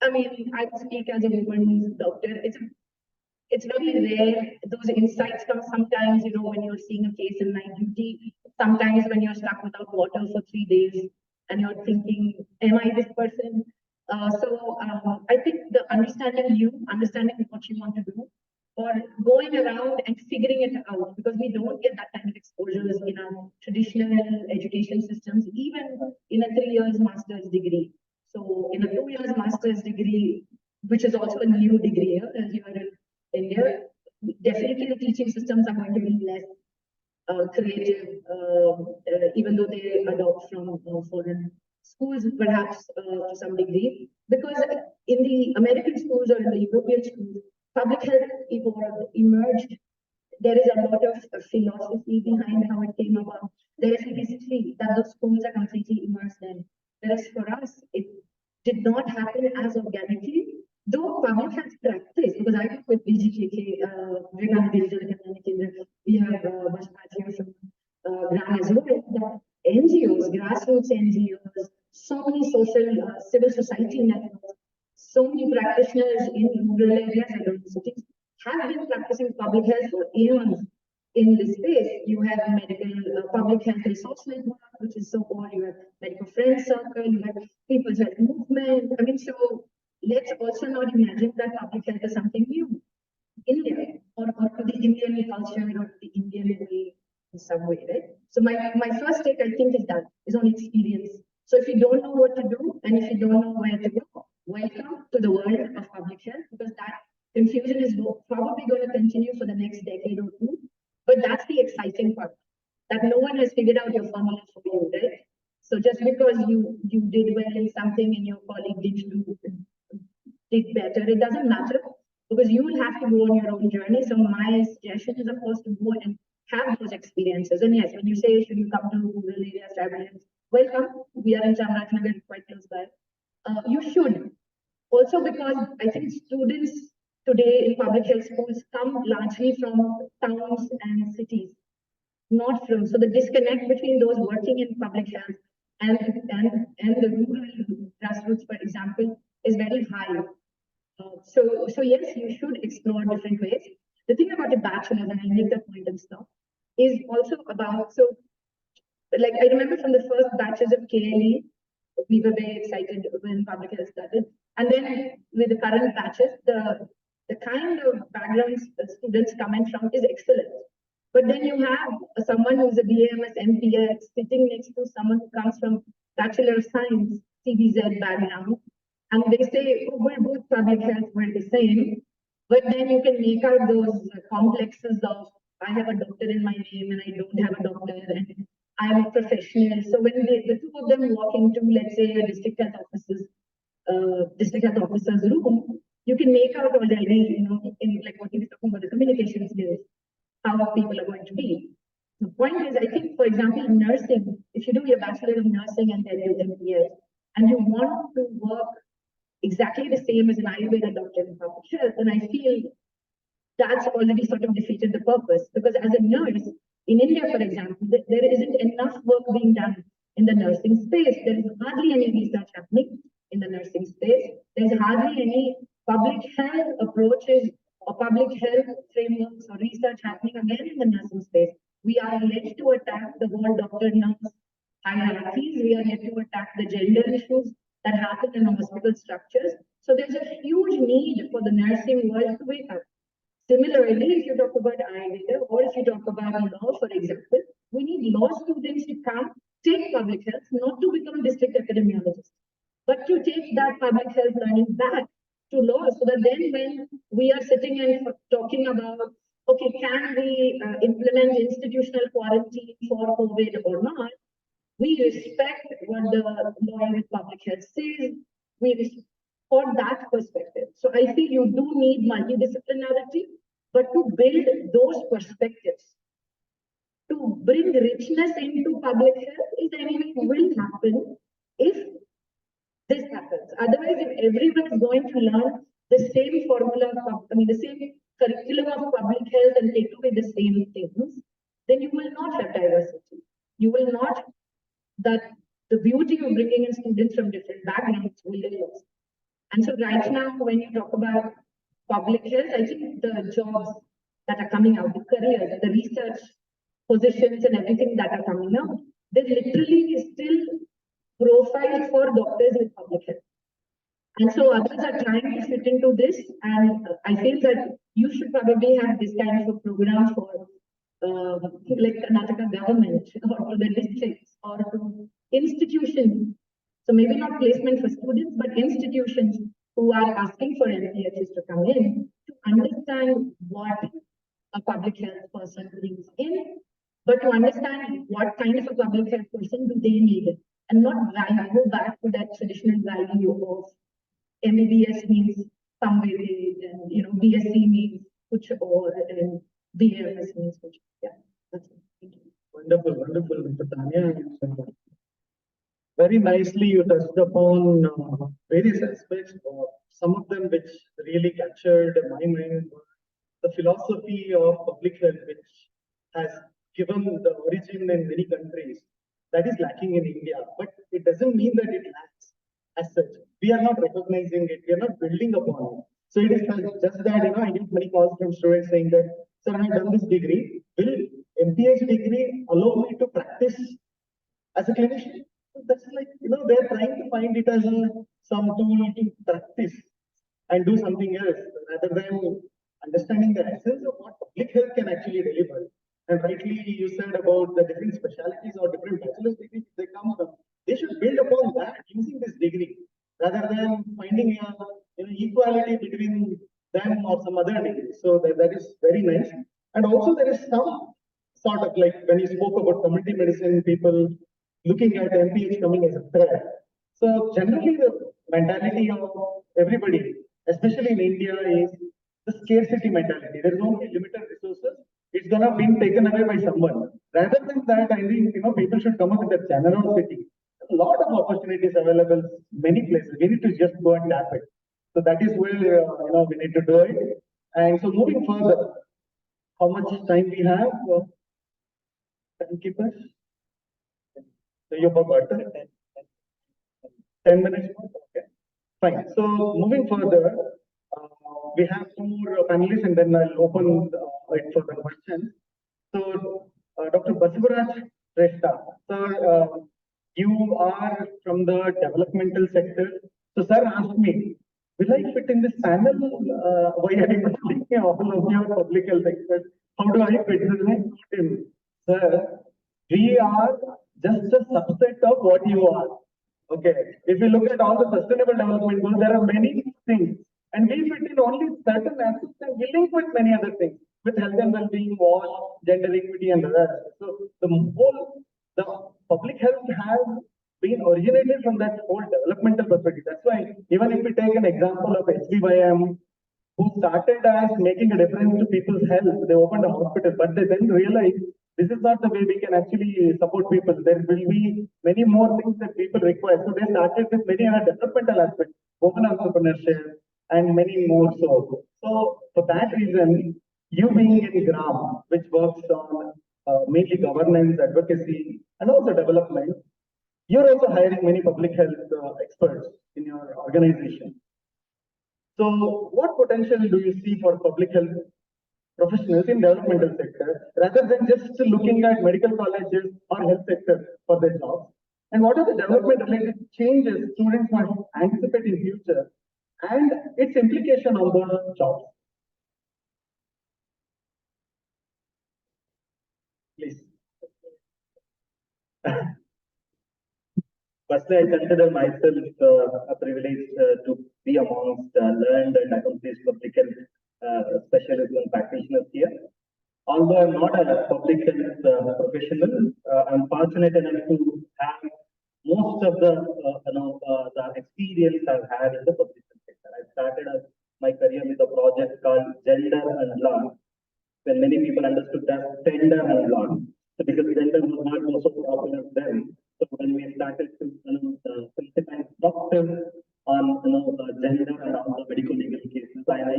S2: I mean, I speak as a woman's doctor. It's very rare. Those insights come sometimes, when you're seeing a case in night duty, sometimes when you're stuck without water for 3 days and you're thinking, am I this person? So I think the understanding what you want to do, or going around and figuring it out, because we don't get that kind of exposures in our traditional education systems, even in a 3 years master's degree. So in a 2 years master's degree, which is also a new degree here in India, definitely the teaching systems are going to be less creative, even though they adopt from foreign schools, perhaps to some degree, because in the American schools or in the European schools, public health emerged. There is a lot of philosophy behind how it came about. There is a history that the schools are completely immersed in. Whereas for us, it did not happen as organically, though public health practice, because I work with BGKK, we have Bashpatia from Gram as well, that NGOs, grassroots NGOs, so many social, civil society networks, so many practitioners in rural areas and urban cities have been practicing public health for eons in this space. You have medical public health resource network, which is so called, you have medical friends circle, you have people's health movement. I mean, so let's also not imagine that public health is something new. India or to the Indian culture or to the Indian way in some way, right? So my first take, I think, is on experience. So if you don't know what to do and if you don't know where to go, welcome to the world of public health, because that confusion is probably going to continue for the next decade or two. But that's the exciting part, that no one has figured out your formula for you, right? So just because you did well in something and your colleague did better, it doesn't matter, because you will have to go on your own journey. So my suggestion is, of course, to go and have those experiences. And yes, when you say, should you come to rural areas, tribal areas, welcome. We are in Chamarajanagar, quite close by. You should.
S5: Also because I think students today in public health schools come largely from towns and cities, not from, so the disconnect between those working in public health and the rural grassroots, for example, is very high. So yes, you should explore different ways. The thing about a bachelor's, and I'll make that point and stop, is also about, so like I remember from the first batches of KLE, we were very excited when public health started. And then with the current batches, the kind of backgrounds students coming from is excellent. But then you have someone who's a BAMS, MPS sitting next to someone who comes from Bachelor of Science, CBZ background, and they say, oh, we're both public health, we're the same. But then you can make out those complexes of, I have a doctor in my name and I don't have a doctor, and I'm a professional. So when the two of them walk into, let's say, a district health officer's room, you can make out already, you know, in like what he was talking about, the communication skills, how people are going to be. The point is, I think, for example, in nursing, if you do your Bachelor of Nursing and then your MPS, and you want to work exactly the same as an Ayurveda doctor in public health, then I feel that's already sort of defeated the purpose. Because as a nurse, in India, for example, there isn't enough work being done in the nursing space. There is hardly any research happening in the nursing space. There's hardly any public health approaches or public health frameworks or research happening again in the nursing space. We are led to attack the whole doctor-nurse hierarchies. We are led to attack the gender issues that happen in hospital structures. So there's a huge need for the nursing world to wake up. Similarly, if you talk about Ayurveda or if you talk about law, for example, we need law students to come take public health, not to become district epidemiologists, but to take that public health learning back to law, so that then when we are sitting and talking about, okay, can we implement institutional quarantine for COVID or not, we respect what the lawyer with public health says, for that perspective. So I feel you do need multidisciplinarity, but to build those perspectives, to bring richness into public health is anyway will happen if this happens. Otherwise, if everyone is going to learn the same formula, the same curriculum of public health and take away the same things, then you will not have diversity. You will not, that the beauty of bringing in students from different backgrounds will be lost. And so right now, when you talk about public health, I think the jobs that are coming out, the careers, the research positions and everything that are coming out, they literally still profile for doctors with public health. And so others are trying to fit into this, and I feel that you should probably have this kind of a program for like Karnataka government or to the districts or to institutions. So maybe not placement for students, but institutions who are asking for MPHs to come in to understand what a public health person brings in, but to understand what kind of a public health person do they need, and not go back to that traditional value of MBBS means somewhere, and BSc means kuch or, and BAMS means kuch. Yeah, that's it. Thank you.
S3: Wonderful, wonderful, Mr. Tanya. Very nicely you touched upon various aspects. Some of them which really captured my mind were the philosophy of public health, which has given the origin in many countries, that is lacking in India. But it doesn't mean that it lacks as such. We are not recognizing it. We are not building upon it. So it is just that, I get many calls from students saying that, sir, I have done this degree. Will MPH degree allow me to practice as a clinician? That's like, they're trying to find it as some tool to practice and do something else rather than understanding the essence of what public health can actually deliver. And rightly you said about the different specialties or different bachelor's degrees they come from. They should build upon that using this degree rather than finding equality between them or some other degree. So that is very nice. And also there is some sort of like when you spoke about community medicine, people looking at MPH coming as a threat. So generally the mentality of everybody, especially in India, is the scarcity mentality. There is only limited resources. It's gonna be taken away by someone. Rather than that, I think people should come up with a generosity. A lot of opportunities available, many places. We need to just go and tap it. So that is where, we need to do it. And so moving further, how much time we have? Timekeepers? So you have about 10 minutes more? Okay. Fine. So moving further, we have two more panelists and then I'll open it for the questions. So, Dr. Basivaraj Shrestha, sir, you are from the developmental sector. So, sir asked me, will I fit in this panel? Why are you taking all of your public health experts? How do I fit in? Sir, we are just a subset of what you are. Okay. If you look at all the sustainable development goals, there are many things. And we fit in only certain aspects and we link with many other things, with health and well-being, wash, gender equity, and the rest. So the public health has been originated from that whole developmental perspective. That's why even if we take an example of SWASTHYAM, who started as making a difference to people's health, they opened a hospital, but they then realized this is not the way we can actually support people. There will be many more things that people require. So they started with many other developmental aspects, open entrepreneurship, and many more so. So for that reason, you being in GRAM, which works on mainly governance, advocacy, and also development, you're also hiring many public health experts in your organization. So what potential do you see for public health professionals in developmental sector rather than just looking at medical colleges or health sector for their jobs? And what are the development related changes students must anticipate in future and its implication on those jobs? Please. Firstly, I consider myself a privilege to be amongst learned and accomplished public health specialists and practitioners here. Although I'm not a public health professional, I'm fortunate enough to have most of the experience I've had in the public health sector. I started my career with a project called Gender and Law, when many people understood that tender and law. So because gender was not also popular then, so when we started to synthesize doctors on gender and on the medical legal cases, I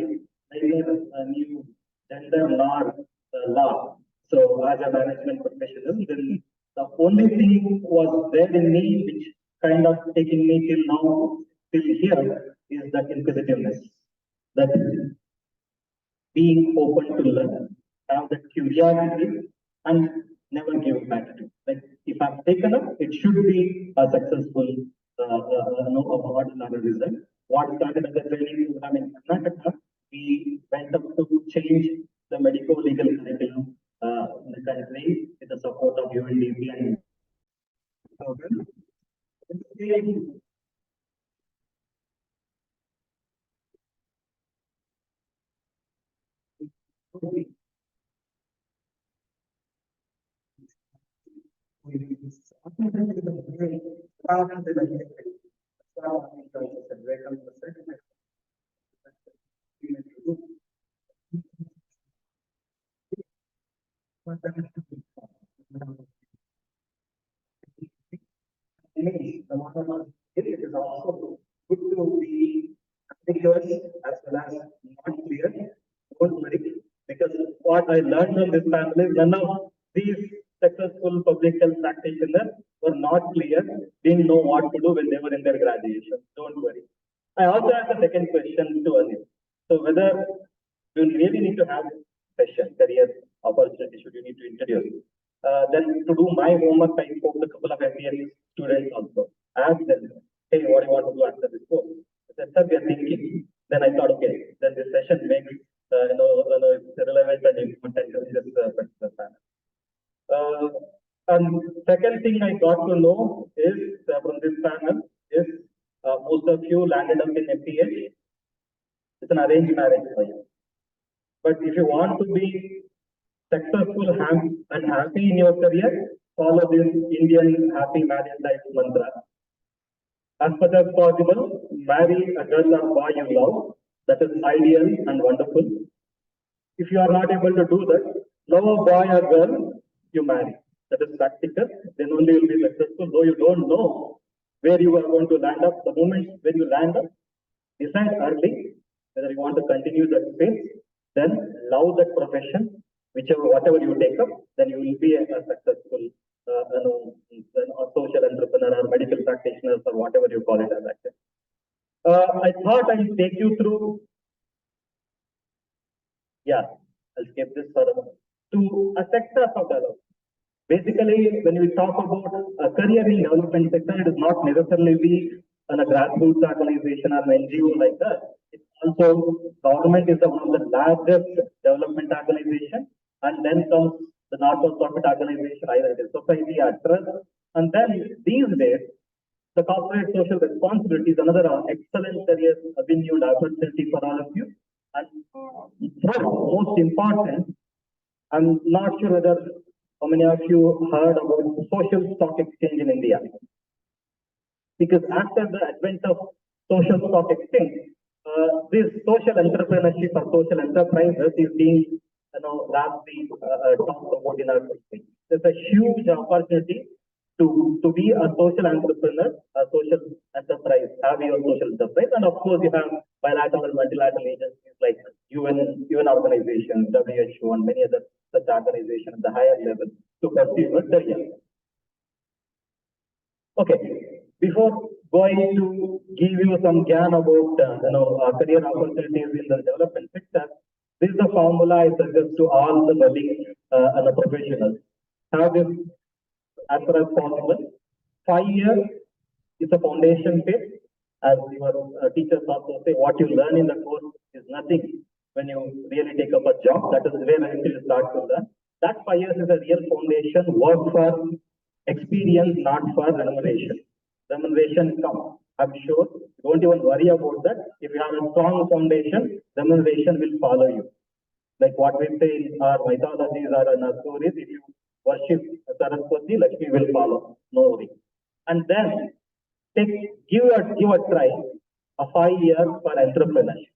S3: knew gender law. So as a management professional, then the only thing was there in me which kind of taking me till now, till here, is that inquisitiveness. That being open to learn, have that curiosity, and never give gratitude. Like if I've taken up, it should be a successful award and a result. What started as a training program in Karnataka, we went up to change the medical legal curriculum in the country with the support of UNDP and it is also good to be ambiguous as well as not clear. Don't worry, because what I learned from this panel is none of these successful public health practitioners were not clear, didn't know what to do when they were in their graduation. Don't worry. I also have the second question to Anil. So whether you really need to have session, career opportunity, should you need to introduce? Then to do my homework, I spoke to a couple of MBA students also. Asked them, hey, what do you want to do after this course? I said, sir, we are thinking. Then I thought, okay, then this session makes it's relevant and important to this particular panel. And second thing I got to know is from this panel is most of you landed up in MPH. It's an arranged marriage for you. But if you want to be successful and happy in your career, follow this Indian happy marriage life mantra. As much as possible, marry a girl or boy you love. That is ideal and wonderful. If you are not able to do that, love a boy or girl, you marry. That is practical. Then only you will be successful, though you don't know where you are going to land up. The moment when you land up, Decide early whether you want to continue that space, then love that profession, whatever you take up, then you will be a successful a social entrepreneur or medical practitioner or whatever you call it as actually. I thought I'll take you through, yeah, I'll skip this for a moment, to a sector of development. Basically, when we talk about a career in development sector, it is not necessarily be a grassroots organization or an NGO like that. It's also government is one of the largest development organization, and then comes the not-for-profit organization, either it is society or trust. And then these days, the corporate social responsibility is another excellent career avenue and opportunity for all of you. And most important, I'm not sure whether how many of you heard about social stock exchange in India? Because after the advent of social stock exchange, this social entrepreneurship or social enterprises is being, rapidly talked about in our country. There's a huge opportunity to be a social entrepreneur, a social enterprise, have your social enterprise, and of course you have bilateral and multilateral agencies like UN organizations, WHO, and many other such organizations at the higher level to pursue your career. Okay, before going to give you some gyan about career opportunities in the development sector, this is the formula I suggest to all the budding professionals. Have this as far as possible. 5 years is a foundation phase. As your teachers also say, what you learn in the course is nothing when you really take up a job. That is where actually you start to learn. That 5 years is a real foundation. Work for experience, not for remuneration. Remuneration comes, I'm sure. Don't even worry about that. If you have a strong foundation, remuneration will follow you. Like what we say in our mythologies or in our stories, if you worship Saraswati, Lakshmi will follow. No worry. And then give a try, a 5 years for entrepreneurship.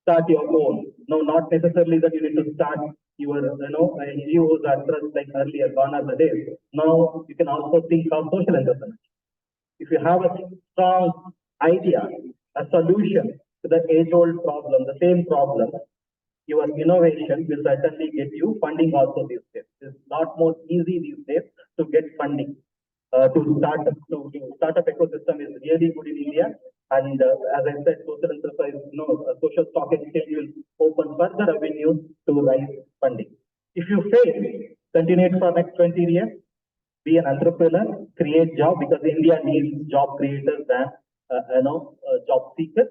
S3: Start your own. No, not necessarily that you need to start your NGOs or trust like earlier, gone are the days. Now you can also think of social entrepreneurship. If you have a strong idea, a solution to the age-old problem, the same problem, your innovation will certainly get you funding also these days. It's a lot more easy these days to get funding. Startup ecosystem is really good in India. And as I said, social enterprise, social stock exchange will open further avenues to raise funding. If you fail, continue it for next 20 years. Be an entrepreneur, create job, because India needs job creators than job seekers.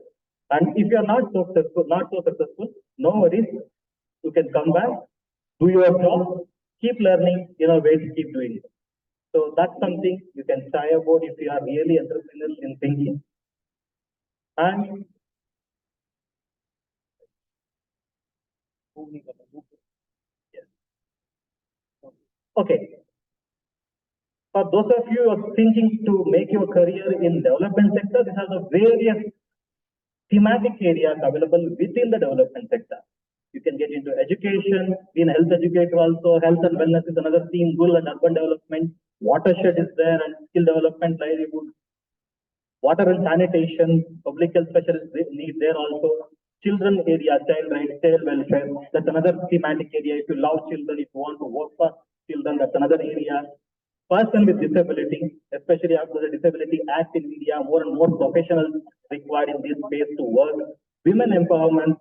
S3: And if you are not so successful, no worries. You can come back, do your job, keep learning, innovate, keep doing it. So that's something you can try about if you are really entrepreneurial in thinking. And yes. Okay. For those of you who are thinking to make your career in development sector, these are the various thematic areas available within the development sector. You can get into education, be an health educator also. Health and wellness is another theme, rural and urban development. Watershed is there, and skill development, livelihood. Water and sanitation, public health specialists need there also. Children area, child rights, child welfare, that's another thematic area. If you love children, if you want to work for children, that's another area. Person with disability, especially after the Disability Act in India, more and more professionals required in this space to work. Women empowerment,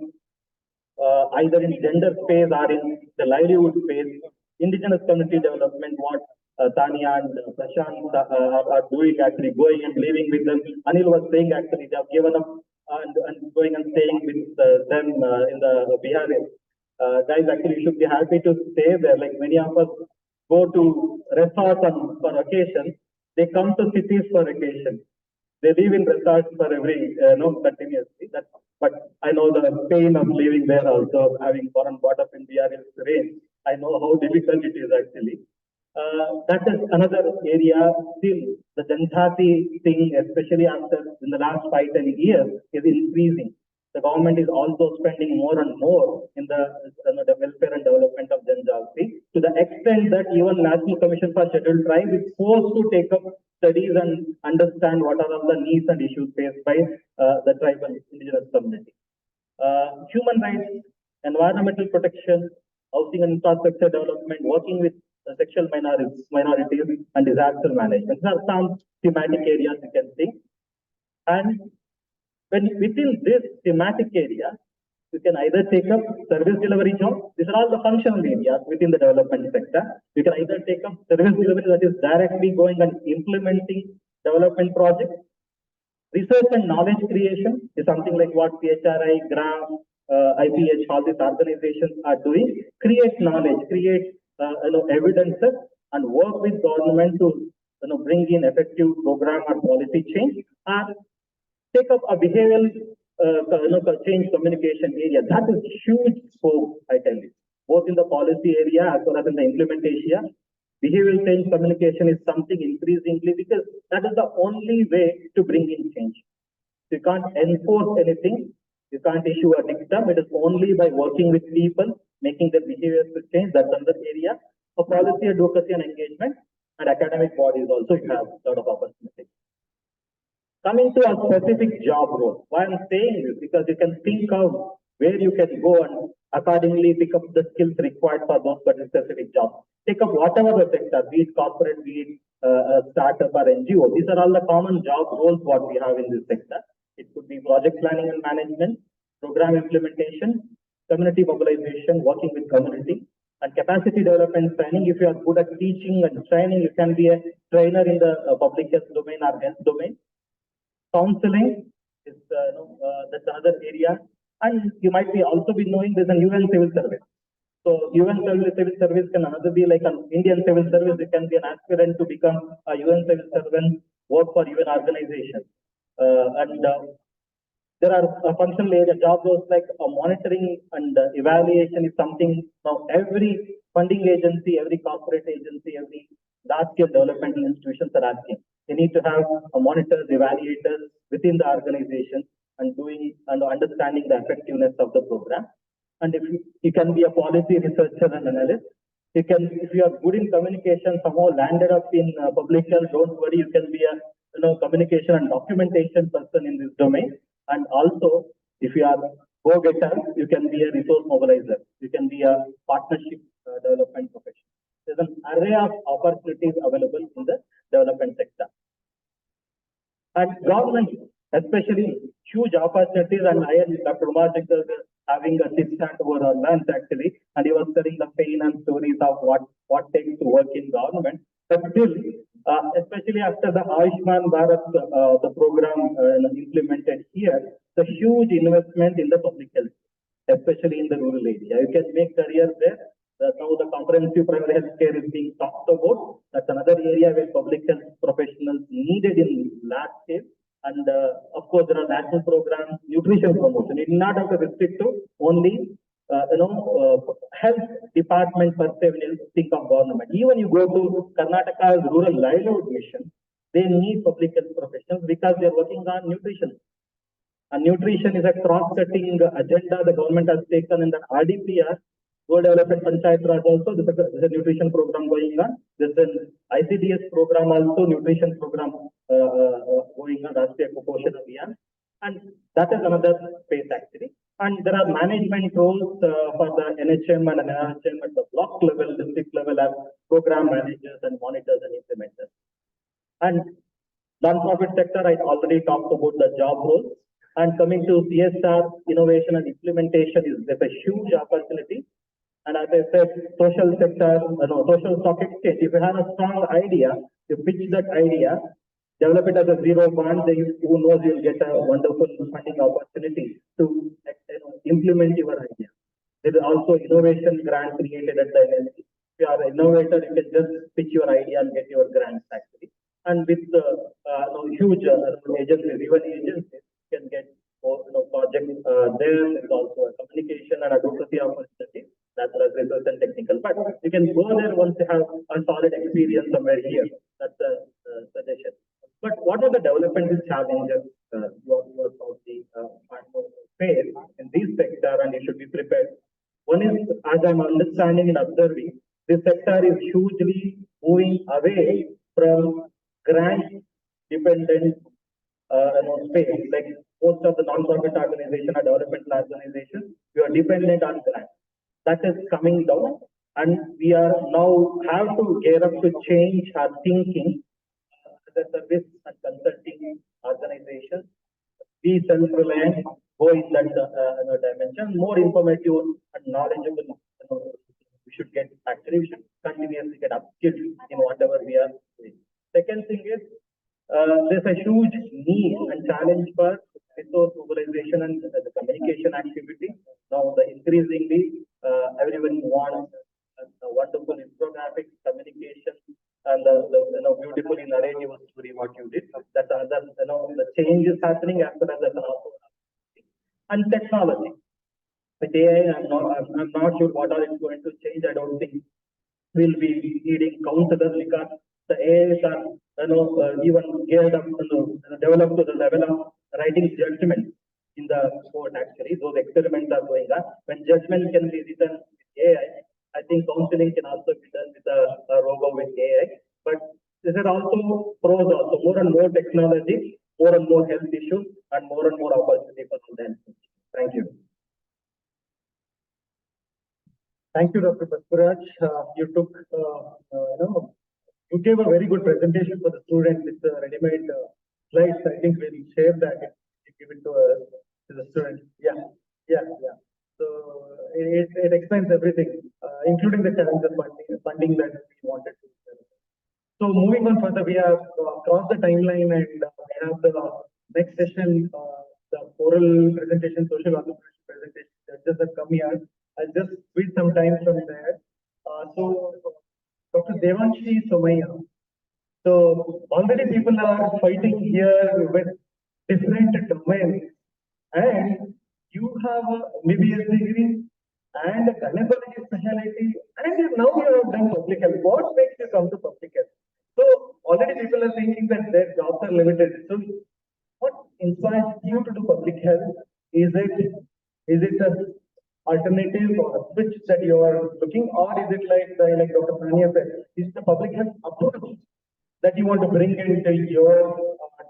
S3: either in gender space or in the livelihood space. Indigenous community development, what Tanya and Prashant are doing, actually going and living with them. Anil was saying actually they have given up and going and staying with them in the Bihar. Guys, actually you should be happy to stay there. Like many of us go to resorts for vacation, they come to cities for vacation. They live in resorts for every, continuously. But I know the pain of living there also, having born and brought up in Bihar in rain. I know how difficult it is actually. That is another area. Still, the Janjati thing, especially after in the last 5-10 years, is increasing.
S14: The government is also spending more and more in the welfare and development of Janjaati, to the extent that even National Commission for Scheduled Tribes is forced to take up studies and understand what are all the needs and issues faced by the tribal indigenous community. Human rights, environmental protection, housing and infrastructure development, working with sexual minorities and disaster management. These are some thematic areas you can see. And when within this thematic area, you can either take up service delivery job. These are all the functional areas within the development sector. You can either take up service delivery, that is directly going and implementing development projects. Research and knowledge creation is something like what PHRI, GRAM, IPH, all these organizations are doing. Create knowledge, create evidences, and work with government to bring in effective program or policy change, and take up a behavioral change communication area. That is huge scope, I tell you, both in the policy area as well as in the implementation. Behavioral change communication is something increasingly, because that is the only way to bring in change. You can't enforce anything. You can't issue a dictum. It is only by working with people, making their behaviors to change. That's another area of policy advocacy and engagement. And academic bodies also have a lot of opportunities. Coming to a specific job role, why I'm saying this, because you can think of where you can go and accordingly pick up the skills required for those specific jobs. Take up whatever the sector, be it corporate, be it startup or NGO. These are all the common job roles what we have in this sector. It could be project planning and management, program implementation, community mobilization, working with community, and capacity development training. If you are good at teaching and training, you can be a trainer in the public health domain or health domain. Counseling is that's another area, and you might be also be knowing there's a UN civil service. So UN civil service can another be like an Indian civil service. You can be an aspirant to become a UN civil servant, work for UN organization, and there are functional area job roles like monitoring and evaluation is something now every funding agency, every corporate agency, every large-scale developmental institutions are asking. They need to have monitors, evaluators within the organization and doing and understanding the effectiveness of the program. And if you can be a policy researcher and analyst, you can, if you are good in communication, somehow landed up in public health, don't worry, you can be a communication and documentation person in this domain. And also, if you are go-getter, you can be a resource mobilizer. You can be a partnership development professional. There's an array of opportunities available in the development sector. And government, especially huge opportunities, and I and Dr. Umajankar having a sit-stand over our lunch actually, and he was telling the pain and stories of what takes to work in government. But still, especially after the Ayushman Bharat, the program implemented here, the huge investment in the public health, especially in the rural area. You can make career there. Now the comprehensive primary health care is being talked about. That's another area where public health professionals needed in large scale. And of course, there are national programs, nutrition promotion. It not have to restrict to only health department per se when you think of government. Even you go to Karnataka's rural livelihood mission, they need public health professionals because they are working on nutrition. And nutrition is a cross-cutting agenda the government has taken in the RDPR. Rural Development Panchayat Raj also, there's a nutrition program going on. There's an ICDS program also, nutrition program going on, Rashtriya Kuposhan Abhiyan. And that is another space actually. And there are management roles for the NHM and NRHM at the block level, district level as program managers and monitors and implementers. And non-profit sector, I already talked about the job roles. And coming to CSR, innovation and implementation there's a huge opportunity. And as I said, social sector, social stock exchange, if you have a strong idea, you pitch that idea, develop it as a zero bond, then who knows, you'll get a wonderful funding opportunity to implement your idea. There is also innovation grant created at the NLC. If you are an innovator, you can just pitch your idea and get your grants actually. And with huge agencies, even agencies can get projects there. There's also a communication and advocacy opportunity, as well as research and technical. But you can go there once you have a solid experience somewhere here. That's a suggestion. But what are the developmental challenges you are probably face in this sector, and you should be prepared. One is, as I'm understanding and observing, this sector is hugely moving away from grant dependent space. Like most of the non-profit organization or development organization, we are dependent on grants. That is coming down, and we are now have to gear up to change our thinking as a service and consulting organization. Be self-reliant, go in that dimension, more informative and knowledgeable. We should get actually we should continuously get upskilled in whatever we are doing. Second thing is there's a huge need and challenge for resource mobilization and the communication activity. Now, the increasingly everyone wants a wonderful infographic communication and the beautifully narrative story what you did. That's another the change is happening as well as an also. And technology. With AI, I'm not sure what are it going to change. I don't think we'll be needing counselors because the AIs are even geared up developed to the level of writing judgment in the court actually. Those experiments are going on. When judgment can be written with AI, I think counseling can also be done with a robot with AI. But there are also pros also, more and more technology, more and more health issues, and more opportunity for them. Thank you. Thank you, Dr. Basturaj. You took, you gave a very good presentation for the students with the ready-made slides. I think we'll share that and give it to the students. Yeah. So it explains everything, including the challenges funding that we wanted to. So moving on further, we have crossed the timeline and we have the next session, the oral presentation, social entrepreneurship presentation. Judges have come here. I'll just squeeze some time from there. So Dr. Devanshi Somaya. So already people are fighting here with different domains, and you have a MBBS degree and a gynecology specialty, and now you have done public health. What makes you come to public health? So already people are thinking that their jobs are limited. So what inspires you to do public health? Is it an alternative or a switch that you are looking, or is it like Dr. Prania said, is the public health approach that you want to bring into your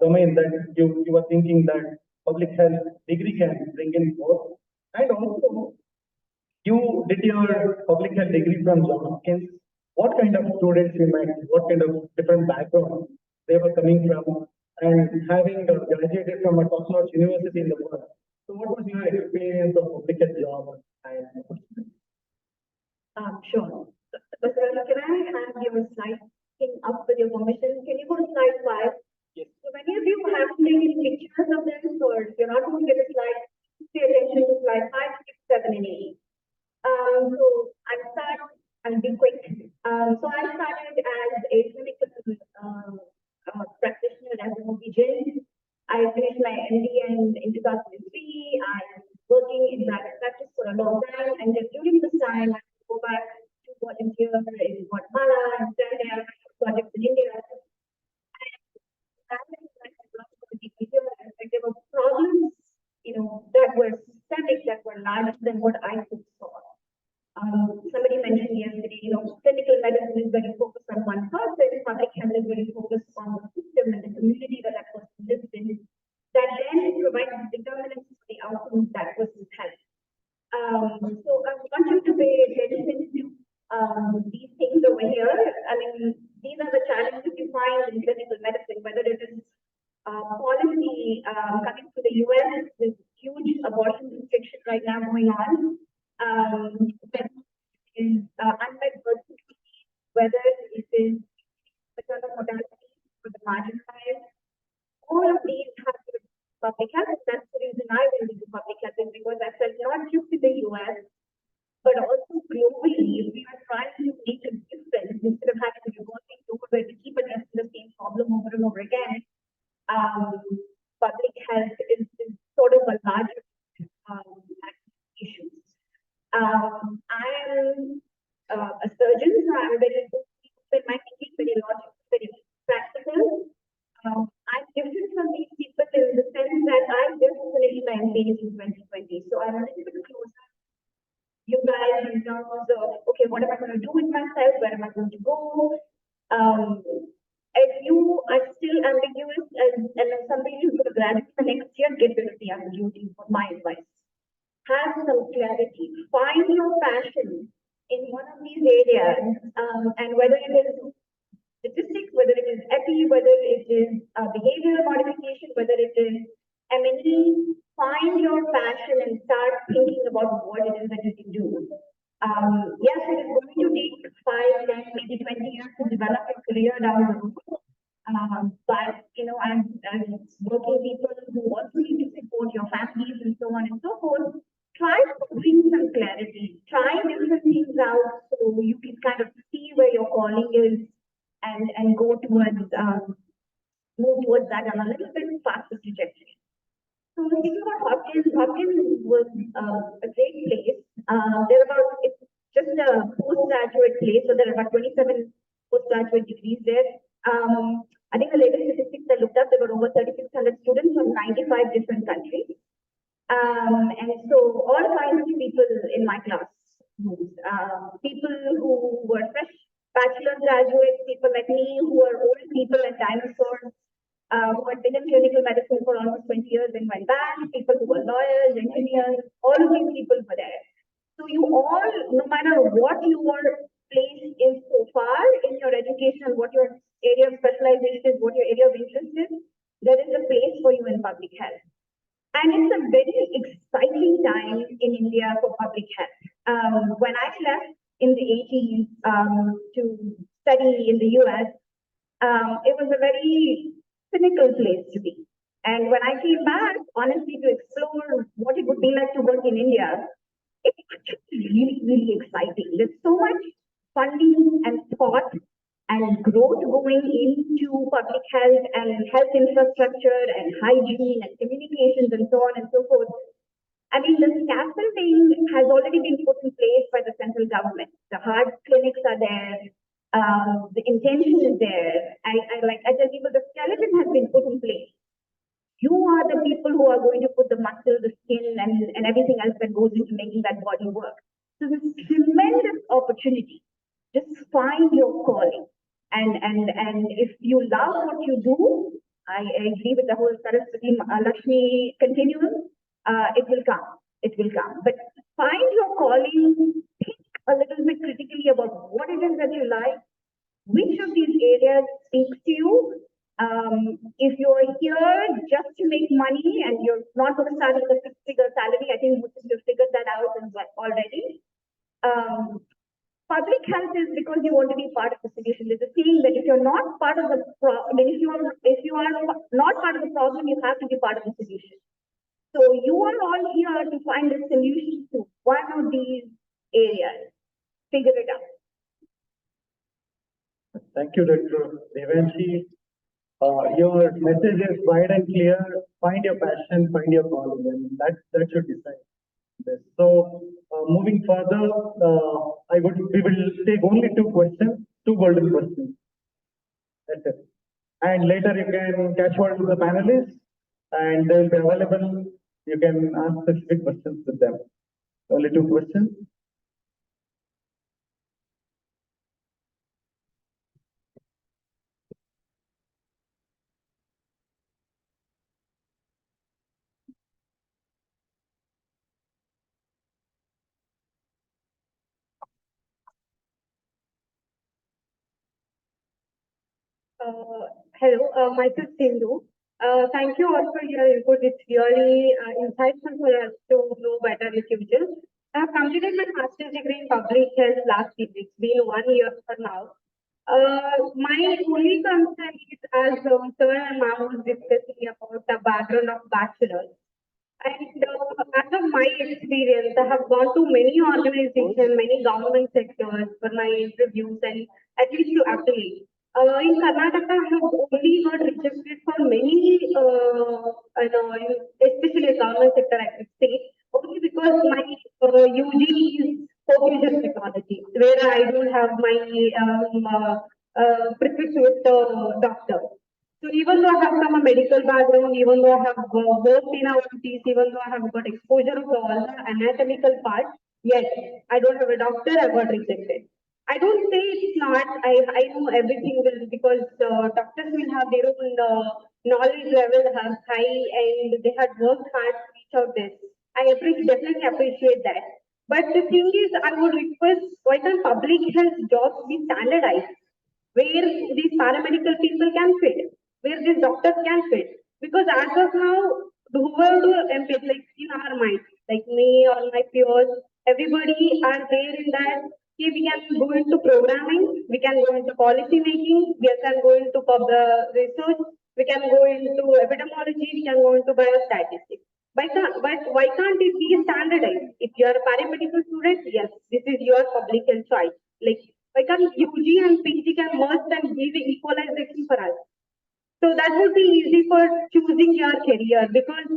S14: domain that you are thinking that public health degree can bring in more? And also, you did your public health degree from Johns Hopkins. What kind of students you met? What kind of different backgrounds they were coming from? And having graduated from a top-notch university in the world. So what was your experience of public health job?
S2: Sure. So, can I have your slide thing up with your permission? Can you go to slide 5?
S14: Yes.
S2: So many of you have taken pictures of them, so if you're not going to get a slide, pay attention to slide 5, 6, 7, and 8. So I'll be quick. So I started as a clinical practitioner as an OB-GYN. I finished my MD in 2003. I was working in private practice for a long time, and then during this time, I go back to volunteer in Guatemala and Zambia, projects in India. And there were problems, that were systemic, that were larger than what I could solve. Somebody mentioned yesterday, clinical medicine is very focused on one person, public health is very focused on the system and the community that person lives in, that then provides determinants for the outcomes that person has. So I want you to pay attention to these things over here. I mean, these are the challenges you find in clinical medicine, whether it is policy coming to the US, with huge abortion restriction right now going on. Unmet birth control, whether it is maternal mortality for the marginalized, all of these have to do with public health. That's the reason I went into public health, is because I felt not just in the US, but also globally, if we are trying to make a difference instead of having to go over to keep addressing the same problem over and over again. Public health is sort of a larger issue. I am a surgeon, so I'm very good my thinking, very logical, very practical. I'm different from these people in the sense that I just finished my MBA in 2021.
S4: are a little bit closer. You guys in terms of, okay, what am I going to do with myself? Where am I going to go? If you are still ambiguous and somebody who's going to graduate the next year, get rid of the ambiguity for my advice. Have some clarity. Find your passion in one of these areas, and whether it is statistics, whether it is epi, whether it is behavioral modification, whether it is M&E, find your passion and start thinking about what it is that you can do. Yes, it is going to take 5, 10, maybe 20 years to develop your career down the road. But, you know, as working people who also need to support your families and so on and so forth, try to bring some clarity. Try different things out so you can kind of see where your calling is and go towards, move towards that on a little bit faster trajectory. So thinking about Hopkins was a great place. It's just a postgraduate place, so there are about 27 postgraduate degrees there. I think the latest statistics I looked up, there were over 3,600 students from 95 different countries. And so all kinds of people in my class, people who were fresh bachelor graduates, people like me who are old people and dinosaurs, who had been in clinical medicine for almost 20 years and went back, people who were lawyers, engineers, all of these people were there. So you all, no matter what your place is so far in your education, what your area of specialization is, what your area of interest is, there is a place for you in public health. And it's a very exciting time in India for public health. When I left in the 80s to study in the US, it was a very cynical place to be. And when I came back, honestly, to explore what it would be like to work in India, it's actually really, really exciting. There's so much funding and thought and growth going into public health and health infrastructure and hygiene and communications and so on and so forth. I mean, the scaffolding has already been put in place by the central government. The hard clinics are there. The intention is there. I tell people, the skeleton has been put in place. You are the people who are going to put the muscle, the skin, and everything else that goes into making that body work. So this tremendous opportunity. Just find your calling. And if you love what you do, I agree with the whole Saraswati Lakshmi continuum, it will come. It will come. But find your calling, think a little bit critically about what it is that you like, which of these areas speaks to you. If you're here just to make money and you're not going to start with a six-figure salary, I think most of you have figured that out already. Public health is because you want to be part of the solution. There's a saying that if you're not part of the problem, if you are not part of the problem, you have to be part of the solution. So you are all here to find a solution to one of these areas. Figure it out.
S14: Thank you, Dr. Devanshi. Your message is wide and clear. Find your passion, find your calling, and that should decide this. So, moving further, we will take only 2 questions, 2 golden questions. That's it. And later you can catch hold of the panelists, and they will be available. You can ask specific questions with them. Only 2 questions.
S2: Hello, myself Sindhu. Thank you all for your input. It's really insightful for us to know better in the future. I have completed my master's degree in public health last year. It's been 1 year for now. My only concern is, as Sir and Ma'am was discussing about the background of bachelor's. And as of my experience, I have gone to many organizations, many government sectors for my interviews and at least to apply. In Karnataka, I have only got rejected for many, especially the government sector, I could say, only because my UG is focused on technology, where I don't have my prefix with the doctor. So even though I have from a medical background, even though I have worked in our OTs, even though I have got exposure to all the anatomical part, yet I don't have a doctor, I got rejected. I don't say it's not. I know everything will because doctors will have their own knowledge level have high and they had worked hard to reach out this. Definitely appreciate that. But the thing is, I would request why can't public health jobs be standardized? Where these paramedical people can fit, where these doctors can fit. Because as of now, whoever do MPH, like in our mind, like me or my peers, everybody are there in that. Okay, we can go into programming, we can go into policy making, we can go into research, we can go into epidemiology, we can go into biostatistics. But why can't it be standardized? If you are a paramedical student, yes, this is your public health choice. Like why can't UG and PG can merge and give equalization for us? So that would be easy for choosing your career because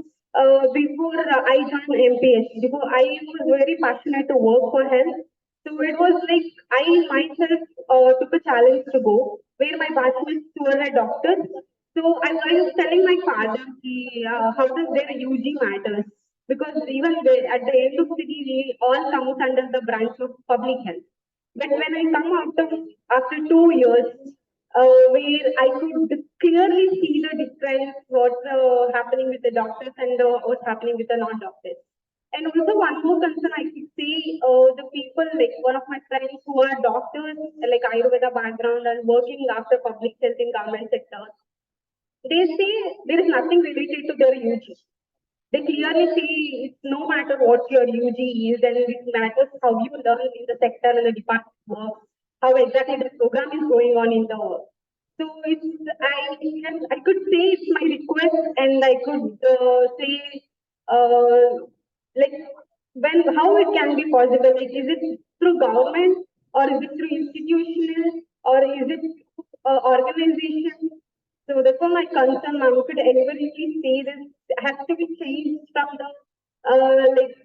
S2: before I joined MPH, before I was very passionate to work for health. So it was like I myself took a challenge to go where my batchmates were a doctor. So I was telling my father how does their UG matters because even at the end of the day, we all comes under the branch of public health. But when I come after 2 years, where I could clearly see the difference, what's happening with the doctors and what's happening with the non-doctors. And also one more concern I could say, the people like one of my friends who are doctors, like Ayurveda background and working after public health in government sector, they say there is nothing related to their UG. They clearly see it's no matter what your UG is, and it matters how you learn in the sector and the department works, how exactly the program is going on in the work. So I could say it's my request, and I could say like how it can be possible. Like is it through government or is it through institutional or is it organization? So that's all my concern, ma'am. Could anybody please say this has to be changed from the like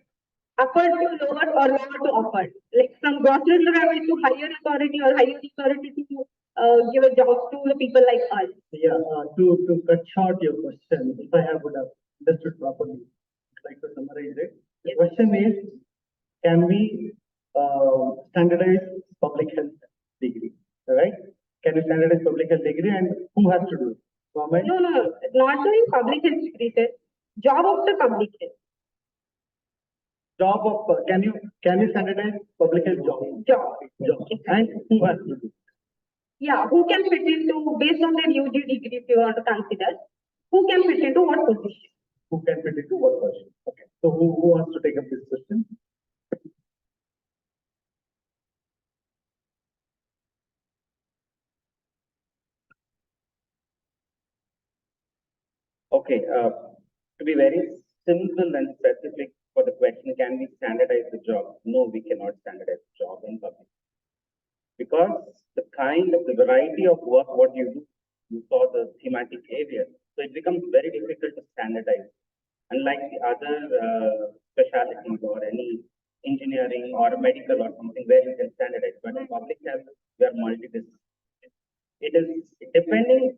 S2: upper to lower or lower to upper, like from grassroots level to higher authority or higher authority to give a job to the people like us.
S14: Yeah, to cut short your question, if I would have understood properly, I'd like to summarize it. The question is, can we standardize public health degree, right? Can we standardize public health degree and who has to do it? Government?
S2: No, not doing public health degree, sir. Job of the public health.
S14: Job of, can you standardize public health job? Job. And who has to do it?
S2: Yeah, who can fit into, based on their UG degree, if you want to consider, who can fit into what position?
S14: Who can fit into what position? Okay. So who wants to take up this question?
S15: Okay, to be very simple and specific for the question, can we standardize the job? No, we cannot standardize the job in public. Because the kind of the variety of work, what you do, you saw the thematic area. So it becomes very difficult to standardize. Unlike the other specialties or any engineering or medical or something where you can standardize. But in public health, we are multidisciplinary. It is depending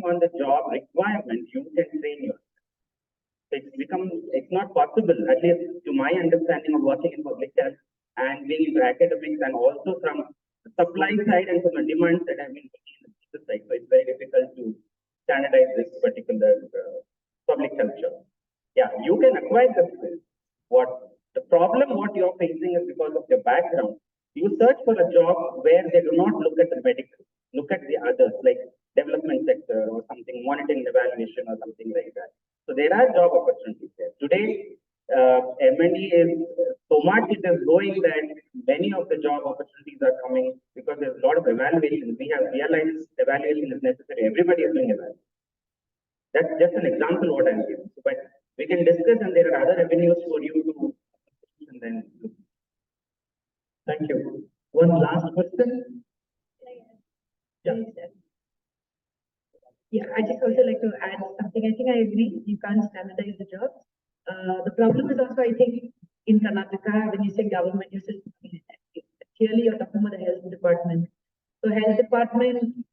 S15: on the job requirement, you can train yourself. It's not possible, at least to my understanding of working in public health and being into academics and also from the supply side and from the demand side, I mean, the business side. So it's very difficult to standardize this particular public health job. Yeah, you can acquire the skills. The problem what you're facing is because of your background. You search for a job where they do not look at the medical, look at the others like development sector or something, monitoring evaluation or something like that. So there are job opportunities there. Today, M&E is so much it is growing that many of the job opportunities are coming because there's a lot of evaluation. We have realized evaluation is necessary. Everybody is doing evaluation. That's just an example what I'm giving. But we can discuss and there are other avenues for you to and then.
S14: Thank you. One last question.
S5: Yeah. Yeah, I just also like to add something. I think I agree. You can't standardize the jobs. The problem is also, I think, in Karnataka, when you say government, you say clearly you're talking about the health department. So health department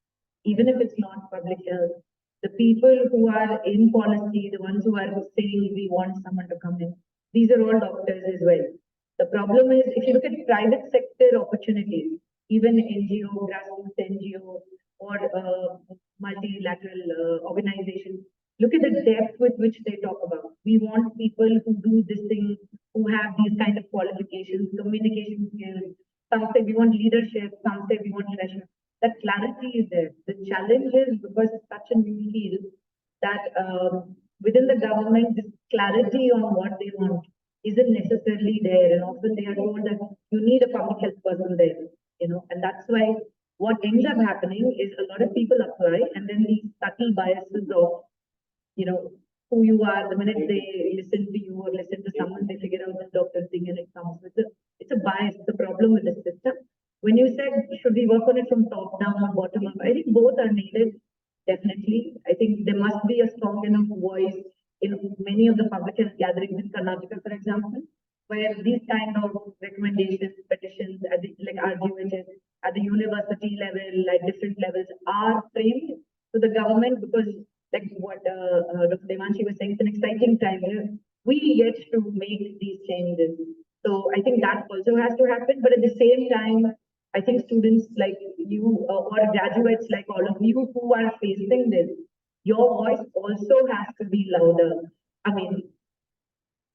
S2: even if it's not public health, the people who are in policy, the ones who are saying we want someone to come in, these are all doctors as well. The problem is, if you look at private sector opportunities, even NGO, grassroots NGO, or multilateral organizations, look at the depth with which they talk about. We want people who do this thing, who have these kind of qualifications, communication skills. Some say we want leadership, some say we want leadership. That clarity is there. The challenge is, because it's such a new field, that within the government, this clarity on what they want isn't necessarily there. And often they are told that you need a public health person there, and that's why what ends up happening is a lot of people apply, and then these subtle biases of, who you are, the minute they listen to you or listen to someone, they figure out the doctor thing, and it comes with it's a bias, it's a problem with the system. When you said, should we work on it from top down or bottom up? I think both are needed, definitely. I think there must be a strong enough voice in many of the public health gatherings in Karnataka, for example, where these kind of recommendations, petitions, at the, like RGHS, at the university level, at different levels, are framed to the government, because like what Dr. Devanshi was saying, it's an exciting time. We get to make these changes. So I think that also has to happen. But at the same time, I think students like you or graduates like all of you who are facing this, your voice also has to be louder. I mean,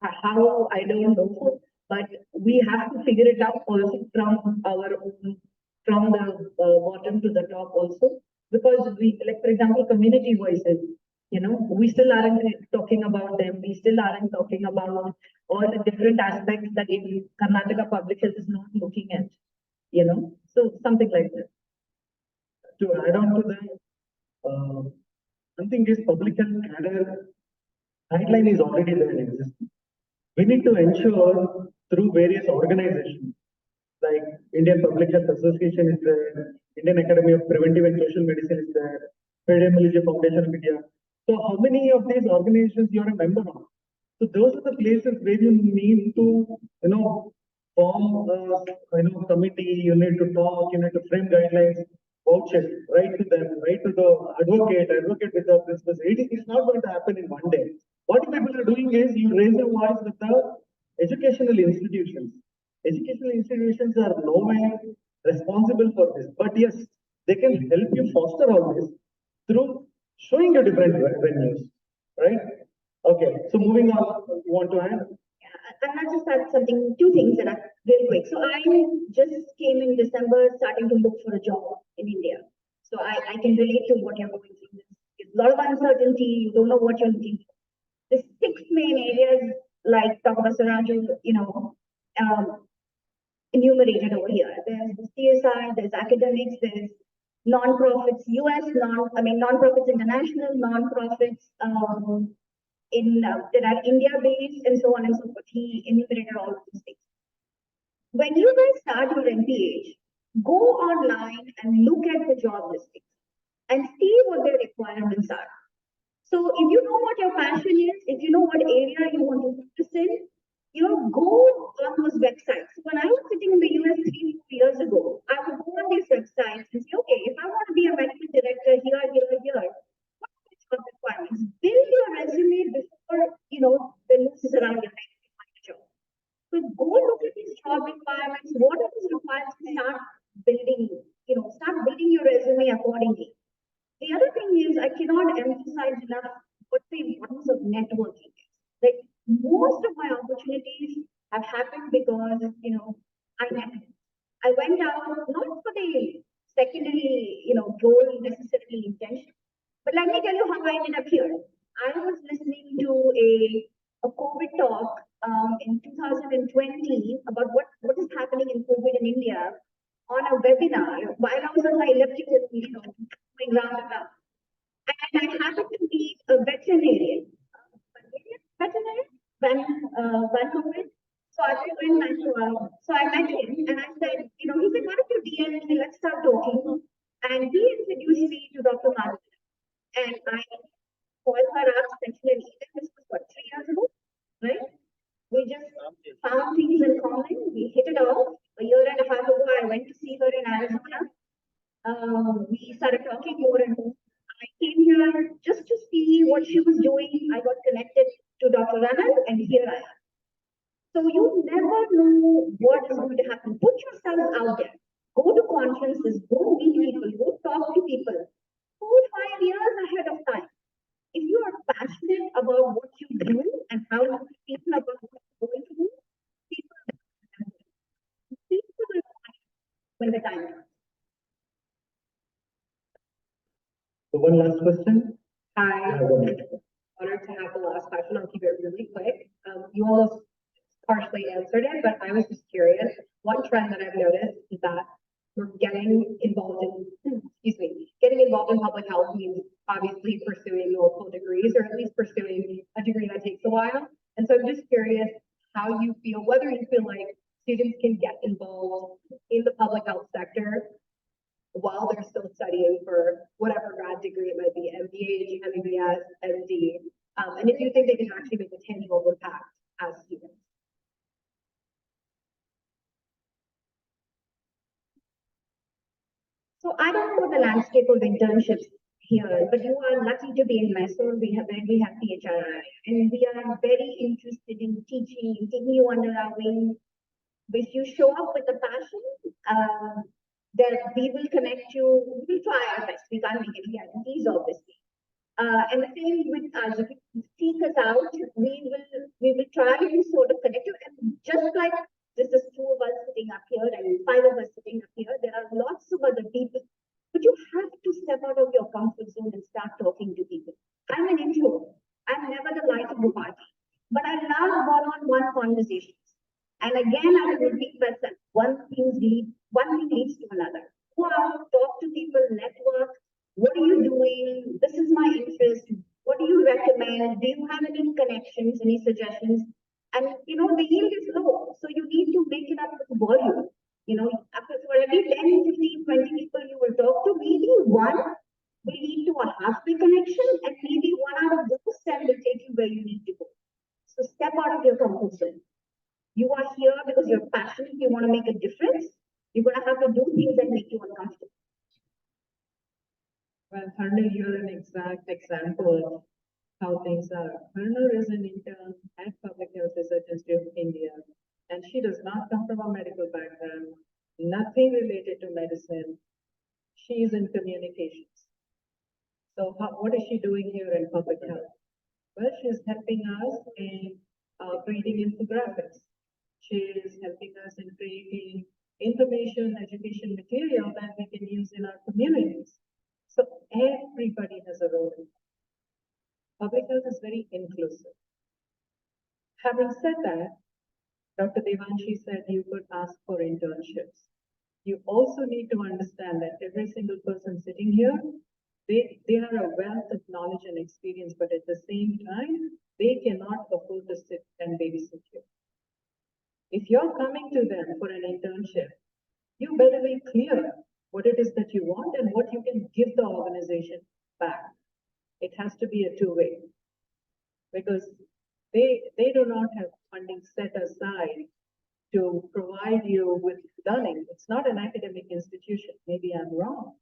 S2: how, I don't know, but we have to figure it out also from our own, from the bottom to the top also, because we, like for example, community voices, we still aren't talking about them. We still aren't talking about all the different aspects that in Karnataka public health is not looking at, so something like that.
S3: To add on to that, one thing is public health cadre guideline is already there in existence. We need to ensure through various organizations like Indian Public Health Association is there, Indian Academy of Preventive and Social Medicine is there, Epidemiology Foundation of India. So how many of these organizations you are a member of? So those are the places where you need to, form a committee, you need to talk, you need to frame guidelines, vouch it, write to them, write to the advocate with the principals. It's not going to happen in one day. What people are doing is you raise your voice with the educational institutions. Educational institutions are nowhere responsible for this, but yes, they can help you foster all this through showing you different venues, right? Okay, so moving on, you want to add?
S4: I'll just add something, two things that are real quick. So I just came in December starting to look for a job in India. So I can relate to what you're going through. There's a lot of uncertainty, you don't know what you're looking for. The 6 main areas, like Dr. Basaraju, enumerated over here. There's the CSI, there's academics, there's non-profits, US, non-profits international, non-profits, that are India-based, and so on and so forth. He enumerated all of these things. When you guys start your MPH, go online and look at the job listings and see what their requirements are. So if you know what your passion is, if you know what area you want to focus in, go on those websites. When I was sitting in the US 3-4 years ago, I would go on these websites and say, okay, if I want to be a medical director here, what are the job requirements? Build your resume before, the news is around your neck to find a job. So go look at these job requirements. What are these requirements? Start building your resume accordingly. The other thing is, I cannot emphasize enough what the importance of networking is. Like, most of my opportunities have happened because, I networked. I went out, not for the secondary, goal necessarily intention, but let me tell you how I ended up here. I was listening to a COVID talk in 2020 about what is happening in COVID in India on a webinar while I was on my elliptical, going round and round. And I happened to meet a veterinarian, when COVID. So I went and so I met him and I said, he said, why don't you DM me, let's start talking. And he introduced me to Dr. Martin. And I called her up, sent her an email. This was 3 years ago, right? We just found things in common. We hit it off. A year and a half ago, I went to see her in Arizona. We started talking more and what she was doing, I got connected to Dr. Raman, and here I am. So you never know what is going to happen. Put yourself out there. Go to conferences, go meet people, go talk to people. 4 or 5 years ahead of time. If you are passionate about what you do and how you feel about what you're going to do, people will find when the time comes.
S14: So one last question.
S2: Hi, honored to have the last question. I'll keep it really quick. You almost partially answered it, but I was just curious. One trend that I've noticed is that we're getting involved in, getting involved in public health means obviously pursuing multiple degrees, or at least pursuing a degree that takes a while. And so I'm just curious how you feel, whether you feel like students can get involved in the public health sector while they're still studying for whatever grad degree it might be, MBA, MBS, MD, and if you think they can actually make a tangible impact as students.
S4: So I don't know the landscape of internships here, but you are lucky to be in Mysore. We have PHRI, and we are very interested in teaching, taking you under our wing. If you show up with a passion, then we will connect you. We will try our best. We can't make any guarantees, obviously. And the same with us. If you seek us out, we will try to sort of connect you. And just like this is 2 of us sitting up here and 5 of us sitting up here, there are lots of other people. But you have to step out of your comfort zone and start talking to people. I'm an introvert. I'm never the light of the party. But I love one-on-one conversations. And again, I will repeat myself. One thing leads to another. Go out, talk to people, network. What are you doing? This is my interest. What do you recommend? Do you have any connections, any suggestions? And the yield is low, so you need to make it up with volume. For every 10, 15, 20 people you will talk to, maybe one will lead to a halfway connection, and maybe one out of those 10 will take you where you need to go. So step out of your comfort zone. You are here because you're passionate, you want to make a difference. You're going to have to do things that make you uncomfortable.
S11: Well, Harner, you're an exact example of how things are. Harner is an intern at Public Health Research Institute of India, and she does not come from a medical background, nothing related to medicine. She is in communications. So what is she doing here in public health? Well, she's helping us in creating infographics. She is helping us in creating information, education material that we can use in our communities. So everybody has a role in that. Public health is very inclusive. Having said that, Dr. Devanshi said you could ask for internships. You also need to understand that every single person sitting here, they are a wealth of knowledge and experience, but at the same time, they cannot afford to sit and babysit you. If you're coming to them for an internship, you better be clear what it is that you want and what you can give the organization back. It has to be a two-way, because they do not have funding set aside to provide you with learning. It's not an academic institution. Maybe I'm wrong,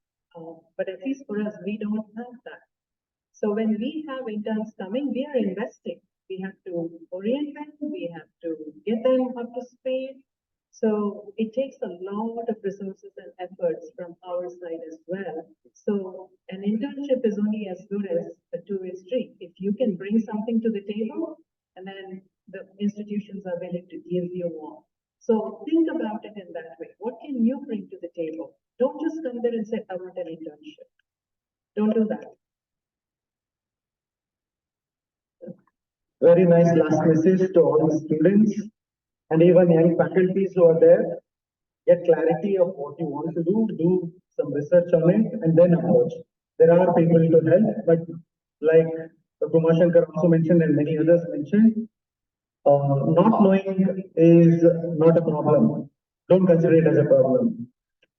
S11: but at least for us, we don't have that. So when we have interns coming, we are investing. We have to orient them. We have to get them up to speed. So it takes a lot of resources and efforts from our side as well. So an internship is only as good as a two-way street. If you can bring something to the table, and then the institutions are willing to give you more. So think about it in that way. What can you bring to the table? Don't just come there and say, I want an internship. Don't do that.
S14: Very nice last message to all the students and even young faculties who are there. Get clarity of what you want to do some research on it, and then approach. There are people to help, but like Kumar Shankar also mentioned and many others mentioned, not knowing is not a problem. Don't consider it as a problem.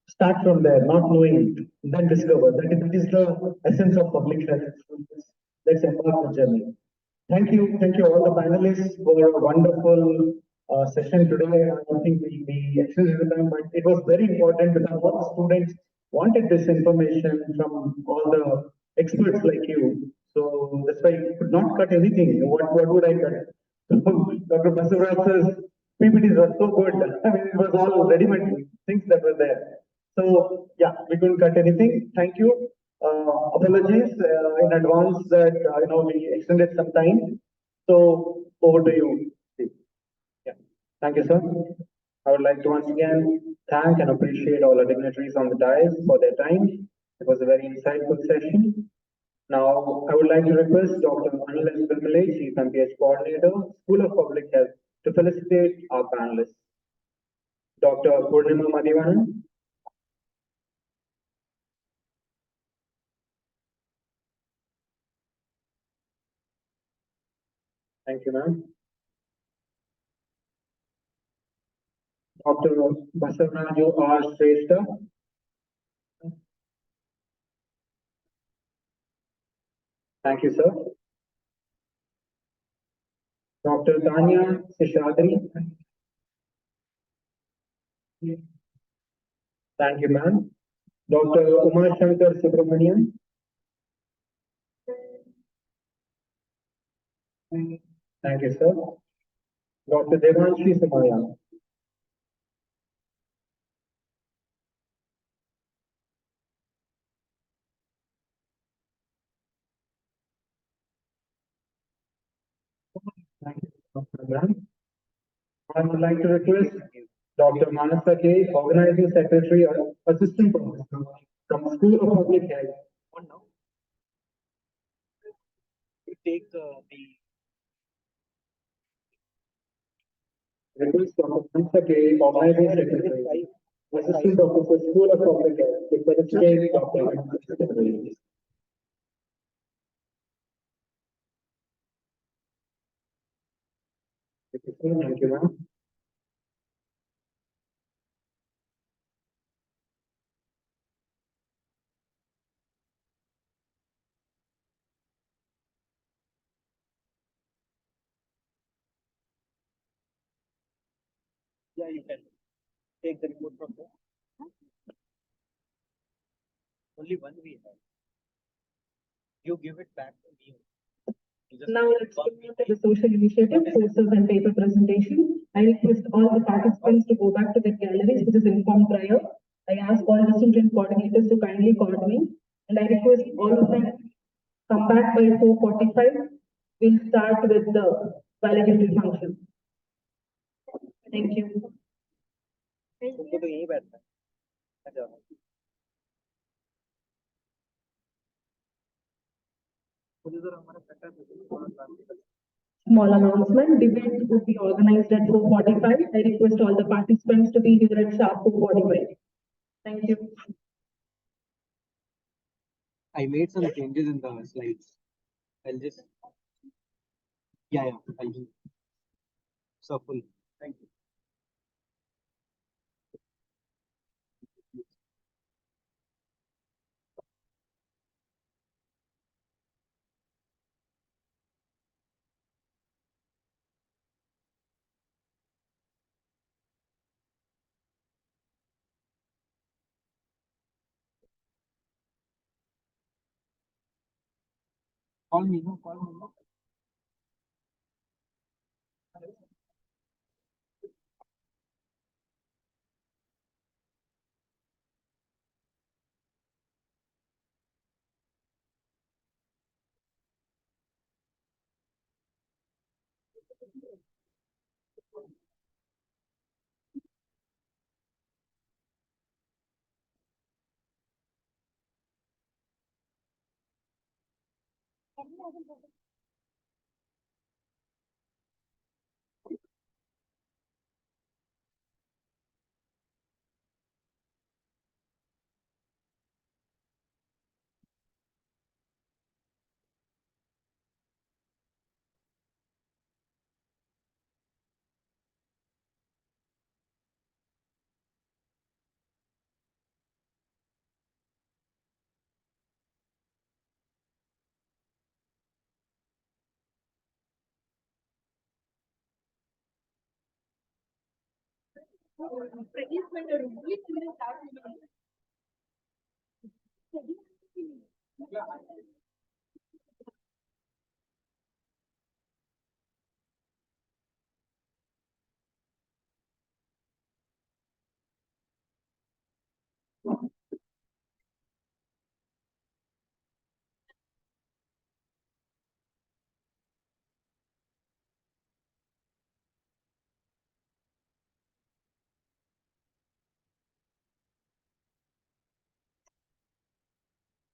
S14: Start from there, not knowing, then discover. That is the essence of public health. Let's embark the journey. Thank you all the panelists for a wonderful session today. I think we extended the time, but it was very important because all the students wanted this information from all the experts like you. So that's why I could not cut anything. What would I cut? Dr. Basavaraj says PPTs were so good. I mean, it was all ready-made things that were there. So yeah, we couldn't cut anything. Thank you. Apologies in advance that we extended some time. So over to you, Steve. Yeah. Thank you, sir. I would like to once again thank and appreciate all the dignitaries on the dais for their time. It was a very insightful session. Now, I would like to request Dr. Anil S. Vilmale, Chief MPH Coordinator, School of Public Health, to felicitate our panelists. Dr. Purnima Madhivanan. Thank you, ma'am. Dr. Basavaraju R. Shrestha. Thank you, sir. Dr. Tanya Seshadri. Thank you, ma'am. Dr. Uma Shankar Subramanian. Thank you, sir. Dr. Devanshi Sumaya. Thank you, Dr. Grant. I would like to request Dr. Manasa K, Organizing Secretary or Assistant Professor from School of Public Health.
S8: On now. You take the
S14: Request Dr. Manasa K, Organizing Secretary, Assistant Professor, School of Public Health, to felicitate Dr. Thank you, ma'am.
S8: yeah, you can take the report from there. Only one we have. You give it back to me.
S2: Now let's move to the social initiative, posters and paper presentation. I request all the participants to go back to their galleries, which is informed prior. I ask all the student coordinators to kindly coordinate, and I request all of them come back by 4:45. We'll start with the valedictory function. Thank you.
S8: तुमको तो यही बैठना है अच्छा मुझे जरा हमारा setup
S2: Small announcement, debate would be organized at 4:45. I request all the participants to be here at sharp 4:45. Thank you.
S8: I made some changes in the slides. I'll just yeah, I'll do so full. Thank you. Call me, no, call me, no.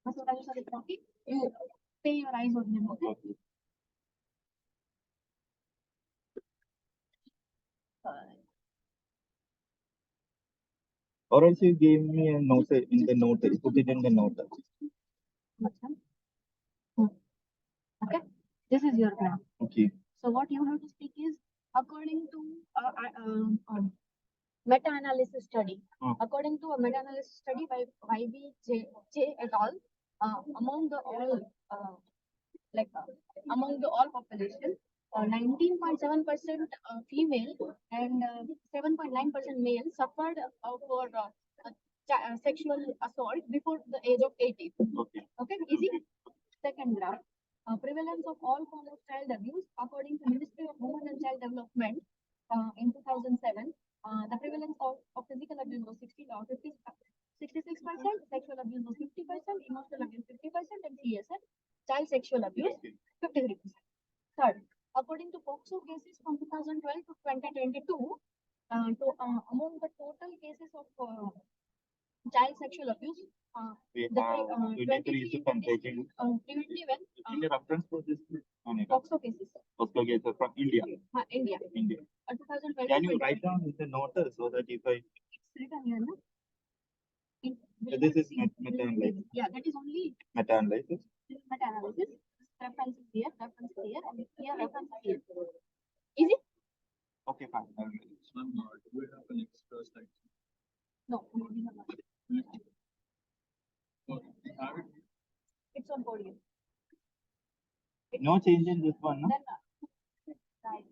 S4: That's what I was talking. You pay your eyes on him, okay?
S16: Or else you gave me a note in the note, put it in the note.
S4: Okay, this is your graph.
S16: Okay.
S4: So what you have to speak is according to meta-analysis study. According to a meta-analysis study by YBJ et al. Among the all among the all population, 19.7% female and 7.9% male suffered for sexual assault before the age of 18. Okay, easy. Second graph. Prevalence of all forms of child abuse according to Ministry of Women and Child Development in 2007. The prevalence of physical abuse was 66%, sexual abuse was 50%, emotional abuse 50%, and CSN, child sexual abuse 53%. Third, according to POCSO cases from 2012 to 2022, among the total cases of child sexual abuse,
S16: we have 23 is taking in the reference for this
S4: POCSO cases.
S16: POCSO cases from India.
S4: India. 2012.
S16: Can you write down in the notice so that if I
S4: It's written here, no?
S16: this is meta-analysis.
S4: Yeah, that is only
S16: Meta-analysis.
S4: meta-analysis. Reference is here, reference here, and here reference is here. Easy?
S16: Okay, fine. I will write.
S17: Do we have an extra section?
S4: No, we have not. It's on podium.
S16: No change in this one, no?
S4: Then, right.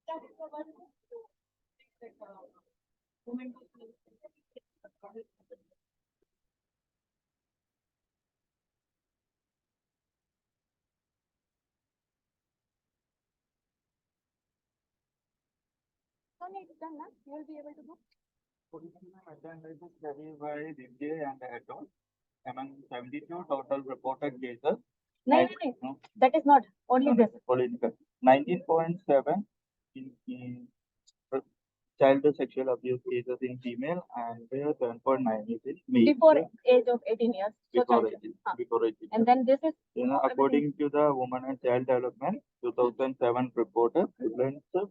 S4: That is the one women it's done, now. You will be able to go.
S16: Meta-analysis study by Vijay and Atom among 72 total reported cases.
S4: No, that is not only this.
S16: Only 19.7 in child sexual abuse cases in female and 7.9 is in male.
S4: Before age of 18 years.
S16: Before 18. Before 18.
S4: And then this is
S16: according to the Women and Child Development 2007 reported prevalence of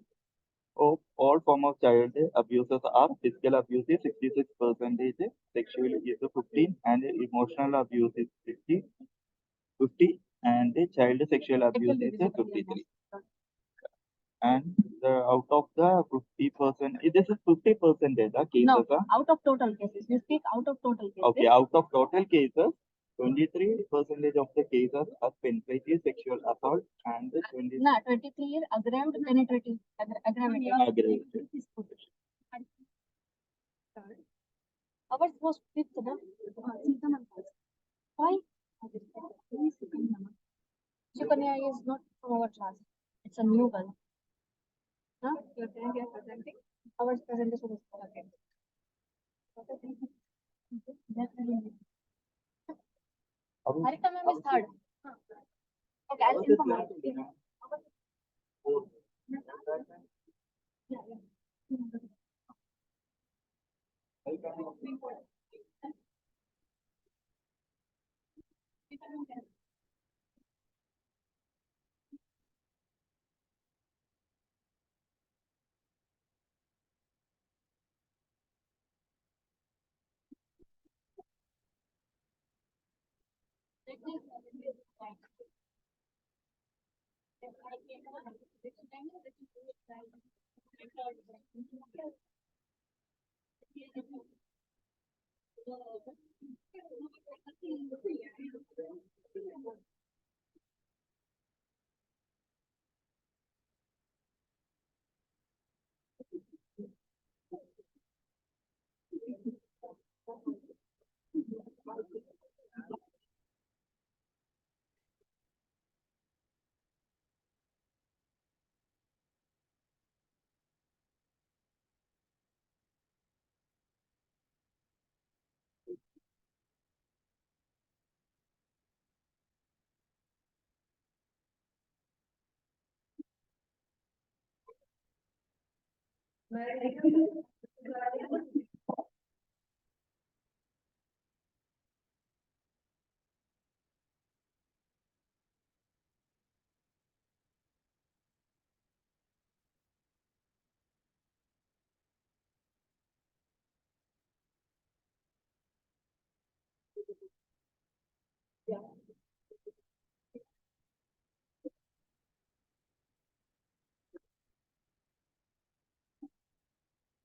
S16: all forms of child abuses are physical abuse is 66%, sexual is 15%, and emotional abuse is 50, and child sexual abuse is 53. And out of the 50%, this is 50% cases.
S4: No, out of total cases. You speak out of total cases.
S16: Okay, out of total cases, 23% of the cases are penetrative sexual assault and 20.
S4: No, 23 is aggraved penetrative. Aggravated. Ours was fifth, no? Why? Sukanya is not from our class. It's a new girl. Huh? Your friend you are presenting? Our presentation is okay. Harita ma'am is third. Okay, I'll inform her.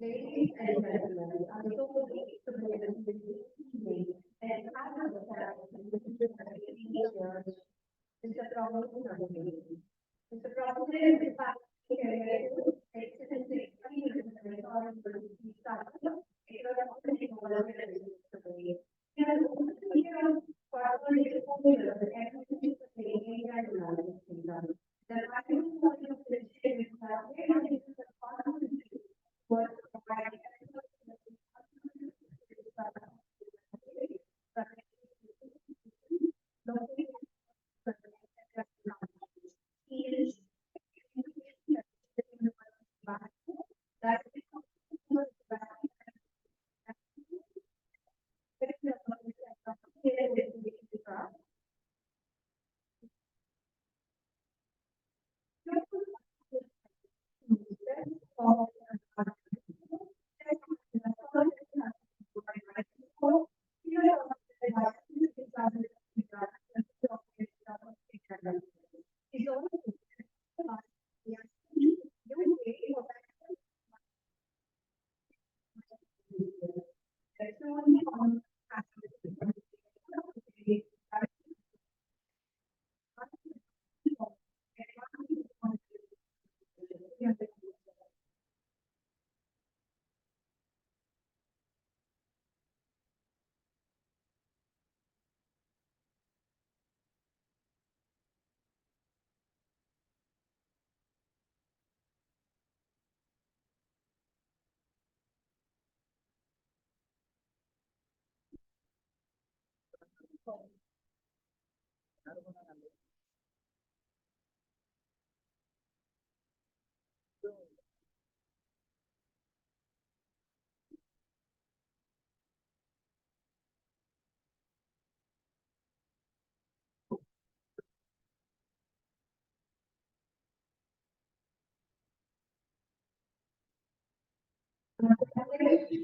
S4: Ladies and gentlemen, I'm so pleased to be with you today and have a chat with Mr. Prabhu Nandini. Mr. Prabhu is the fact excellence in startup. It was already developed today. He has also been corporate exposure and everything for the India and United Kingdom. The maximum point of this is that there is a possibility for providing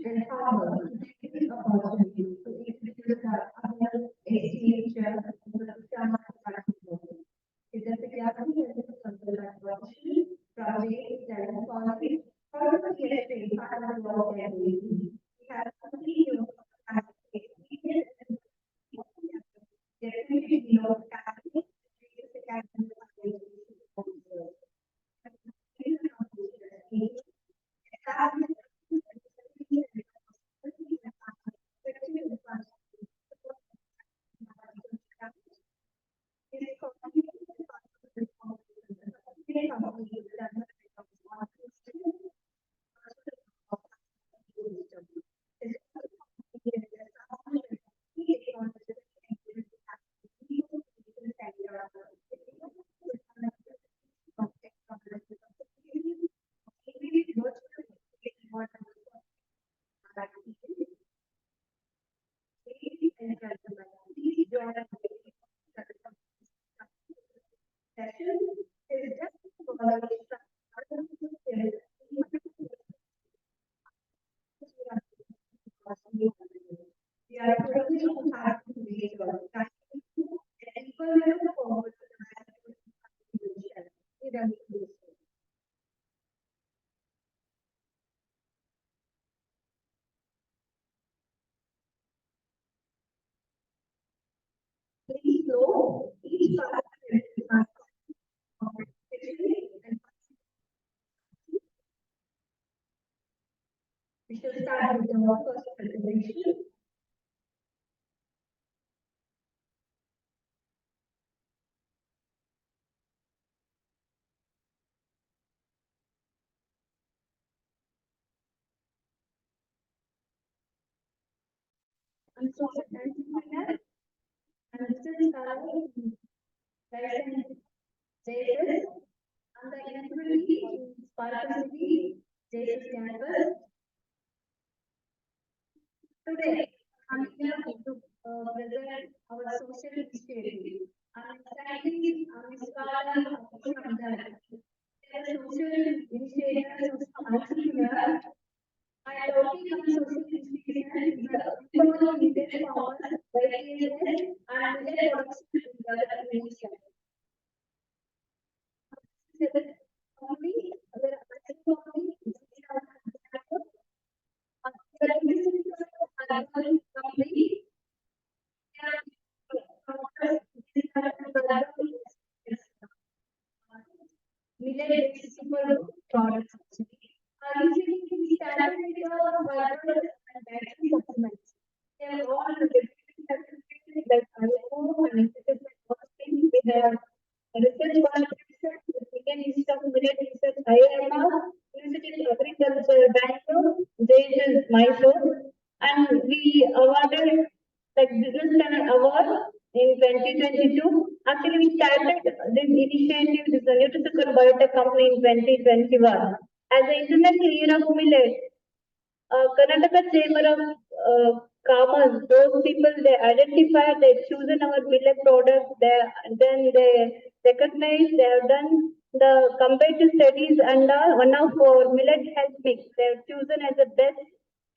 S4: and power the opportunity to introduce our other ACA chair, Mr. Shyama Prakash. It is a gathering of the consultation, project, and policy, for the PhD final law and we have continued as experience and definitely no academic, academic officers. Ladies and gentlemen, please join us. Session is just for we are privileged to have today and equally look forward to the management contribution. Please know each participant we should start with the first presentation. I'm so thankful for that. And still starting present status and the inability to participate JS campus. Today, I'm here to present our social initiative. I'm studying from the social initiative of entrepreneur. I topic on social initiative is the important Indian farmers, varieties, and millet production in developing nation. Millet super products. Usually we started with the vibrant and battery supplements. They are all like IO and we have research collaboration with Indian Institute of Millet Research, IIMR, University of Agriculture, Bangalore, JHS, Mysore, and we awarded like Business Channel Award in 2022. Actually, we started this initiative, this nutraceutical biotech company in 2021. As the International Year of Millet, Karnataka Chamber of Commerce, those people they identified, they chosen our millet product, then they recognize, they have done the comparative studies and one of our millet health mix, they have chosen as the best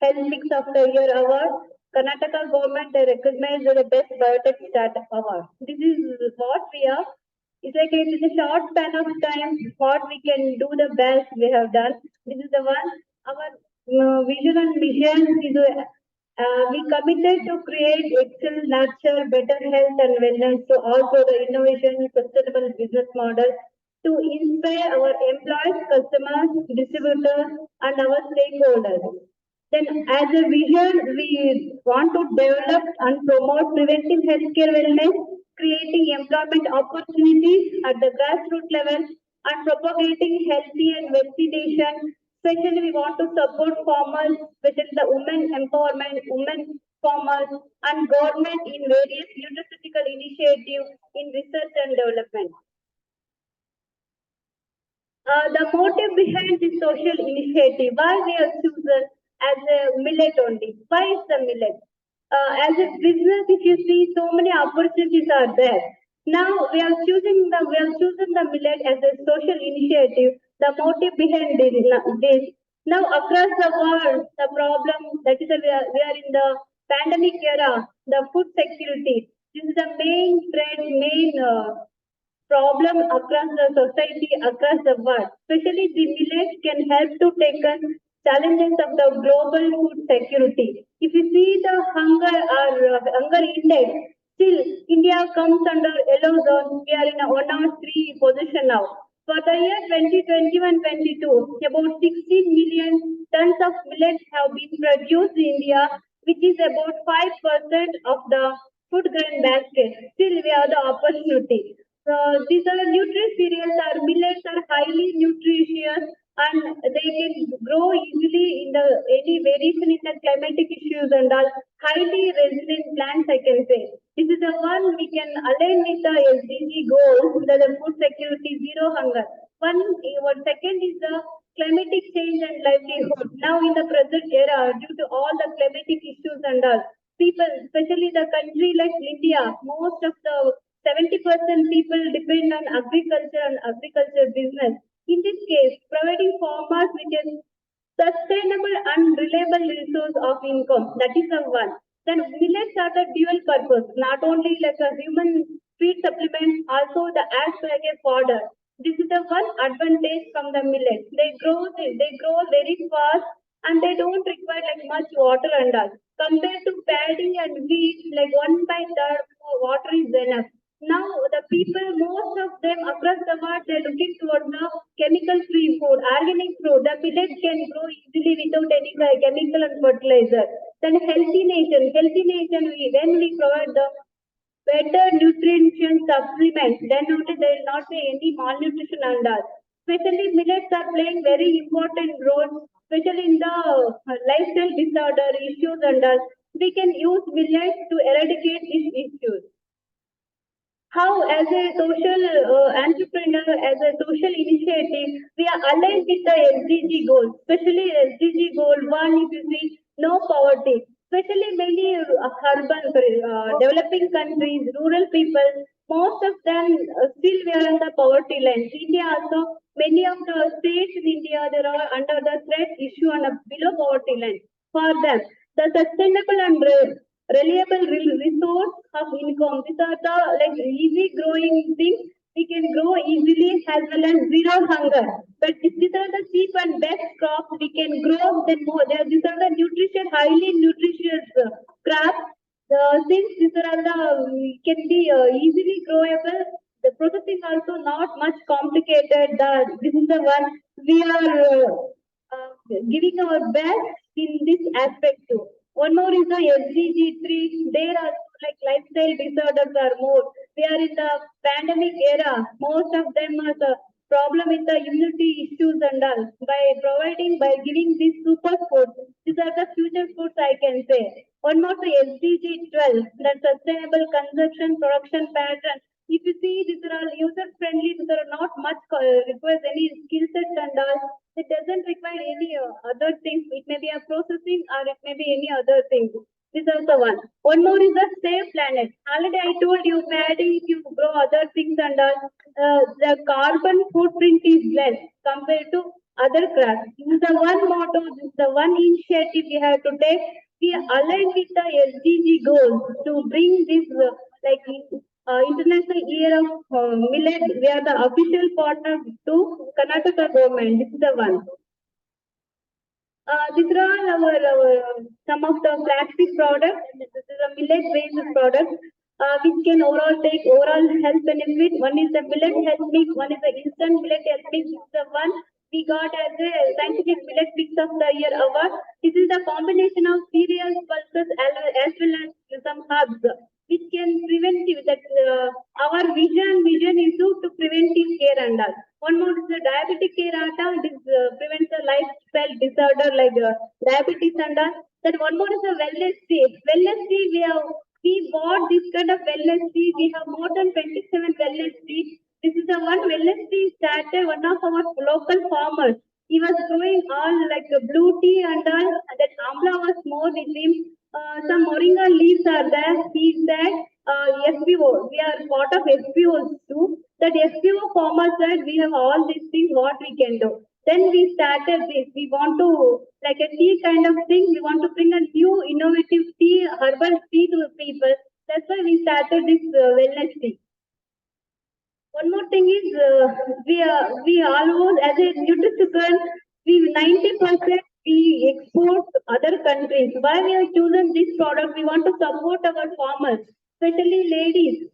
S4: health mix of the year award. Karnataka government they recognize as the best biotech startup award. This is what we are. It's like in a short span of time, what we can do the best we have done. This is the one. Our vision and mission is we committed to create excellent, natural, better health and wellness to also the innovation, sustainable business model to inspire our employees, customers, distributors, and our stakeholders. Then, as a vision, we want to develop and promote preventive healthcare wellness, creating employment opportunities at the grassroots level, and propagating healthy and vaccination. Especially, we want to support farmers within the women empowerment, women farmers, and government in various nutraceutical initiatives in research and development. The motive behind this social initiative, why we have chosen as a millet only. Why is the millet? As a business, if you see, so many opportunities are there. Now we have chosen the millet as a social initiative. The motive behind this. Now across the world, the problem that is we are in the pandemic era, the food security. This is the main threat, main problem across the society, across the world. Especially the millet can help to take on challenges of the global food security. If you see the hunger index, still India comes under yellow zone. We are in a 103 position now. For the year 2021-22, about 16 million tons of millet have been produced in India, which is about 5% of the food grain basket. Still, we have the opportunity. These are nutrient cereals or millets are highly nutritious and they can grow easily in the any variation in the climatic issues and are highly resilient plants, I can say. This is the one we can align with the SDG goals, the food security, zero hunger. One second is the climatic change and livelihood. Now in the present era, due to all the climatic issues and all, people, especially the country like India, most of the 70% people depend on agriculture and agriculture business. In this case, providing farmers with a sustainable and reliable resource of income, that is the one. Then millets are the dual purpose, not only like a human feed supplement, also the acts like a fodder. This is the one advantage from the millet. They grow very fast and they don't require like much water and all. Compared to paddy and wheat, like 1/3 water is enough. Now the people, most of them across the world, they're looking towards the chemical-free food, organic food. The millet can grow easily without any chemical and fertilizer. Then healthy nation, when we provide the better nutrition supplements, then only there will not be any malnutrition and all. Especially millets are playing very important role, especially in the lifestyle disorder issues and all. We can use millets to eradicate these issues. how as a social entrepreneur, as a social initiative, we are aligned with the SDG goals, especially SDG goal 1, if you see, no poverty, especially many urban, developing countries, rural people, most of them still we are on the poverty line. India also, many of the states in India, they are under the threat issue on a below poverty line. For them, the sustainable and reliable resource of income. These are the like easy growing things. We can grow easily as well as zero hunger. But these are the cheap and best crops we can grow. Then more. These are the nutrition, highly nutritious crops. Since these are the can be easily growable. The processing also not much complicated. This is the one we are giving our best in this aspect too. One more is the SDG 3. There are like lifestyle disorders are more. We are in the pandemic era. Most of them are the problem with the immunity issues and all. By giving these super foods, these are the future foods I can say. One more the SDG 12, the sustainable consumption production pattern. If you see, these are all user friendly. These are not much requires any skill sets and all. It doesn't require any other things. It may be a processing or it may be any other thing. This is the one. One more is the save planet. Already I told you, Paddy, if you grow other things and all, the carbon footprint is less compared to other crops. This is the one motto, this is the one initiative we have to take. We align with the SDG goals to bring this International Year of Millet. We are the official partner to Karnataka government. This is the one. These are all our some of the flagship products. This is a millet-based product, which can overall take overall health benefit. One is the millet health mix. One is the instant millet health mix. This is the one we got as a scientific millet mix of the year award. This is the combination of cereals, pulses, as well as some herbs, which can preventive. That our vision is to preventive care and all. One more is the diabetic care ata. This prevents the lifestyle disorder like diabetes and all. Then one more is the wellness tea. Wellness tea, we bought this kind of wellness tea. We have more than 27 wellness tea. This is the one wellness tea started one of our local farmers. He was growing all like blue tea and all. That amla was more with him. Some moringa leaves are there. He said, FPO. We are part of FPOs too. That FPO farmers said we have all these things. What we can do? Then we started this. We want to like a tea kind of thing. We want to bring a new innovative tea, herbal tea to the people. That's why we started this wellness tea. One more thing is we almost as a nutraceutical we 90% we export to other countries. Why we have chosen this product? We want to support our farmers, especially ladies,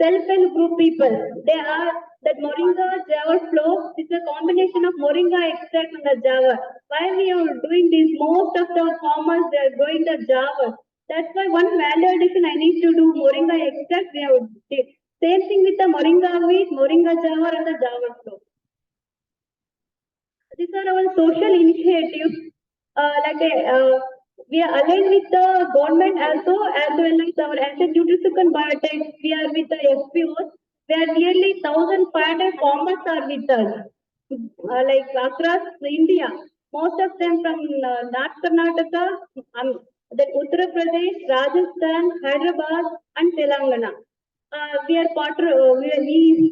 S4: self-help group people. They are that moringa java flow. It's a combination of moringa extract and the java. Why we are doing this? Most of the farmers they are growing the java. That's why one value addition I need to do moringa extract. We have same thing with the moringa wheat, moringa java and the java flow. These are our social initiatives. We are aligned with the government also as well as our asset nutrition and biotech. We are with the FPOs. Where nearly 1,500 farmers are with us, like across India. Most of them from North Karnataka, then Uttar Pradesh, Rajasthan, Hyderabad, and Telangana. We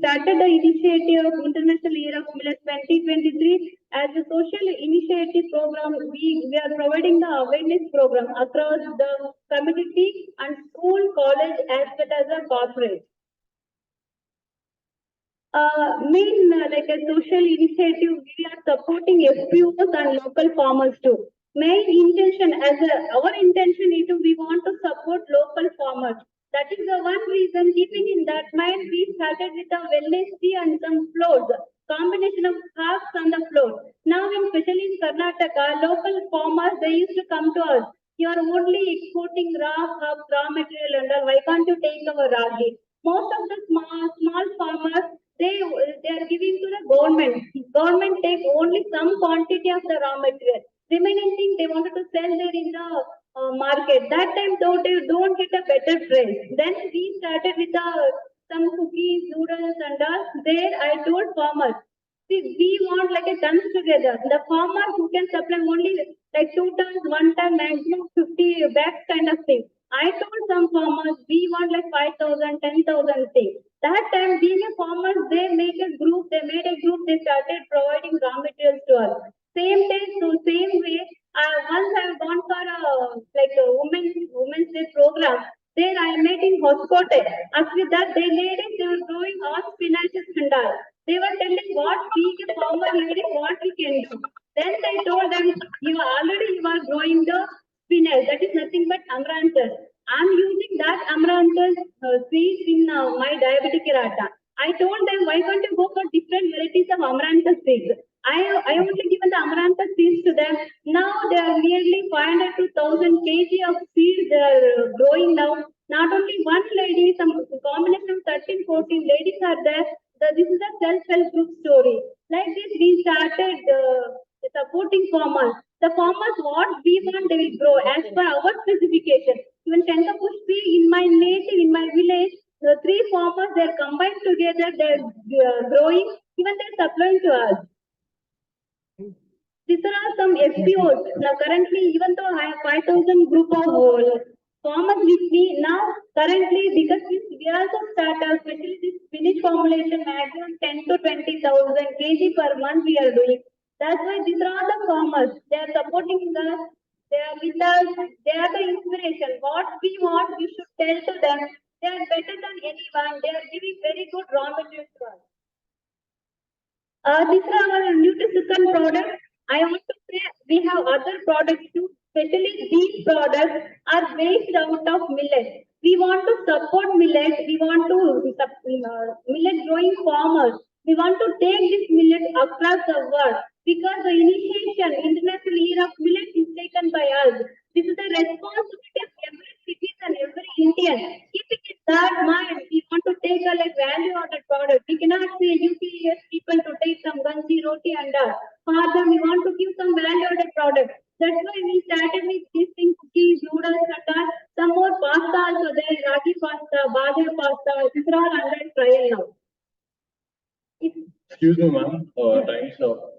S4: started the initiative of International Year of Millet 2023 as a social initiative program. We are providing the awareness program across the community and school, college, as well as the corporate. Like a social initiative, we are supporting FPOs and local farmers too. Main intention, our intention is we want to support local farmers. That is the one reason, keeping in that mind, we started with a wellness tea and some floats, combination of herbs and the floats. Now, especially in Karnataka, local farmers, they used to come to us. You are only exporting raw herbs, raw material and all. Why can't you take our ragi? Most of the small farmers, they are giving to the government. Government take only some quantity of the raw material. Remaining thing they wanted to sell there in the market. That time though they don't get a better price. Then we started with the some cookies, noodles and all. There I told farmers, see, we want like a tons together. The farmer who can supply only like 2 tons, 1 ton, maximum 50 bags kind of thing. I told some farmers, we want like 5,000, 10,000 things. That time, being a farmer, they made a group, they started providing raw materials to us. Same day, so same way, once I've gone for a women's day program, there I met in Hoskote. After that, they were growing all spinaches and all. They were telling what we, the farmer lady, what we can do. Then they told them, you are growing the spinach, that is nothing but amaranthus. I'm using that amaranthus seeds in my diabetic errata. I told them, why can't you go for different varieties of amaranthus seeds? I only given the amaranthus seeds to them. Now they are nearly 500 to 1000 kg of seeds they are growing now. Not only one lady, some combination of 13, 14 ladies are there. This is a self-help group story. Like this, we started supporting farmers. The farmers, what we want, they will grow as per our specification. Even Tenkapushpi, in my native, in my village, the 3 farmers, they are combined together, they are growing, even they are supplying to us. These are some FPOs. Now, currently, even though I have 5,000 group of farmers with me, now currently, because we also start, especially this spinach formulation, maximum 10 to 20,000 kg per month we are doing. That's why these are all the farmers. They are supporting us. They are with us. They are the inspiration. What we want, we should tell to them. They are better than anyone. They are giving very good raw materials to us. These are our nutrition products. I want to say we have other products too. Especially these products are based out of millet. We want to support millet. We want to millet growing farmers. We want to take this millet across the world because the initiation, International Year of Millet is taken by us. This is the responsibility of every citizen, every Indian. Keeping in that mind, we want to take a like value of the product. We cannot say UPS people to take some ganji, roti and all. For them, we want to give some value of the product. That's why we started with these things, cookies, noodles and all. Some more pasta also there, ragi pasta, badhe pasta. These are all under trial now.
S17: Excuse me, ma'am. Time's up.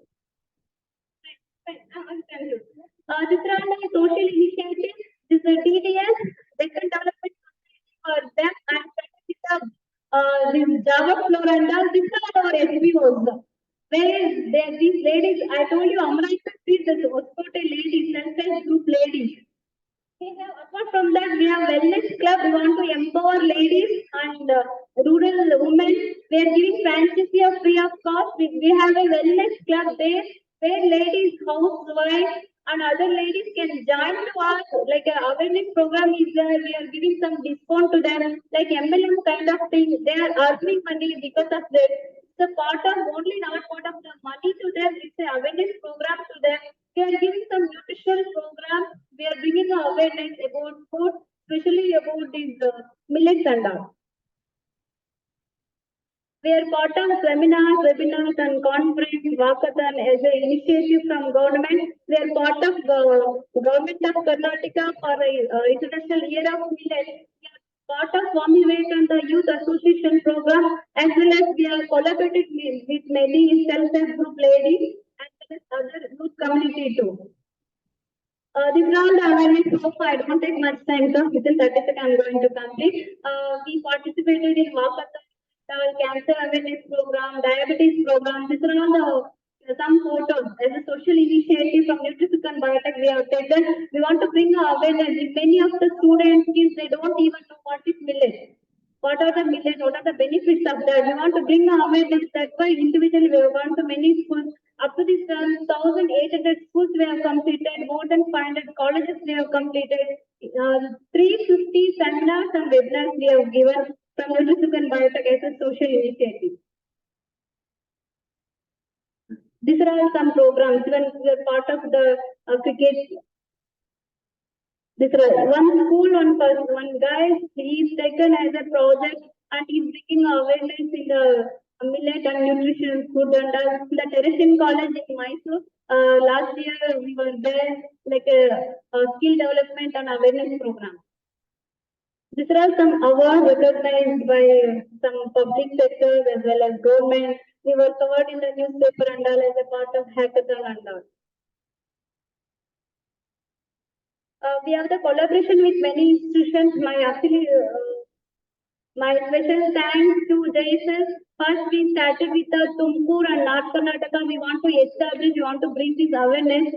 S4: This is a social initiative. This is a DDS, Deccan Development for them, and this Java floor and all. These are our SBOs. Where these ladies, I told you, Amrita is the Hoskote ladies, self-help group ladies. Apart from that, we have wellness club. We want to empower ladies and rural women. We are giving franchisee of free of cost. We have a wellness club there where ladies, housewives, and other ladies can join to us. Like an awareness program is there. We are giving some discount to them, like MLM kind of thing. They are earning money because of that. It's a part of only not part of the money to them. It's an awareness program to them. We are giving some nutritional program. We are bringing awareness about food, especially about these millets and all. We are part of seminars, webinars and conference, walkathon as an initiative from government. We are part of government of Karnataka for International Year of Millet. We are part of Swami Vivekananda Youth Association program, as well as we are collaborated with many self-help group ladies as well as other youth community too. These are all the awareness so far. I don't take much time, so within 30 seconds I'm going to complete. We participated in walkathon, cancer awareness program, diabetes program. These are all some photos as a social initiative from Nutrition Biotech we have taken. We want to bring awareness. Many of the students, kids, they don't even know what is millet. What are the millets? What are the benefits of that? We want to bring awareness. That's why individually we have gone to many schools. Up to this 1,800 schools we have completed, more than 500 colleges we have completed, 350 seminars and webinars we have given from Nutrition Biotech as a social initiative. These are all some programs. When we are part of the cricket. This is one school, one guy, he is taken as a project and he is bringing awareness in the millet and nutrition food and the Teresian College in Mysore. Last year we were there like a skill development and awareness program. These are all some awards recognized by some public sectors as well as government. We were covered in the newspaper and all as a part of hackathon and all. We have the collaboration with many institutions. My special thanks to JSS. First, we started with the Tumkur and North Karnataka. We want to bring this awareness.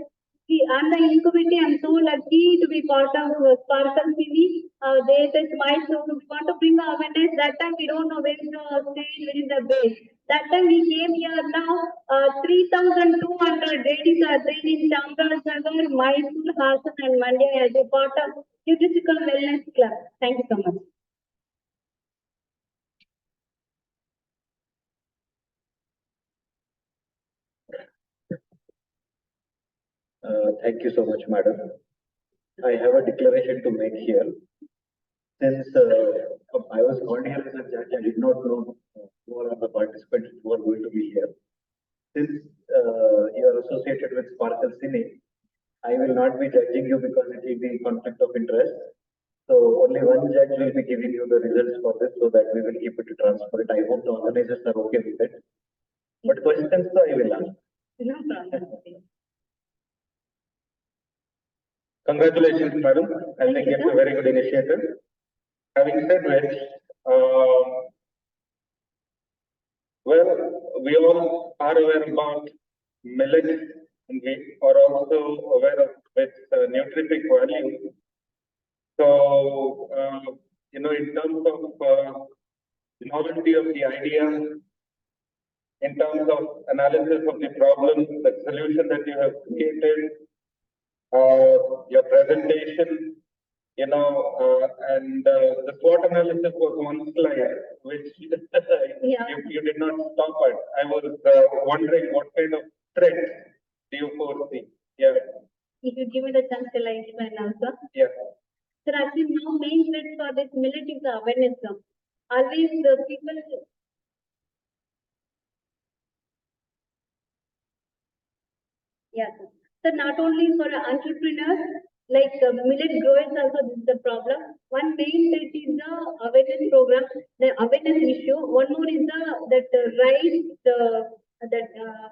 S4: I'm the incubator. I'm so lucky to be part of Sparkle TV. JSS milestone. We want to bring awareness. That time we don't know where is the stage, where is the base. That time we came here now. 3,200 ladies are trained in Chamarajanagar, Mysore, Hassan, and Mandya as a part of Nutritional Wellness Club. Thank you so much.
S10: Thank you so much, madam. I have a declaration to make here. Since I was called here as a judge, I did not know who are the participants who are going to be here. Since you are associated with Sparkle Cine, I will not be judging you because it will be conflict of interest. So only one judge will be giving you the results for this so that we will keep it transparent. I hope the organizers are okay with it. But questions I will ask.
S4: No problem.
S3: Congratulations, madam. I think it's a very good initiative. Having said which, well, we all are aware about millet, and we are also aware of its nutritic value. So, in terms of novelty of the idea, in terms of analysis of the problem, the solution that you have created, your presentation, and the SWOT analysis was one slide, which you did not stop at. I was wondering what kind of threats do you foresee? Yeah.
S4: If you give me the chance, shall I explain also?
S3: Yeah.
S4: So actually now main threat for this millet is the awareness. Always the people. Yes. So not only for entrepreneurs, like millet growers also this is the problem. One main threat is the awareness program, the awareness issue. One more is the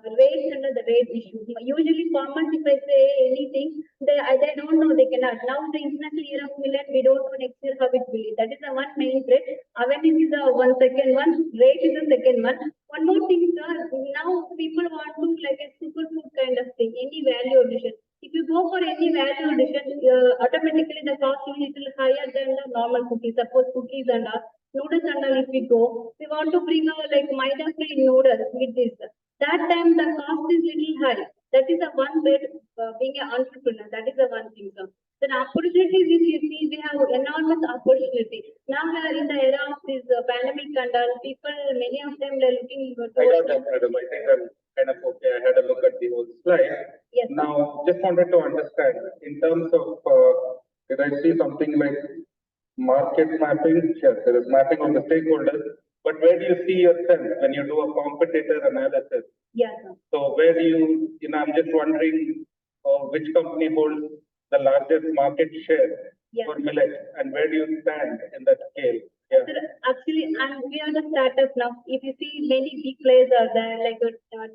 S4: rates under the rate issue. Usually farmers, if I say anything, they don't know, they cannot. Now the international year of millet, we don't know next year how it will be. That is the one main threat. Awareness is the second one, rate is the second one. One more thing, sir, now people want to like a superfood kind of thing, any value addition. If you go for any value addition, automatically the cost will be little higher than the normal cookies. Suppose cookies and noodles and all, if we go, we want to bring our like maida free noodles with this. That time the cost is little high. That is the one way being an entrepreneur. That is the one thing, sir. Then opportunities, if you see, we have enormous opportunity. Now we are in the era of this pandemic and all. People, many of them, are looking.
S3: I got that, madam. I think I'm kind of okay. I had a look at the whole slide.
S4: Yes.
S3: Now, just wanted to understand in terms of, did I see something like market mapping? Yes, there is mapping of the stakeholders. But where do you see yourself when you do a competitor analysis?
S4: Yes.
S3: So where do you, I'm just wondering which company holds the largest market share for millet and where do you stand in that scale? Yeah.
S4: Sir, actually, we are the startup now. If you see many big players are there, like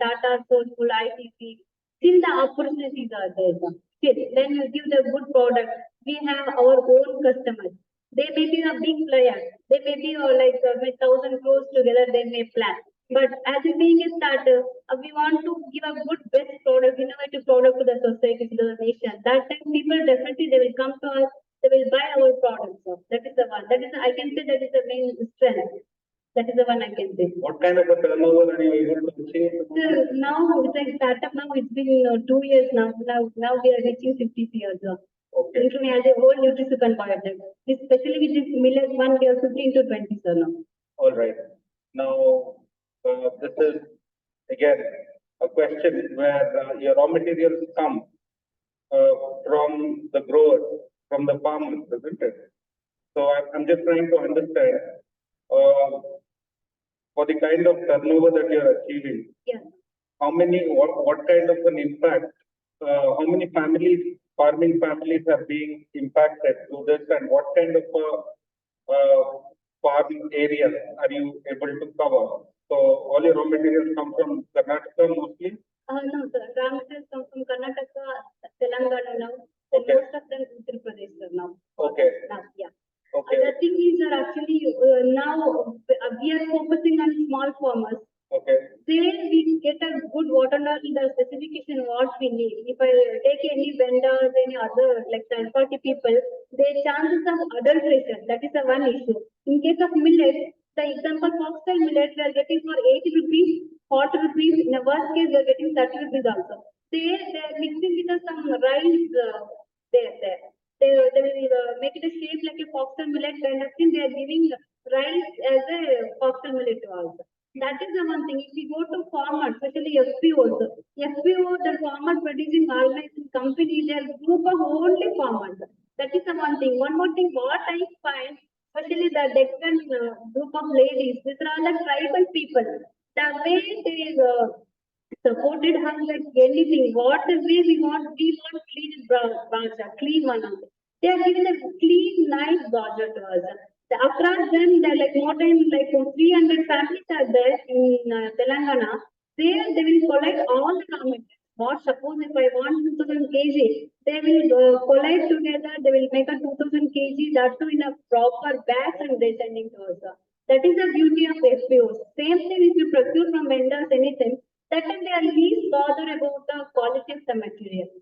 S4: Tata, Soulful, ITC, still the opportunities are there. Still, then you give the good product. We have our own customers. They may be a big player. They may be like with 1,000 crores together, they may plan. But as a being a startup, we want to give a good, best product, innovative product to the society, to the nation. That time people definitely, they will come to us, they will buy our products. That is the one. That is, I can say that is the main strength. That is the one I can say.
S3: What kind of a turnover are you able to achieve?
S4: Sir, now it's like startup now, it's been 2 years now. Now we are reaching 50 years.
S3: Okay.
S4: Including as a whole nutrition biotech. Especially with this millet one, we are 15 to 20, sir, now.
S3: All right. Now, this is again a question where your raw materials come from the growers, from the farmers, isn't it? So I'm just trying to understand for the kind of turnover that you're achieving.
S4: Yeah.
S3: What kind of an impact? How many farming families are being impacted through this, and what kind of
S18: farm area are you able to cover? So all your raw materials come from Karnataka mostly?
S4: No, sir. Raw materials come from Karnataka, Telangana now. And
S18: Okay.
S4: most of them Uttar Pradesh, sir, now.
S18: Okay.
S4: Now, yeah.
S18: Okay.
S4: The thing is, sir, actually, now we are focusing on small farmers.
S18: Okay.
S4: There we get a good whatever the specification what we need. If I take any vendors, any other like third party people, their chances of adulteration, that is the one issue. In case of millet, the example foxtail millet we are getting for 80 rupees, 40 rupees. In the worst case, we are getting 30 rupees also. They are mixing with some rice there. They will make it a shape like a foxtail millet kind of thing. They are giving rice as a foxtail millet also. That is the one thing. If we go to farmers, especially FPOs, FPO, the farmer producing organizing company, they are group of only farmers. That is the one thing. One more thing, what I find, especially the Deccan group of ladies, these are all the tribal people. The way they supported her like anything, what the way we want clean baja, clean one. They are giving a clean, nice baja to us. Across them, there are like more than like 300 families are there in Telangana. There, they will collect all the raw materials. What suppose if I want 2000 kg, they will collect together. They will make a 2000 kg that too in a proper batch and they sending to us. That is the beauty of FPOs. Same thing if you procure from vendors anything, that time they are least bothered about the quality of the material.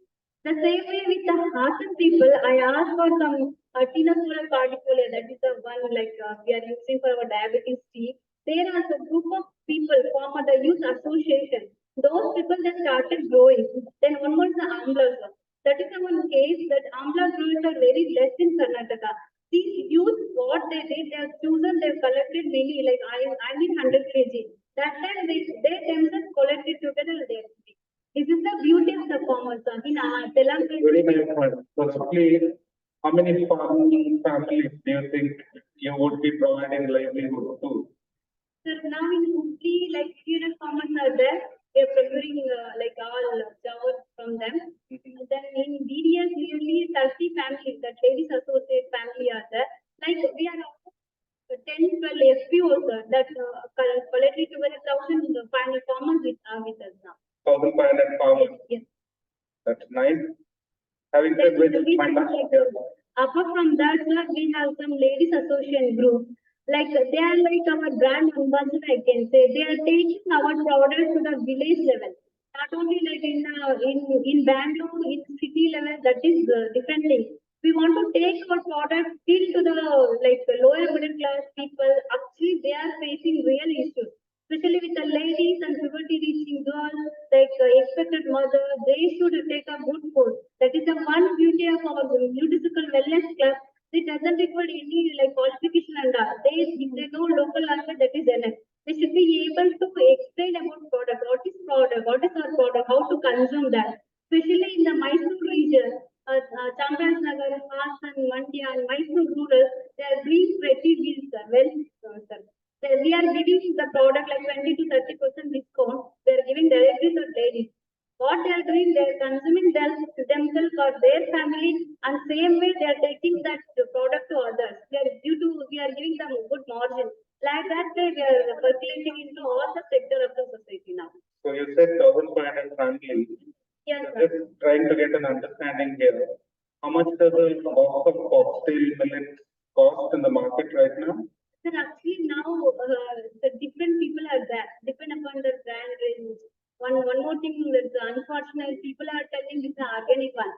S4: The same way with the Hasan people, I asked for some tinosyra particola, that is the one like we are using for our diabetes tea. There are a group of people formed the youth association. Those people they started growing. Then one more is the Amblas. That is the one case that Ambla growers are very less in Karnataka. These youth, what they did, they have chosen, they have collected many, like I need 100 kg. That time they themselves collected together and they this is the beauty of the farmers. In Telangana.
S18: Very nice point. So roughly, how many farming families do you think you would be providing livelihood to?
S4: Sir, now in Hooghly, like serious farmers are there. They are procuring like all jowar from them. And then in BDS, nearly 30 families, that ladies associate family are there. Like we are 10, 12 FPOs that collectively together 1,500 farmers with us now.
S18: 1,500 farmers.
S4: Yes.
S18: That's nice. Having said which, my last
S4: apart from that, sir, we have some ladies association group. Like they are like our brand ambassador, I can say. They are taking our products to the village level. Not only like in Bangalore, in city level, that is different thing. We want to take our products still to the like lower middle class people. Actually, they are facing real issues. Especially with the ladies and puberty reaching girls, like expected mother, they should take a good food. That is the one beauty of our musical wellness club. It doesn't require any like qualification and all. If they know local language, that is enough. They should be able to explain about product, what is our product, how to consume that. Especially in the Mysore region, Chamarajanagar, Hassan, Mandya, and Mysore rural, they are being pretty well, sir. We are giving the product like 20 to 30% discount. They are giving directly to ladies. What they are doing, they are consuming themselves or their family, and same way they are taking that product to others. We are giving them good margin. Like that way, we are percolating into all the sector of the society now.
S18: So you said 1,500 families.
S4: Yes,
S18: sir. Just trying to get an understanding here. How much does a box of foxtail millet cost in the market right now?
S4: Sir, actually now the different people are there, depend upon the brand range. One more thing that's unfortunate, people are telling this is organic one.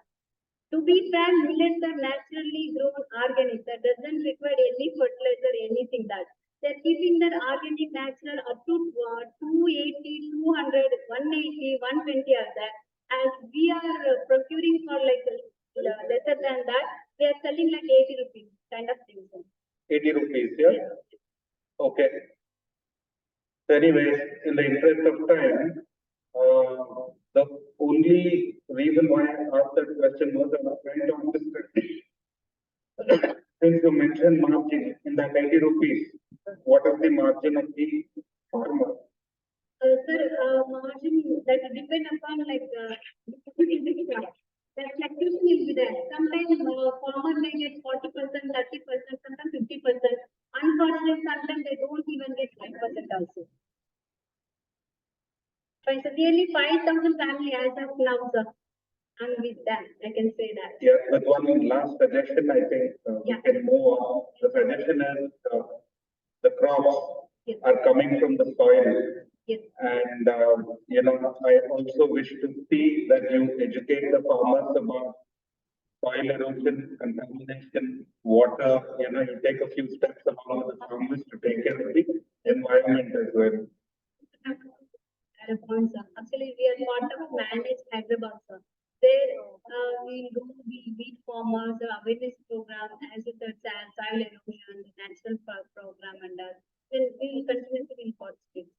S4: To be frank, millets are naturally grown organic. That doesn't require any fertilizer, anything that. They're keeping their organic natural up to 280, 200, 180, 120 are there. As we are procuring for like lesser than that, they are selling like 80 rupees kind of thing.
S18: 80 rupees, yeah? Okay. So anyways, in the interest of time, the only reason why I asked that question was I was trying to understand. Since you mentioned margin in that 80 rupees, what is the margin of the farmer?
S4: Sir, margin that depend upon like That fluctuation will be there. Sometimes farmer may get 40%, 30%, sometimes 50%. Unfortunately, sometimes they don't even get 5% also. So it's nearly 5,000 family as of now, sir. And with that, I can say that.
S18: Yeah, but one last suggestion, I think we can move on. The suggestion is the crops are coming from the soil.
S4: Yes.
S18: And, I also wish to see that you educate the farmers about soil erosion, contamination, water, you take a few steps along with the farmers to take care of the environment as well.
S4: Actually, we are part of Manage Hyderabad, sir. There, we do the wheat farmers awareness program as it is soil erosion, natural program, and then we will continuously participate.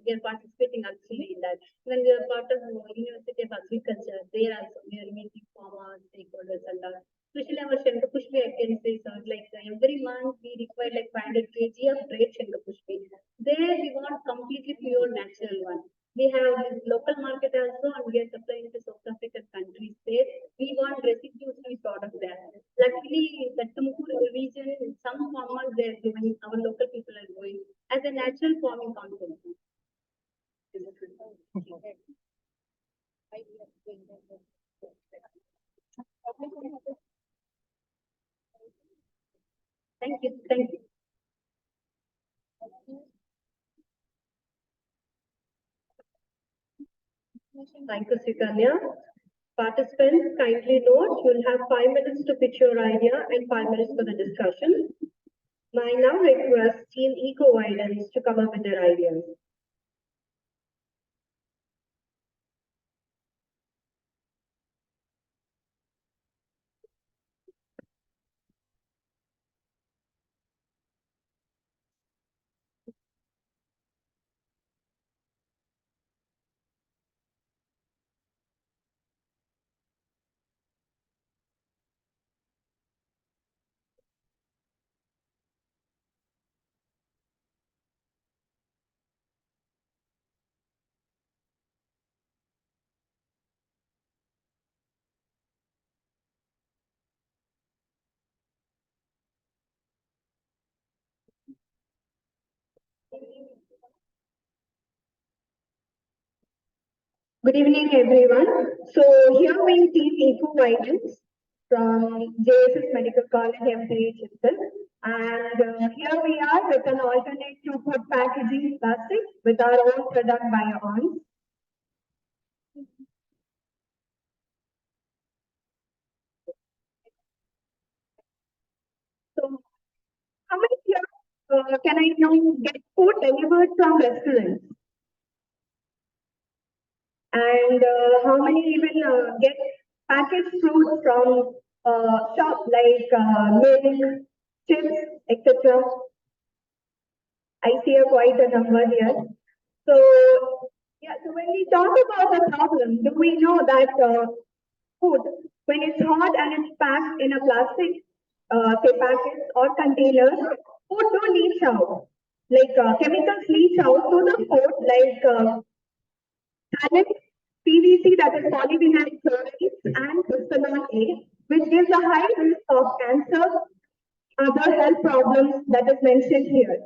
S4: We are participating actually in that. When we are part of University of Agriculture, there also we are meeting farmers, stakeholders, and especially our Shankapushpi, I can say, sir, like every month we require like 500 kg of red Shankapushpi. There we want completely pure natural one. We have this local market also, and we are supplying to South African countries there. We want residues to be sort of there. Luckily, the Tumkur region, some farmers they are doing, our local people are going as a natural farming concept. Thank you. Thank you. Thank you, Sritanya. Participants, kindly note, you'll have 5 minutes to pitch your idea and 5 minutes for the discussion. I now request Team Eco-Guidance to come up with their ideas. Good evening, everyone. So here we team Eco-Guidance from JSS Medical College, MPH itself. And here we are with an alternate to food packaging plastic with our own product BioOns. So how many here can I know get food delivered from restaurants? And how many even get packaged fruit from shop like milk, chips, etc. I see quite a number here. So yeah, so when we talk about the problem, do we know that food, when it's hot and it's packed in a plastic, say packets or containers, food do leach out. Like chemicals leach out to the food, like tannin, PVC, that is polyvinyl chloride, and bisphenol A, which gives a high risk of cancer, other health problems that is mentioned here.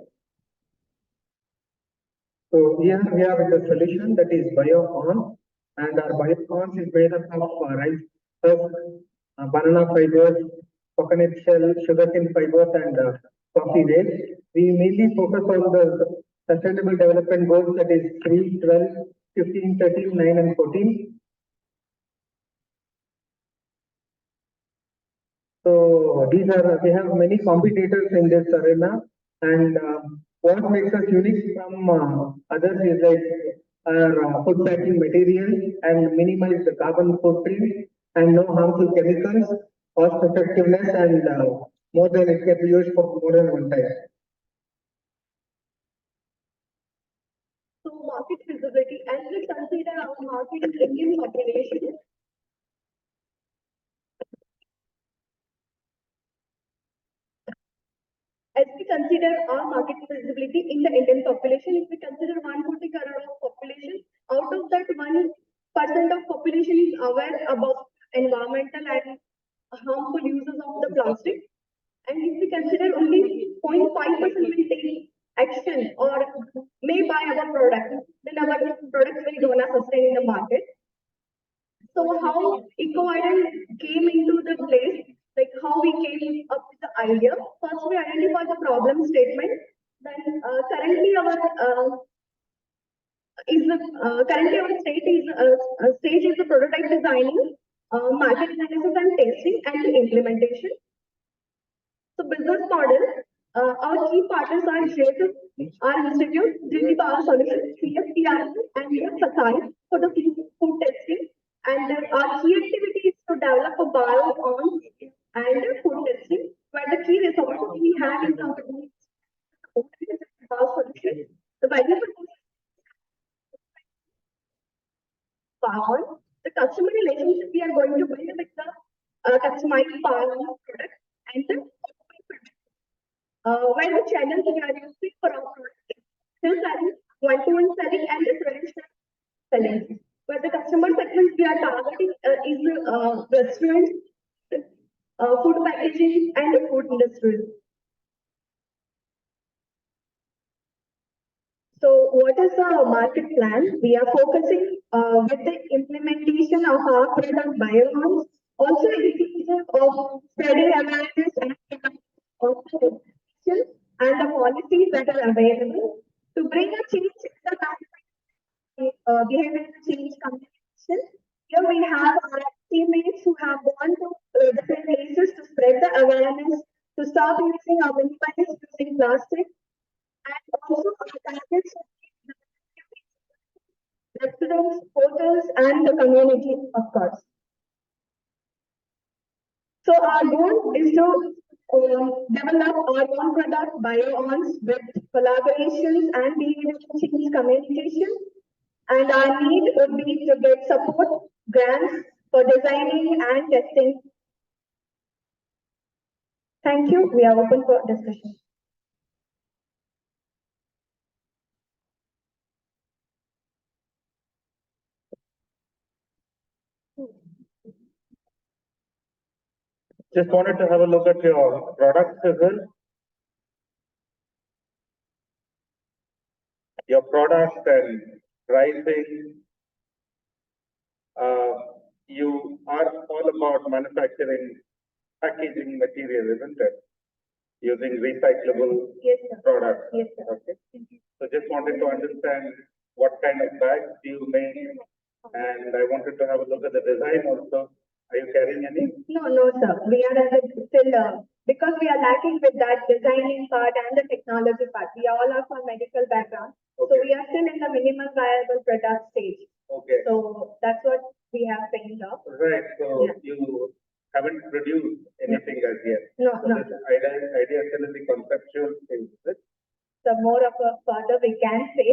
S6: So here we have the solution that is BioOn, and our BioOn is made up of rice husk, banana fibers, coconut shell, sugarcane fibers, and coffee waste. We mainly focus on the sustainable development goals, that is 3, 12, 15, 13, 9, and 14. So these are, we have many competitors in this arena, and what makes us unique from others is like our food packing materials and minimize the carbon footprint and no harmful chemicals, cost effectiveness, and more than it can be used for more than one time.
S4: So market visibility, as we consider our market in Indian population, as we consider our market visibility in the Indian population, if we consider 140 crore of population, out of that 1% of population is aware about
S2: environmental and harmful uses of the plastic. And if we consider only 0.5% will take action or may buy our product, then our products will gonna sustain in the market. So how EcoIdent came into the place, like how we came up with the idea. First, we identify the problem statement. Then currently our stage is the prototype designing, market analysis and testing, and the implementation. So business model, our key partners are JSF, our institute, Digi Power Solutions, CFTR, and SWASTHYAM for the food testing. And our key activity is to develop a bio-on and food testing, where the key resources we have in companies, Power Solutions, the value power, the customer relationship we are going to build with the customized power product and the where the channels we are using for our product still selling, one-to-one selling, and the traditional selling. Where the customer segments we are targeting is restaurants, food packaging, and the food industry. So what is the market plan? We are focusing with the implementation of our product biomass, also inclusive of spreading awareness and also and the policies that are available to bring a change in the behavioral change communication. Here we have our teammates who have gone to different places to spread the awareness, to stop using our minimize using plastic, and also our targets residents, voters, and the community, of course. So our goal is to develop our own product, bio-ons, with collaborations and behavioral change communication. And our need would be to get support, grants for designing and testing. Thank you. We are open for discussion.
S18: Just wanted to have a look at your products as well. Your products and pricing. You are all about manufacturing packaging material, isn't it? Using recyclable products.
S2: Yes, sir.
S18: Okay. So just wanted to understand what kind of bags do you make, and I wanted to have a look at the design also. Are you carrying any?
S2: No, sir. We are still because we are lacking with that designing part and the technology part. We all are from medical background, so we are still in the minimal viable product stage.
S18: Okay.
S2: So that's what we have finished off.
S18: Right. So you haven't produced anything as yet.
S2: No,
S18: so
S2: no.
S18: This idea still in the conceptual phase. Is it?
S2: So more of a further we can say,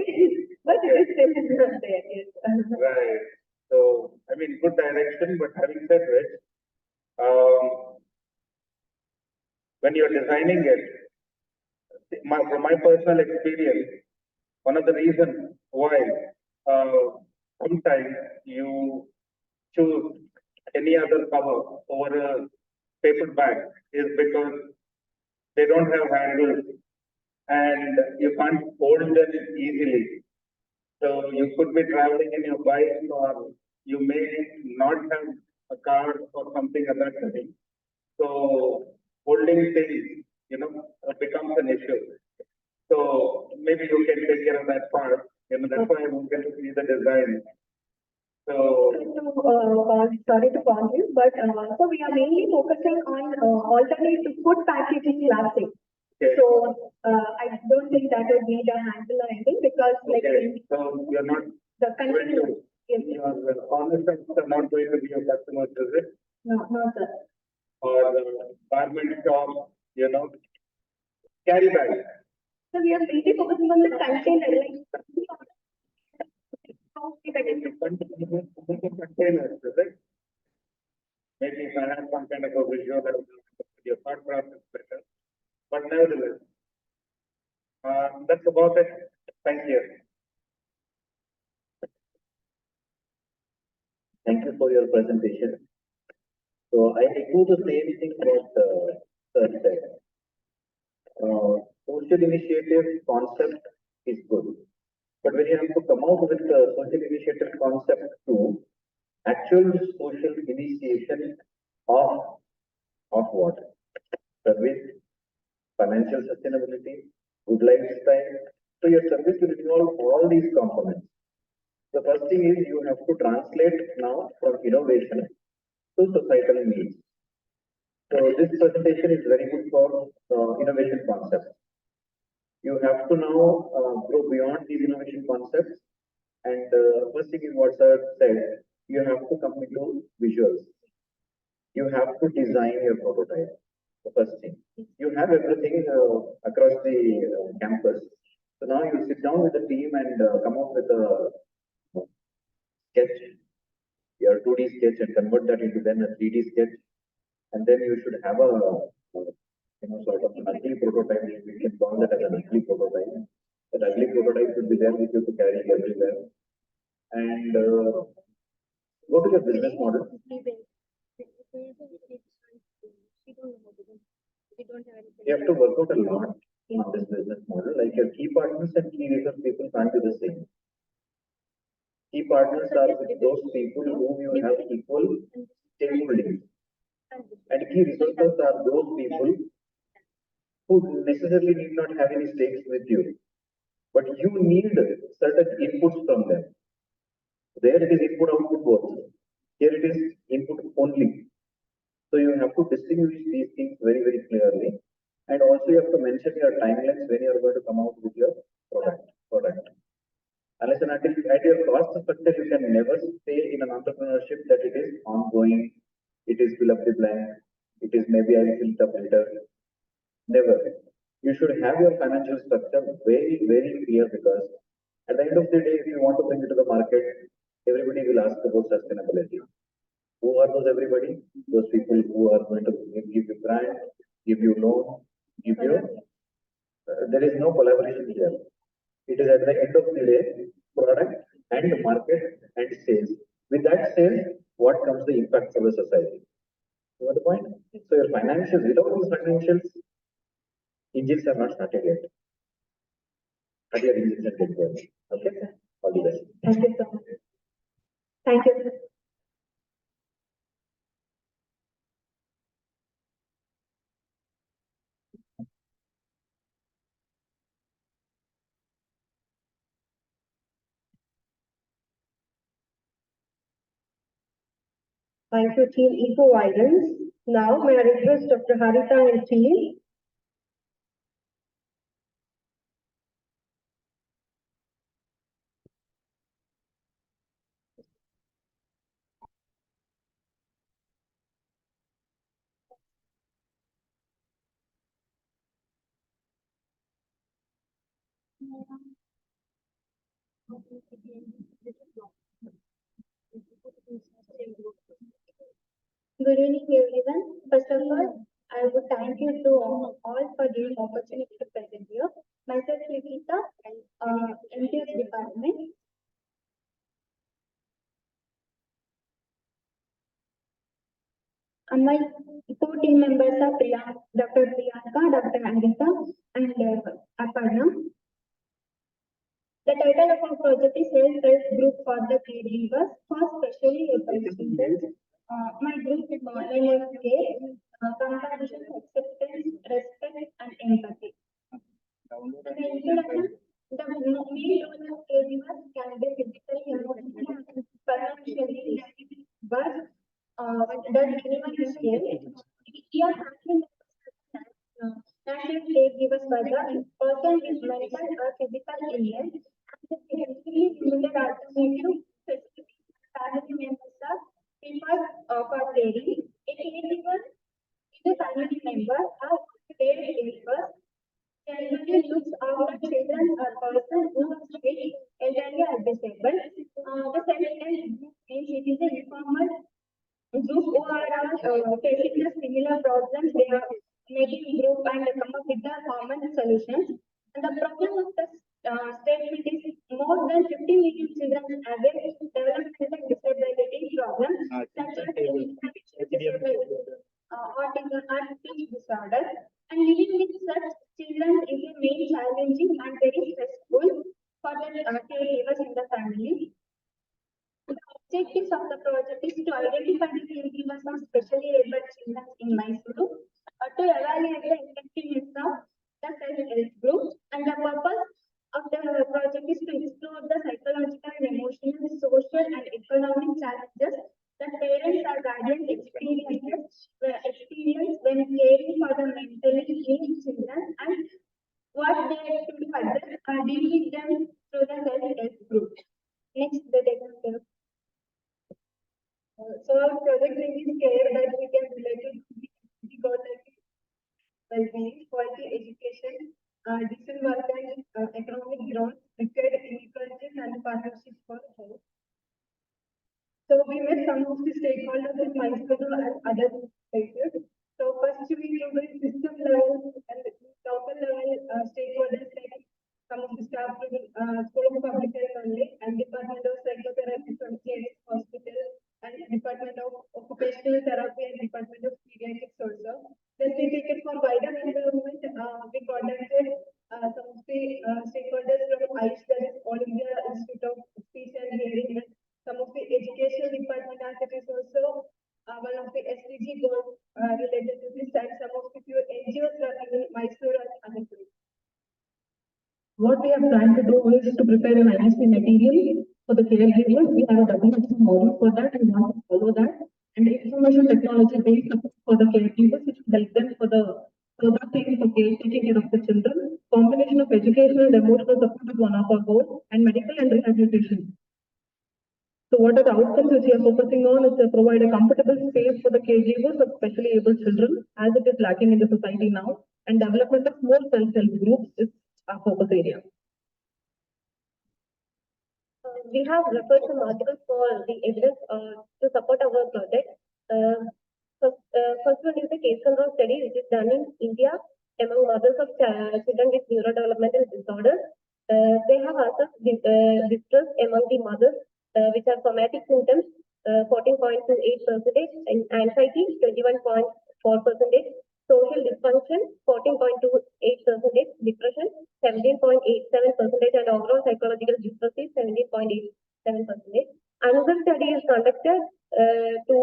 S2: but it is still not there. Yes.
S18: Right. So, I mean, good direction, but having said which, when you're designing it, from my personal experience, one of the reasons why sometimes you choose any other cover over a paper bag is because they don't have handles and you can't hold them easily. So you could be traveling in your bike, or you may not have a car or something of that kind. So holding things, becomes an issue. So maybe you can take care of that part. That's why I wanted to see the design. So
S2: sorry to pause you, but so we are mainly focusing on alternative food packaging plastic.
S18: Okay.
S2: So I don't think that would need a handle or anything because
S18: so you're not
S2: the container.
S18: Your cornerstones are not going to be your customers, is it?
S2: No, sir.
S18: Or the garment shop, carry bag.
S2: So we are mainly focusing on the container,
S18: Containers, is it? Maybe if I have some kind of a visual that will your thought process better. But nevertheless, that's about it. Thank you.
S8: Thank you for your presentation.
S15: So I echo the same thing what sir said. Social initiative concept is good, but when you have to come out with the social initiative concept to actual social initiation of what? Service, financial sustainability, good lifestyle. So your service will involve all these components. The first thing is you have to translate now from innovation to societal needs. So this presentation is very good for innovation concepts. You have to now go beyond these innovation concepts. And first thing is what sir said, you have to come into visuals. You have to design your prototype. The first thing. You have everything across the campus. So now you sit down with the team and come up with a sketch, your 2D sketch, and convert that into then a 3D sketch. And then you should have a sort of an ugly prototype. We can call that as an ugly prototype. That ugly prototype should be there with you to carry everywhere. And go to your business model. You have to work out a lot on this business model. Like your key partners and key resource people can't be the same. Key partners are with those people whom you have equal stakeholding. And key resources are those people who necessarily need not have any stakes with you. But you need certain inputs from them. There it is input output both. Here it is input only. So you have to distinguish these things very, very clearly. And also you have to mention your timelines when you are going to come out with your product. Unless and until at your cost structure, you can never say in an entrepreneurship that it is ongoing, it is fill up the blank, it is maybe I will fill it up later. Never. You should have your financial structure very, very clear, because at the end of the day, if you want to bring it to the market, everybody will ask about sustainability. Who are those everybody? Those people who are going to give you grant, give you loan, give you. There is no collaboration here. It is at the end of the day, product and market and sales. With that sales, what comes the impact for the society? You know the point? So your financials, without these financials, engines are not started yet. But your engines are getting there. Okay? All the best.
S2: Thank you so much. Thank you. Thank you, team Eco Violence. Now, may I request Dr. Harita and team. Good evening, everyone. First of all, I would thank you to all for giving opportunity to present here. Myself, Nikita, MTS department. My two team members are Dr. Priyanka, Dr. Anita, and Aparna. The title of our project is Self-Help Group for the Caregivers for Specially Able Students. My group is name is Care, Compassion, Acceptance, Respect, and Empathy. The introduction, the main role of caregivers can be physically, emotionally, and financially, but that anyone is here. We are talking national caregivers for the person with mental or physical illness. Effectively limited alternative facilities family members are preferred for caring. A caregiver is a family member or caregivers generally looks after children or person who is sick, elderly or disabled. The self-help group means it is a informal group who are facing the similar problems. They are making group and come up with the common solutions. And the problem of the statement is more than 50 million children have a developmental disability problem such as
S4: autism or speech disorder, and living with such children is a main challenging and very stressful for the caregivers in the family. The objectives of the project is to identify the caregivers of specially abled children in Mysuru, to evaluate the effectiveness of the self-help group, and the purpose of the project is to explore the psychological and emotional, social and economic challenges that parents or guardians experience when caring for the mentally ill children, and what they have to do address or deal with them through the self-help group. Next, the data. So our project name is care that we can relate to the goal like well-being, quality education, decent work and economic growth, required inequalities and partnerships for health. So we met some of the stakeholders in Mysuru and other places. So first we do the system level and local level stakeholders like some of the staff from School of Public Health only and Department of Psychotherapy from CIS Hospital and Department of Occupational Therapy and Department of Pediatrics also. Then we take it for wider environment. We contacted some of the stakeholders from AISH, that is All India Institute of Speech and Hearing, and some of the educational department as it is also one of the SDG goals related to this, and some of the few NGOs working in Mysore and other places.
S5: What we have planned to do is to prepare an ISP material for the caregivers. We have a WHC model for that and we want to follow that. And information technology based for the caregivers, which will help them for the further things for taking care of the children. Combination of educational and emotional support is one of our goals, and medical and rehabilitation. So what are the outcomes which we are focusing on is to provide a comfortable space for the caregivers of specially able children, as it is lacking in the society now, and development of more self-help groups is our focus area.
S2: We have referred some articles for the evidence to support our project. First one is the case control study, which is done in India among mothers of children with neurodevelopmental disorders. They have also distress among the mothers, which are somatic symptoms, 14.28%, and anxiety, 21.4%, social dysfunction, 14.28%, depression, 17.87%, and overall psychological distress is 17.87%. Another study is conducted to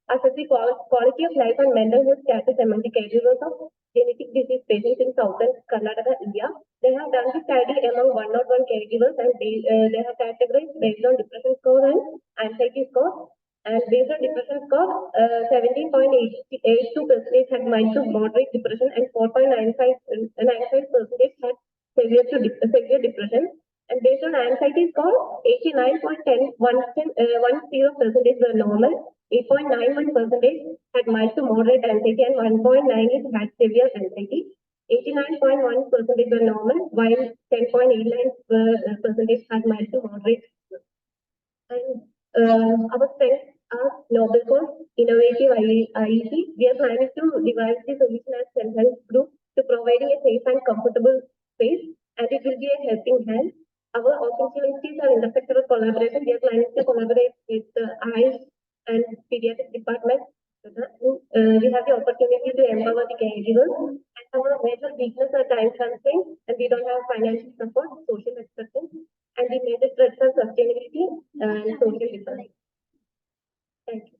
S2: assess the quality of life and mental health status among the caregivers of genetic disease patients in southern Karnataka, India. They have done the study among 101 caregivers, and they have categorized based on depression score and anxiety score. And based on depression score, 17.82% had mild to moderate depression, and 4.95% had severe depression. And based on anxiety score, 89.10% were normal, 8.91% had mild to moderate anxiety, and 1.98% had severe anxiety. 89.1% were normal, while 10.89% had mild to moderate. And our strengths are noble cause, innovative IEC. We are planning to devise the solution as self-help group to providing a safe and comfortable space, and it will be a helping hand. Our opportunities are intersectoral collaboration. We are planning to collaborate with AISH and pediatric department. We have the opportunity to empower the caregivers, and our major weakness are time constraints, and we don't have financial support, social acceptance, and the major threats are sustainability and social difference. Thank you.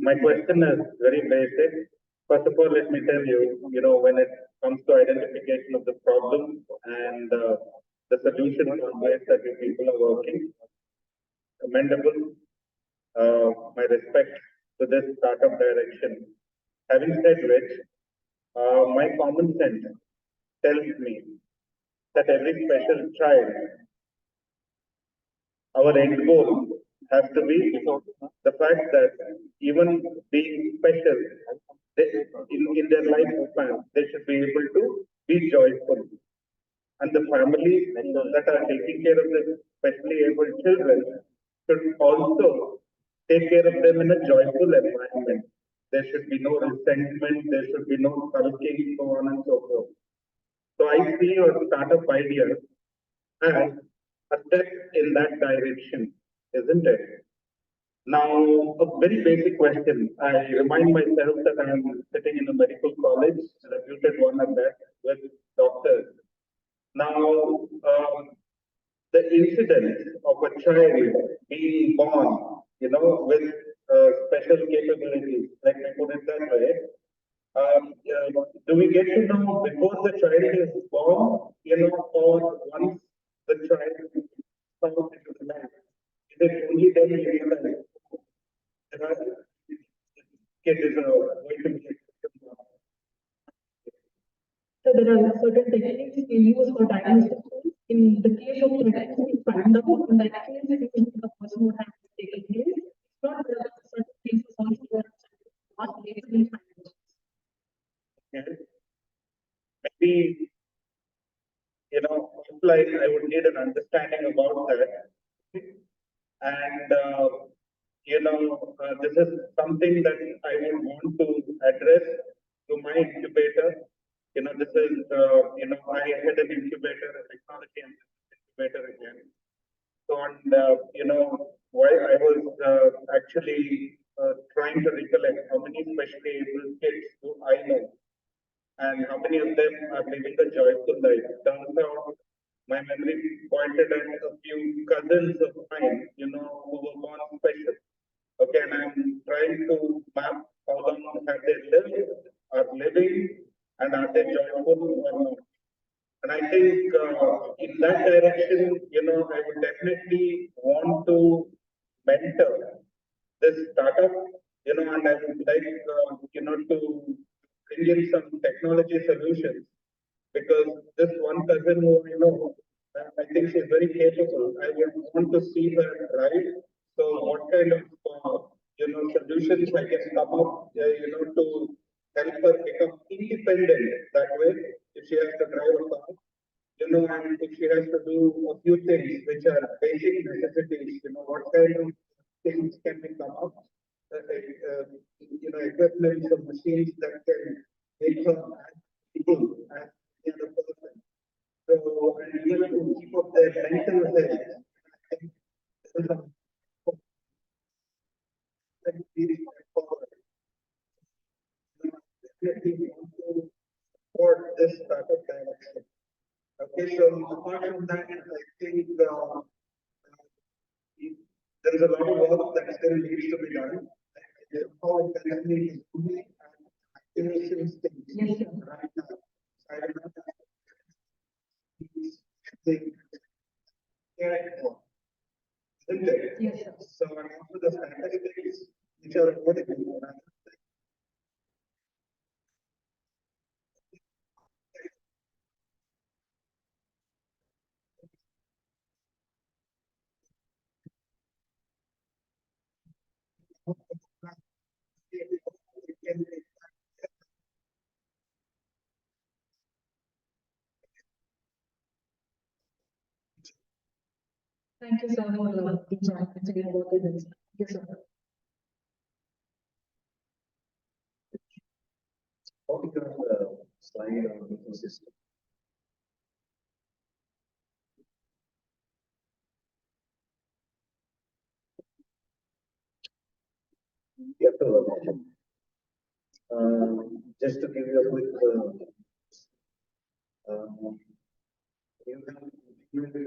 S18: My question is very basic. First of all, let me tell you, when it comes to identification of the problem and the solution on ways that you people are working, commendable. My respect to this startup direction. Having said which, my common sense tells me that every special child, our end goal has to be the fact that even being special in their lifespan, they should be able to be joyful. And the families that are taking care of the specially able children should also take care of them in a joyful environment. there should be no resentment, there should be no sulking, so on and so forth. So I see your startup idea as a step in that direction, isn't it? Now, a very basic question. I remind myself that I am sitting in a medical college, a reputed one at that, with doctors. Now, the incidence of a child being born, with special capabilities, like I put it that way, do we get to know before the child is born, or once the child is found into the life? Is it only then we realize that kid is going to be
S5: So there are certain techniques we use for diagnosis. In the case of pregnancy, we find out in that case, it is the person who has taken place. It's not there are certain cases also where not later in
S18: maybe, like I would need an understanding about that. And, this is something that I would want to address to my incubator. This is, I had an incubator, a technology and incubator again. So, and, while I was actually trying to recollect how many specially able kids do I know, and how many of them are living a joyful life. Turns out my memory pointed at a few cousins of mine, who were born special. Okay, and I'm trying to map how long have they lived, are living, and are they joyful or not. And I think in that direction, I would definitely want to mentor this startup, and I would like, to bring in some technology solutions, because this one cousin who I think she's very capable. I would want to see her drive. So what kind of solutions I can come up, to help her become independent that way. If she has to drive a car, and if she has to do a few things which are basic necessities, what kind of things can we come up? Equipment or machines that can make her as able as the other person. So, and even to keep up their mental health, I think this is a forward. Definitely want to support this startup direction. Okay, so apart from that, I think there is a lot of work that still needs to be done. How it currently is doing and activation stage. Yes, sir. Right now. I don't know isn't it? Yes, sir. So, and also the statistics which are available.
S5: Thank you, sir, for the chance to about this. Yes, sir.
S15: What is the slide on ecosystem? You have to imagine. Just to give you a quick, you have implemented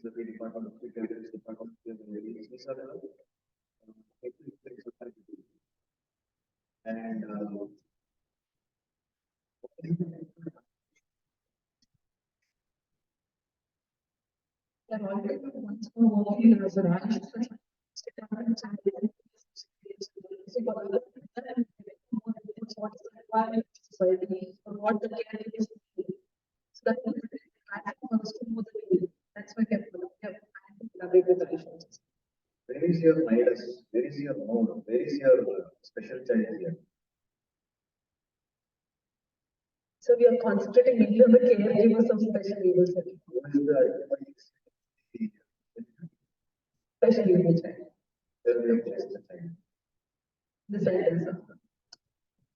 S15: the department of department these are the and
S5: There are already once more working as a ranch. Society or what the care is. So that that's why we have collaborate with the patients.
S15: where is your Midas? Where is your mode? Where is your special child here?
S5: So we are concentrating mainly on the caregivers of special able children. Special able child. the sentence.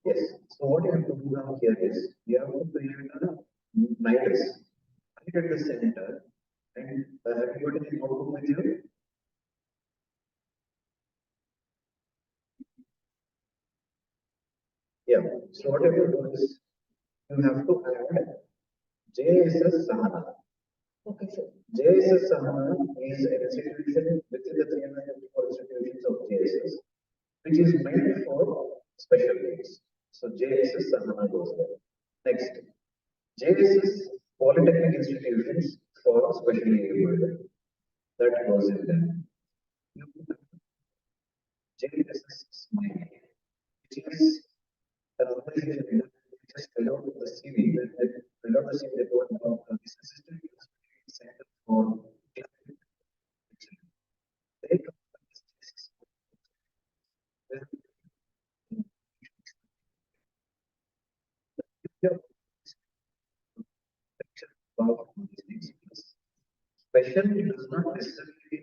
S15: Yes, so what you have to do now here is, you have to create a nidus right at the center, and have you got any notebook with you? Yeah, so what you have to do is, you have to add JSS Sahana.
S5: Okay, sir.
S15: JSS Sahana is an institution within the 354 institutions of JSS, which is meant for special needs. So JSS Sahana goes there. Next, JSS Polytechnic institutions for specially abled. That goes in there. JSS Smile, which is an organization that just fill out the CV, fill out the CV that what this assistant center for they about these things. Special does not necessarily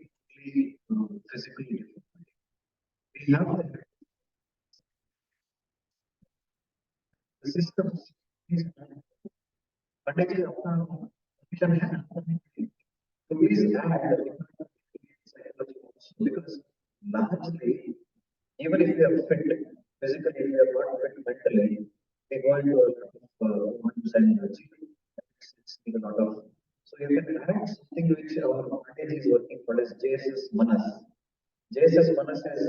S15: physically different. We have the system is but it is so please add because largely even if we are fit physically, if we are not fit mentally, we go into a lot of wounds and a lot of. So you can add something which our advantage is working for as JSS Manas. JSS Manas is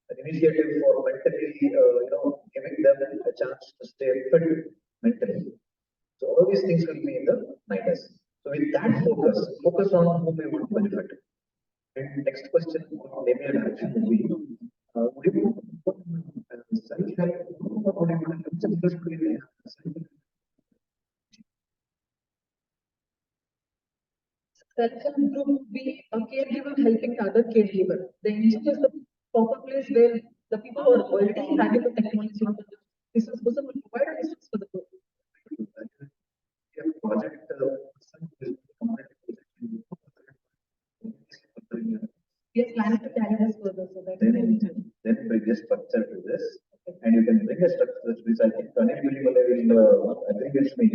S15: an initiative for mentally, giving them a chance to stay fit mentally. So all these things will be in the minus. So with that focus on whom we want to benefit. And next question, maybe an action would be, would you self-help, or would you want to
S5: Self-help group would be a caregiver helping the other caregiver. The NGO is the proper place where the people who are already having the technology of the resource person will provide a resource for the group.
S15: Project
S5: We are planning to carry this further so that
S15: then bring a structure to this, and you can bring a structure to this. I think Kanil will agree with me.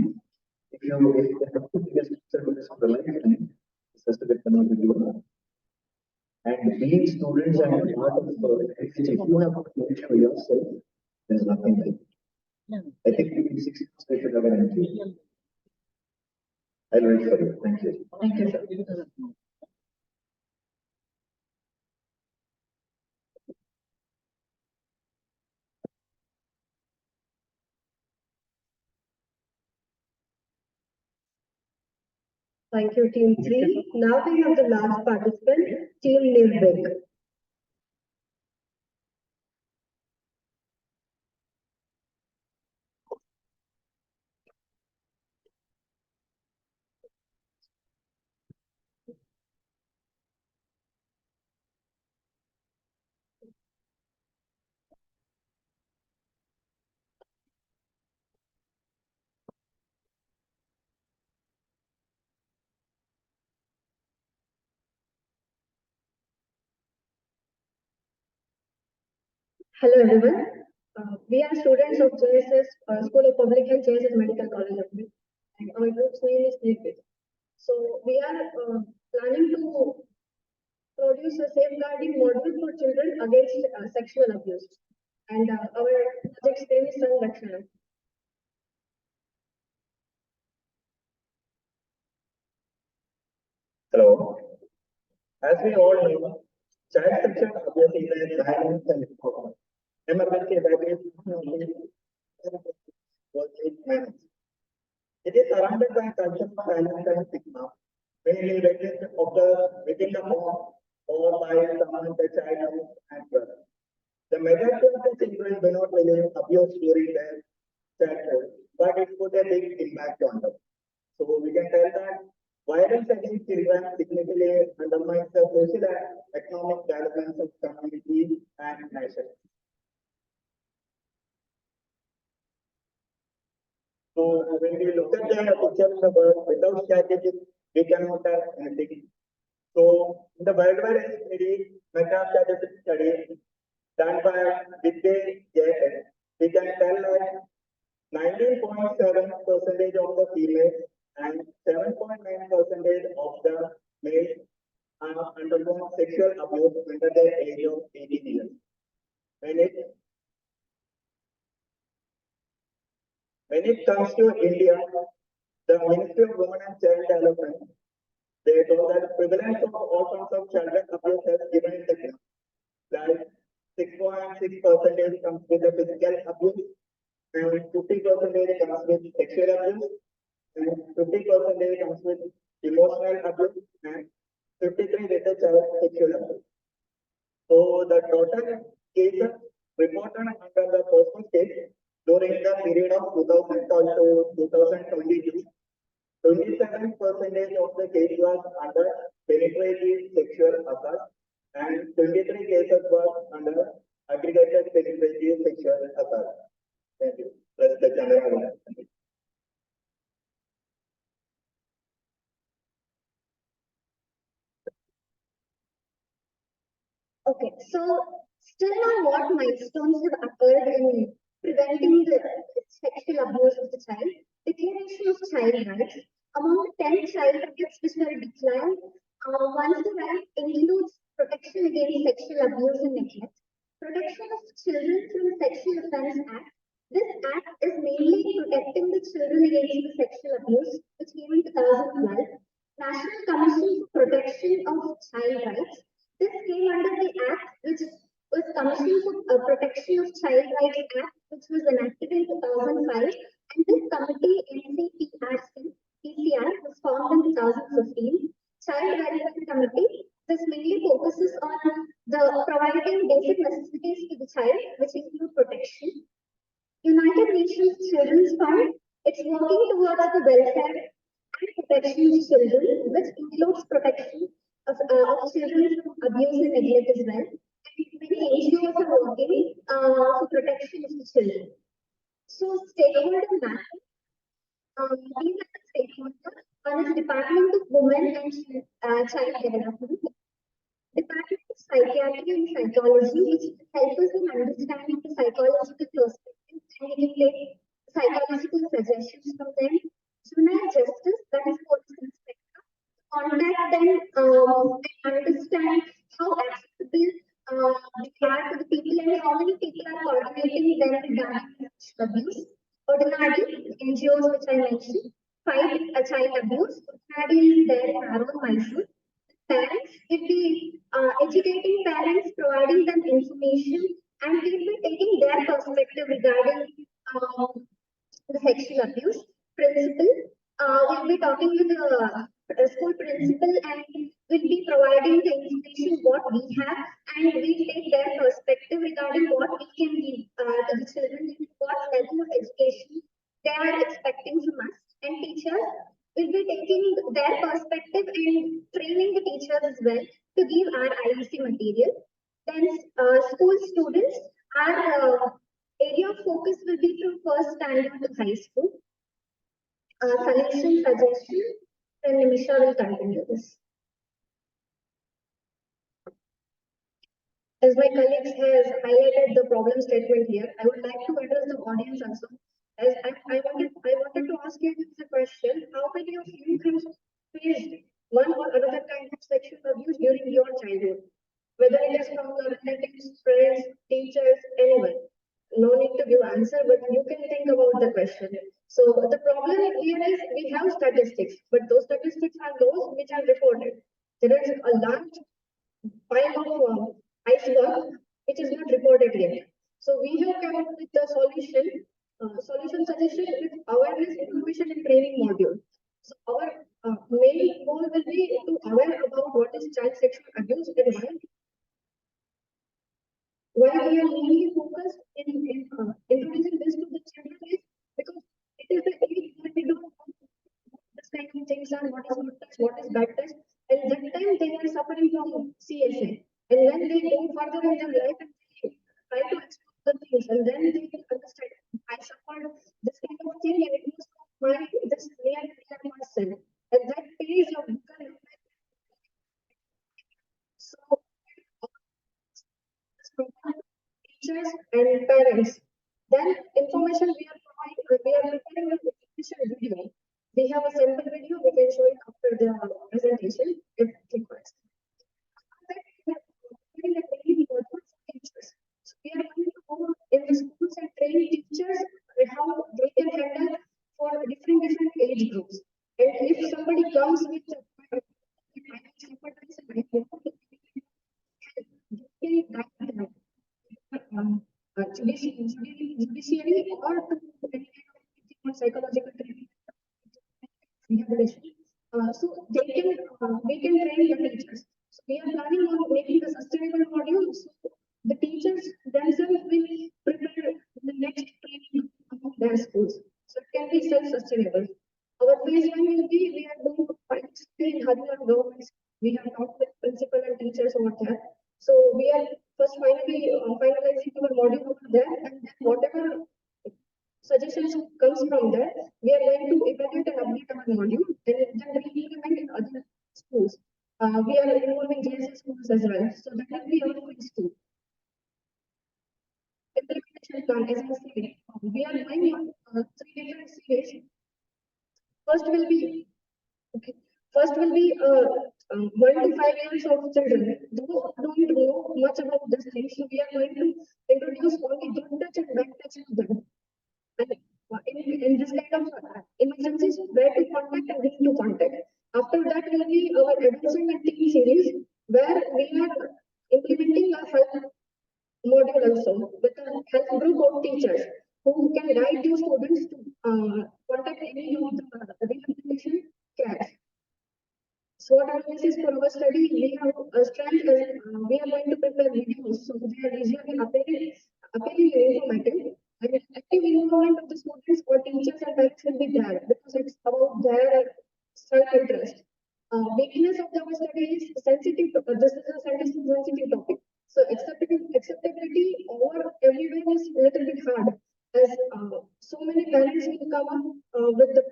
S15: If you have to bring a structure to this on the lifetime, it's just a bit phenomenal. And being students and part of if you have to do it for yourself, there's nothing like it. I think in 6 months they should have an entry. I'll wait for you. Thank you.
S5: Thank you, sir.
S2: Thank you, Team 3. Now we have the last participant, Team Nirvik. Hello everyone. We are students of JSS School of Public Health, JSS Medical College of Health, and our group's name is Nirvik. So we are planning to produce a safeguarding model for children against sexual abuse, and our project's name is Sanrakshana.
S3: Hello. As we all know, child sexual abuse is a violence and important. Emergency evacuation was managed. It is surrounded by conscious violence and stigma, mainly witnessed within the home or by someone the child knows and brother. The majority of the children do not relieve abuse during their childhood, but it put a big impact on them. So we can tell that violence against children significantly undermines the social and economic development of community and nation. So when we look at the picture of the world without statistics, we cannot have anything. So in the worldwide study, meta-statistic study, done by Vidya Jayan, we can tell that 19.7% of the females and 7.9% of the males are undergone sexual abuse under the age of 18 years. When it comes to India, the Ministry of Women and Child Development, they told that prevalence of all forms of child abuse has given in the graph. Like 6.6% comes with the physical abuse, and 50% comes with sexual abuse, and 50% comes with emotional abuse, and 53 with the child sexual abuse. So the total cases reported under the postal case during the period of 2012 to 2022, 27% of the case was under penetrative sexual assault and 23 cases was under aggregated penetrative sexual assault. Thank you. Press the camera.
S4: Okay, so still now what milestones have occurred in preventing the sexual abuse of the child? Declaration of child rights. Among the 10 child rights which were declared, one of the right includes protection against sexual abuse and neglect, protection of children from Sexual Offence Act. This act is mainly protecting the children against the sexual abuse, which came in 2012. National Commission for Protection of Child Rights. This came under the act which was Commission for Protection of Child Rights Act, which was enacted in 2005, and this committee, PCR, was formed in 2015. Child Welfare Committee. This mainly focuses on the providing basic necessities to the child, which include protection. United Nations Children's Fund. It's working towards the welfare and protection of children, which includes protection of children from abuse and neglect as well. And many NGOs are working for protection of the children. So stakeholder mapping. These are the stakeholders. One is Department of Women and Child Development, Department of Psychiatry and Psychology, which helps us in understanding the psychological perspective and we can take psychological suggestions from them. Juvenile Justice, that is police inspector, contact them and understand how accessible they are to the people and how many people are coordinating them regarding abuse. Ordinary NGOs, which I mentioned, fight child abuse. Ordinary is there in our own Mysore. Parents will be educating parents, providing them information, and we will be taking their perspective regarding the sexual abuse. Principal, we'll be talking with the school principal and we'll be providing the information what we have, and we'll take their perspective regarding what we can give to the children, what level of education they are expecting from us. And teachers will be taking their perspective and training the teachers as well to give our IEC material. Then school students, our area of focus will be from first standard to high school. Solution, suggestion, and Nimisha will continue this. As my colleagues has highlighted the problem statement here, I would like to address the audience also. As I wanted to ask you this question: how many of you have faced one or another kind of sexual abuse during your childhood? Whether it is from your relatives, friends, teachers, anyone. No need to give answer, but you can think about the question. So the problem here is we have statistics, but those statistics are those which are reported. There is a large pile of iceberg which is not reported yet. So we have come up with the solution suggestion with awareness, information, and training module. So our main goal will be to aware about what is child sexual abuse and why we are mainly focused in introducing this to the children is because it is the age when we don't know this kind of things are what is good touch, what is bad touch, and that time they are suffering from CSA. And when they go further in their life and they try to explore the things, and then they will understand I suffered this kind of thing and it was my this near person. And that phase of so age groups. And if somebody comes with judiciary or to any kind of psychological treatment, rehabilitation. So we can train the teachers. So we are planning on making a sustainable module. So the teachers themselves will prepare the next training of their schools. So it can be self-sustainable. Our phase one will be we are going to participate in Haryana governments. We have talked with principal and teachers over there. So we are first finally finalizing our module over there, and then whatever suggestions comes from there, we are going to evaluate and update our module and then re-implement in other schools. We are involving JSS schools as well. So that will be our phase two. Implementation plan, as I said, we are going on 3 different series. First will be 1 to 5 years of children. Those don't know much about this thing, so we are going to introduce only good touch and bad touch to them. And in this kind of emergencies, where to contact and whom to contact. After that will be our adolescent and teen series, where we are implementing a health module also with a health group of teachers who can guide those students to contact any of the rehabilitation care. SWOT analysis for our study, we have a strength as we are going to prepare videos, so they are visually appealing and informative. And active involvement of the students or teachers and parents will be there because it's about their self-interest. Weakness of our study is sensitive. This is a sensitive topic. So acceptability over everywhere is a little bit hard, as so many parents will come up with the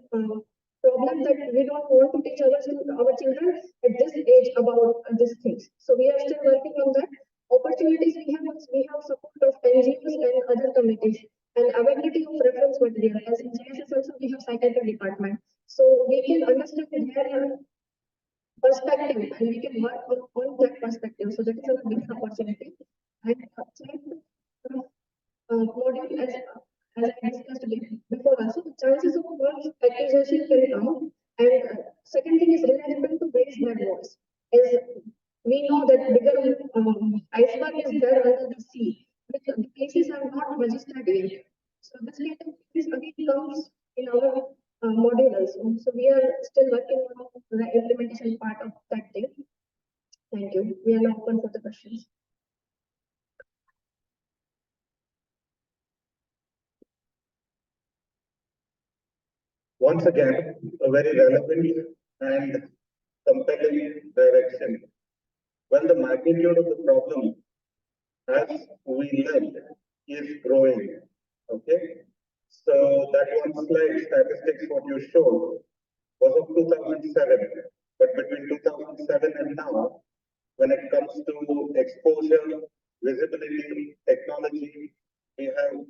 S4: problem that we don't want to teach our children at this age about these things. So we are still working on that. Opportunities we have support of NGOs and other committees and availability of reference material. As in JSS also we have psychiatry department, so we can understand their perspective and we can work on that perspective. So that is our big opportunity. And module as I discussed before also, the chances of false accusation can come. And second thing is reliable to raise their voice. As we know that bigger iceberg is there under the sea. The cases are not registered yet. So this kind of case again comes in our module also. So we are still working on the implementation part of that thing. Thank you. We are now open for the questions.
S3: Once again, a very relevant and compelling direction. When the magnitude of the problem, as we learned, is growing. Okay, so that one slide statistics what you showed was of 2007, but between 2007 and now, when it comes to exposure, visibility, technology, we have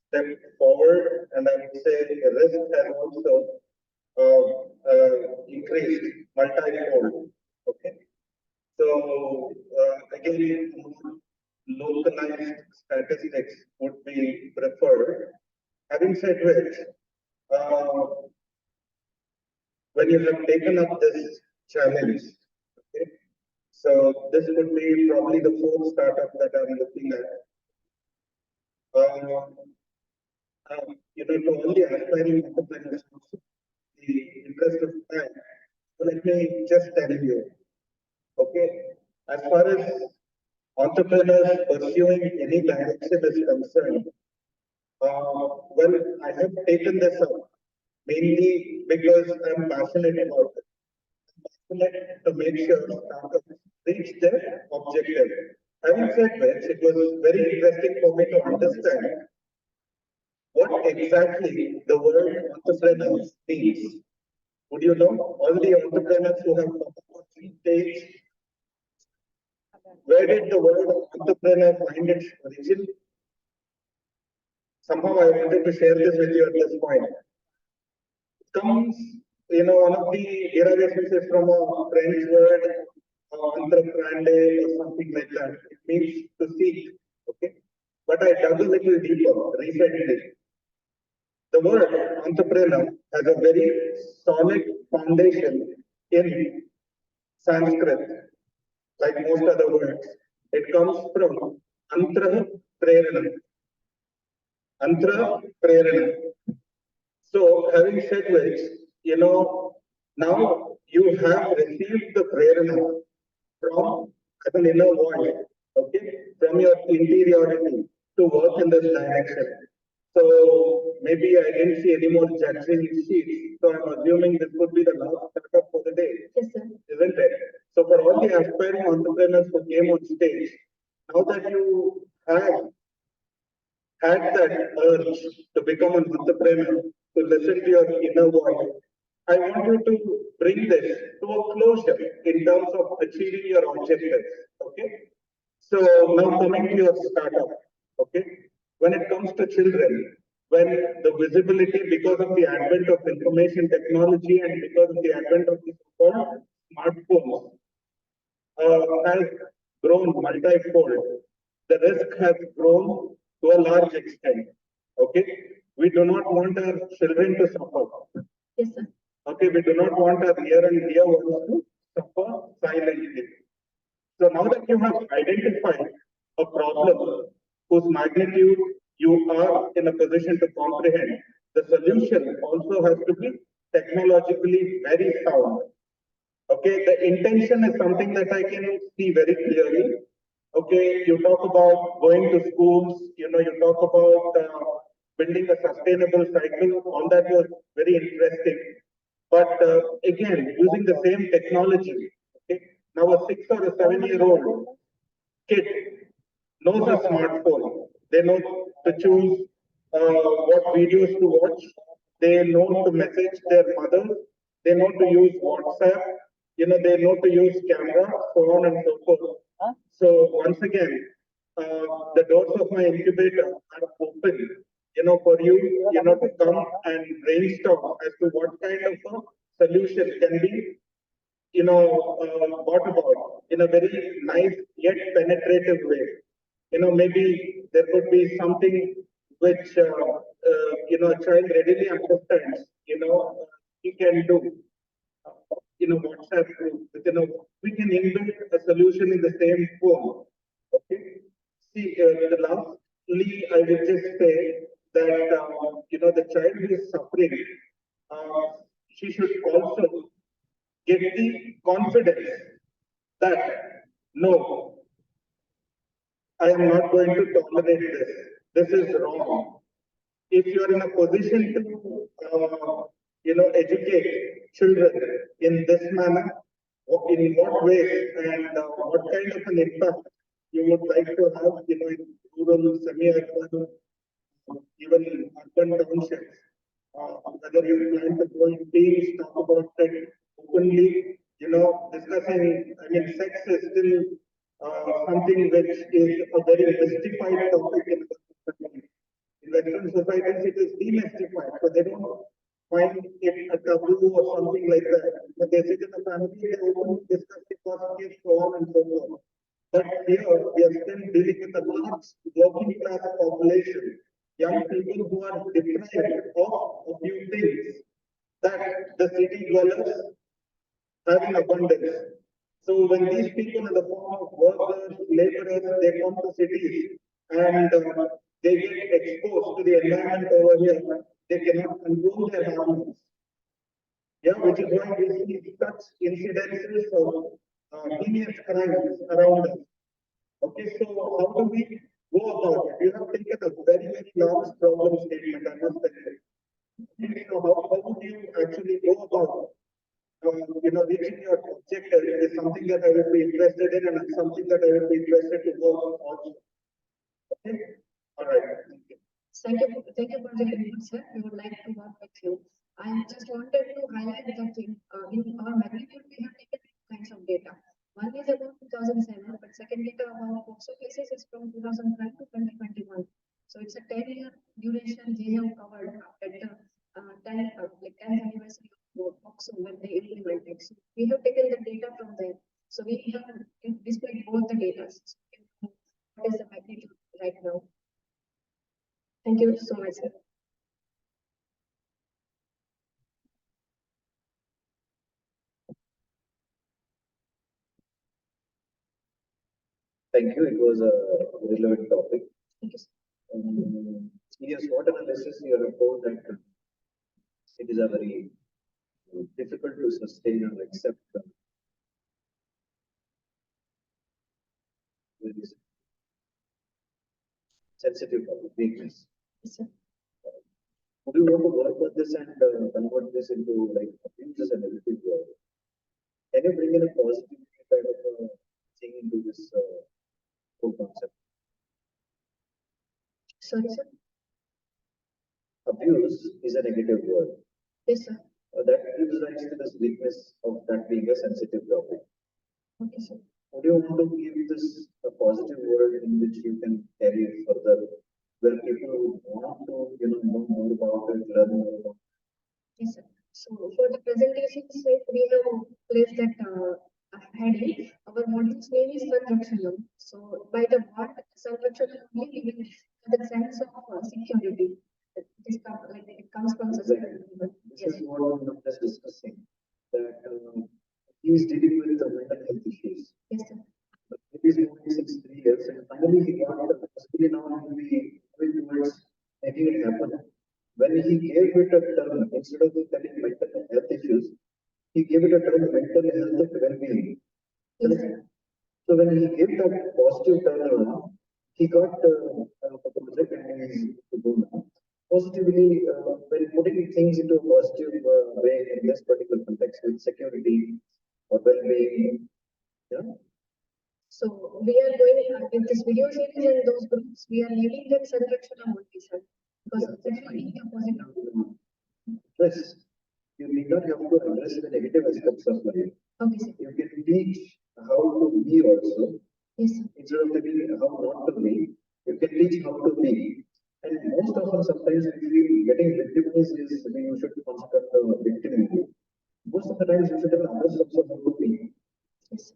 S3: stepped forward, and I would say risk has also increased multi-fold. Okay, so again, localized statistics would be preferred. Having said which, when you have taken up this challenge, okay, so this would be probably the 4th startup that I'm looking at. To all the aspiring entrepreneurs, the interest of time. So let me just tell you, okay, as far as entrepreneurs pursuing any direction is concerned, well, I have taken this up mainly because I'm passionate about it. I'm passionate to make sure startups reach their objective. Having said which, it was very interesting for me to understand what exactly the word entrepreneur means. Would you know? All the entrepreneurs who have come up on stage, where did the word entrepreneur find its origin? Somehow I wanted to share this with you at this point. It comes, one of the derivations is from a French word, entreprendre or something like that. It means to seek, okay? But I dug a little deeper recently.
S18: The word entrepreneur has a very solid foundation in Sanskrit, like most other words. It comes from antra prerana. Antra prerana. So, having said which, now you have received the prerana from an inner voice, okay, from your interiority to work in this direction. So maybe I didn't see any more judging sheets. So I'm assuming this would be the last startup for the day.
S5: Yes, sir.
S18: Isn't it? So for all the aspiring entrepreneurs who came on stage, now that you have had that urge to become an entrepreneur, to listen to your inner voice, I want you to bring this to a closure in terms of achieving your objectives. Okay. So now coming to your startup. Okay. When it comes to children, when the visibility because of the advent of information technology and because of the advent of the so-called smartphones has grown multi-fold, the risk has grown to a large extent. Okay, we do not want our children to suffer.
S5: Yes, sir.
S18: Okay, we do not want our near and dear ones to suffer silently. So now that you have identified a problem whose magnitude you are in a position to comprehend, the solution also has to be technologically very sound. Okay, the intention is something that I can see very clearly. Okay, you talk about going to schools, you talk about building a sustainable cycle, all that was very interesting. But again, using the same technology, okay, now a 6 or a 7-year-old kid knows a smartphone. They know to choose what videos to watch. They know to message their mother. They know to use WhatsApp. They know to use camera, so on and so forth. So once again, the doors of my incubator are open, for you, to come and brainstorm as to what kind of a solution can be brought about in a very nice yet penetrative way. Maybe there could be something which, a child readily understands, he can do. WhatsApp group, we can inbuilt a solution in the same phone. Okay. See, lastly, I would just say that, the child who is suffering, she should also get the confidence that, no, I am not going to tolerate this. This is wrong. If you are in a position to, educate children in this manner, in what ways and what kind of an impact you would like to have, in rural, semi-urban, even in urban townships, whether you plan to go in teams, talk about it openly, discussing, sex is still something which is a very mystified topic in Western societies. It is demystified, so they don't find it a taboo or something like that. But they sit in a family, they openly discuss the causes, so on and so forth. But here we are still dealing with a large working class population, young people who are deprived of a few things that the city dwellers have in abundance. So when these people in the form of workers, laborers, they come to cities and they get exposed to the environment over here, they cannot control their hormones. Yeah, which is why we see such incidences of heinous crimes around us. Okay, so how do we go about it? You have taken a very, very large problem statement, I must say. So how would you actually go about reaching your objective is something that I would be interested in and something that I would be interested to work on also. Okay? All right.
S5: Thank you for the input, sir. We would like to work with you. I just wanted to highlight that in our magnitude, we have taken two kinds of data. One is about 2007, but second data about POCSO cases is from 2012 to 2021. So it's a 10-year duration they have covered at the 10th anniversary of POCSO when they implemented. So we have taken the data from there. So we have displayed both the data. So what is the magnitude right now? Thank you so much, sir.
S15: Thank you. It was a relevant topic.
S5: Thank you, sir.
S15: In your SWOT analysis, you have told that it is a very difficult to sustain or accept very sensitive topic, weakness.
S5: Yes, sir.
S15: Would you want to work on this and convert this into like abuses and everything? Can you bring in a positive kind of thing into this whole concept?
S5: Sorry, sir.
S15: Abuse is a negative word.
S5: Yes, sir.
S15: That gives rise to this weakness of that being a sensitive topic.
S5: Okay, sir.
S15: Would you want to give this a positive word in which you can carry it further, where people want to, know more about it, learn more about it?
S5: Yes, sir. So for the presentations, we have placed that heading. Our module's name is Sanrakshanam. So by the word Sanrakshanam, we will have the sense of security. This like it comes from society.
S15: This is what we were just discussing. That he is dealing with the mental health issues.
S5: Yes, sir.
S15: He's moving since 3 years, and finally he got the possibility now he will be moving towards making it happen. When he gave it a term, instead of telling mental health issues, he gave it a term mental health and well-being.
S5: Yes, sir.
S15: So when he gave that positive turnaround, he got a project and he is to go now. Positively, when putting things into a positive way in this particular context with security or well-being, yeah.
S5: So we are going in this video series and those groups, we are leaving them Sanrakshana only, sir. Because that will be a positive.
S15: Yes, you need not have to address the negative aspects of life.
S5: Okay, sir.
S15: You can teach how to be also.
S5: Yes, sir.
S15: Instead of telling how not to be, you can teach how to be. And most often, sometimes we feel getting victimized is you should consider the victim. Most of the times, you should tell others also how to be.
S5: Yes.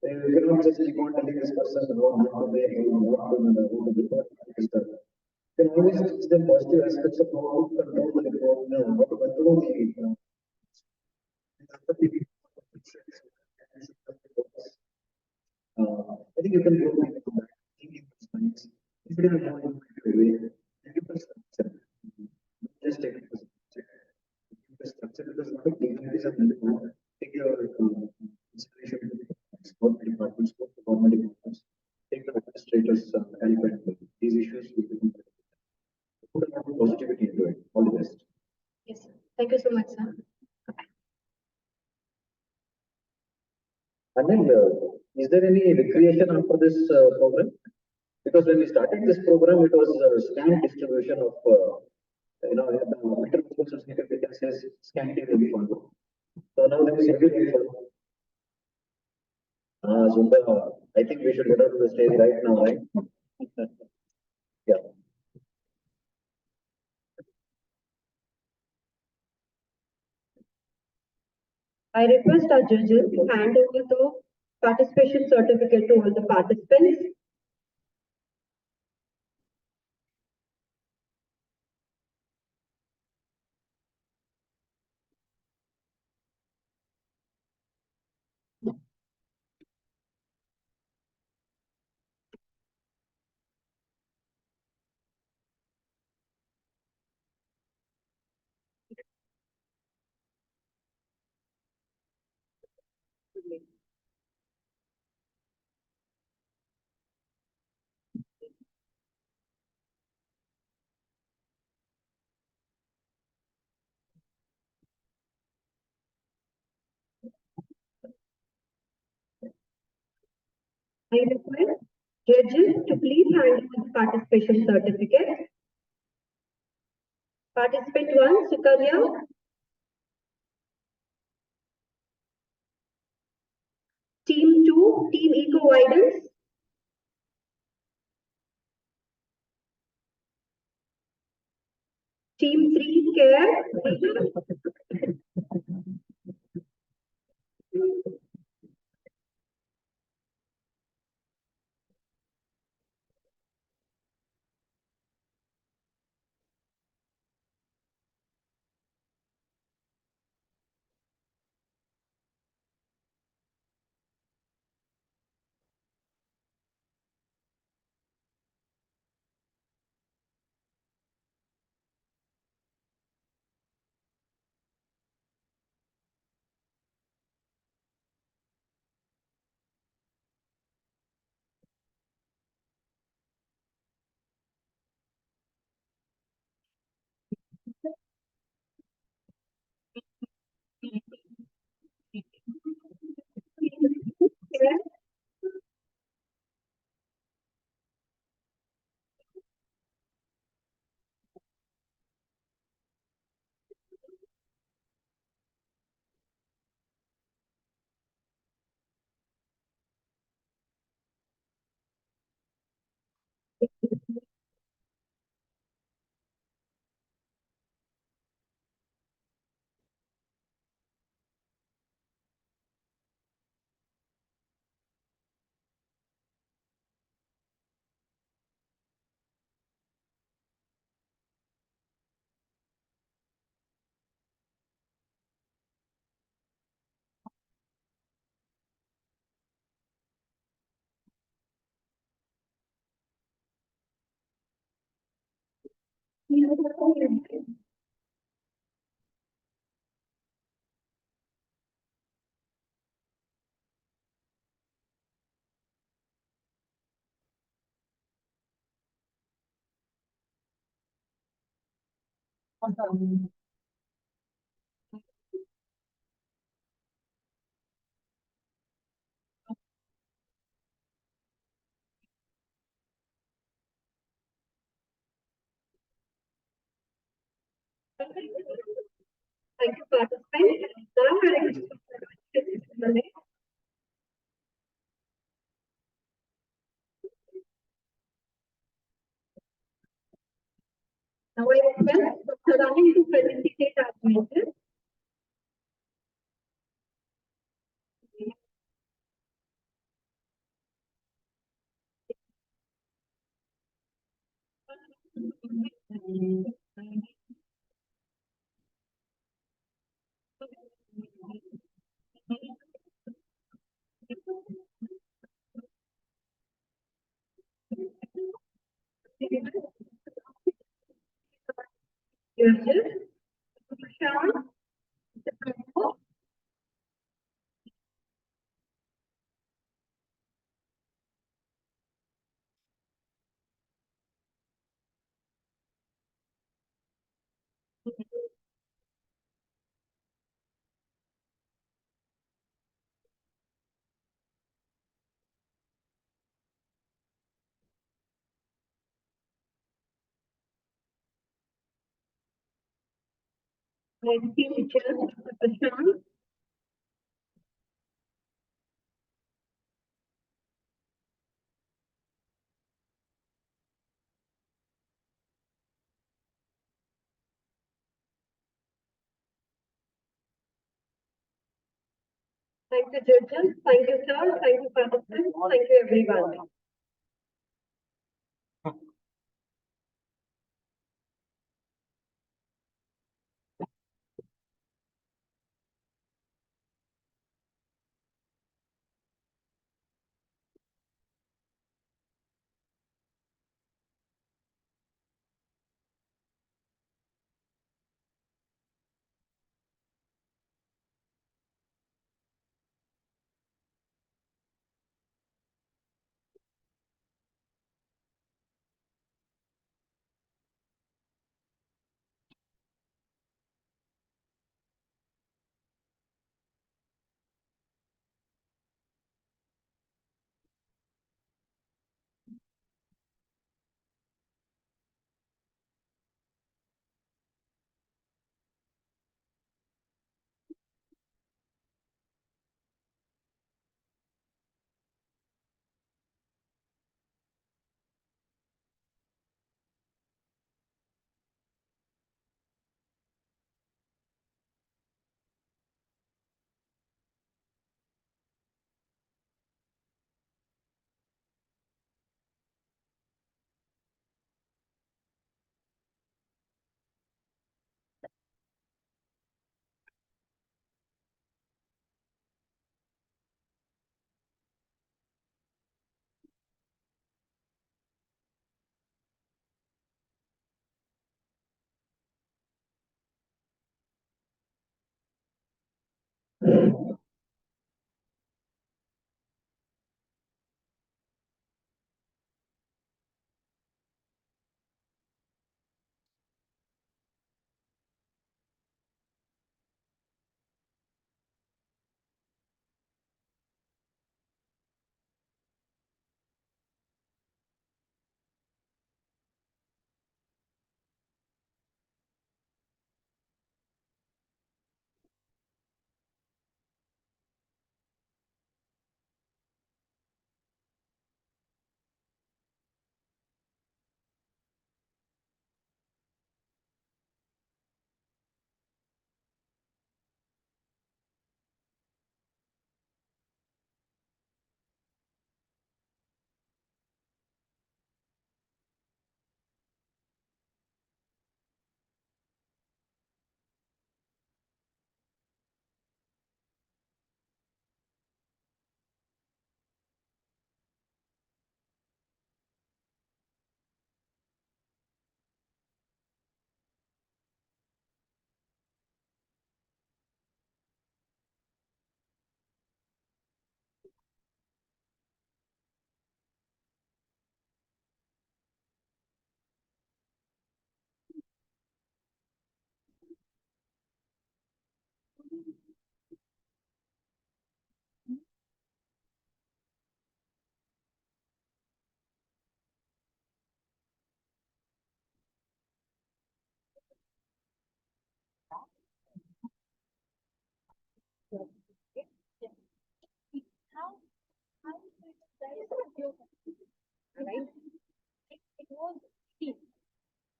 S15: You cannot just keep on telling this person how not to be, how to be, you can always teach them positive aspects of how to control the how to control the I think you can go with that thinking science. If you don't know way, you can structure. Just take it as a structure because a lot of dignitaries are going take your inspiration from the departments, government departments, take the administrators help and these issues will be put a lot of positivity into it. All the best.
S5: Yes, sir. Thank you so much, sir.
S15: And then, is there any recreation after this program? Because when we started this program, it was scant distribution of, the International Society of India says scanty rainfall. So now there is heavy rainfall. Zumba, I think we should get out to the stage right now, right? Yeah.
S2: I request our judges to hand over the participation certificate to all the participants. I request judges to please hand over the participation certificate. Participant 1, Sukanya. Team 2, Team Eco Guidance. Team 3, Care. Thank you, participants. Now, I request Now, I request Dr. Rani to facilitate our meeting. Judges, Prashant, Red teachers, Prashant. Thank you, judges. Thank you, sir. Thank you, participants. Thank you, everyone.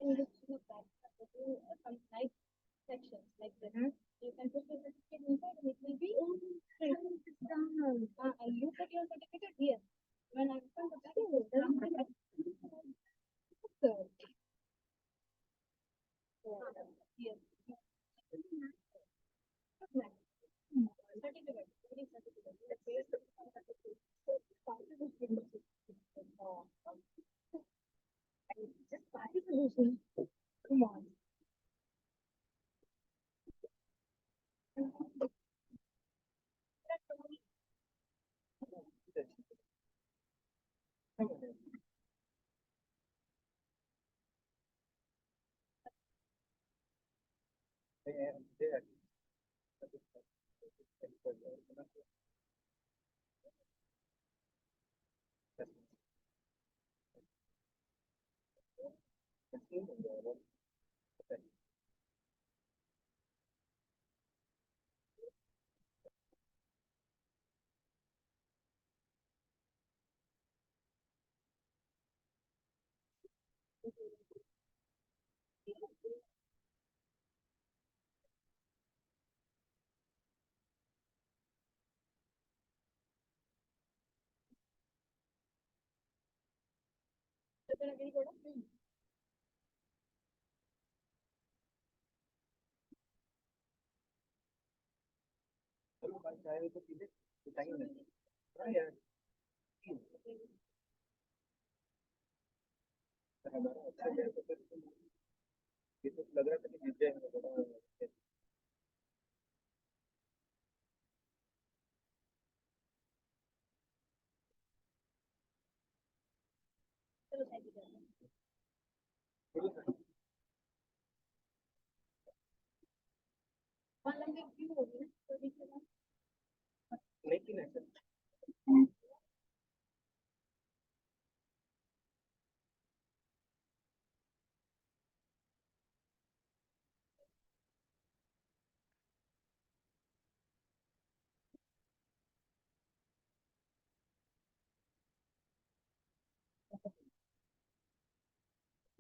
S12: can just look at some nice sections like this. You can put your certificate inside and it will be straight. And you put your certificate here. When I open the package, it doesn't have so here. Certificate. Very certificate. Just party solution. Come on.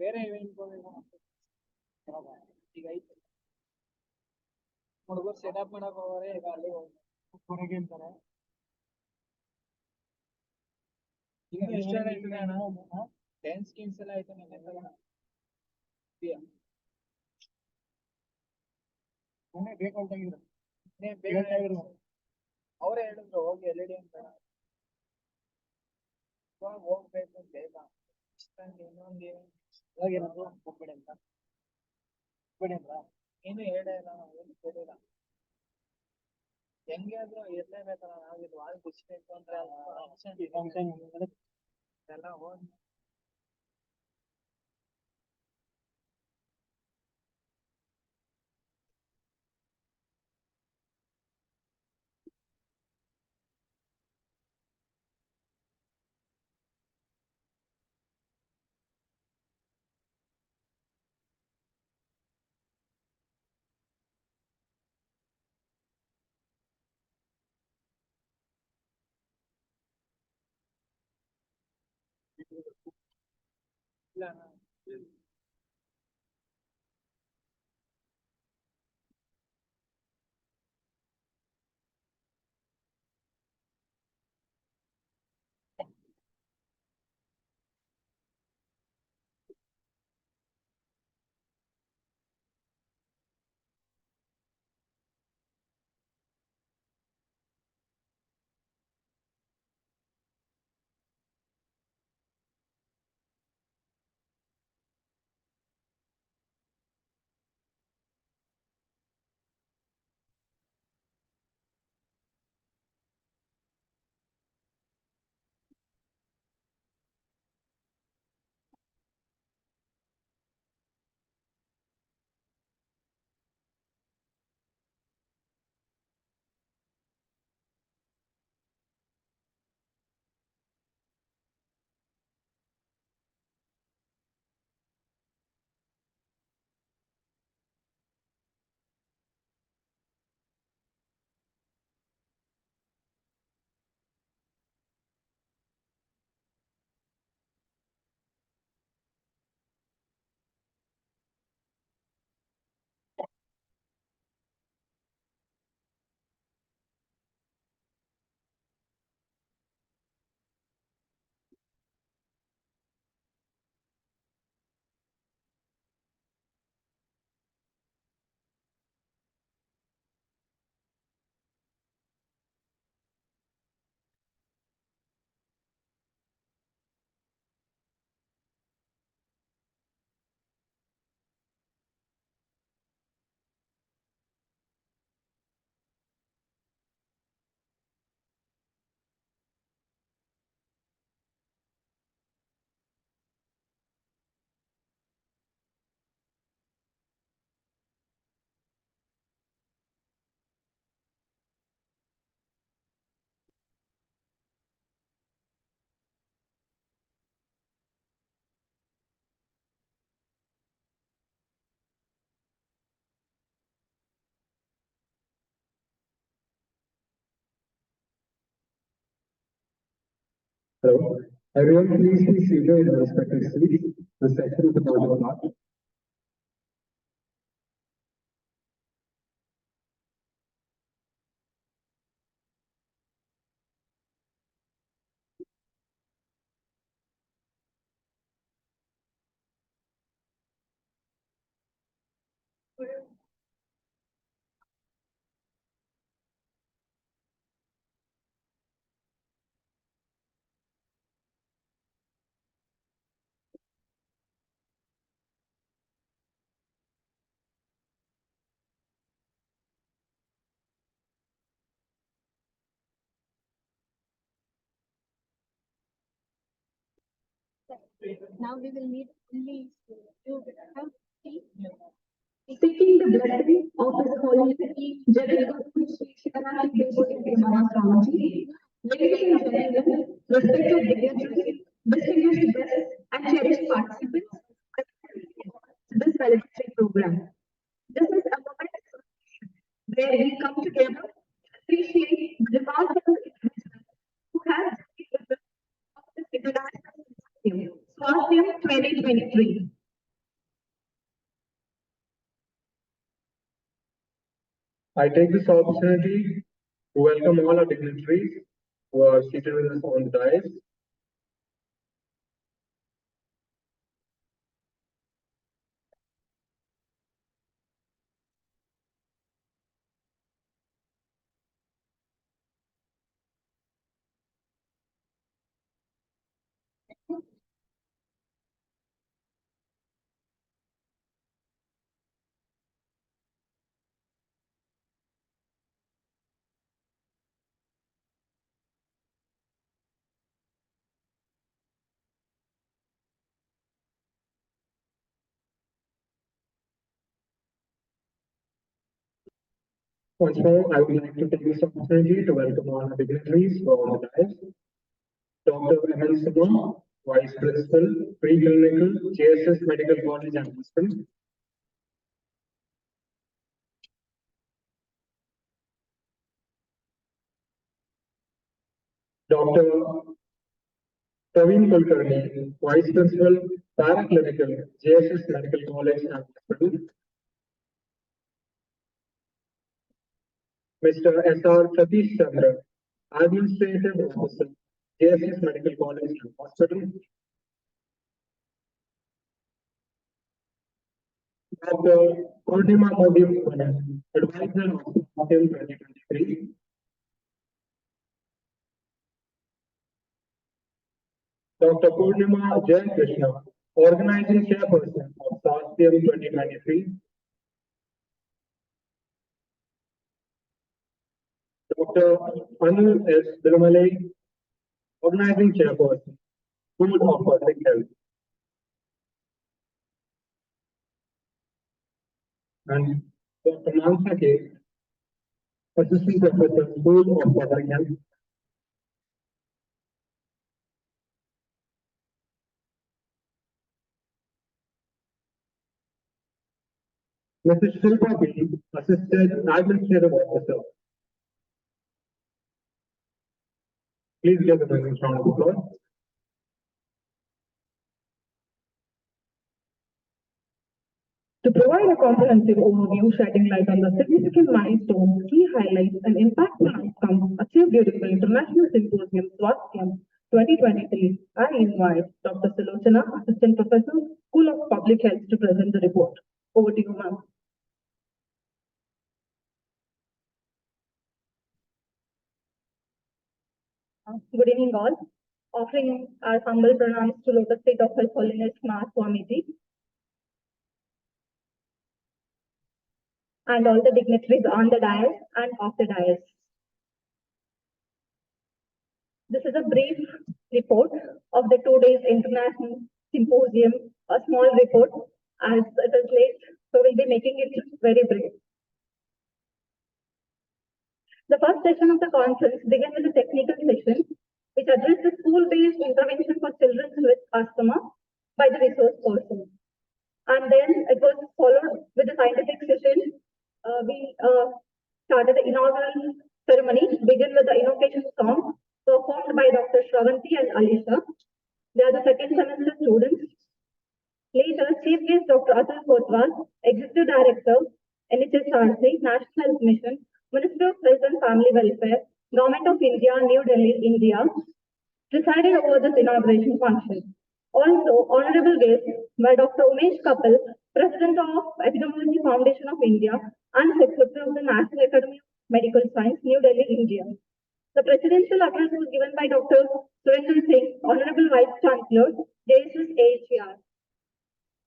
S1: ಬೇರೆ information ಈಗ ಐತೆ ಹುಡುಗರು setup ಮಾಡಕ್ ಹೋಗೋರೆ ಈಗ ಅಲ್ಲಿ ಹೊರಗೆ ಅಂತಾರೆ ಈಗ ಎಷ್ಟೆಲ್ಲ ಐತದೆ ಅಣ್ಣ 10 ಸ್ಕೀಮ್ಸ್ ಎಲ್ಲ ಐತೆ ನಿನ್ನೆ ಮೊನ್ನೆ ಬೇಕಾಗಿದ್ರು ಅವರೇ ಹೇಳಿದ್ರು ಹೋಗಿ ಎಲ್.ಇ.ಡಿ ಅಂತ ಇವಾಗ ಹೋಗ್ಬೇಕು ಬೇಗ ಇನ್ನೊಂದು ಇವಾಗೇನಾದ್ರು ಹೋಗ್ಬೇಡಿ ಅಂತ ಹೋಗ್ಬೇಡಿ ಅಂತ ಏನು ಹೇಳೇ ಇಲ್ಲ ನಾವು ಏನು ಕೇಳಿಲ್ಲ ಹೆಂಗೆ ಆದ್ರೂ ಇರ್ಲೇಬೇಕಲ್ಲ ನಾವು ಇದು ವಾಲ್ ಬಿಚ್ಬೇಕು ಅಂದ್ರೆ ಎಲ್ಲ ಹೋಗಿ ಇಲ್ಲ Hello. Everyone, please be seated in your respective seats. The session is about to start.
S12: Now we will meet only you have tea.
S4: Seeking the blessing of His Holy Jagannatha Sri Sitaram Devotee Swami, ladies and gentlemen, respected dignitaries, distinguished guests, and cherished participants to this celebratory program. This is a moment where we come together to appreciate the remarkable individuals who have joined with us of this international symposium, SWASTHYAM 2023.
S1: I take this opportunity to welcome all our dignitaries who are seated with us on the dais. Once more, I would like to take this opportunity to welcome all our dignitaries who are on the dais. Dr. M.N. Sima, Vice Principal, Preclinical, JSS Medical College and Hospital. Dr. Praveen Kulkarni, Vice Principal, Paraclinical, JSS Medical College and Hospital. Mr. S.R. Satish Chandra, Administrative Officer, JSS Medical College and Hospital. Dr. Purnima Modi, Advisor of SWASTHYAM 2023. Dr. Purnima Jain Krishna, Organizing Chairperson of SWASTHYAM 2023. Dr. Anil S. Bilumalai, Organizing Chairperson, School of Public Health. And Dr. Mansa K., Assistant Professor, School of Public Health. Mrs. Shilpa B., Assistant Administrative Officer. Please give them a round of applause.
S11: To provide a comprehensive overview shedding light on the significant milestones, key highlights, and impactful outcomes achieved during the International Symposium SWASTHYAM 2023, I invite Dr. Silochana, Assistant Professor, School of Public Health, to present the report. Over to you, ma'am.
S2: Good evening, all. Offering our humble pranams to Lotus Feet of His Holiness Ma Swamiji and all the dignitaries on the dais and off the dais. This is a brief report of the 2 days international symposium, a small report as it is late, so we'll be making it very brief. The first session of the conference began with a technical session which addressed the school-based intervention for children with asthma by the resource person. And then it was followed with a scientific session. We started the inaugural ceremony, began with the invocation song performed by Dr. Shravanti and Alisha. They are the second semester students. Later, Chief Guest Dr. Atul Kotwal, Executive Director, NHSRC, National Health Mission, Minister of Health and Family Welfare, Government of India, New Delhi, India, presided over this inauguration function. Also, honorable guests were Dr. Umesh Kapil, President of Epidemiology Foundation of India and Secretary of the National Academy of Medical Science, New Delhi, India. The presidential address was given by Dr. Surendra Singh, Honorable Vice Chancellor, JSS AHR.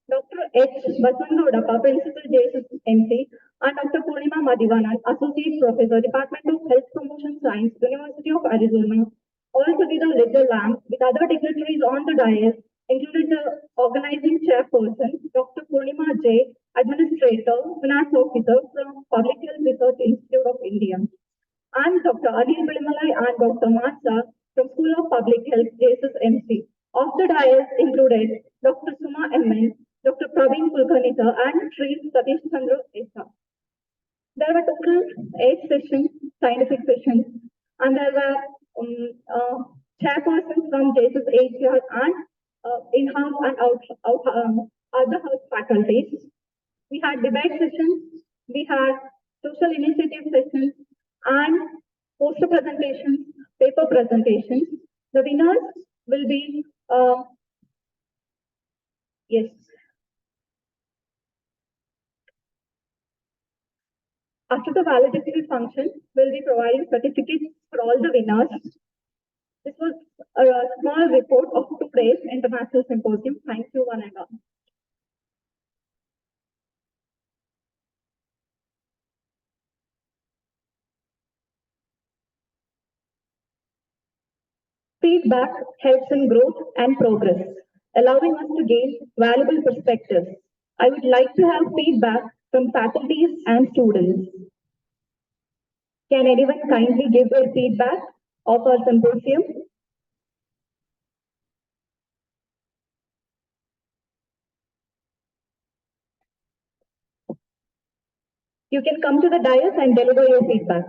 S2: Dr. H. Basanodappa, Principal JSS MC, and Dr. Purnima Madhivanan, Associate Professor, Department of Health Promotion Science, University of Arizona, all together lit the lamp with other dignitaries on the dais, including the organizing chairperson, Dr. Purnima J., Administrator, Finance Officer from Public Health Research Institute of India, and Dr. Anil Bilimalai and Dr. Mansa from School of Public Health, JSS MC. Of the dais included Dr. Suma MN, Dr. Praveen Kulkarnika, and Sri Satish Chandra Esa. There were total 8 sessions, scientific sessions, and there were chairpersons from JSS AHR and in-house and other house faculties. We had debate sessions, we had social initiative sessions, and poster presentations, paper presentations. The winners will be, yes. After the valedictory function, we'll be providing certificates for all the winners. This was a small report of 2 days International Symposium. Thank you, one and all. Feedback helps in growth and progress, allowing us to gain valuable perspectives. I would like to have feedback from faculties and students. Can anyone kindly give their feedback of our symposium? You can come to the dais and deliver your feedback.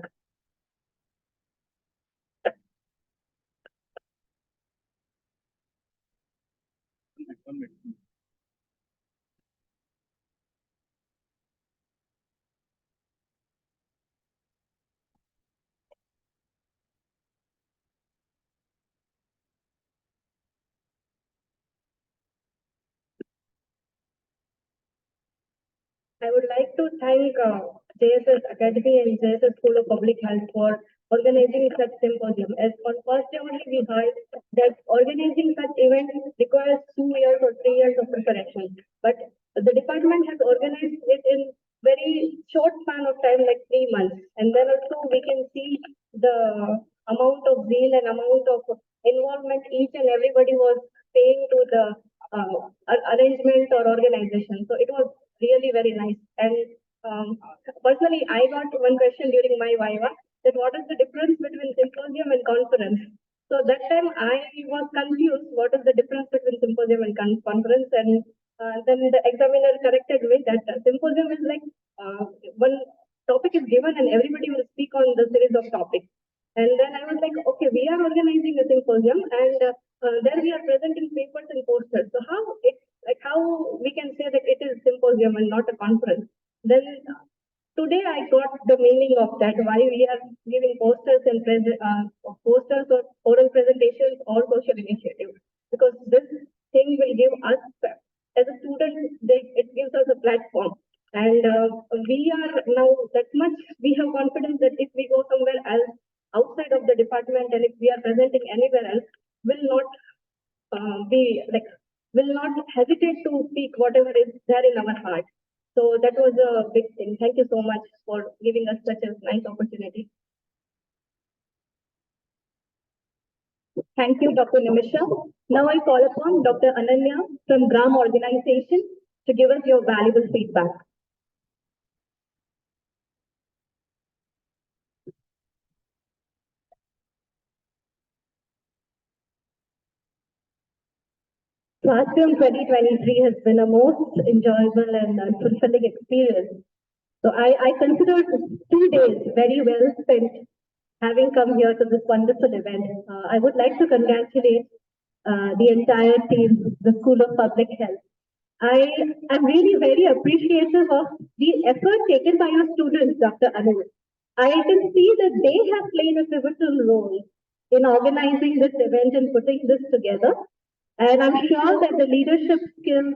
S2: I would like to thank JSS Academy and JSS School of Public Health for organizing such symposium. As on first day only we heard that organizing such event requires 2 years or 3 years of preparation. But the department has organized it in very short span of time, like 3 months. And then also we can see the amount of zeal and amount of involvement each and everybody was paying to the arrangement or organization. So it was really very nice. And personally, I got one question during my Viva, that what is the difference between symposium and conference? So that time I was confused, what is the difference between symposium and conference? And then the examiner corrected me that symposium is like one topic is given and everybody will speak on the series of topics. And then I was like, okay, we are organizing a symposium and there we are presenting papers and posters. So how we can say that it is symposium and not a conference? Then today I got the meaning of that, why we are giving posters and posters or oral presentations or social initiatives. Because this thing will give us, as a student, it gives us a platform. And we are now that much, we have confidence that if we go somewhere else outside of the department and if we are presenting anywhere else, will not will not hesitate to speak whatever is there in our heart. So that was a big thing. Thank you so much for giving us such a nice opportunity. Thank you, Dr. Nimisha. Now I call upon Dr. Ananya from Gram Organization to give us your valuable feedback. SWASTHYAM 2023 has been a most enjoyable and fulfilling experience. So I consider 2 days very well spent having come here to this wonderful event. I would like to congratulate the entire team, the School of Public Health. I am really very appreciative of the effort taken by your students, Dr. Anil. I can see that they have played a pivotal role in organizing this event and putting this together. And I'm sure that the leadership skills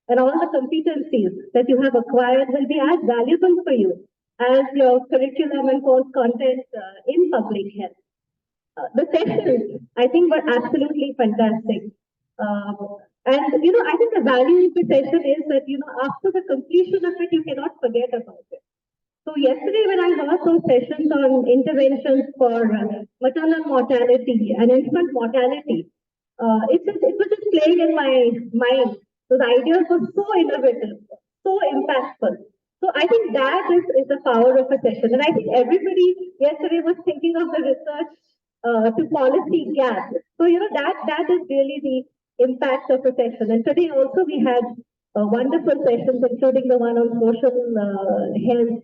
S2: and all the competencies that you have acquired will be as valuable for you as your curriculum and course content in public health. The sessions, I think, were absolutely fantastic. And, I think the value of the session is that, after the completion of it, you cannot forget about it. So yesterday when I heard those sessions on interventions for maternal mortality and infant mortality, it was just playing in my mind. So the ideas were so innovative, so impactful. So I think that is the power of a session. And I think everybody yesterday was thinking of the research to policy gap. So, that is really the impact of a session. And today also we had wonderful sessions, including the one on social health.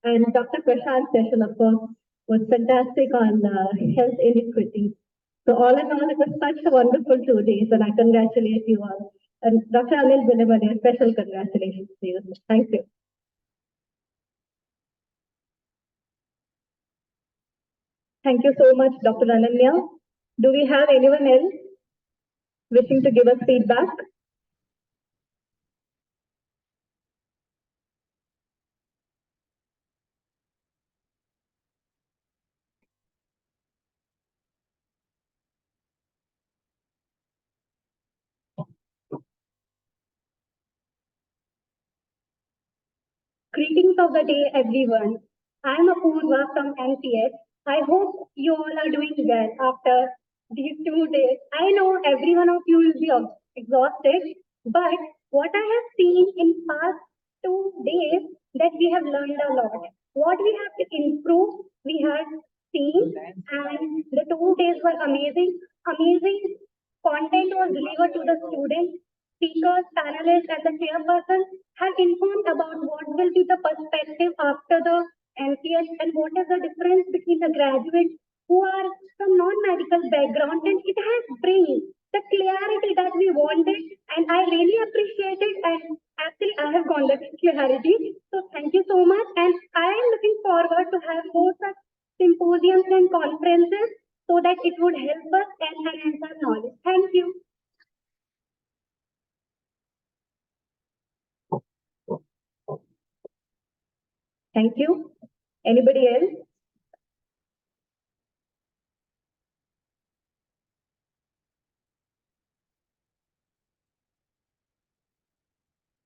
S2: And Dr. Prashant's session, of course, was fantastic on health inequities. So all in all, it was such a wonderful 2 days, and I congratulate you all. And Dr. Anil Binimade, special congratulations to you. Thank you. Thank you so much, Dr. Ananya. Do we have anyone else wishing to give us feedback? Greetings of the day, everyone. I'm Apurva from NPS. I hope you all are doing well after these 2 days. I know every one of you will be exhausted, but what I have seen in past 2 days that we have learned a lot. What we have to improve, we have seen, and the 2 days were amazing. Amazing content was delivered to the students. Speakers, panelists, and the chairperson have informed about what will be the perspective after the MTS and what is the difference between the graduates who are from non-medical background, and it has bring the clarity that we wanted, and I really appreciate it, and actually I have gone that clarity. So thank you so much, and I am looking forward to have more such symposiums and conferences so that it would help us enhance our knowledge. Thank you. Thank you. Anybody else?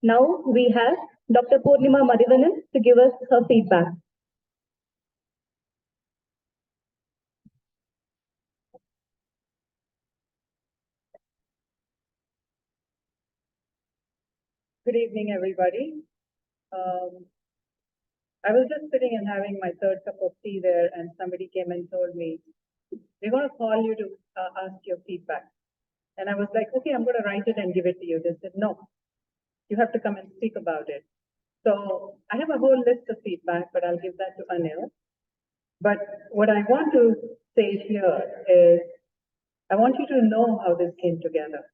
S2: Now we have Dr. Purnima Madhivanan to give us her feedback.
S19: Good evening, everybody. I was just sitting and having my third cup of tea there, and somebody came and told me, "We're going to call you to ask your feedback." And I was like, "Okay, I'm going to write it and give it to you." They said, "No, you have to come and speak about it." So I have a whole list of feedback, but I'll give that to Anil. But what I want to say here is, I want you to know how this came together.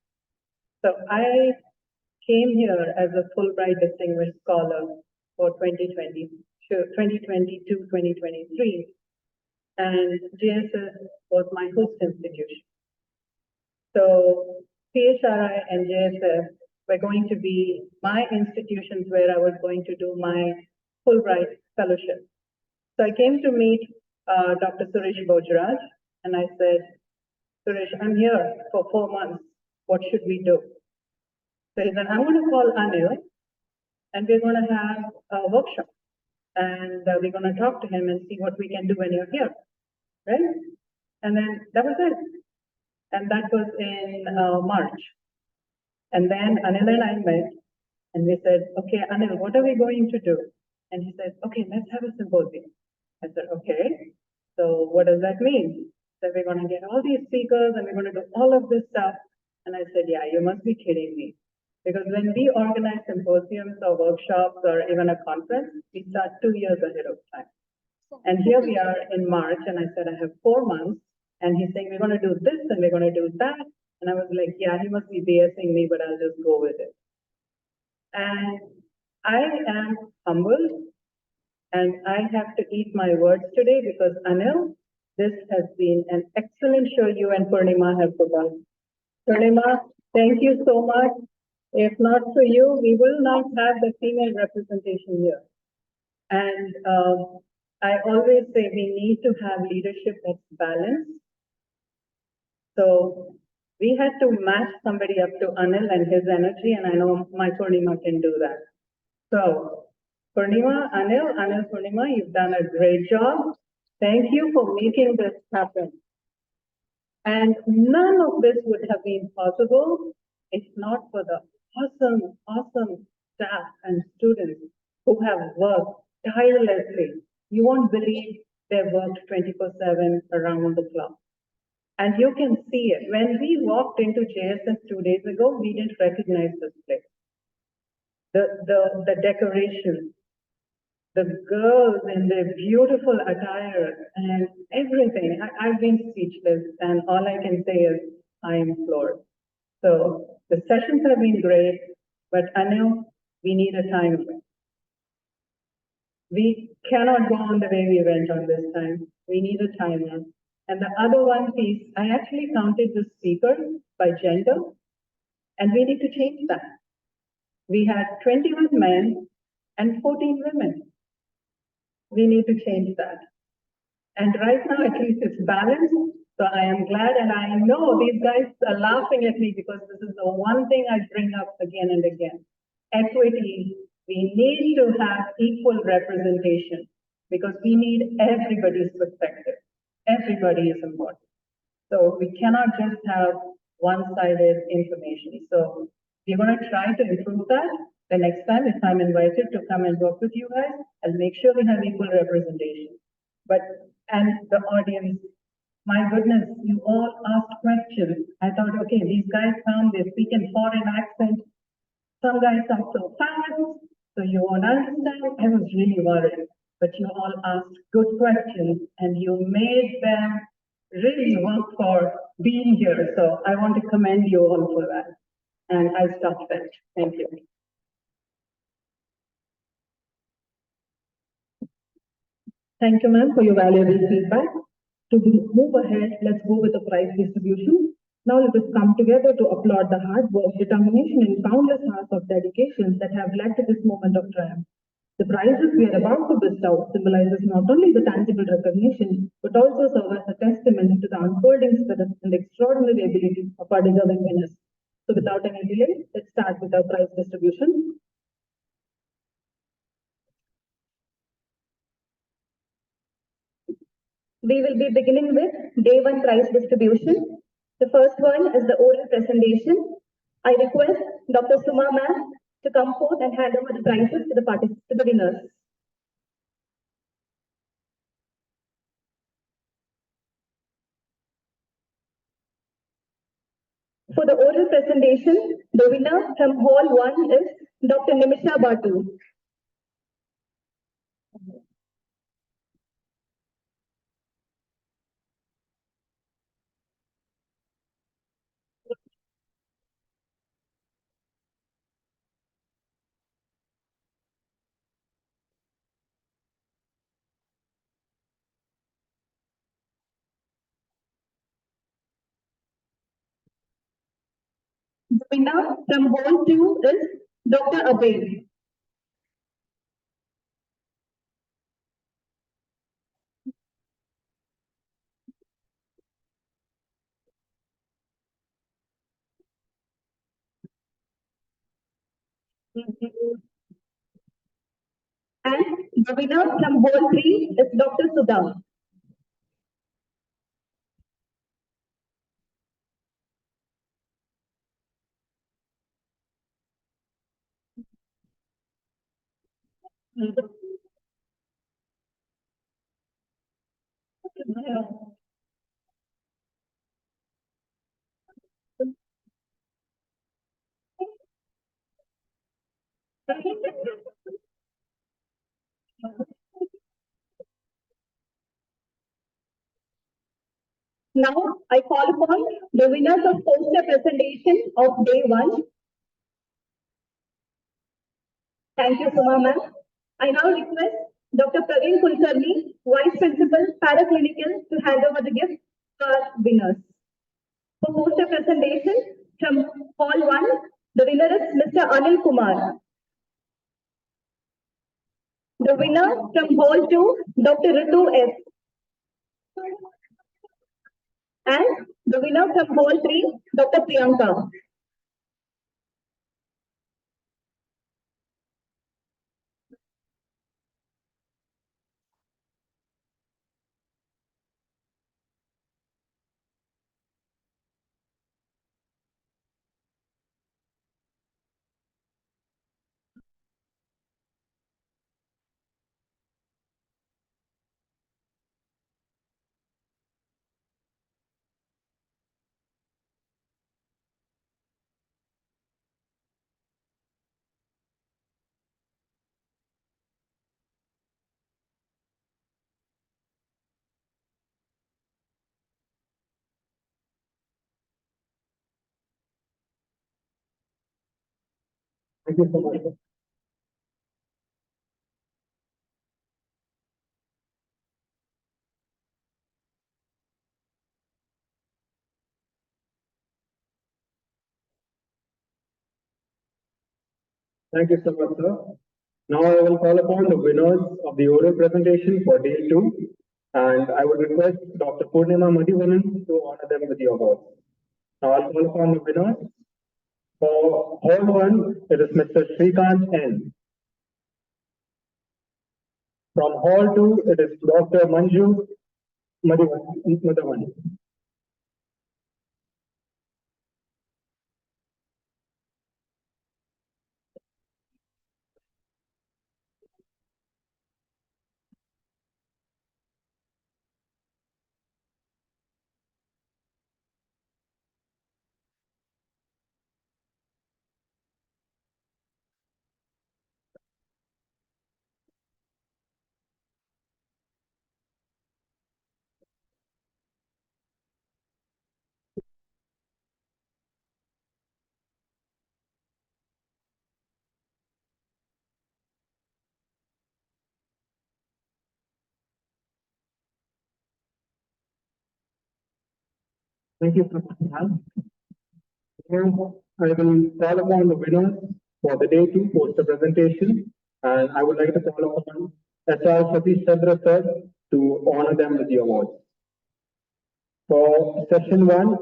S19: So I came here as a Fulbright Distinguished Scholar for 2022-2023, and JSS was my host institution. So PHRI and JSS were going to be my institutions where I was going to do my Fulbright Fellowship. So I came to meet Dr. Suresh Bojraj, and I said, "Suresh, I'm here for 4 months. What should we do?" So he said, "I'm going to call Anil, and we're going to have a workshop, and we're going to talk to him and see what we can do when you're here." Right? And then that was it. And that was in March. And then Anil and I met, and we said, "Okay, Anil, what are we going to do?" And he said, "Okay, let's have a symposium." I said, "Okay, so what does that mean?" So we're going to get all these speakers and we're going to do all of this stuff. And I said, "Yeah, you must be kidding me." Because when we organize symposiums or workshops or even a conference, we start 2 years ahead of time. And here we are in March, and I said, "I have 4 months." And he's saying, "We're going to do this and we're going to do that." And I was like, yeah, he must be BSing me, but I'll just go with it. And I am humbled and I have to eat my words today because Anil, this has been an excellent show you and Purnima have put on. Purnima, thank you so much. If not for you, we will not have the female representation here. And I always say we need to have leadership that's balanced. So we had to match somebody up to Anil and his energy, and I know my Purnima can do that. So Purnima, Anil, Purnima, you've done a great job. Thank you for making this happen. And none of this would have been possible if not for the awesome staff and students who have worked tirelessly. You won't believe they've worked 24/7 around the clock. And you can see it. When we walked into JSS 2 days ago, we didn't recognize this place. The decoration, the girls in their beautiful attire and everything. I've been speechless and all I can say is I am floored. So the sessions have been great, but Anil, we need a time limit. We cannot go on the way we went on this time. We need a timer. And the other one piece, I actually counted the speakers by gender, and we need to change that. We had 21 men and 14 women. We need to change that. And right now, at least it's balanced. So I am glad, and I know these guys are laughing at me because this is the one thing I bring up again and again. Equity. We need to have equal representation because we need everybody's perspective. Everybody is important. So we cannot just have one-sided information. So we're going to try to improve that. The next time, if I'm invited to come and work with you guys, I'll make sure we have equal representation. And the audience, my goodness, you all asked questions. I thought, okay, these guys come, they speak in foreign accent. Some guys are so fast, so you won't understand. I was really worried, but you all asked good questions and you made them really work for being here. So I want to commend you all for that. And I'll stop there. Thank you. Thank you, ma'am, for your valuable feedback. To move ahead, let's go with the prize distribution. Now let us come together to applaud the hard work, determination, and countless hours of dedication that have led to this moment of triumph. The prizes we are about to bestow symbolizes not only the tangible recognition, but also serve as a testament to the unfolding spirit and extraordinary ability of our deserving winners. So without any delay, let's start with our prize distribution.
S4: We will be beginning with day one prize distribution. The first one is the oral presentation. I request Dr. Suma ma'am to come forth and hand over the prizes to the winners. For the oral presentation, the winner from Hall 1 is Dr. Nimisha Batu. The winner from Hall 2 is Dr. Abhay. And the winner from Hall 3 is Dr. Sudha. Now I call upon the winners of poster presentation of day 1. Thank you, Suma ma'am. I now request Dr. Praveen Kulkarni, Vice Principal, Paraclinical, to hand over the gift to our winners. For poster presentation from Hall 1, the winner is Mr. Anil Kumar. The winner from Hall 2, Dr. Ritu S. And the winner from Hall 3, Dr. Priyanka.
S6: Thank you so much. Thank you so much, sir. Now I will call upon the winners of the oral presentation for day 2, and I would request Dr. Purnima Madhivanan to honor them with the awards. Now I'll call upon the winners. For Hall 1, it is Mr. Shrikant N. From Hall 2, it is Dr. Manju Madhavan. Thank you, Professor. Now I will call upon the winners for the day 2 poster presentation, and I would like to call upon S.R. Satish Chandra sir to honor them with the awards. For session 1,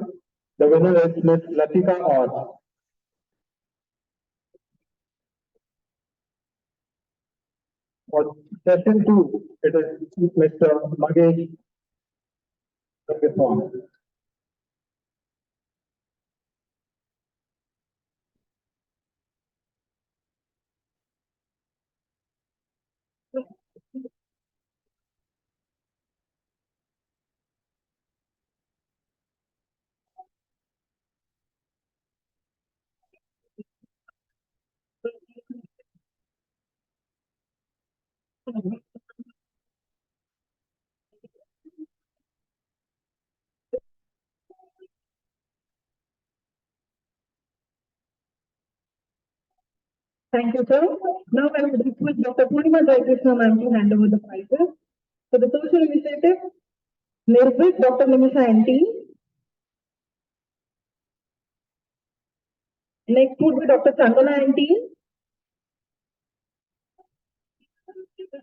S6: the winner is Ms. Latika R. For session 2, it is Mr. Magesh Ferguson.
S4: Thank you, sir. Now I would request Dr. Purnima Krishna ma'am to hand over the prizes. For the social initiative, Nirbhit, Dr. Nimisha and team. Next would be Dr. Chandana and team.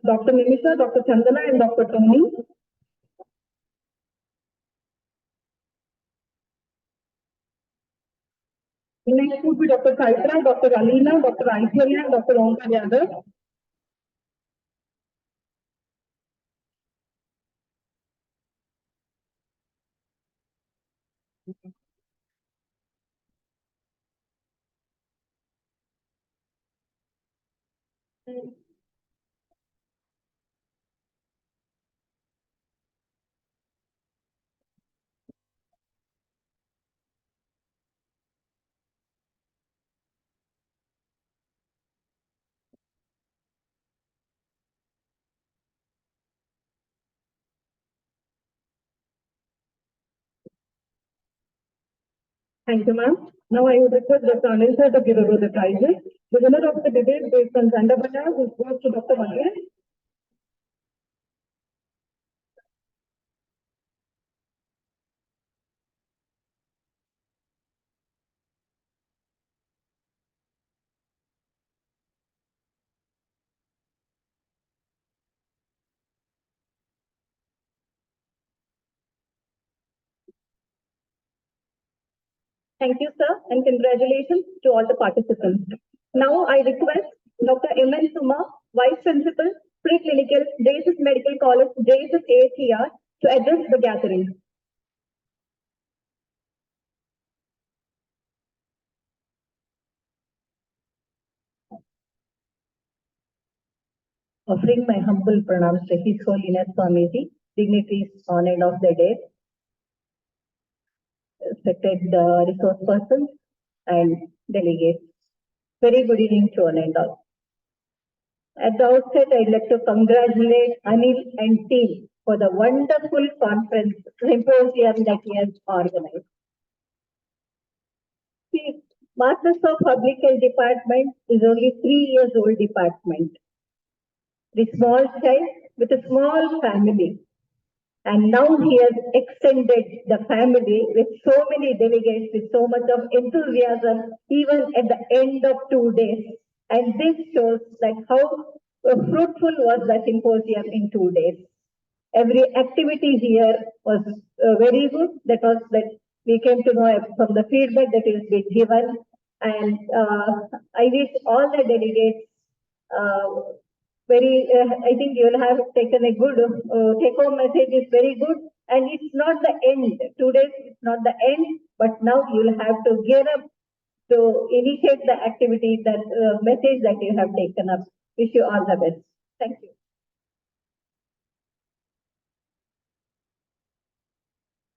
S4: Dr. Nimisha, Dr. Chandana and Dr. Tony. Next would be Dr. Saitra, Dr. Alina, Dr. Aishwarya and Dr. Omkar Yadav.
S19: Thank you, ma'am. Now I would request Dr. Anil sir to give away the prizes. The winner of the debate based on gender bias is goes to Dr. Madhya. Thank you, sir, and congratulations to all the participants. Now I request Dr. M.N. Suma, Vice Principal, Preclinical, JSS Medical College, JSS AHER, to address the gathering. Offering my humble pranams to His Holiness Swamiji, dignitaries on and off the day, respected resource persons and delegates. Very good evening to one and all. At the outset, I'd like to congratulate Anil and team for the wonderful conference symposium that he has organized. See, Masters of Public Health Department is only 3 years old department. The small child with a small family. And now he has extended the family with so many delegates, with so much of enthusiasm, even at the end of 2 days. And this shows that how fruitful was the symposium in 2 days. Every activity here was very good. That was that we came to know from the feedback that is being given. And I wish all the delegates I think you will have taken a good take-home message is very good, and it's not the end. 2 days is not the end, but now you will have to gear up to initiate the activity, that message that you have taken up. Wish you all the best. Thank you.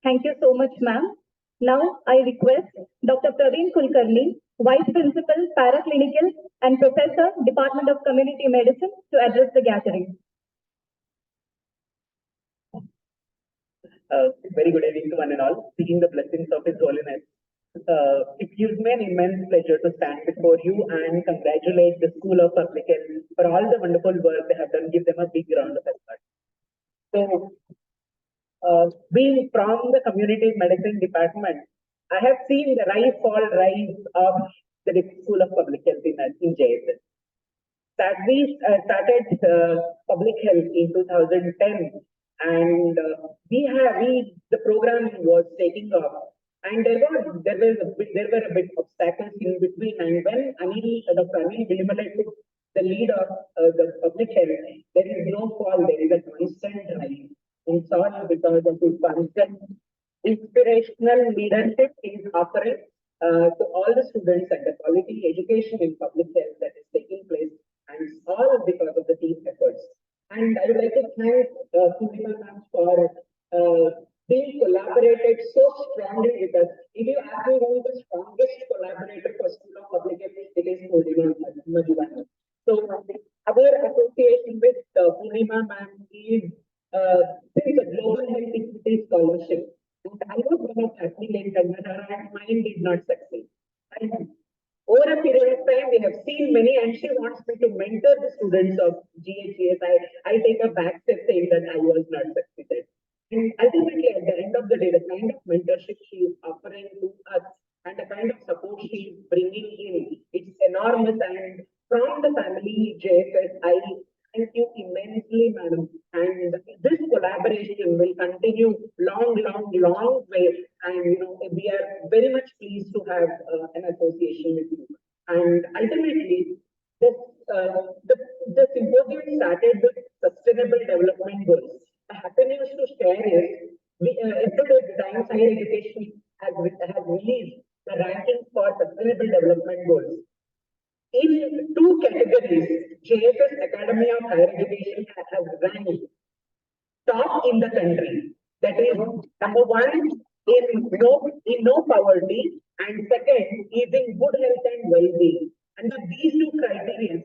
S19: Thank you so much, ma'am. Now I request Dr. Praveen Kulkarni, Vice Principal, Paraclinical and Professor, Department of Community Medicine, to address the gathering.
S7: Very good evening to one and all. Seeking the blessings of His Holiness. It gives me an immense pleasure to stand before you and congratulate the School of Public Health for all the wonderful work they have done. Give them a big round of applause. So, being from the Community Medicine Department, I have seen the rise of the School of Public Health in JSS. That we started public health in 2010, and the program was taking off, and there were a bit obstacles in between. And when Dr. Anil Vilimala took the lead of the public health, there is no fall, there is a constant rise. It's all because of his constant inspirational leadership he is offering to all the students and the quality education in public health that is taking place, and it's all because of the team efforts. And I would like to thank Purnima ma'am for being collaborated so strongly with us. If you ask me who is the strongest collaborator for School of Public Health, it is Purnima ma'am. So our association with Purnima ma'am is this is a Global Health Equity Scholarship. And I was one of affiliates, and mine did not succeed. And over a period of time, we have seen many, and she wants me to mentor the students of GHES. I take a back step saying that I was not succeeded. And ultimately, at the end of the day, the kind of mentorship she is offering to us and the kind of support she is bringing in, it's enormous. And from the family JSS, I thank you immensely, madam. And this collaboration will continue long way. And we are very much pleased to have an association with you. And ultimately, the symposium started with sustainable development goals. The happy news to share is yesterday Times Higher Education has released the rankings for sustainable development goals. In 2 categories, JSS Academy of Higher Education has ranked top in the country. That is, number 1 in no poverty, and second is in good health and well-being. Under these 2 categories,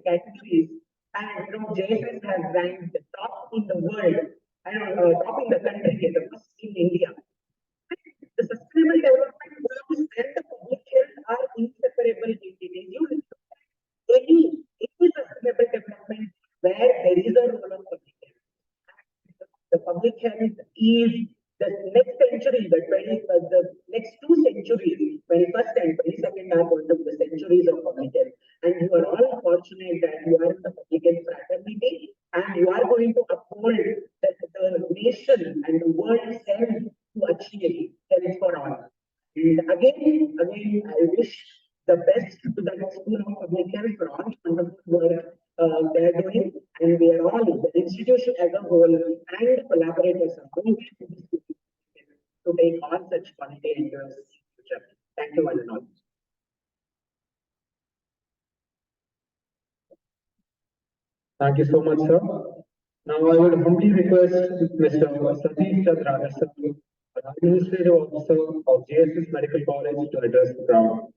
S7: and JSS has ranked top in the world, top in the country, the first in India. The sustainable development goals and the
S11: health is the next century, the next 2 centuries, 21st and 22nd are going to be the centuries of public health. And you are all fortunate that you are in the public health fraternity and you are going to uphold the nation and the world's health to achieve health for all. And again, I wish the best to the School of Public Health for all wonderful work they are doing, and we are all, the institution as a whole and collaborators are going to take on such quality into the future. Thank you one and all.
S1: Thank you so much, sir. Now I would humbly request Mr. Satish Chandra, Administrative Officer of JSS Medical College, to address the crowd.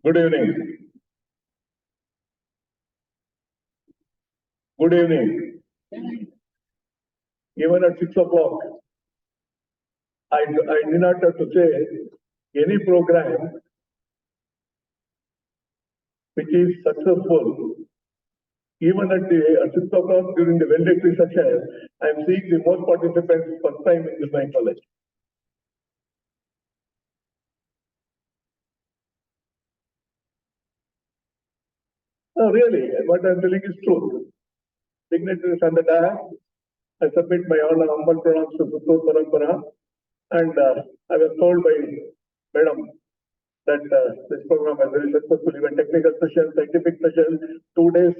S18: Good evening. Good evening. Even at 6 o'clock, I do not have to say any program which is successful. Even at 6 o'clock during the valedictory session, I am seeing the most participants first time in my college. No, really, what I am telling is truth. Dignitaries on the dais, I submit my honor, humble pronouns to Puttur Parampara, and I was told by Madam that this program was very successful, even technical session, scientific session, 2 days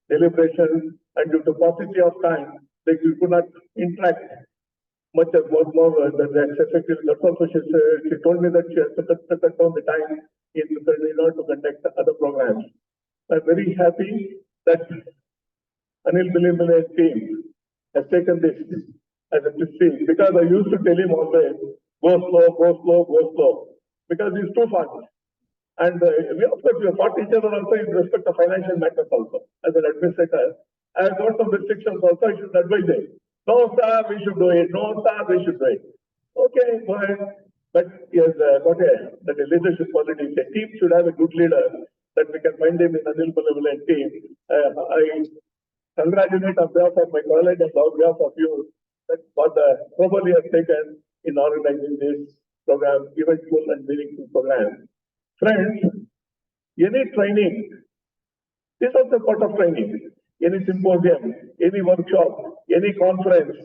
S18: deliberation, and due to paucity of time, they could not interact much of more than the effective. That's also she told me that she has to cut down the time in order to conduct other programs. I'm very happy that Anil Bilimale team has taken this as a prestige, because I used to tell him always, go slow, go slow, go slow, because it's too fast. And we, of course, we have fought each other also in respect of financial matters also. As an administrator, I have got some restrictions also, I should advise them. No, sir, we should do it. No, sir, we should do it. Okay, go ahead. But he has got a leadership quality. A team should have a good leader that we can find him in Anil Bilimale team. I congratulate on behalf of my college and on behalf of you that what the trouble you have taken in organizing this program, eventful and meaningful program. Friends, any training, this is the part of training. Any symposium, any workshop, any conference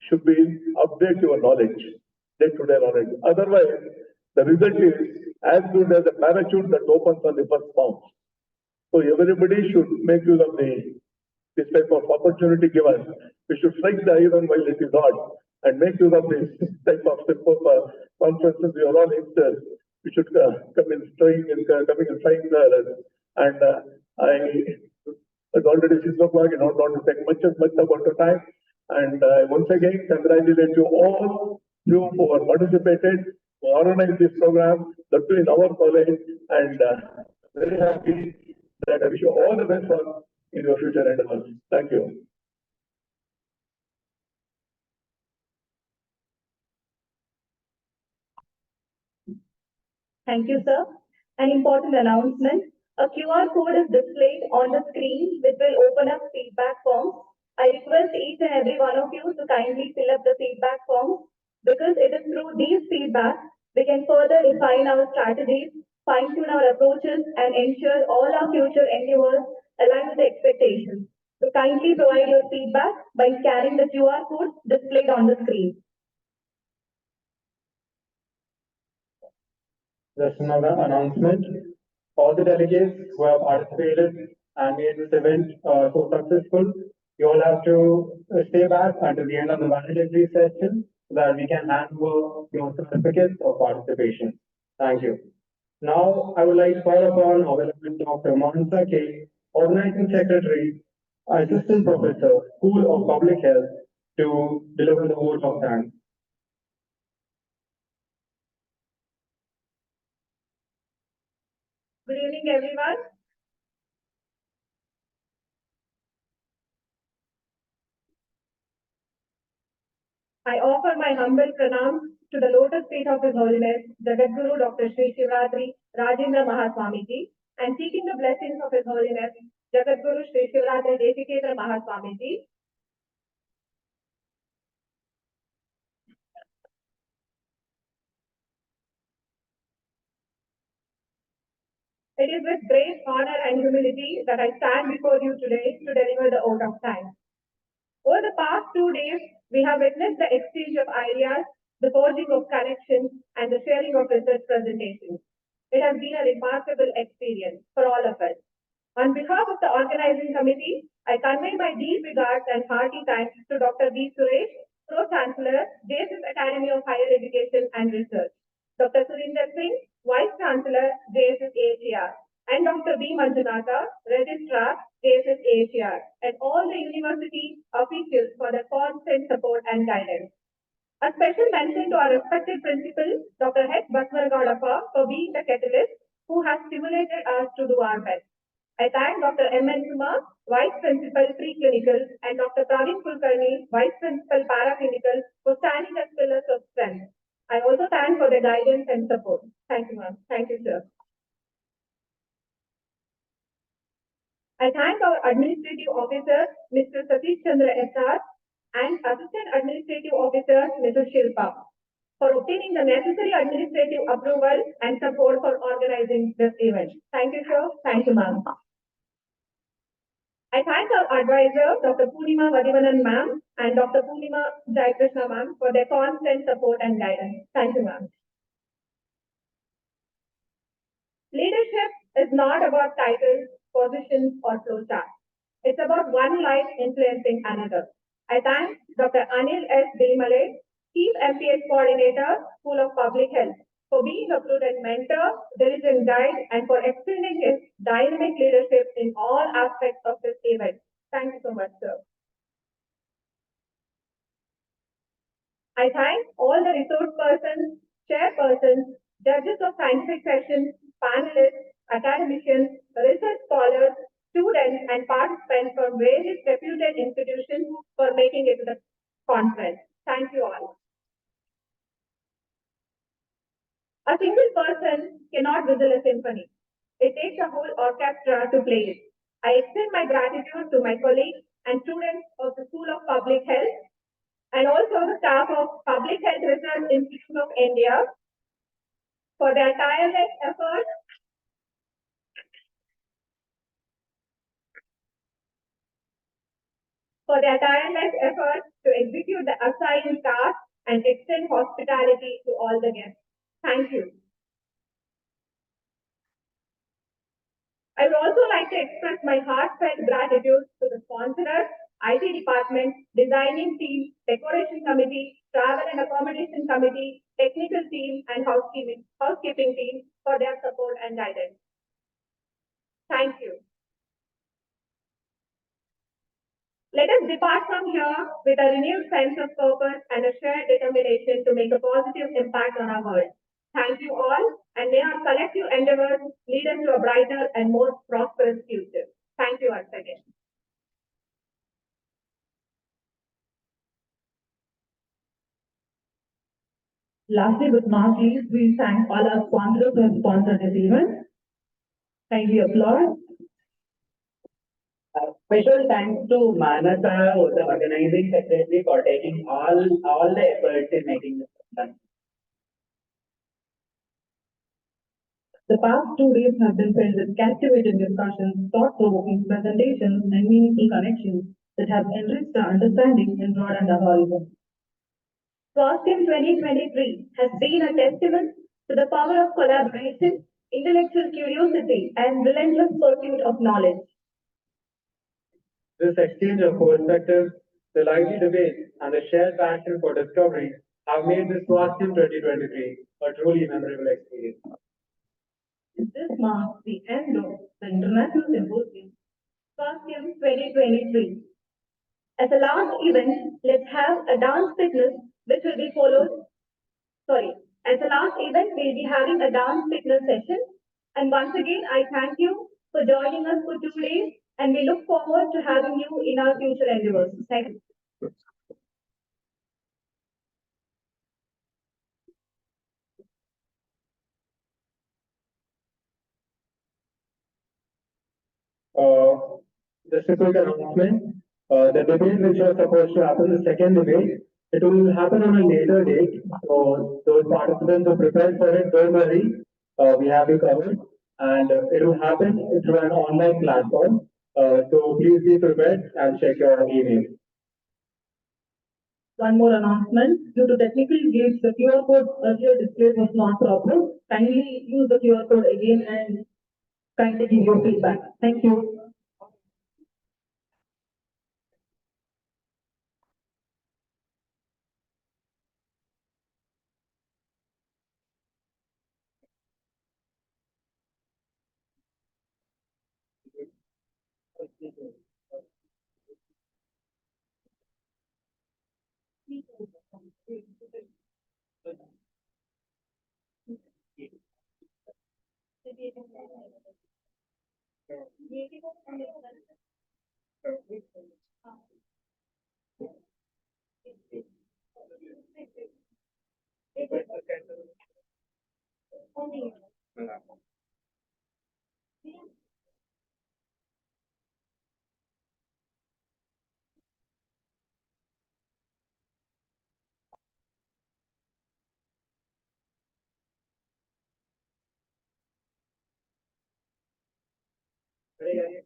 S18: should be update your knowledge, day-to-day knowledge. Otherwise, the result is as good as a parachute that opens on the first bounce. So everybody should make use of this type of opportunity given. We should strike the iron while it is hot and make use of this type of conferences. We are all youngsters. We should come in trying and coming and trying and it's already 6 o'clock. I don't want to take much about the time. And once again, congratulate you all you who have participated, who organized this program, that too in our college, and very happy that I wish you all the best for in your future endeavors. Thank you.
S2: Thank you, sir. An important announcement. A QR code is displayed on the screen which will open up feedback forms. I request each and every one of you to kindly fill up the feedback forms, because it is through these feedbacks we can further refine our strategies, fine-tune our approaches, and ensure all our future endeavors align with the expectations. So kindly provide your feedback by scanning the QR code displayed on the screen.
S1: Just another announcement. All the delegates who have participated and made this event so successful, you all have to stay back until the end of the valedictory session so that we can hand over your certificates of participation. Thank you. Now, I would like to call upon Honorable Dr. Mansa K, Organizing Secretary, Assistant Professor, School of Public Health, to deliver the vote of thanks.
S2: Good evening, everyone. I offer my humble pranams to the lotus feet of His Holiness, Jagadguru Dr. Sri Shivratri Rajendra Mahaswamiji, and seeking the blessings of His Holiness, Jagadguru Sri Shivratri Desikendra Mahaswamiji. It is with great honor and humility that I stand before you today to deliver the oath of thanks. Over the past 2 days, we have witnessed the exchange of ideas, the forging of connections, and the sharing of research presentations. It has been a remarkable experience for all of us. On behalf of the organizing committee, I convey my deep regards and hearty thanks to Dr. B. Suresh, Pro-Chancellor, JSS Academy of Higher Education and Research, Dr. Surinder Singh, Vice Chancellor, JSS AHR, and Dr. B. Manjunatha, Registrar, JSS AHR, and all the university officials for their constant support and guidance. A special mention to our respected principal, Dr. H. Baswaragadappa, for being the catalyst who has stimulated us to do our best. I thank Dr. M. N. Kumar, Vice Principal Preclinical, and Dr. Praveen Kulkarni, Vice Principal Paraclinical, for standing as pillars of strength. I also thank for their guidance and support. Thank you, ma'am. Thank you, sir. I thank our Administrative Officer, Mr. Satish Chandra S.R., and Assistant Administrative Officer, Mr. Shilpa, for obtaining the necessary administrative approval and support for organizing this event. Thank you, sir. Thank you, ma'am. I thank our advisor, Dr. Poonima Vadivanan ma'am and Dr. Poonima Jaikrishna ma'am for their constant support and guidance. Thank you, ma'am. Leadership is not about titles, positions, or flowcharts. It's about one life influencing another. I thank Dr. Anil S. Dilmale, Chief MPS Coordinator, School of Public Health, for being a prudent mentor, diligent guide, and for extending his dynamic leadership in all aspects of this event. Thank you so much, sir. I thank all the resource persons, chairpersons, judges of scientific sessions, panelists, academicians, research scholars, students, and participants from various reputed institutions for making it to the conference. Thank you all. A single person cannot whistle a symphony. It takes a whole orchestra to play it. I extend my gratitude to my colleagues and students of the School of Public Health and also the staff of Public Health Research Institute of India for their tireless efforts to execute the assigned task and extend hospitality to all the guests. Thank you. I would also like to express my heartfelt gratitude to the sponsors, IT department, designing team, decoration committee, travel and accommodation committee, technical team, and housekeeping team for their support and guidance. Thank you. Let us depart from here with a renewed sense of purpose and a shared determination to make a positive impact on our world. Thank you all, and may our collective endeavors lead us to a brighter and more prosperous future. Thank you once again. Lastly, but not least, we thank all our sponsors who have sponsored this event. Kindly applaud.
S8: Special thanks to Manasa, who is the organizing secretary, for taking all the efforts in making this done.
S2: The past 2 days have been filled with captivating discussions, thought-provoking presentations, and meaningful connections that have enriched our understanding and broadened our horizon. SWASTHYAM 2023 has been a testament to the power of collaboration, intellectual curiosity, and relentless pursuit of knowledge.
S14: This exchange of perspectives, the lively debate, and the shared passion for discovery have made this SWASTHYAM 2023 a truly memorable experience.
S2: This marks the end of the International Symposium, SWASTHYAM 2023. As a last event, let's have a dance fitness, which will be followed. As a last event, we'll be having a dance fitness session. And once again, I thank you for joining us for 2 days, and we look forward to having you in our future endeavors. Thank you.
S14: Just a quick announcement. The debate which was supposed to happen, the second debate, it will happen on a later date. So those participants who prepared for it, don't worry. We have you covered. And it will happen through an online platform. So please be prepared and check your email.
S11: One more announcement. Due to technical glitch, the QR code earlier displayed was not proper. Kindly use the QR code again and kindly give your feedback. Thank you.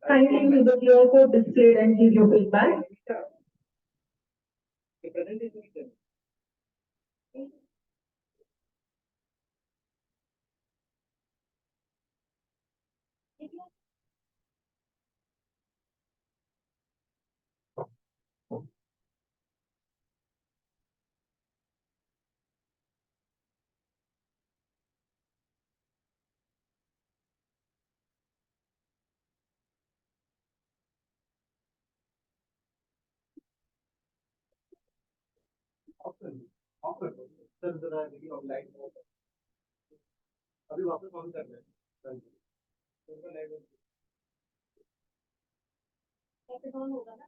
S11: Kindly use the QR code displayed and give your feedback.
S1: अभी वापस on कर लें on होगा ना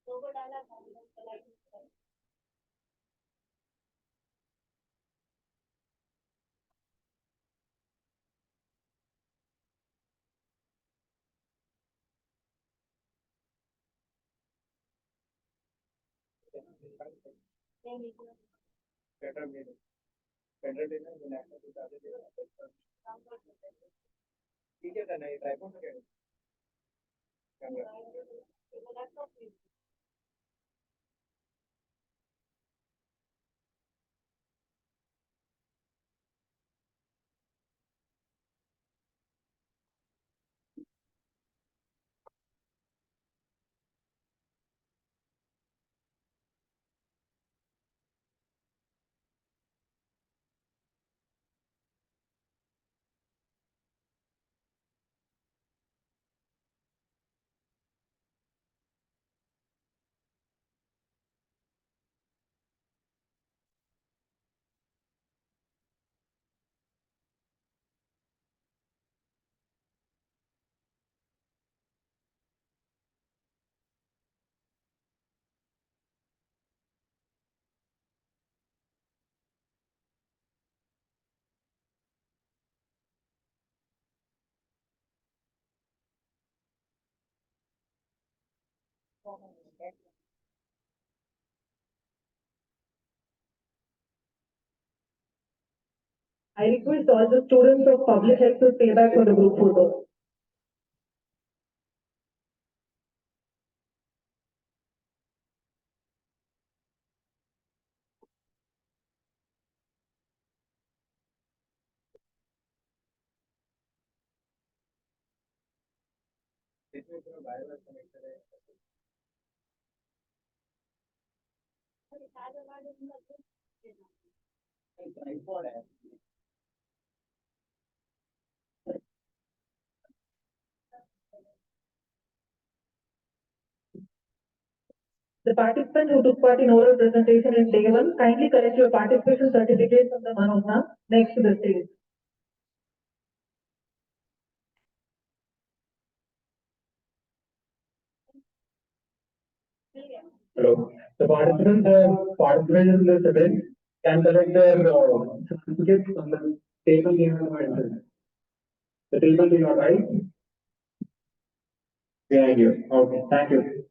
S1: लोगो डाला better meaning. Better dinner than after the other day. ठीक है ना ये टाइप हो गया
S11: I request all the students of public health to stay back for the group photo. The participants who took part in oral presentation in day one, kindly collect your participation certificates from the Manojna next to the stage.
S14: Hello. The participants have participated in this event. can collect their certificates on the table near the entrance. The table to your right. Behind you. Okay, thank you.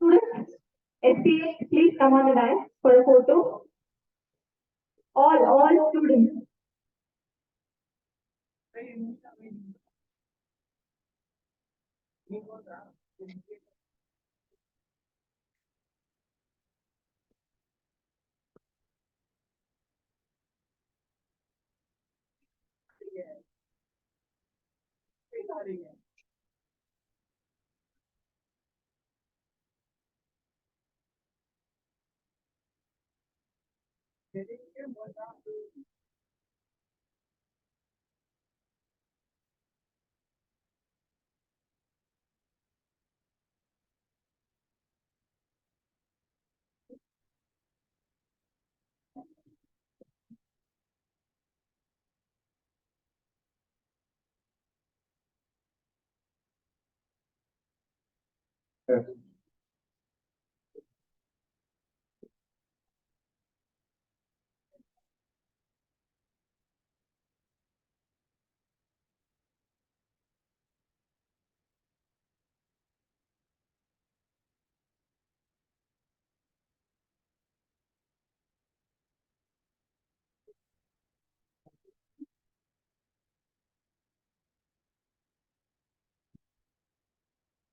S4: Students, SPH, please come on the dais for a photo. All students.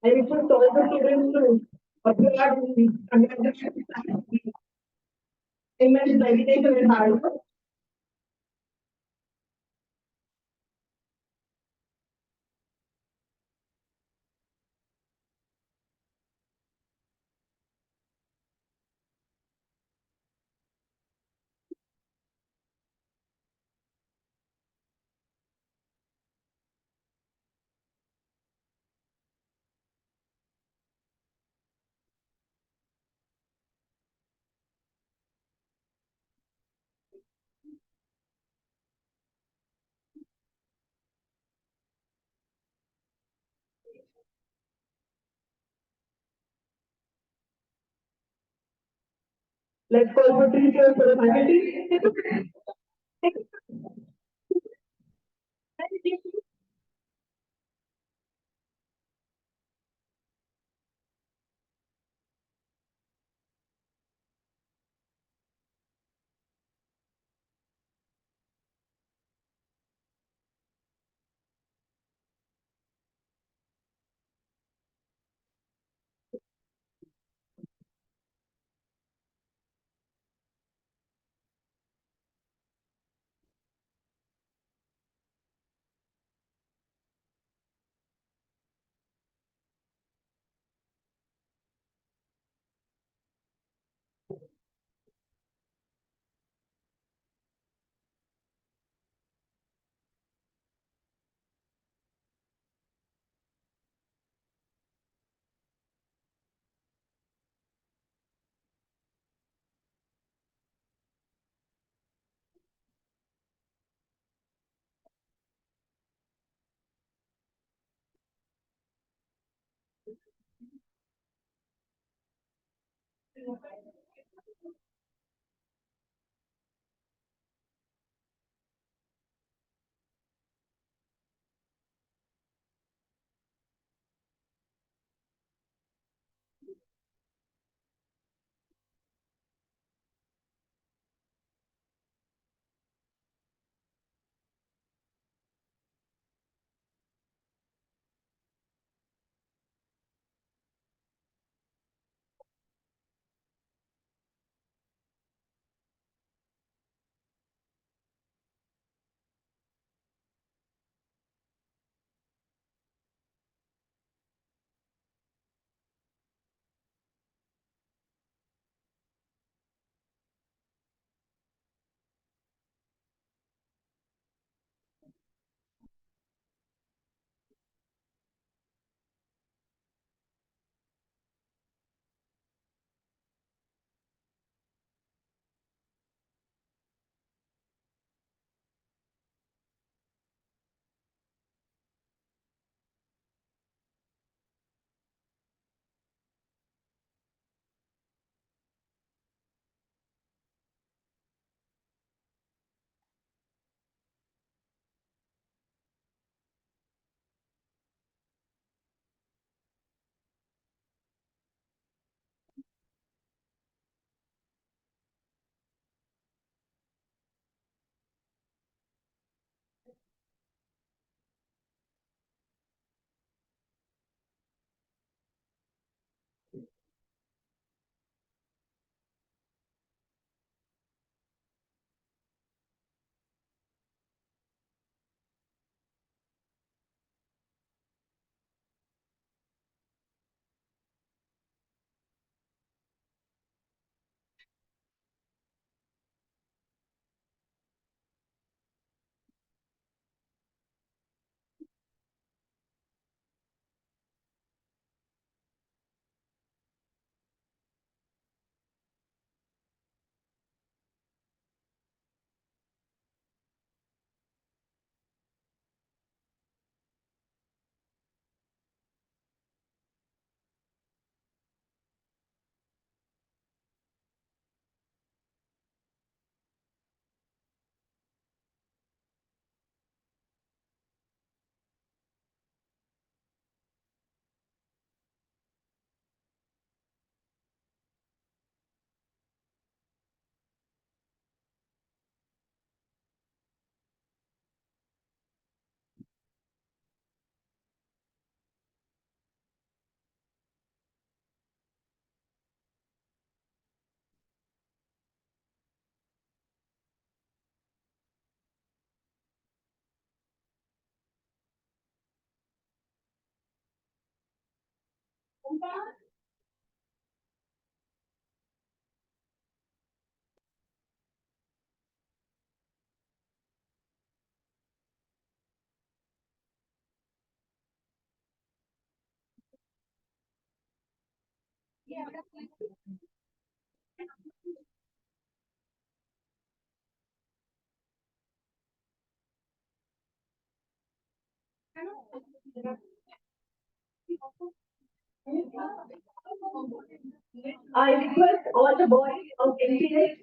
S5: I request all the students to applaud the immense dedication and hard work.
S11: Let's call for three cheers for the faculty.
S2: I request all the boys
S4: of NPS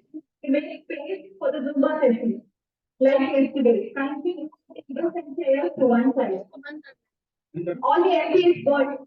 S4: to make space for the Zumba session. Like yesterday, thank you, events and players to one side. All the NPS boys